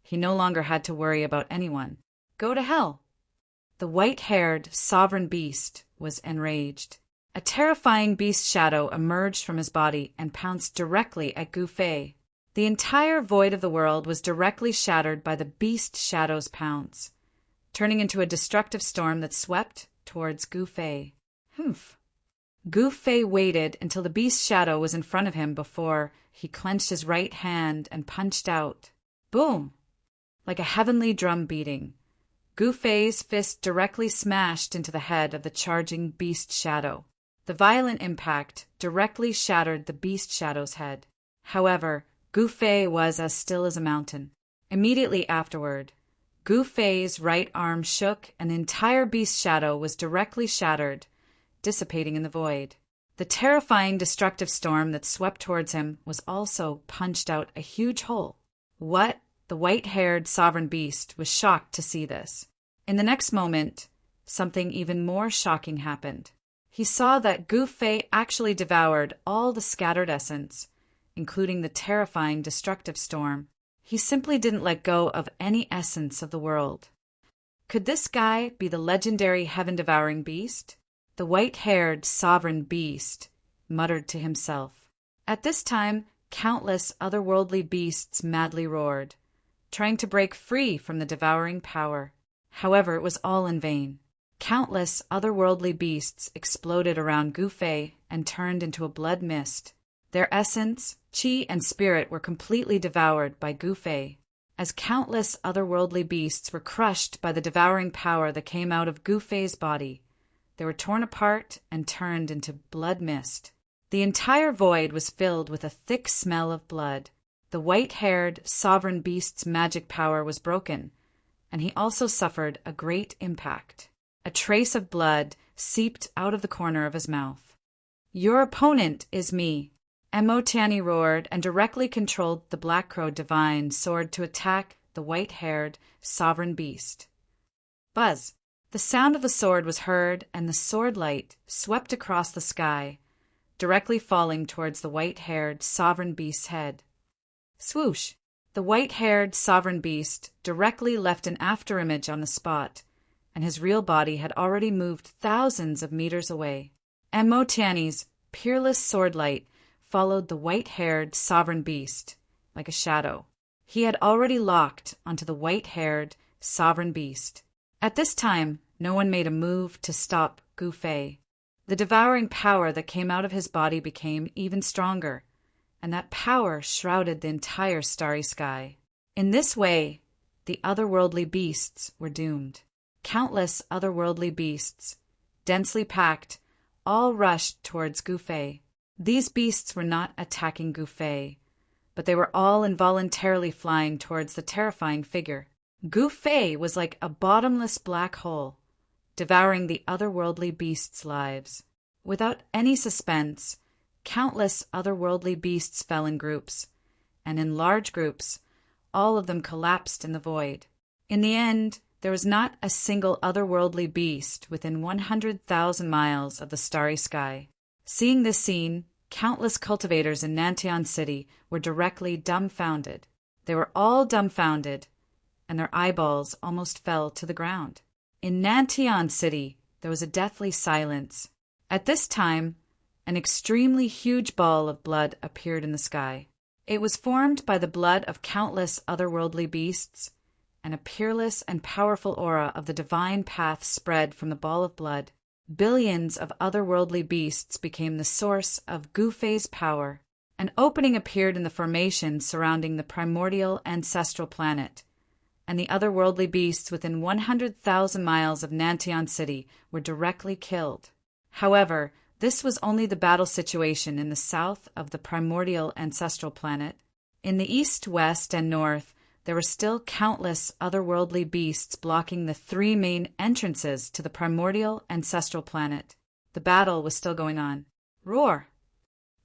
S1: he no longer had to worry about anyone. Go to hell! The white-haired sovereign beast was enraged. A terrifying beast shadow emerged from his body and pounced directly at Gu Fei. The entire void of the world was directly shattered by the beast shadow's pounce, turning into a destructive storm that swept towards Gu Fei. Humph! Gu Fei waited until the beast shadow was in front of him before he clenched his right hand and punched out. Boom! Like a heavenly drum beating, Gu Fei's fist directly smashed into the head of the charging beast shadow. The violent impact directly shattered the beast shadow's head. However, Gu Fei was as still as a mountain. Immediately afterward, Gu Fei's right arm shook and the entire beast shadow was directly shattered, dissipating in the void. The terrifying destructive storm that swept towards him was also punched out a huge hole. What? The white-haired sovereign beast was shocked to see this. In the next moment, something even more shocking happened. He saw that Gu Fei actually devoured all the scattered essence, including the terrifying destructive storm. He simply didn't let go of any essence of the world. Could this guy be the legendary heaven-devouring beast? The white-haired sovereign beast muttered to himself. At this time, countless otherworldly beasts madly roared, trying to break free from the devouring power. However, it was all in vain. Countless otherworldly beasts exploded around Gu Fei and turned into a blood mist. Their essence, chi, and spirit were completely devoured by Gu Fei. As countless otherworldly beasts were crushed by the devouring power that came out of Gu Fei's body, they were torn apart and turned into blood mist. The entire void was filled with a thick smell of blood. The white-haired, sovereign beast's magic power was broken, and he also suffered a great impact. A trace of blood seeped out of the corner of his mouth. Your opponent is me. Emotiani roared and directly controlled the Black Crow divine sword to attack the white-haired sovereign beast. Buzz! The sound of the sword was heard, and the sword light swept across the sky, directly falling towards the white-haired sovereign beast's head. Swoosh! The white-haired sovereign beast directly left an afterimage on the spot, and his real body had already moved thousands of meters away. Emotiani's peerless sword light followed the white-haired sovereign beast like a shadow. He had already locked onto the white-haired sovereign beast. At this time, no one made a move to stop Gu Fei. The devouring power that came out of his body became even stronger, and that power shrouded the entire starry sky. In this way, the otherworldly beasts were doomed. Countless otherworldly beasts, densely packed, all rushed towards Gu Fei. These beasts were not attacking Gu Fei, but they were all involuntarily flying towards the terrifying figure. Gu Fei was like a bottomless black hole, devouring the otherworldly beasts' lives. Without any suspense, countless otherworldly beasts fell in groups, and in large groups, all of them collapsed in the void. In the end, there was not a single otherworldly beast within 100,000 miles of the starry sky. Seeing this scene, countless cultivators in Nantian City were directly dumbfounded. They were all dumbfounded, and their eyeballs almost fell to the ground. In Nantian City, there was a deathly silence. At this time, an extremely huge ball of blood appeared in the sky. It was formed by the blood of countless otherworldly beasts, and a peerless and powerful aura of the divine path spread from the ball of blood. Billions of otherworldly beasts became the source of Gu Fei's power. An opening appeared in the formation surrounding the primordial ancestral planet, and the otherworldly beasts within 100,000 miles of Nantian City were directly killed. However, this was only the battle situation in the south of the primordial ancestral planet. In the east, west, and north, there were still countless otherworldly beasts blocking the three main entrances to the primordial ancestral planet. The battle was still going on. Roar!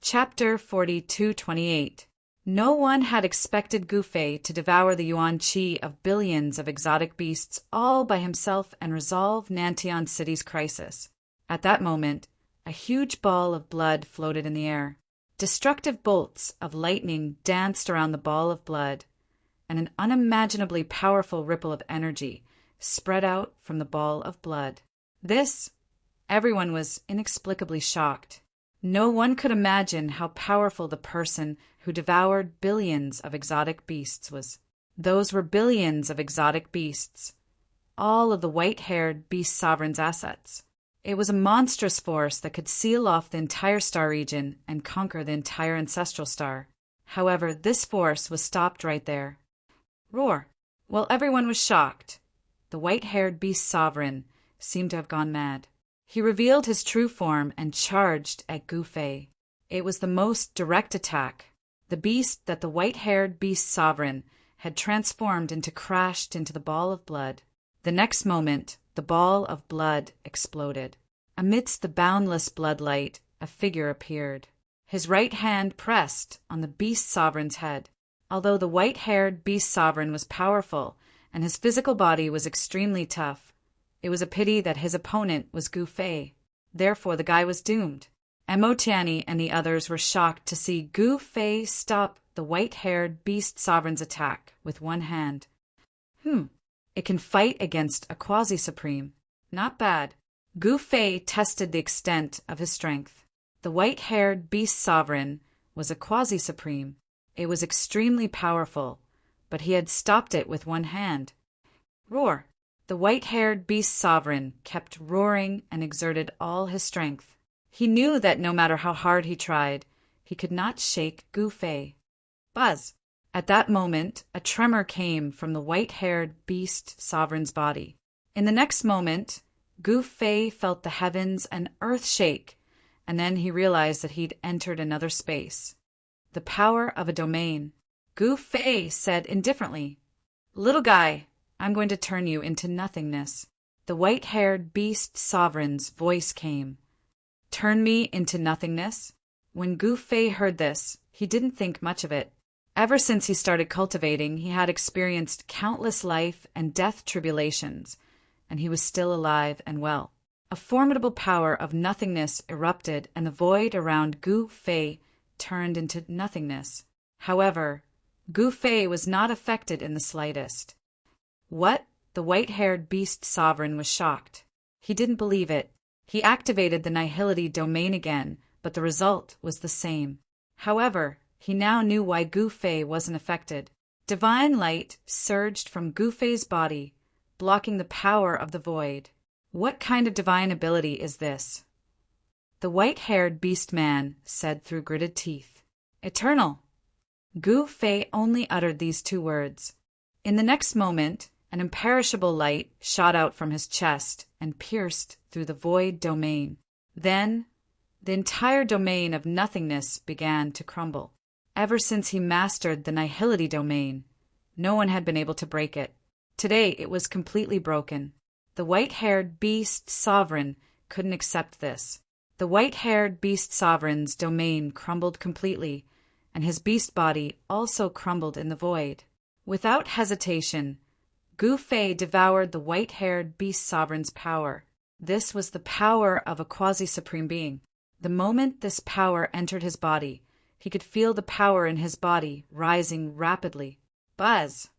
S1: Chapter 42:28. No one had expected Gu Fei to devour the yuan qi of billions of exotic beasts all by himself and resolve Nantian City's crisis. At that moment, a huge ball of blood floated in the air. Destructive bolts of lightning danced around the ball of blood, and an unimaginably powerful ripple of energy spread out from the ball of blood. Everyone was inexplicably shocked. No one could imagine how powerful the person who devoured billions of exotic beasts was. Those were billions of exotic beasts, all of the white-haired beast sovereign's assets. It was a monstrous force that could seal off the entire star region and conquer the entire ancestral star. However, this force was stopped right there. Roar! While everyone was shocked, the white-haired beast sovereign seemed to have gone mad. He revealed his true form and charged at Gu Fei. It was the most direct attack. The beast that the white-haired beast sovereign had transformed crashed into the ball of blood. The next moment, the ball of blood exploded. Amidst the boundless bloodlight, a figure appeared. His right hand pressed on the beast sovereign's head. Although the white-haired beast sovereign was powerful and his physical body was extremely tough, it was a pity that his opponent was Gu Fei. Therefore, the guy was doomed. Emotiani and the others were shocked to see Gu Fei stop the white-haired beast sovereign's attack with one hand. It can fight against a quasi-supreme. Not bad. Gu Fei tested the extent of his strength. The white-haired beast sovereign was a quasi-supreme. It was extremely powerful, but he had stopped it with one hand. Roar! The white-haired beast sovereign kept roaring and exerted all his strength. He knew that no matter how hard he tried, he could not shake Gu Fei. Buzz! At that moment, a tremor came from the white-haired beast sovereign's body. In the next moment, Gu Fei felt the heavens and earth shake, and then he realized that he'd entered another space. The power of a domain. Gu Fei said indifferently, "Little guy, I'm going to turn you into nothingness." The white-haired beast sovereign's voice came. "Turn me into nothingness?" When Gu Fei heard this, he didn't think much of it. Ever since he started cultivating, he had experienced countless life and death tribulations, and he was still alive and well. A formidable power of nothingness erupted, and the void around Gu Fei turned into nothingness. However, Gu Fei was not affected in the slightest. What? The white-haired beast sovereign was shocked. He didn't believe it. He activated the nihility domain again, but the result was the same. However, he now knew why Gu Fei wasn't affected. Divine light surged from Gu Fei's body, blocking the power of the void. What kind of divine ability is this? The white-haired beast man said through gritted teeth. Eternal. Gu Fei only uttered these two words. In the next moment, an imperishable light shot out from his chest and pierced through the void domain. Then, the entire domain of nothingness began to crumble. Ever since he mastered the nihility domain, no one had been able to break it. Today it was completely broken. The white-haired beast sovereign couldn't accept this. The white-haired beast sovereign's domain crumbled completely, and his beast body also crumbled in the void. Without hesitation, Gu Fei devoured the white-haired beast sovereign's power. This was the power of a quasi-supreme being. The moment this power entered his body, he could feel the power in his body rising rapidly. Buzz!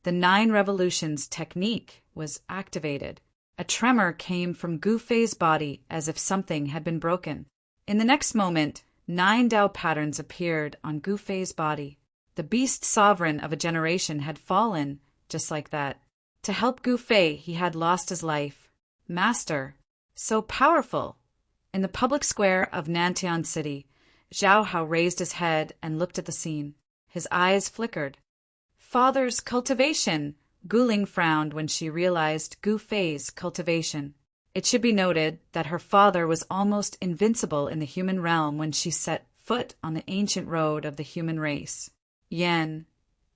S1: The 9 revolutions technique was activated. A tremor came from Gu Fei's body as if something had been broken. In the next moment, 9 Tao patterns appeared on Gu Fei's body. The beast sovereign of a generation had fallen, just like that. To help Gu Fei, he had lost his life. Master, so powerful! In the public square of Nantian City, Zhao Hao raised his head and looked at the scene. His eyes flickered. Father's cultivation! Guling frowned when she realized Gu Fei's cultivation. It should be noted that her father was almost invincible in the human realm when she set foot on the ancient road of the human race. Yan,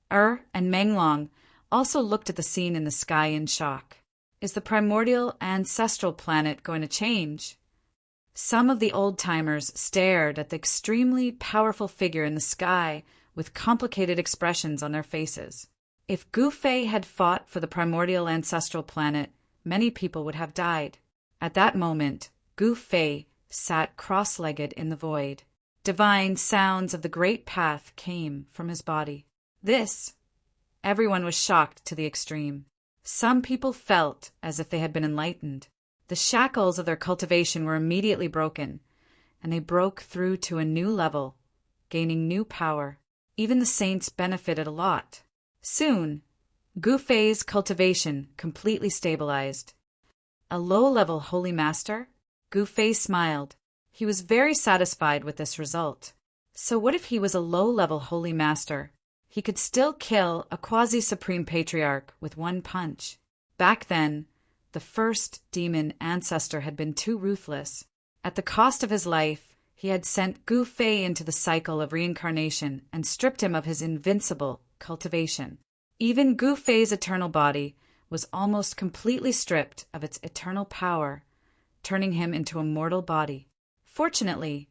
S1: and Menglong also looked at the scene in the sky in shock. Is the primordial ancestral planet going to change? Some of the old-timers stared at the extremely powerful figure in the sky with complicated expressions on their faces. If Gu Fei had fought for the primordial ancestral planet, many people would have died. At that moment, Gu Fei sat cross-legged in the void. Divine sounds of the great path came from his body. Everyone was shocked to the extreme. Some people felt as if they had been enlightened. The shackles of their cultivation were immediately broken, and they broke through to a new level, gaining new power. Even the saints benefited a lot. Soon, Gu Fei's cultivation completely stabilized. A low-level holy master? Gu Fei smiled. He was very satisfied with this result. So what if he was a low-level holy master? He could still kill a quasi-supreme patriarch with one punch. Back then, the first demon ancestor had been too ruthless. At the cost of his life, he had sent Gu Fei into the cycle of reincarnation and stripped him of his invincible cultivation. Even Gu Fei's eternal body was almost completely stripped of its eternal power, turning him into a mortal body. Fortunately,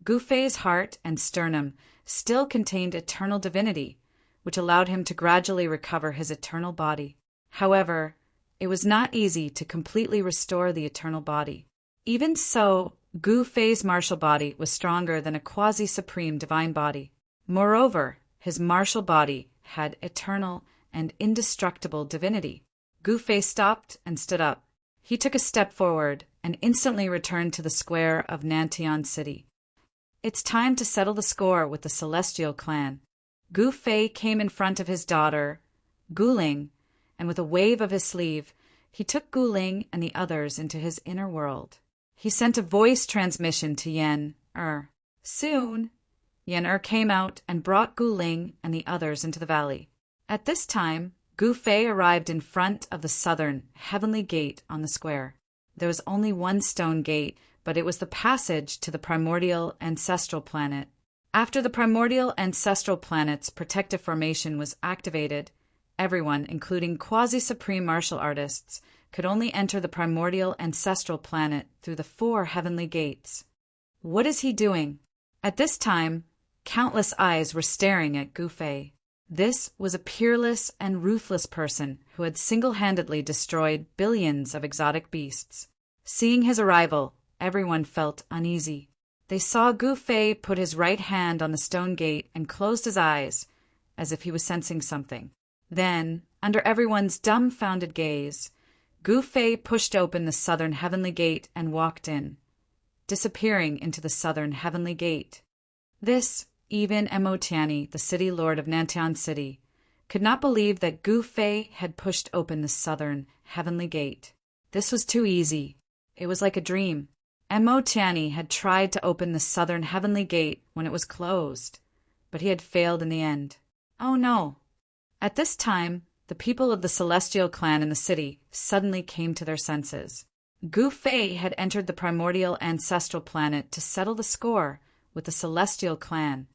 S1: Gu Fei's heart and sternum still contained eternal divinity, which allowed him to gradually recover his eternal body. However, it was not easy to completely restore the eternal body. Even so, Gu Fei's martial body was stronger than a quasi-supreme divine body. Moreover, his martial body had eternal and indestructible divinity. Gu Fei stopped and stood up. He took a step forward and instantly returned to the square of Nantian City. It's time to settle the score with the Celestial clan. Gu Fei came in front of his daughter, Guling, and with a wave of his sleeve, he took Guling and the others into his inner world. He sent a voice transmission to Yan. Soon, Yan came out and brought Guling and the others into the valley. At this time, Gu Fei arrived in front of the southern, heavenly gate on the square. There was only one stone gate, but it was the passage to the primordial ancestral planet. After the primordial ancestral planet's protective formation was activated, everyone, including quasi-supreme martial artists, could only enter the primordial ancestral planet through the 4 heavenly gates. What is he doing? At this time, countless eyes were staring at Gu Fei. This was a peerless and ruthless person who had single-handedly destroyed billions of exotic beasts. Seeing his arrival, everyone felt uneasy. They saw Gu Fei put his right hand on the stone gate and closed his eyes, as if he was sensing something. Then, under everyone's dumbfounded gaze, Gu Fei pushed open the southern heavenly gate and walked in, disappearing into the southern heavenly gate. This, even Mo Tianyi, the city lord of Nantian City, could not believe that Gu Fei had pushed open the southern heavenly gate. This was too easy. It was like a dream. Mo Tianyi had tried to open the southern heavenly gate when it was closed, but he had failed in the end. Oh no! At this time, the people of the Celestial clan in the city suddenly came to their senses. Gu Fei had entered the primordial ancestral planet to settle the score with the Celestial clan.